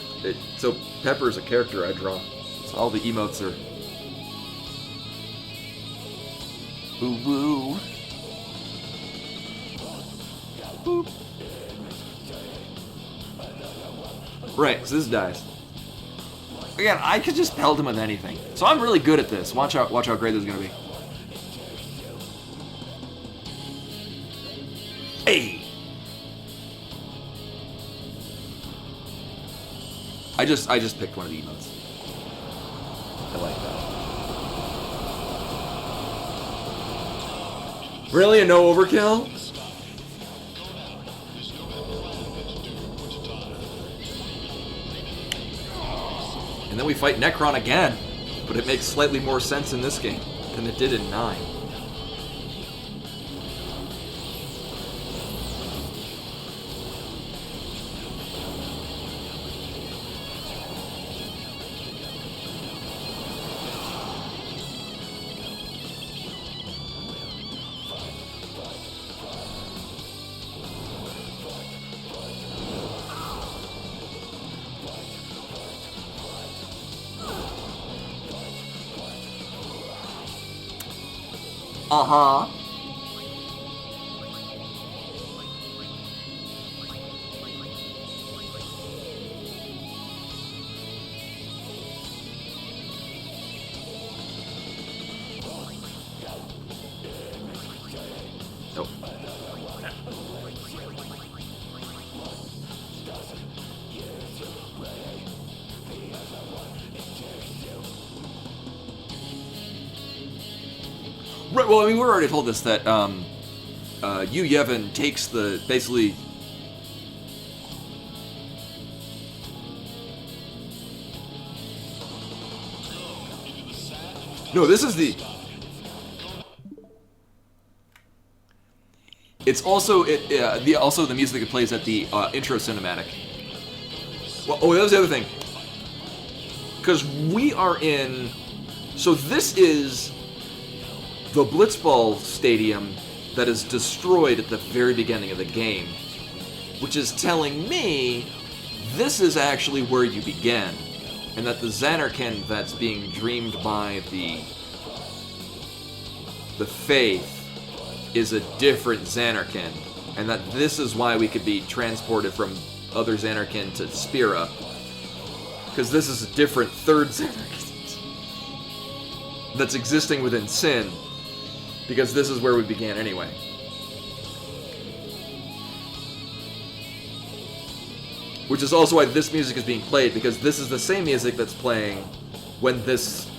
So Pepper's a character I draw. So all the emotes are... Boo boo. Boop. Right, so this dies. Again, I could just pelt him with anything. So I'm really good at this. Watch how great this is gonna be. Hey! I just picked one of the emotes. I like that. Really? A no overkill? And then we fight Necron again. But it makes slightly more sense in this game than it did in 9. Uh-huh. Nope. Right, well, I mean, we're already told this, that, Yu Yevon takes the, basically... No, this is the... It's also, also the music that plays at the, intro cinematic. Well, oh, that was the other thing. Because we are in... So this is... the Blitzball Stadium that is destroyed at the very beginning of the game, which is telling me this is actually where you begin, and that the Zanarkand that's being dreamed by the Faith is a different Zanarkand, and that this is why we could be transported from other Zanarkand to Spira, because this is a different third Zanarkand that's existing within Sin. Because this is where we began anyway. Which is also why this music is being played, because this is the same music that's playing when this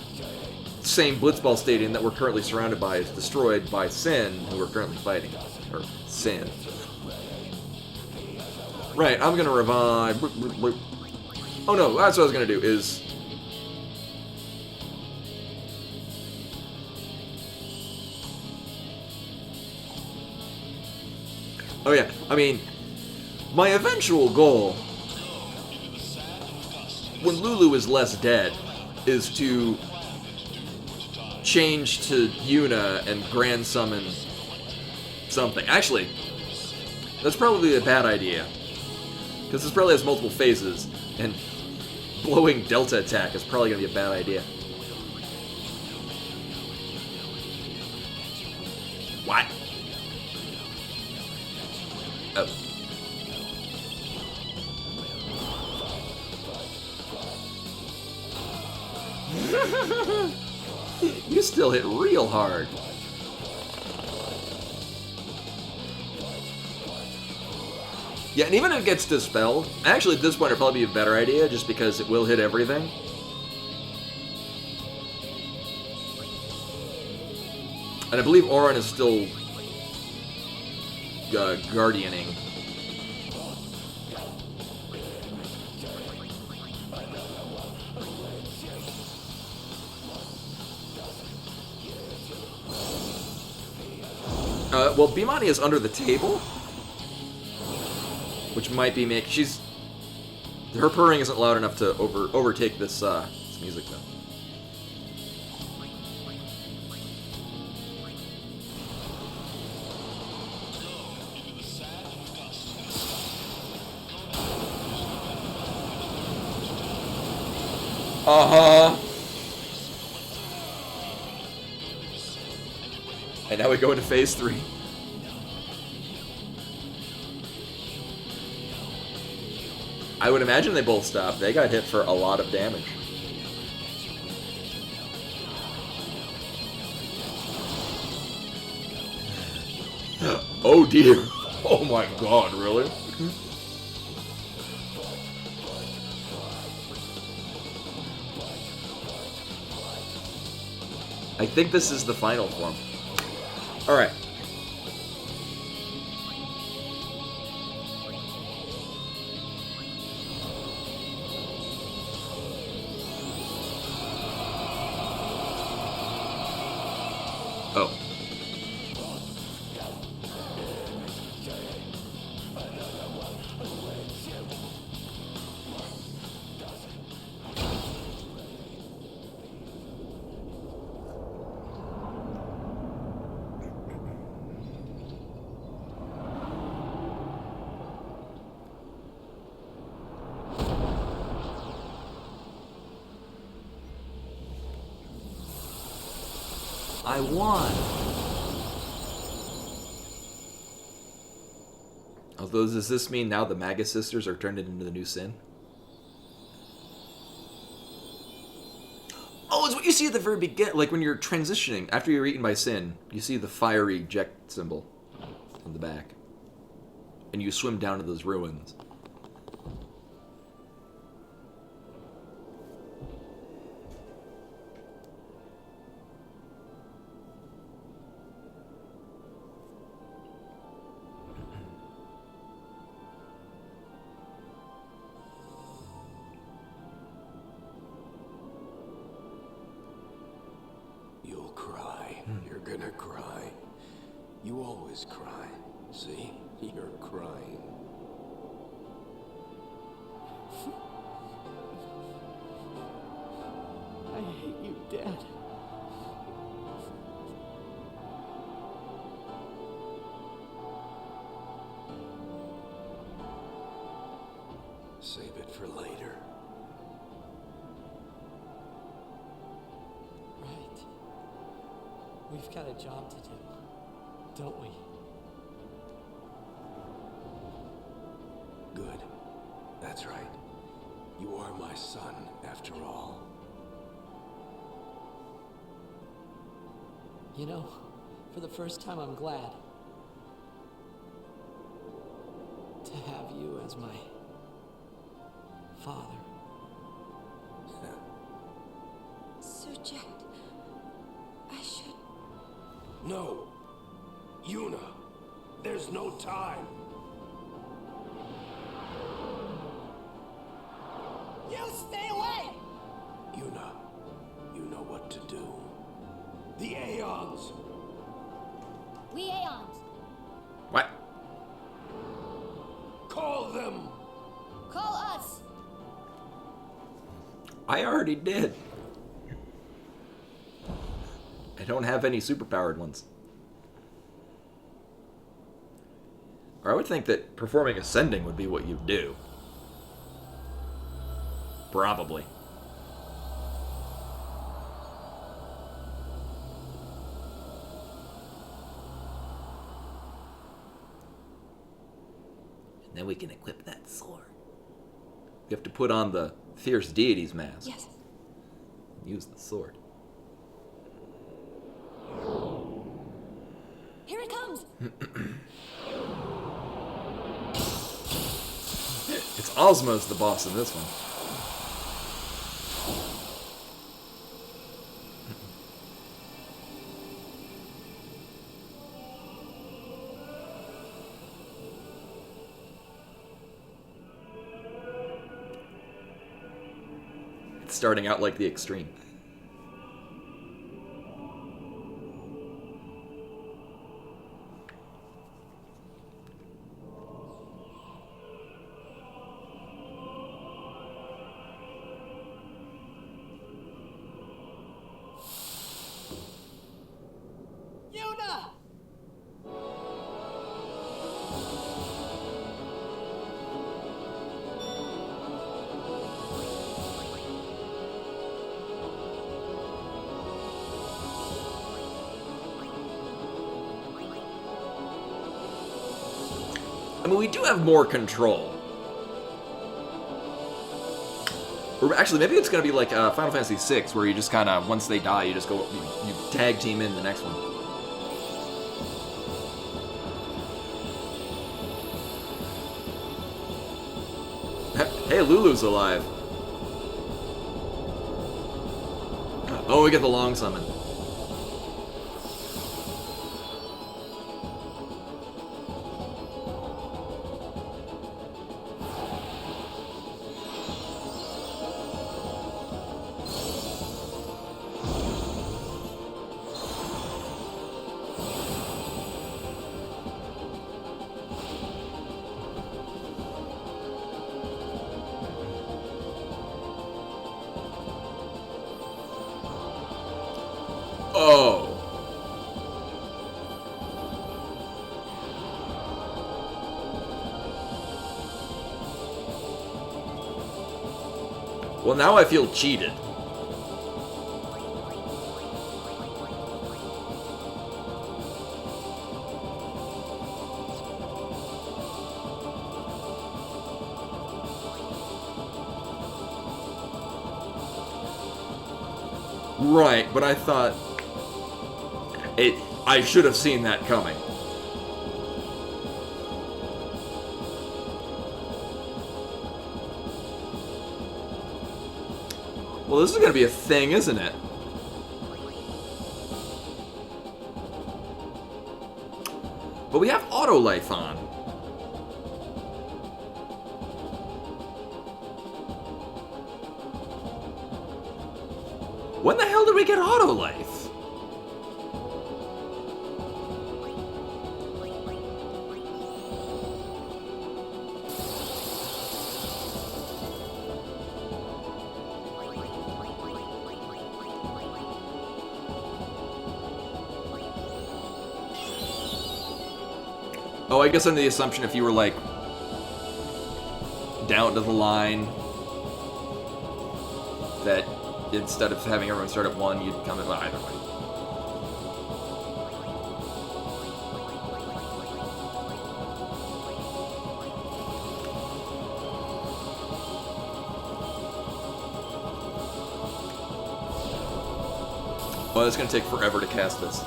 same Blitzball Stadium that we're currently surrounded by is destroyed by Sin, who we're currently fighting. Or Sin. Right, I'm gonna revive... Oh no, that's what I was gonna do, is... Oh yeah, I mean, my eventual goal, when Lulu is less dead, is to change to Yuna and Grand Summon something. Actually, that's probably a bad idea, because this probably has multiple phases, and blowing Delta attack is probably going to be a bad idea. What? Oh. You still hit real hard. Yeah, and even if it gets dispelled, actually at this point it'd probably be a better idea, just because it will hit everything. And I believe Auron is still guardianing. Well, Bimani is under the table, which might be she's... Her purring isn't loud enough to overtake this this music though. Uh-huh. And now we go into phase 3. I would imagine they both stopped. They got hit for a lot of damage. Oh dear. Oh my god, really? I think this is the final form. Alright. Oh. I won. Although, does this mean now the Magus sisters are turned into the new Sin? Oh, it's what you see at the very beginning. Like when you're transitioning, after you're eaten by Sin, you see the fiery eject symbol on the back. And you swim down to those ruins. You'll cry. You're gonna cry. You always cry. See? You're crying. I hate you, Dad. Save it for later. Right. We've got a job to do, don't we? Good. That's right. You are my son, after all. You know, for the first time, I'm glad to have you as my father. Sir Jet, I should... No! Yuna! There's no time! You stay away! Yuna, you know what to do. The Aeons! We Aeons. What? Call them! Call us. I already did. I don't have any superpowered ones. Or I would think that performing ascending would be what you do. Probably. And then we can equip that sword. You have to put on the fierce deity's mask. Yes. Use the sword. Here it comes. It's Ozma's the boss in this one. It's starting out like the extreme. I mean, we do have more control. Or actually, maybe it's going to be like Final Fantasy VI, where you just kind of, once they die, you just go, you tag team in the next one. Hey, Lulu's alive. Oh, we get the long summon. Oh. Well, now I feel cheated. Right, but I thought... I should have seen that coming. Well, this is gonna be a thing, isn't it? But we have auto life on. When the hell did we get auto life? Oh, I guess under the assumption if you were, like, down to the line, that instead of having everyone start at 1, you'd come at either way. Well, it's going to take forever to cast this.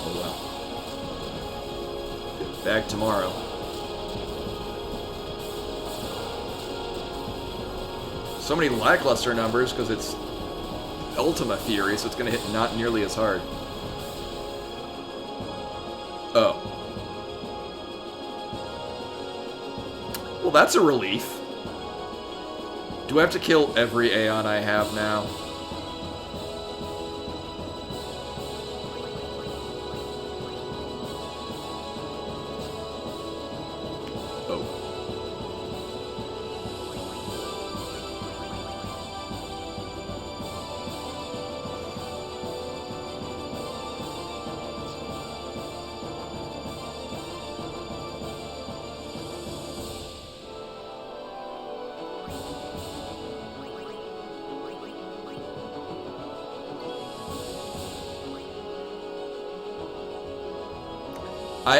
Oh, well. Back tomorrow. So many lackluster numbers because it's Ultima Theory, so it's going to hit not nearly as hard. Oh. Well, that's a relief. Do I have to kill every Aeon I have now?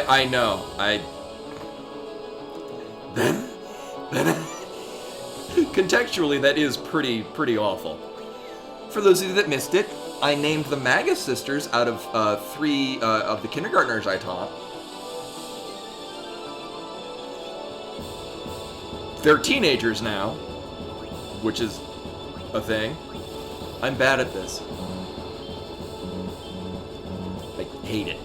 I know. Contextually, that is pretty awful. For those of you that missed it, I named the Magus sisters out of 3 of the kindergartners I taught. They're teenagers now, which is a thing. I'm bad at this. I hate it.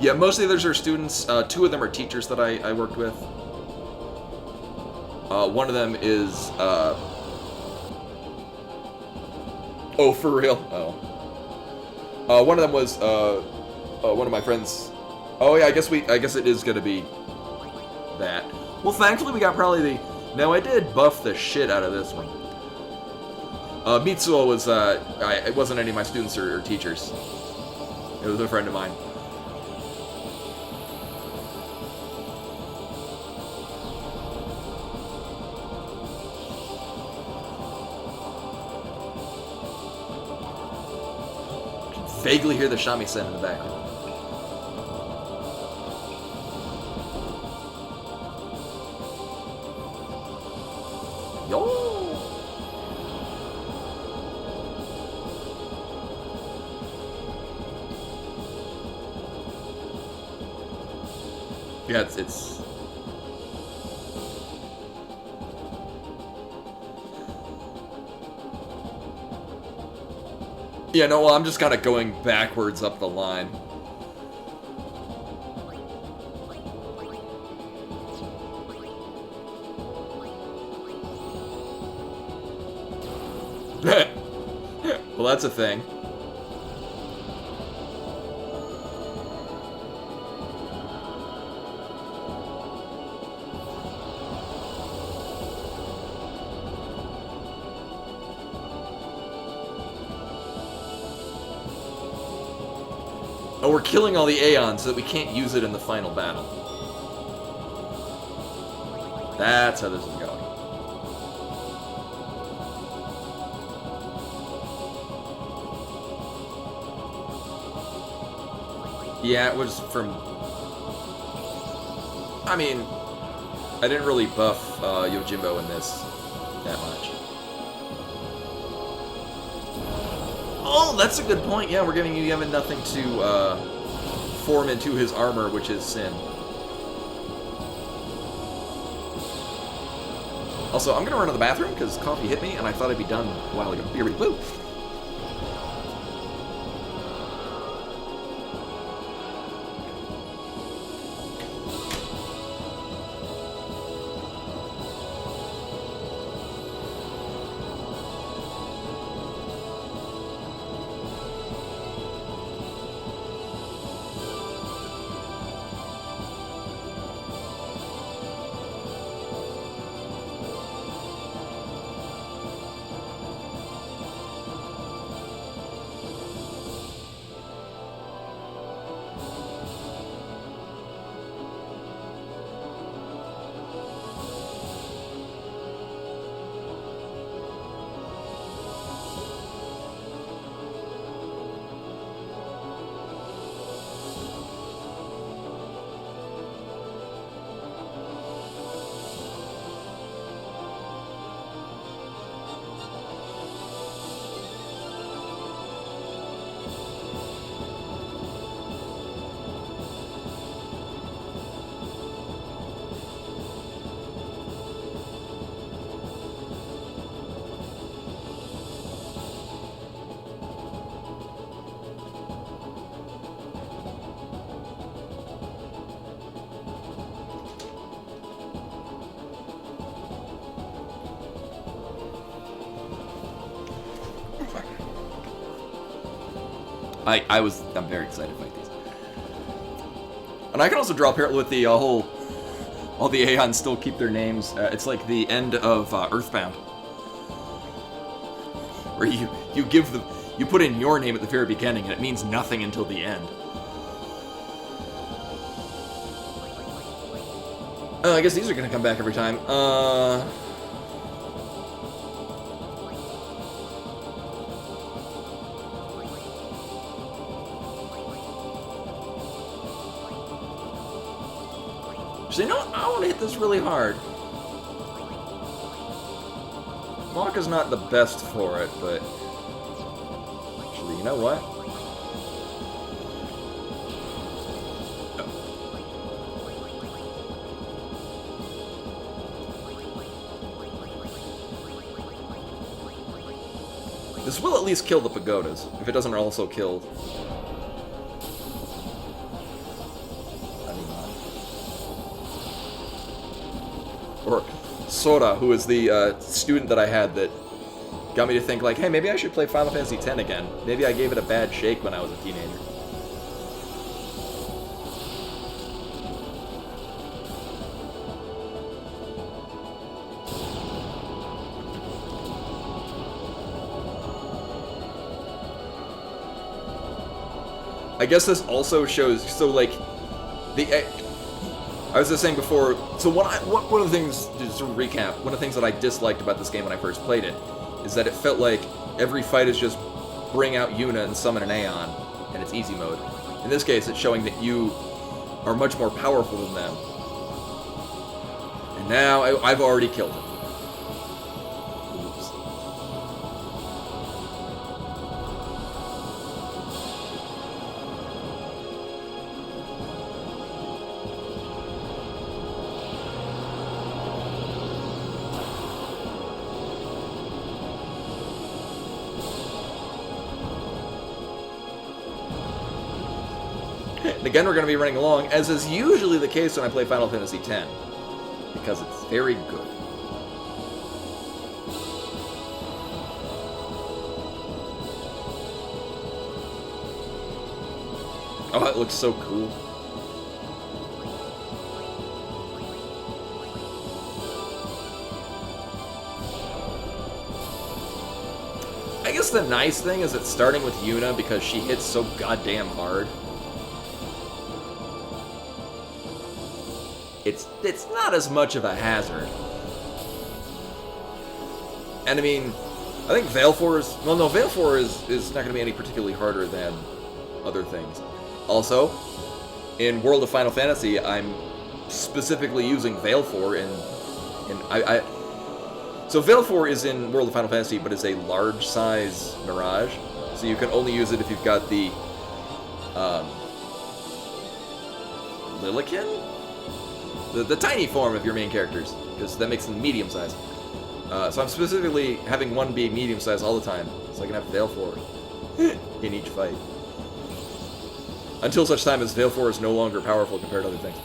Yeah, most of the others are students. 2 of them are teachers that I worked with. One of them is... Oh, for real? Oh. One of them was one of my friends. Oh yeah, I guess it is gonna be that. Well, thankfully we got probably the... No, I did buff the shit out of this one. Mitsuo was... it wasn't any of my students or teachers. It was a friend of mine. vaguely hear the shamisen in the background. Yo! Yeah, it's yeah, no, well, I'm just kind of going backwards up the line. Well, that's a thing. Oh, we're killing all the Aeons so that we can't use it in the final battle. That's how this is going. Yeah, it was from... I mean, I didn't really buff Yojimbo in this that much. Oh, that's a good point. Yeah, we're giving Yevon nothing to form into his armor, which is Sin. Also, I'm going to run to the bathroom because coffee hit me, and I thought I'd be done a while ago. Here we go. I'm very excited to fight these. And I can also draw a parallel with the all the Aeons still keep their names. It's like the end of Earthbound, where you put in your name at the very beginning and it means nothing until the end. I guess these are gonna come back every time. So you know what? I want to hit this really hard. Maka's not the best for it, but... Actually, you know what? Oh. This will at least kill the pagodas, if it doesn't also kill... Or Sora, who is the student that I had that got me to think, like, hey, maybe I should play Final Fantasy X again. Maybe I gave it a bad shake when I was a teenager. I guess this also shows, so, like, I was just saying before, so one of the things, just to recap, one of the things that I disliked about this game when I first played it, is that it felt like every fight is just bring out Yuna and summon an Aeon. and it's easy mode. In this case, it's showing that you are much more powerful than them. And now I've already killed him. Oops. And again, we're going to be running along, as is usually the case when I play Final Fantasy X, because it's very good. Oh, it looks so cool. I guess the nice thing is it's starting with Yuna because she hits so goddamn hard. It's not as much of a hazard. And I mean, I think Valefor is... Well, no, Valefor is not going to be any particularly harder than other things. Also, in World of Final Fantasy, I'm specifically using Valefor So Valefor is in World of Final Fantasy, but is a large size Mirage. So you can only use it if you've got the Lilikin? The tiny form of your main characters, because that makes them medium sized. So I'm specifically having one be medium sized all the time, so I can have Valefor in each fight. Until such time as Valefor is no longer powerful compared to other things.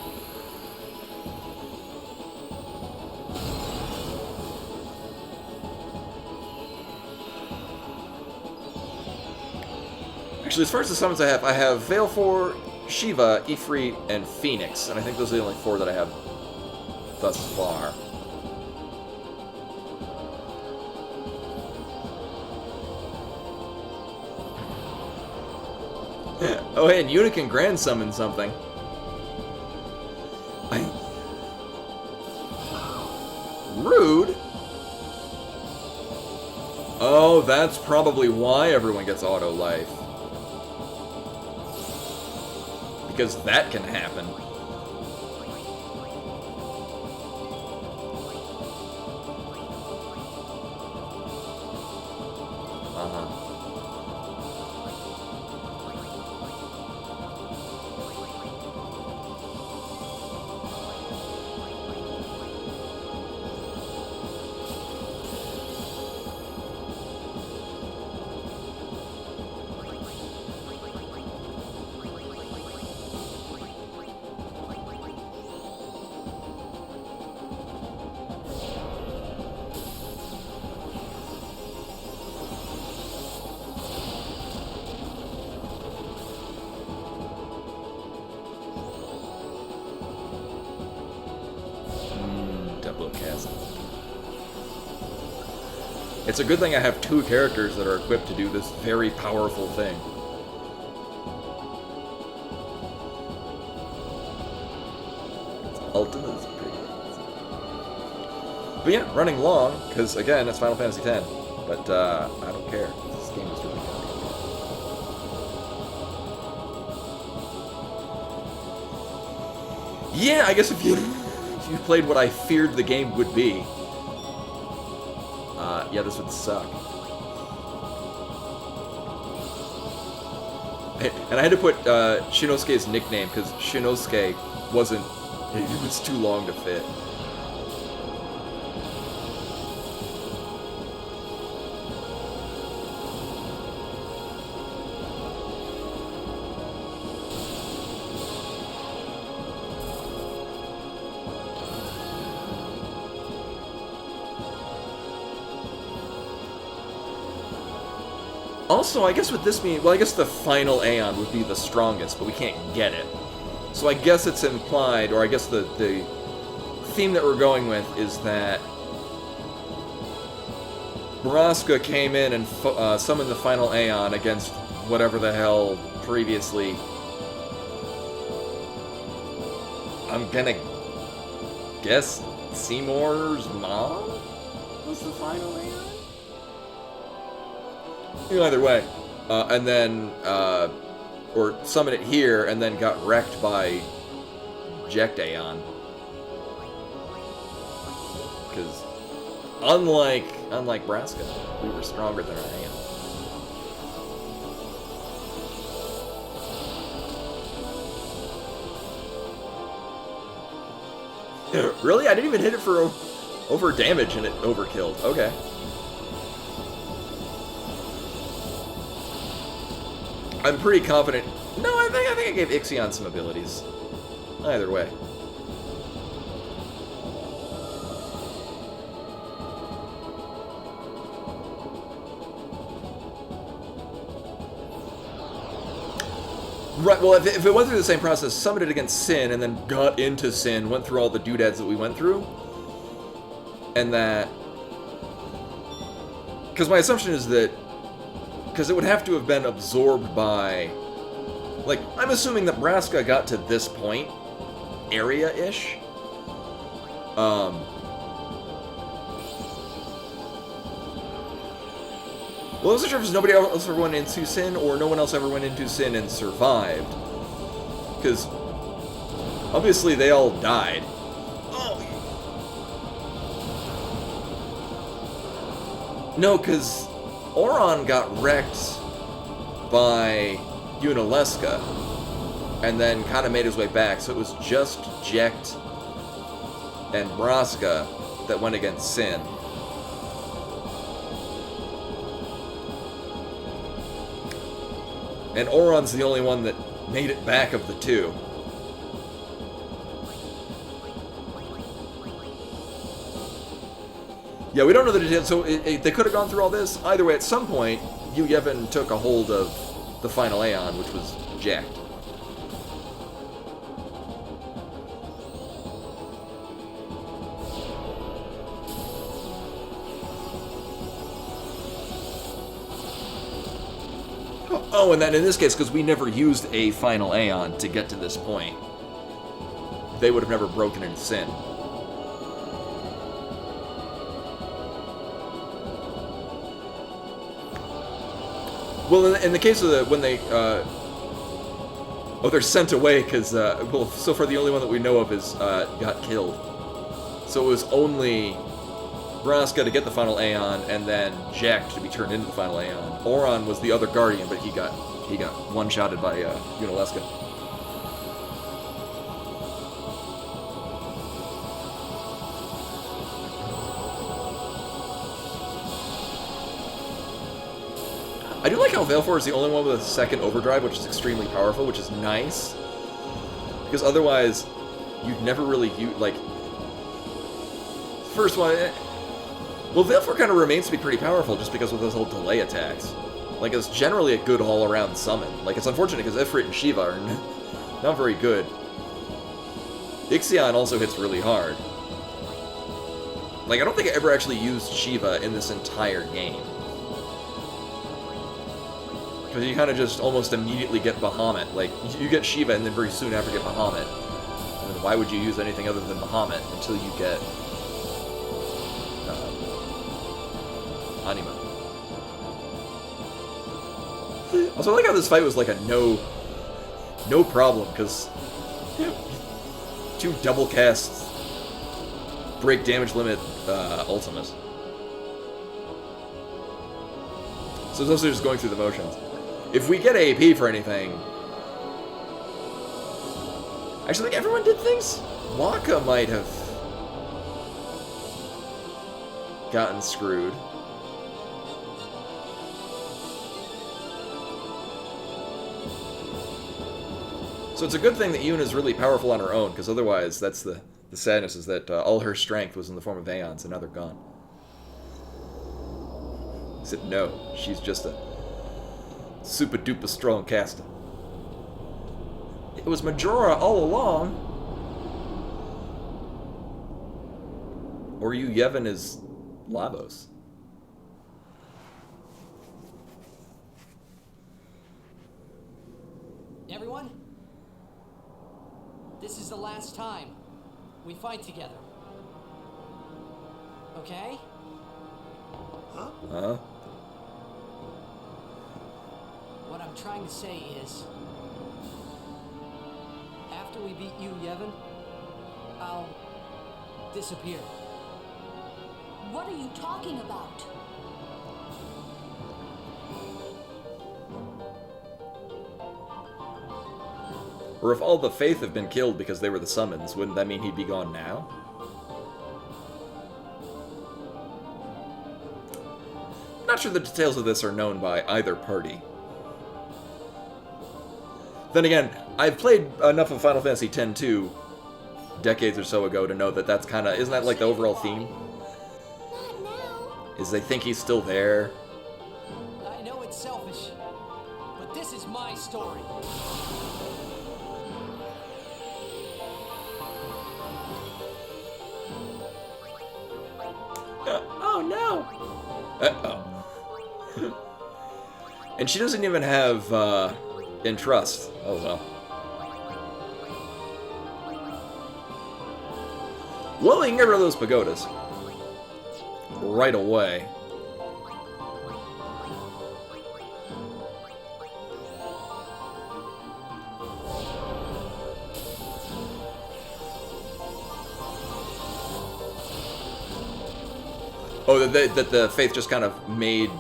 Actually, as far as the summons I have Valefor, Shiva, Ifrit, and Phoenix, and I think those are the only 4 that I have thus far. Oh, hey, and Yuna can grand summon something. Rude? Oh, that's probably why everyone gets auto life. Because that can happen. It's a good thing I have 2 characters that are equipped to do this very powerful thing. Ultimate is pretty good. But yeah, running long, because again, it's Final Fantasy X. But I don't care. This game is really good. Yeah, I guess if you played what I feared the game would be, yeah, this would suck. And I had to put Shinosuke's nickname because Shinosuke wasn't... It was too long to fit. Also, I guess what this means... Well, I guess the final Aeon would be the strongest, but we can't get it. So I guess it's implied, or I guess the theme that we're going with is that Vraska came in and summoned the final Aeon against whatever the hell previously... I'm gonna guess Seymour's mom was the final Aeon? Either way, and then or summon it here, and then got wrecked by Ject Aeon. Because unlike Braska, we were stronger than our Aeon. Really? I didn't even hit it for over damage and it overkilled. Okay. I'm pretty confident. No, I think I gave Ixion some abilities. Either way. Right, well, if it went through the same process, summoned it against Sin, and then got into Sin, went through all the doodads that we went through, and that... Because my assumption is that... Because it would have to have been absorbed by... Like, I'm assuming that Braska got to this point, area-ish. Well, I wasn't sure if nobody else ever went into Sin, or no one else ever went into Sin and survived. Because, obviously, they all died. Oh. No, because Auron got wrecked by Yunalesca, and then kind of made his way back, so it was just Ject and Braska that went against Sin. And Auron's the only one that made it back of the two. Yeah, we don't know that it did, so they could have gone through all this. Either way, at some point, Yu Yevon took a hold of the final Aeon, which was Ject. Oh, and then in this case, because we never used a final Aeon to get to this point, they would have never broken into Sin. Well, in the case of when they, they're sent away because, well, so far the only one that we know of is, got killed. So it was only Braska to get the final Aeon, and then Ject to be turned into the final Aeon. Auron was the other Guardian, but he got one-shotted by, Yunalesca. I do like how Valefor is the only one with a second overdrive, which is extremely powerful, which is nice. Because otherwise, you'd never really use, like... First one... Well, Valefor kind of remains to be pretty powerful just because of those whole delay attacks. Like, it's generally a good all-around summon. Like, it's unfortunate because Ifrit and Shiva are not very good. Ixion also hits really hard. Like, I don't think I ever actually used Shiva in this entire game. Because you kind of just almost immediately get Bahamut. Like, you get Shiva and then very soon after get Bahamut. And then why would you use anything other than Bahamut until you get Anima? Also, I like how this fight was like a no problem, because two double casts break damage limit ultimas. So it's also just going through the motions. If we get AP for anything... Actually, I think everyone did things. Waka might have gotten screwed. So it's a good thing that Yuna is really powerful on her own, because otherwise that's the sadness, is that all her strength was in the form of Aeons, and now they're gone. He said no, she's just a super duper strong caster. It was Majora all along. Or Yu Yevon is Lavos. Everyone, this is the last time we fight together. Okay? Huh? What I'm trying to say is, after we beat you, Yevon, I'll disappear. What are you talking about? Or if all the Faith have been killed because they were the summons, wouldn't that mean he'd be gone now? Not sure the details of this are known by either party. Then again, I've played enough of Final Fantasy X-2 decades or so ago to know that that's kind of... Isn't that like the overall theme? Not now. Is they think he's still there? I know it's selfish, but this is my story. Oh no! Uh-oh. And she doesn't even have, Entrust. Oh well. Well, we can get rid of those pagodas. Right away. Oh, that the Faith just kind of made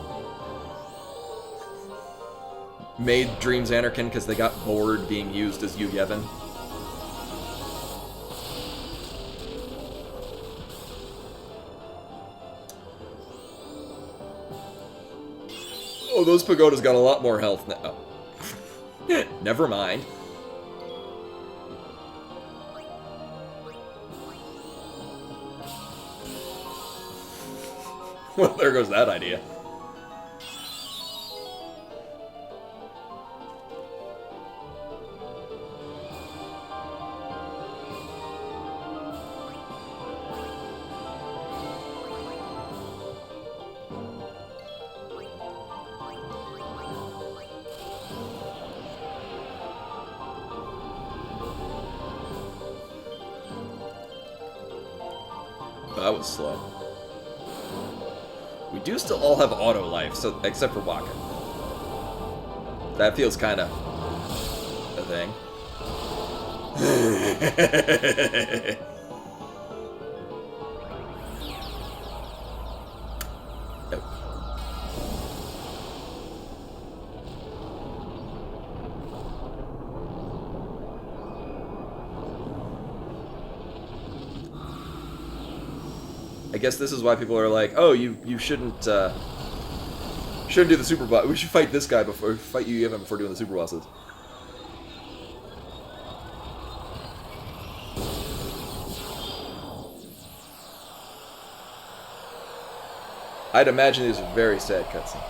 Dreams Anarchan because they got bored being used as Yu Yevon. Oh, those pagodas got a lot more health now. Never mind. Well, there goes that idea. That was slow. We do still all have auto life, so except for Wakka. That feels kind of a thing. Oh. I guess this is why people are like, oh, you shouldn't do the super boss. We should fight this guy before fight you Yevon before doing the super bosses. I'd imagine these are very sad cutscenes.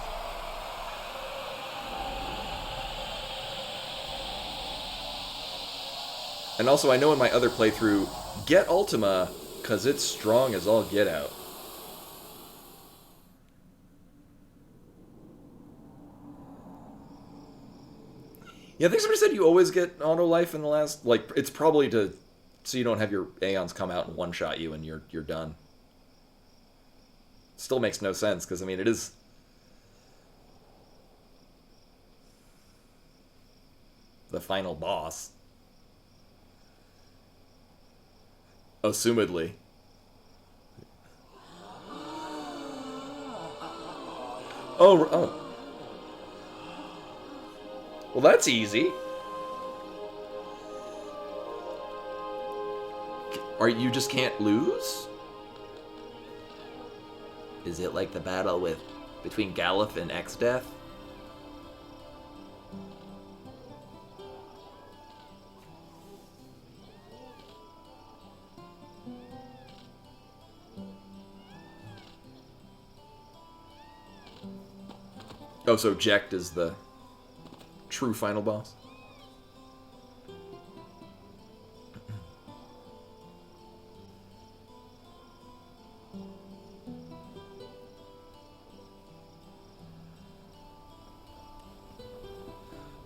And also, I know in my other playthrough, get Ultima, because it's strong as all get out. Yeah, I think somebody said you always get auto life in the last... Like, it's probably to... So you don't have your Aeons come out and one-shot you and you're done. Still makes no sense, because, I mean, it is... the final boss. Assumedly. Oh. Well, that's easy. You just can't lose? Is it like the battle between Galuf and Exdeath? Oh, so Jecht is the true final boss?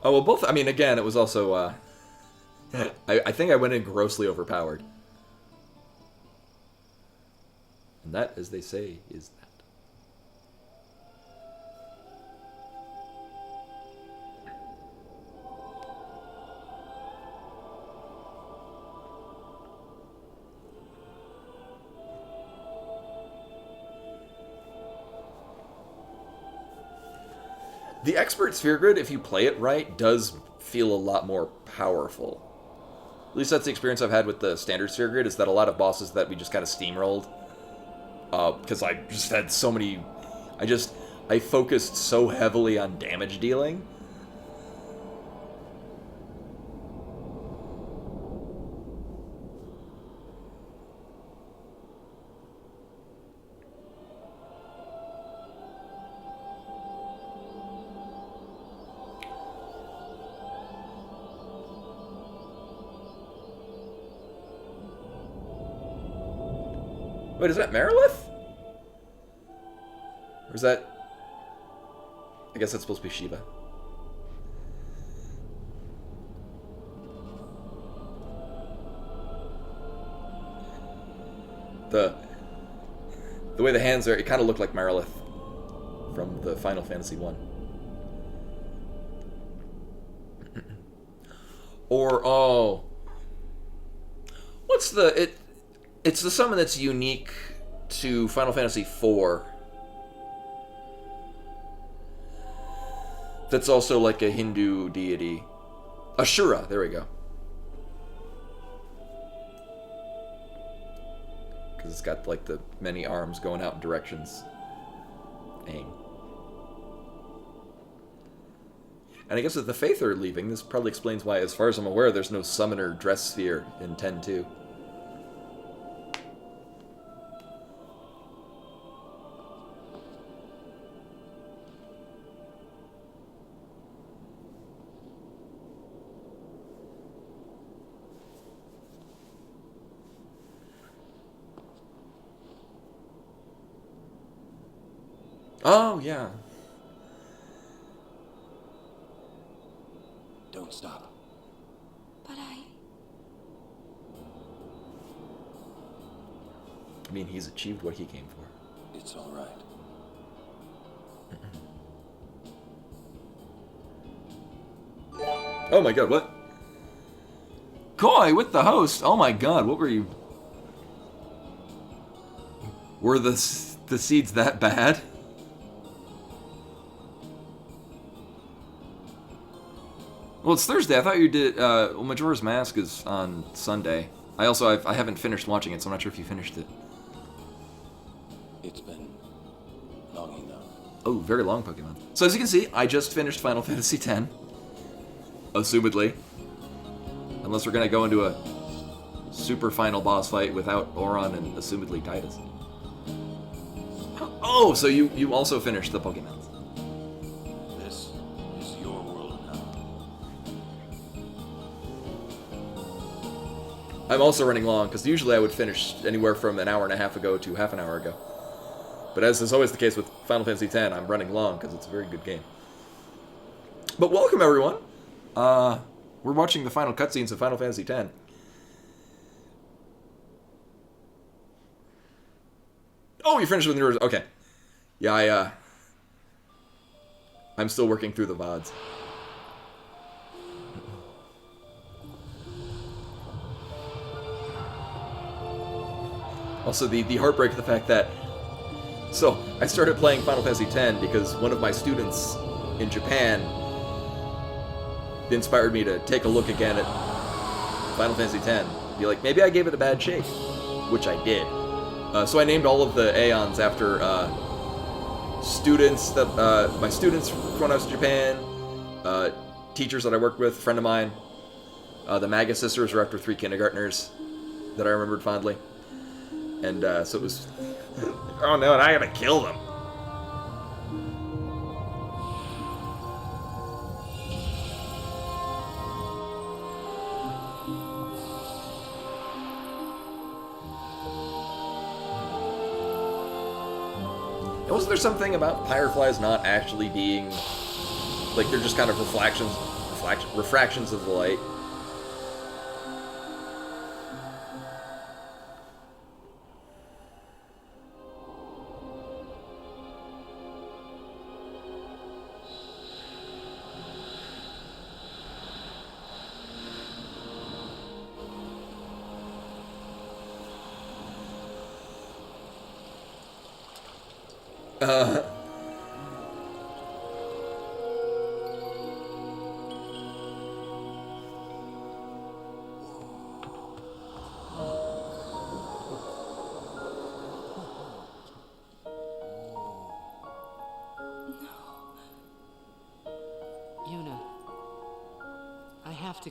Oh, well, both... I mean, again, it was also, I think I went in grossly overpowered. And that, as they say, is that. The Expert Sphere Grid, if you play it right, does feel a lot more powerful. At least that's the experience I've had with the standard Sphere Grid, is that a lot of bosses that we just kind of steamrolled. Because I just had so many... I focused so heavily on damage dealing. Wait, is that Marilith? Or is that... I guess that's supposed to be Shiva. The way the hands are, it kind of looked like Marilith from the Final Fantasy 1. Or, oh... What's the... It's the summon that's unique to Final Fantasy IV. That's also like a Hindu deity. Ashura, there we go. Because it's got like the many arms going out in directions. Aang. And I guess if the Faith are leaving, this probably explains why, as far as I'm aware, there's no summoner dress sphere in 10-2. Oh, yeah. Don't stop. But I mean, he's achieved what he came for. It's all right. Oh my god, what? Koi with the host. Oh my god, what were you... Were the seeds that bad? Well, it's Thursday. I thought you did... well, Majora's Mask is on Sunday. I haven't finished watching it, so I'm not sure if you finished it. It's been long enough. Oh, very long Pokemon. So as you can see, I just finished Final Fantasy X. Assumedly. Unless we're going to go into a super final boss fight without Auron and assumedly Titus. Oh, so you also finished the Pokemon. This is your world now. I'm also running long, because usually I would finish anywhere from an hour and a half ago to half an hour ago. But as is always the case with Final Fantasy X, I'm running long, because it's a very good game. But welcome, everyone! We're watching the final cutscenes of Final Fantasy X. Oh, you finished with yours. Okay. Yeah, I'm still working through the VODs. Also, the heartbreak of the fact that... So, I started playing Final Fantasy X because one of my students in Japan inspired me to take a look again at Final Fantasy X. Be like, maybe I gave it a bad shake. Which I did. So I named all of the Aeons after students that my students when I was in Japan, teachers that I worked with, a friend of mine. The Maga sisters were after 3 kindergartners that I remembered fondly. And so it was, oh no, and I gotta kill them. Wasn't there something about fireflies not actually being, like, they're just kind of refractions of the light?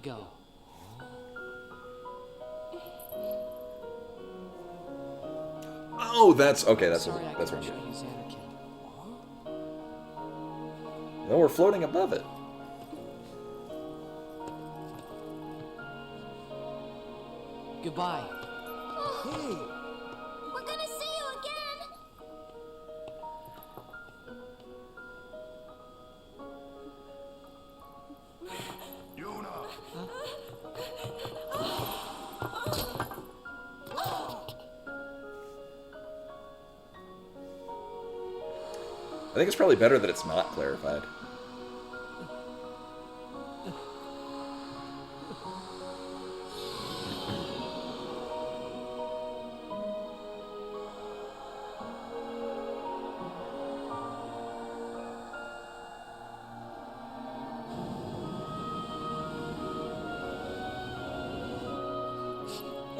to go. Oh, that's okay. That's Sorry, I that's couldn't right. show you Xanarkand. No, we're floating above it. Goodbye. We're gonna see you again! I think it's probably better that it's not clarified.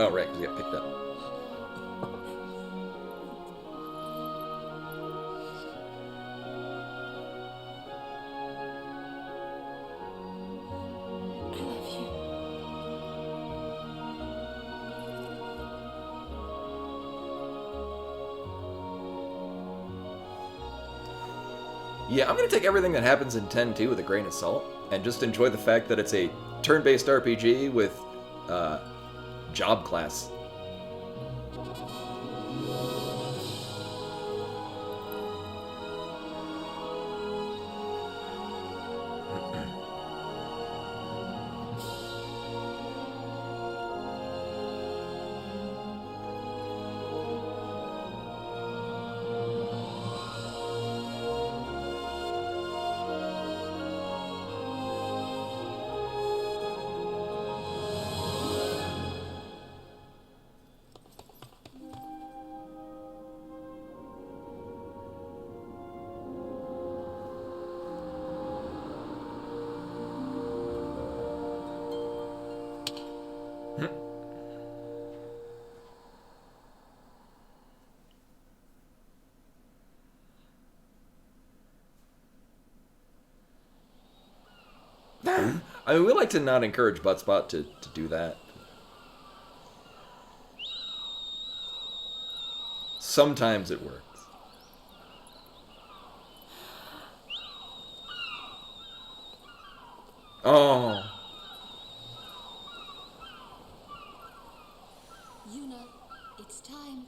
Oh, right, because he got picked up. I love you. Yeah, I'm gonna take everything that happens in 10-2 with a grain of salt, and just enjoy the fact that it's a turn-based RPG with job class. I mean, we like to not encourage Buttspot to do that. Sometimes it works. Oh. Yuna, it's time.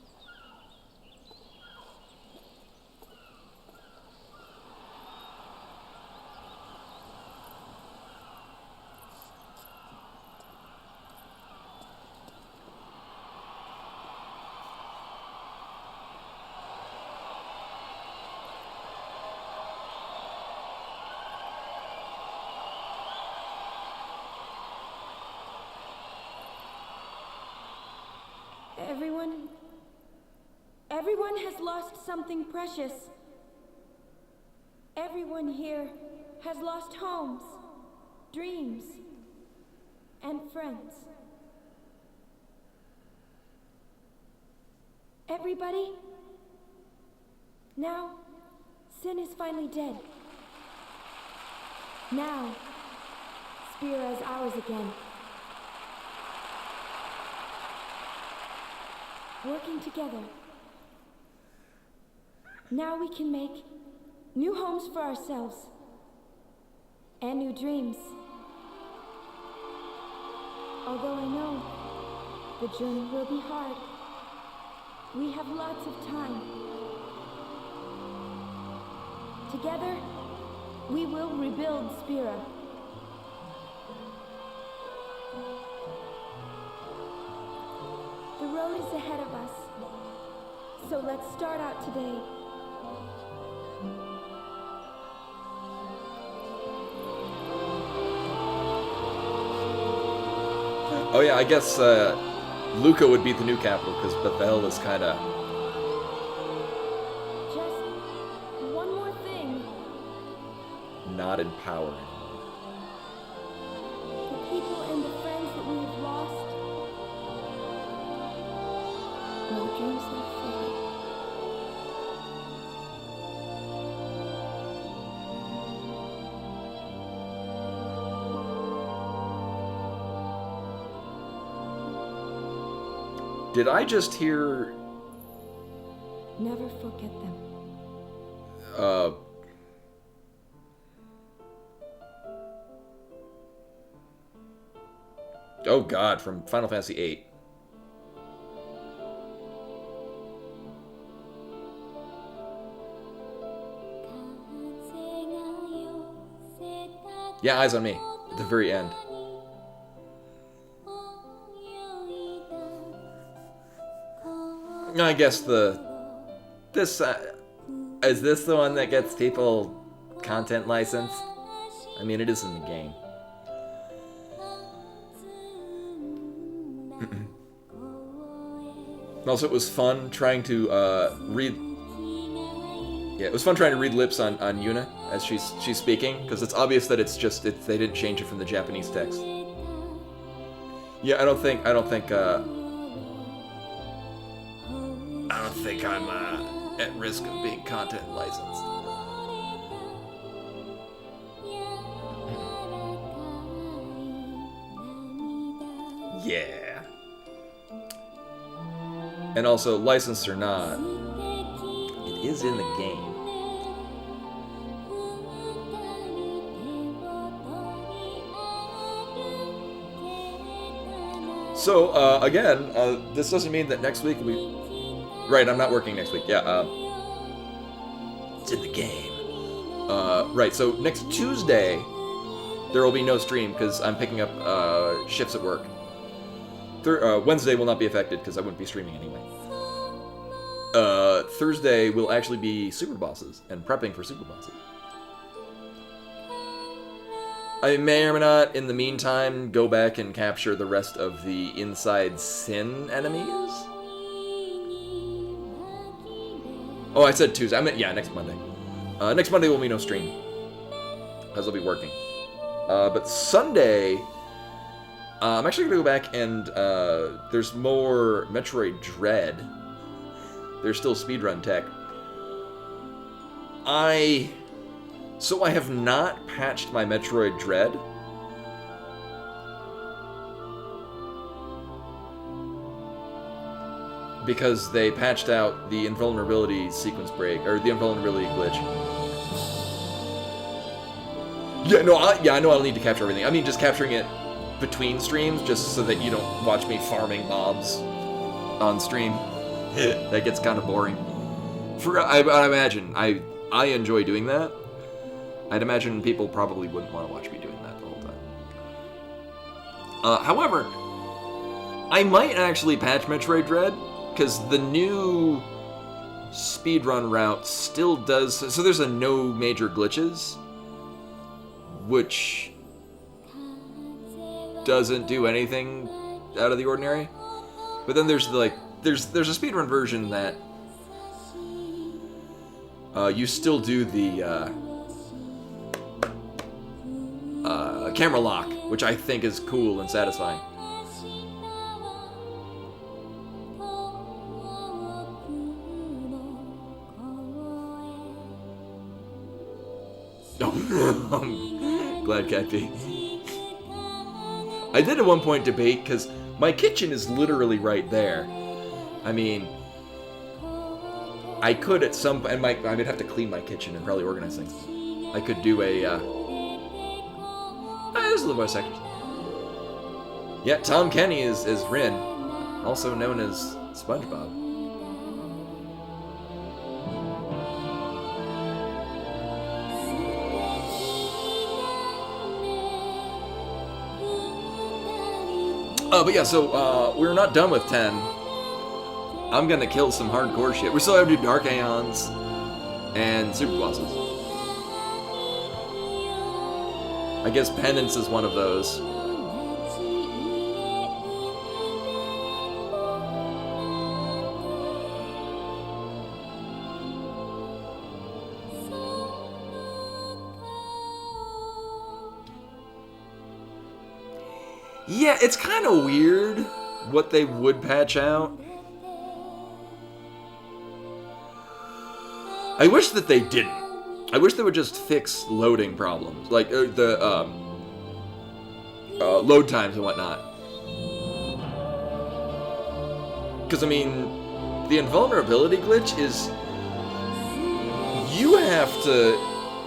Everyone has lost something precious. Everyone here has lost homes, dreams, and friends. Everybody, now, Sin is finally dead. Now, Spira is ours again. Working together. Now we can make new homes for ourselves and new dreams. Although I know the journey will be hard, we have lots of time. Together, we will rebuild Spira. The road is ahead of us, so let's start out today. Oh yeah, I guess Luca would be the new capital because Bethel is kind of Just one more thing. not in power anymore. The people and the friends that we have lost. No dreams left for you. Did I just hear... Never forget them. Oh god, from Final Fantasy VIII. Yeah, Eyes on Me, at the very end. I guess this is this the one that gets people content license? I mean, it is in the game. Also, it was fun trying to read. Yeah, it was fun trying to read lips on Yuna as she's speaking, because it's obvious that they didn't change it from the Japanese text. Yeah, I don't think I'm at risk of being content licensed. Yeah. And also, licensed or not, it is in the game. So, again, this doesn't mean that next week we... Right, I'm not working next week. Yeah, it's in the game. Right, so next Tuesday, there will be no stream because I'm picking up shifts at work. Wednesday will not be affected because I wouldn't be streaming anyway. Thursday will actually be Super Bosses and prepping for Super Bosses. I may or may not, in the meantime, go back and capture the rest of the Inside Sin enemies. Oh, I said Tuesday. I meant, yeah, next Monday. Next Monday will be no stream, as I'll be working. But Sunday, I'm actually going to go back and there's more Metroid Dread. There's still speedrun tech. So I have not patched my Metroid Dread. Because they patched out the invulnerability sequence break, or the invulnerability glitch. Yeah, no, I know I'll need to capture everything. I mean, just capturing it between streams, just so that you don't watch me farming mobs on stream. That gets kind of boring. I imagine, I enjoy doing that. I'd imagine people probably wouldn't want to watch me doing that the whole time. However, I might actually patch Metroid Dread, because the new speedrun route still does... So there's a no major glitches, which doesn't do anything out of the ordinary. But then there's there's a speedrun version that you still do the camera lock, which I think is cool and satisfying. Glad Cat P. I did at one point debate, because my kitchen is literally right there. I mean, I could at some point, and I would have to clean my kitchen and probably organize things. I could do there's a little more sectors. Yeah, Tom Kenny is Rin, also known as SpongeBob. But yeah, so we're not done with 10. I'm gonna kill some hardcore shit. We still have to do Dark Aeons and Super Bosses. I guess Penance is one of those. Yeah, it's kind of weird what they would patch out. I wish that they didn't. I wish they would just fix loading problems, like the load times and whatnot. Because, I mean, the invulnerability glitch is... You have to...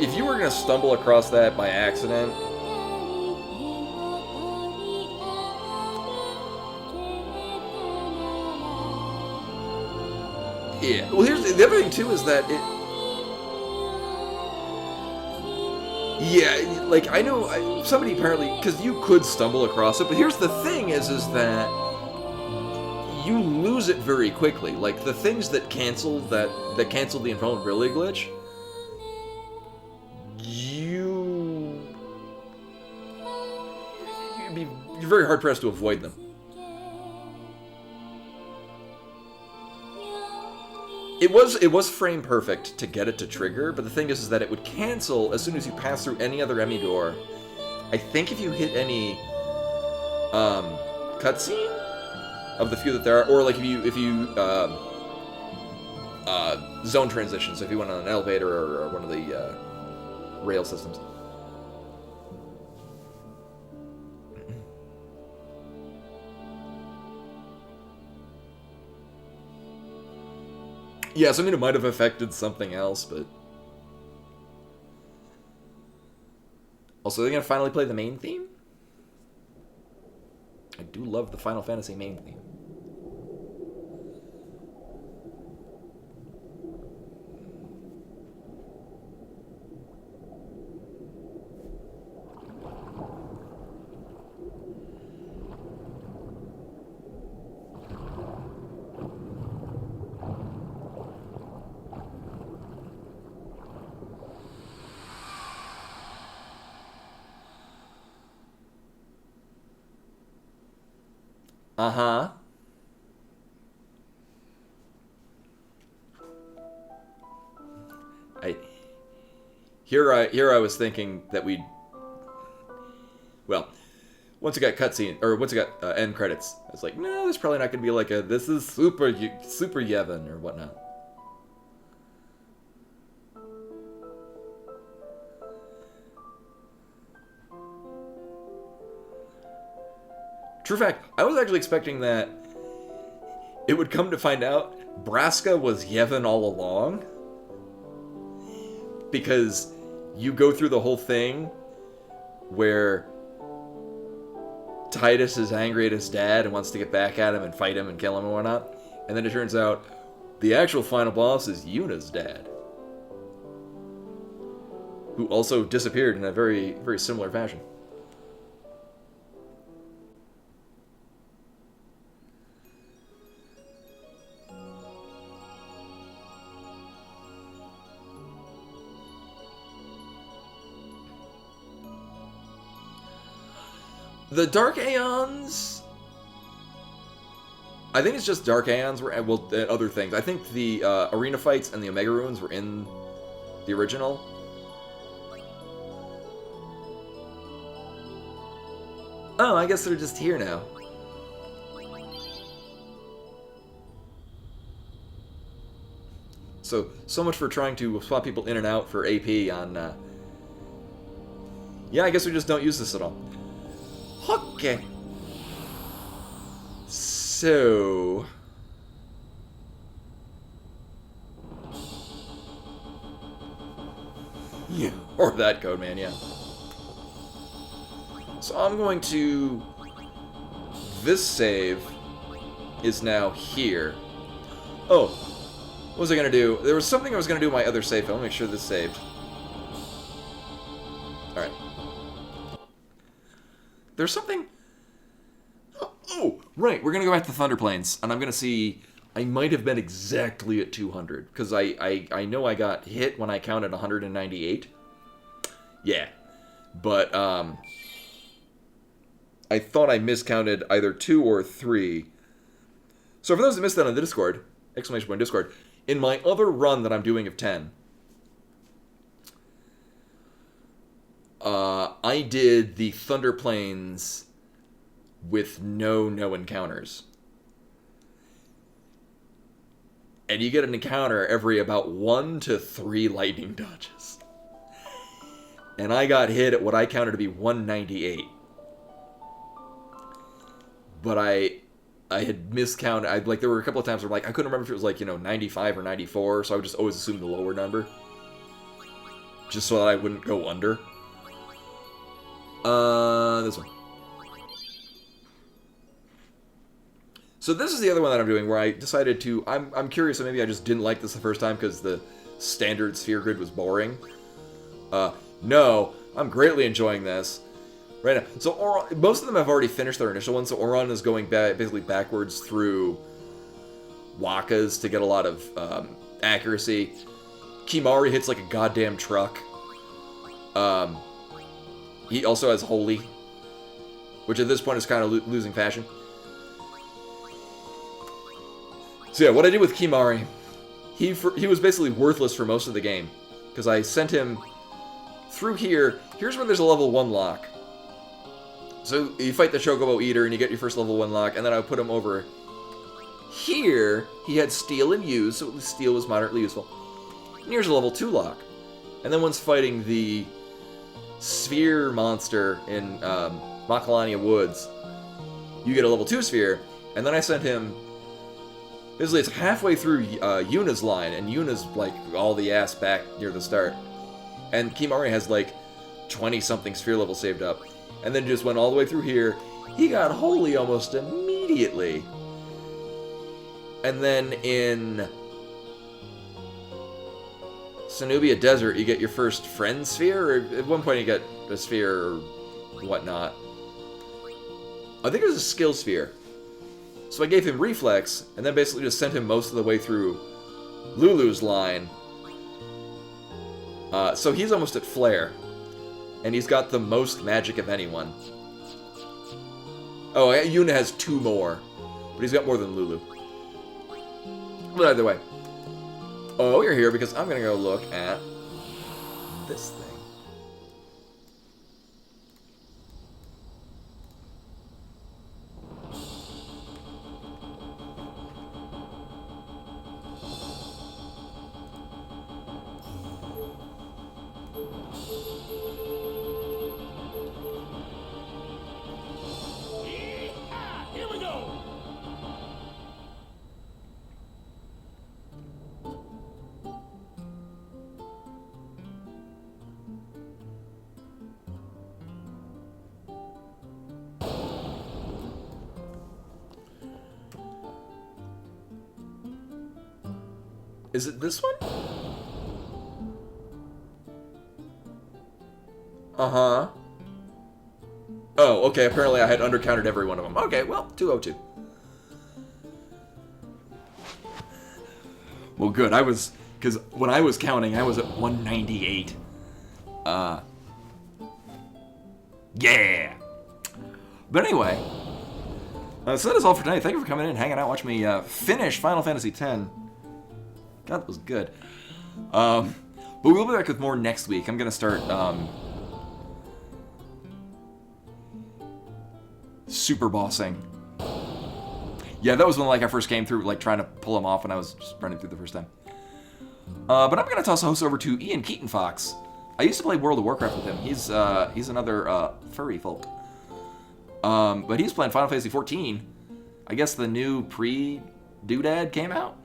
If you were going to stumble across that by accident... Yeah. Well, here's the other thing, too, is that it... Yeah, like, I know somebody apparently... Because you could stumble across it, but here's the thing is that... You lose it very quickly. Like, the things that cancel the invulnerability glitch... You're very hard-pressed to avoid them. It was frame perfect to get it to trigger, but the thing is that it would cancel as soon as you pass through any other Emmy door. I think if you hit any cutscene of the few that there are, or like if you zone transitions, if you went on an elevator or one of the rail systems. Yes, I mean, it might have affected something else, but... Also, they're going to finally play the main theme? I do love the Final Fantasy main theme. Uh-huh. Here I was thinking that we'd... Well, once it got cutscene, or once it got end credits, I was like, no, there's probably not going to be like a, this is super Yevon, or whatnot. True fact, I was actually expecting that it would come to find out Braska was Yevon all along. Because you go through the whole thing where Tidus is angry at his dad and wants to get back at him and fight him and kill him and whatnot. And then it turns out the actual final boss is Yuna's dad, who also disappeared in a very, very similar fashion. The Dark Aeons... I think it's just Dark Aeons, well, and other things. I think the Arena Fights and the Omega Ruins were in the original. Oh, I guess they're just here now. So much for trying to swap people in and out for AP on... Yeah, I guess we just don't use this at all. Okay. So... Yeah, or that code, man, yeah. So I'm going to... This save is now here. Oh, what was I going to do? There was something I was going to do in my other save. I'll make sure this saved. Alright. There's something... Oh, right, we're going to go back to Thunder Plains, and I'm going to see... I might have been exactly at 200, because I know I got hit when I counted 198. Yeah, but, I thought I miscounted either 2 or 3. So for those that missed that on the Discord, exclamation point Discord, in my other run that I'm doing of 10, I did the Thunder Plains with no encounters. And you get an encounter every about 1 to 3 lightning dodges. And I got hit at what I counted to be 198. But I I had miscounted. Like there were a couple of times where like I couldn't remember if it was like 95 or 94, so I would just always assume the lower number, just so that I wouldn't go under. This one. So this is the other one that I'm doing where I decided to. I'm curious, and maybe I just didn't like this the first time because the standard sphere grid was boring. No, I'm greatly enjoying this. Right now. So most of them have already finished their initial one, so Oron is going basically backwards through Wakas to get a lot of accuracy. Kimari hits like a goddamn truck. He also has Holy, which at this point is kind of losing fashion. So yeah, what I did with Kimari, he was basically worthless for most of the game, because I sent him through here. Here's where there's a level 1 lock. So you fight the Chocobo Eater and you get your first level 1 lock, and then I would put him over here. He had Steel and Use, so Steel was moderately useful. And here's a level 2 lock. And then once fighting the Sphere monster in Macalania Woods, you get a level 2 Sphere, and then I sent him. Basically, it's halfway through Yuna's line, and Yuna's, like, all the ass back near the start. And Kimari has, like, 20-something sphere level saved up. And then just went all the way through here. He got Holy almost immediately. And then in Cenobia Desert, you get your first friend sphere, or at one point you get a sphere or whatnot. I think it was a skill sphere. So I gave him Reflex, and then basically just sent him most of the way through Lulu's line. So he's almost at Flare. And he's got the most magic of anyone. Oh, Yuna has 2 more. But he's got more than Lulu. But either way. Oh, you're here because I'm going to go look at this thing. Here we go! Is it this one? Uh-huh. Oh, okay, apparently I had undercounted every one of them. Okay, well, 202. Well, good, because when I was counting, I was at 198. Yeah! But anyway, so that is all for tonight. Thank you for coming in, hanging out, watching me finish Final Fantasy X. God, that was good. But we'll be back with more next week. I'm going to start super bossing. Yeah, that was when like I first came through, like trying to pull him off when I was just running through the first time. But I'm going to toss the host over to Ian Keaton Fox. I used to play World of Warcraft with him. He's another furry folk. But he's playing Final Fantasy XIV. I guess the new pre-doodad came out.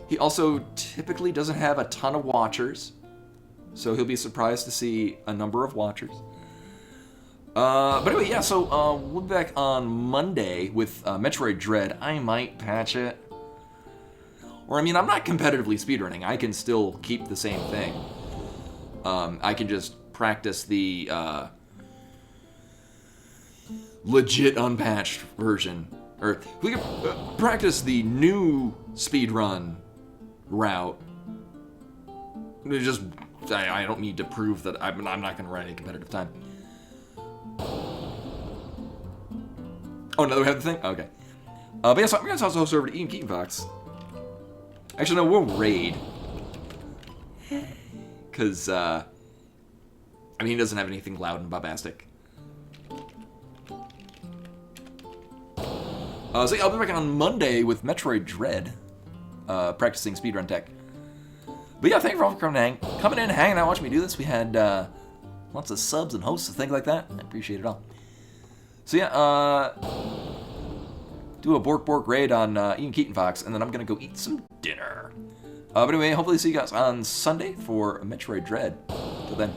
He also typically doesn't have a ton of watchers, so he'll be surprised to see a number of watchers. But anyway, yeah, so we'll be back on Monday with Metroid Dread. I might patch it. Or, I mean, I'm not competitively speedrunning. I can still keep the same thing. I can just practice the legit unpatched version. Or we can practice the new speedrun route. Just, I don't need to prove that I'm not going to run any competitive time. Oh, no, we have the thing? Okay. But yeah, so I'm going to toss the host over to Ian Keaton Fox. Actually, no, we'll raid. Because, I mean, he doesn't have anything loud and bombastic. So yeah, I'll be back on Monday with Metroid Dread, practicing speedrun tech. But yeah, thank you for all for coming in, hanging out, watching me do this. We had lots of subs and hosts and things like that. I appreciate it all. So yeah, do a Bork Bork raid on Ian Keaton Fox, and then I'm gonna go eat some dinner. But anyway, hopefully see you guys on Sunday for Metroid Dread. Till then.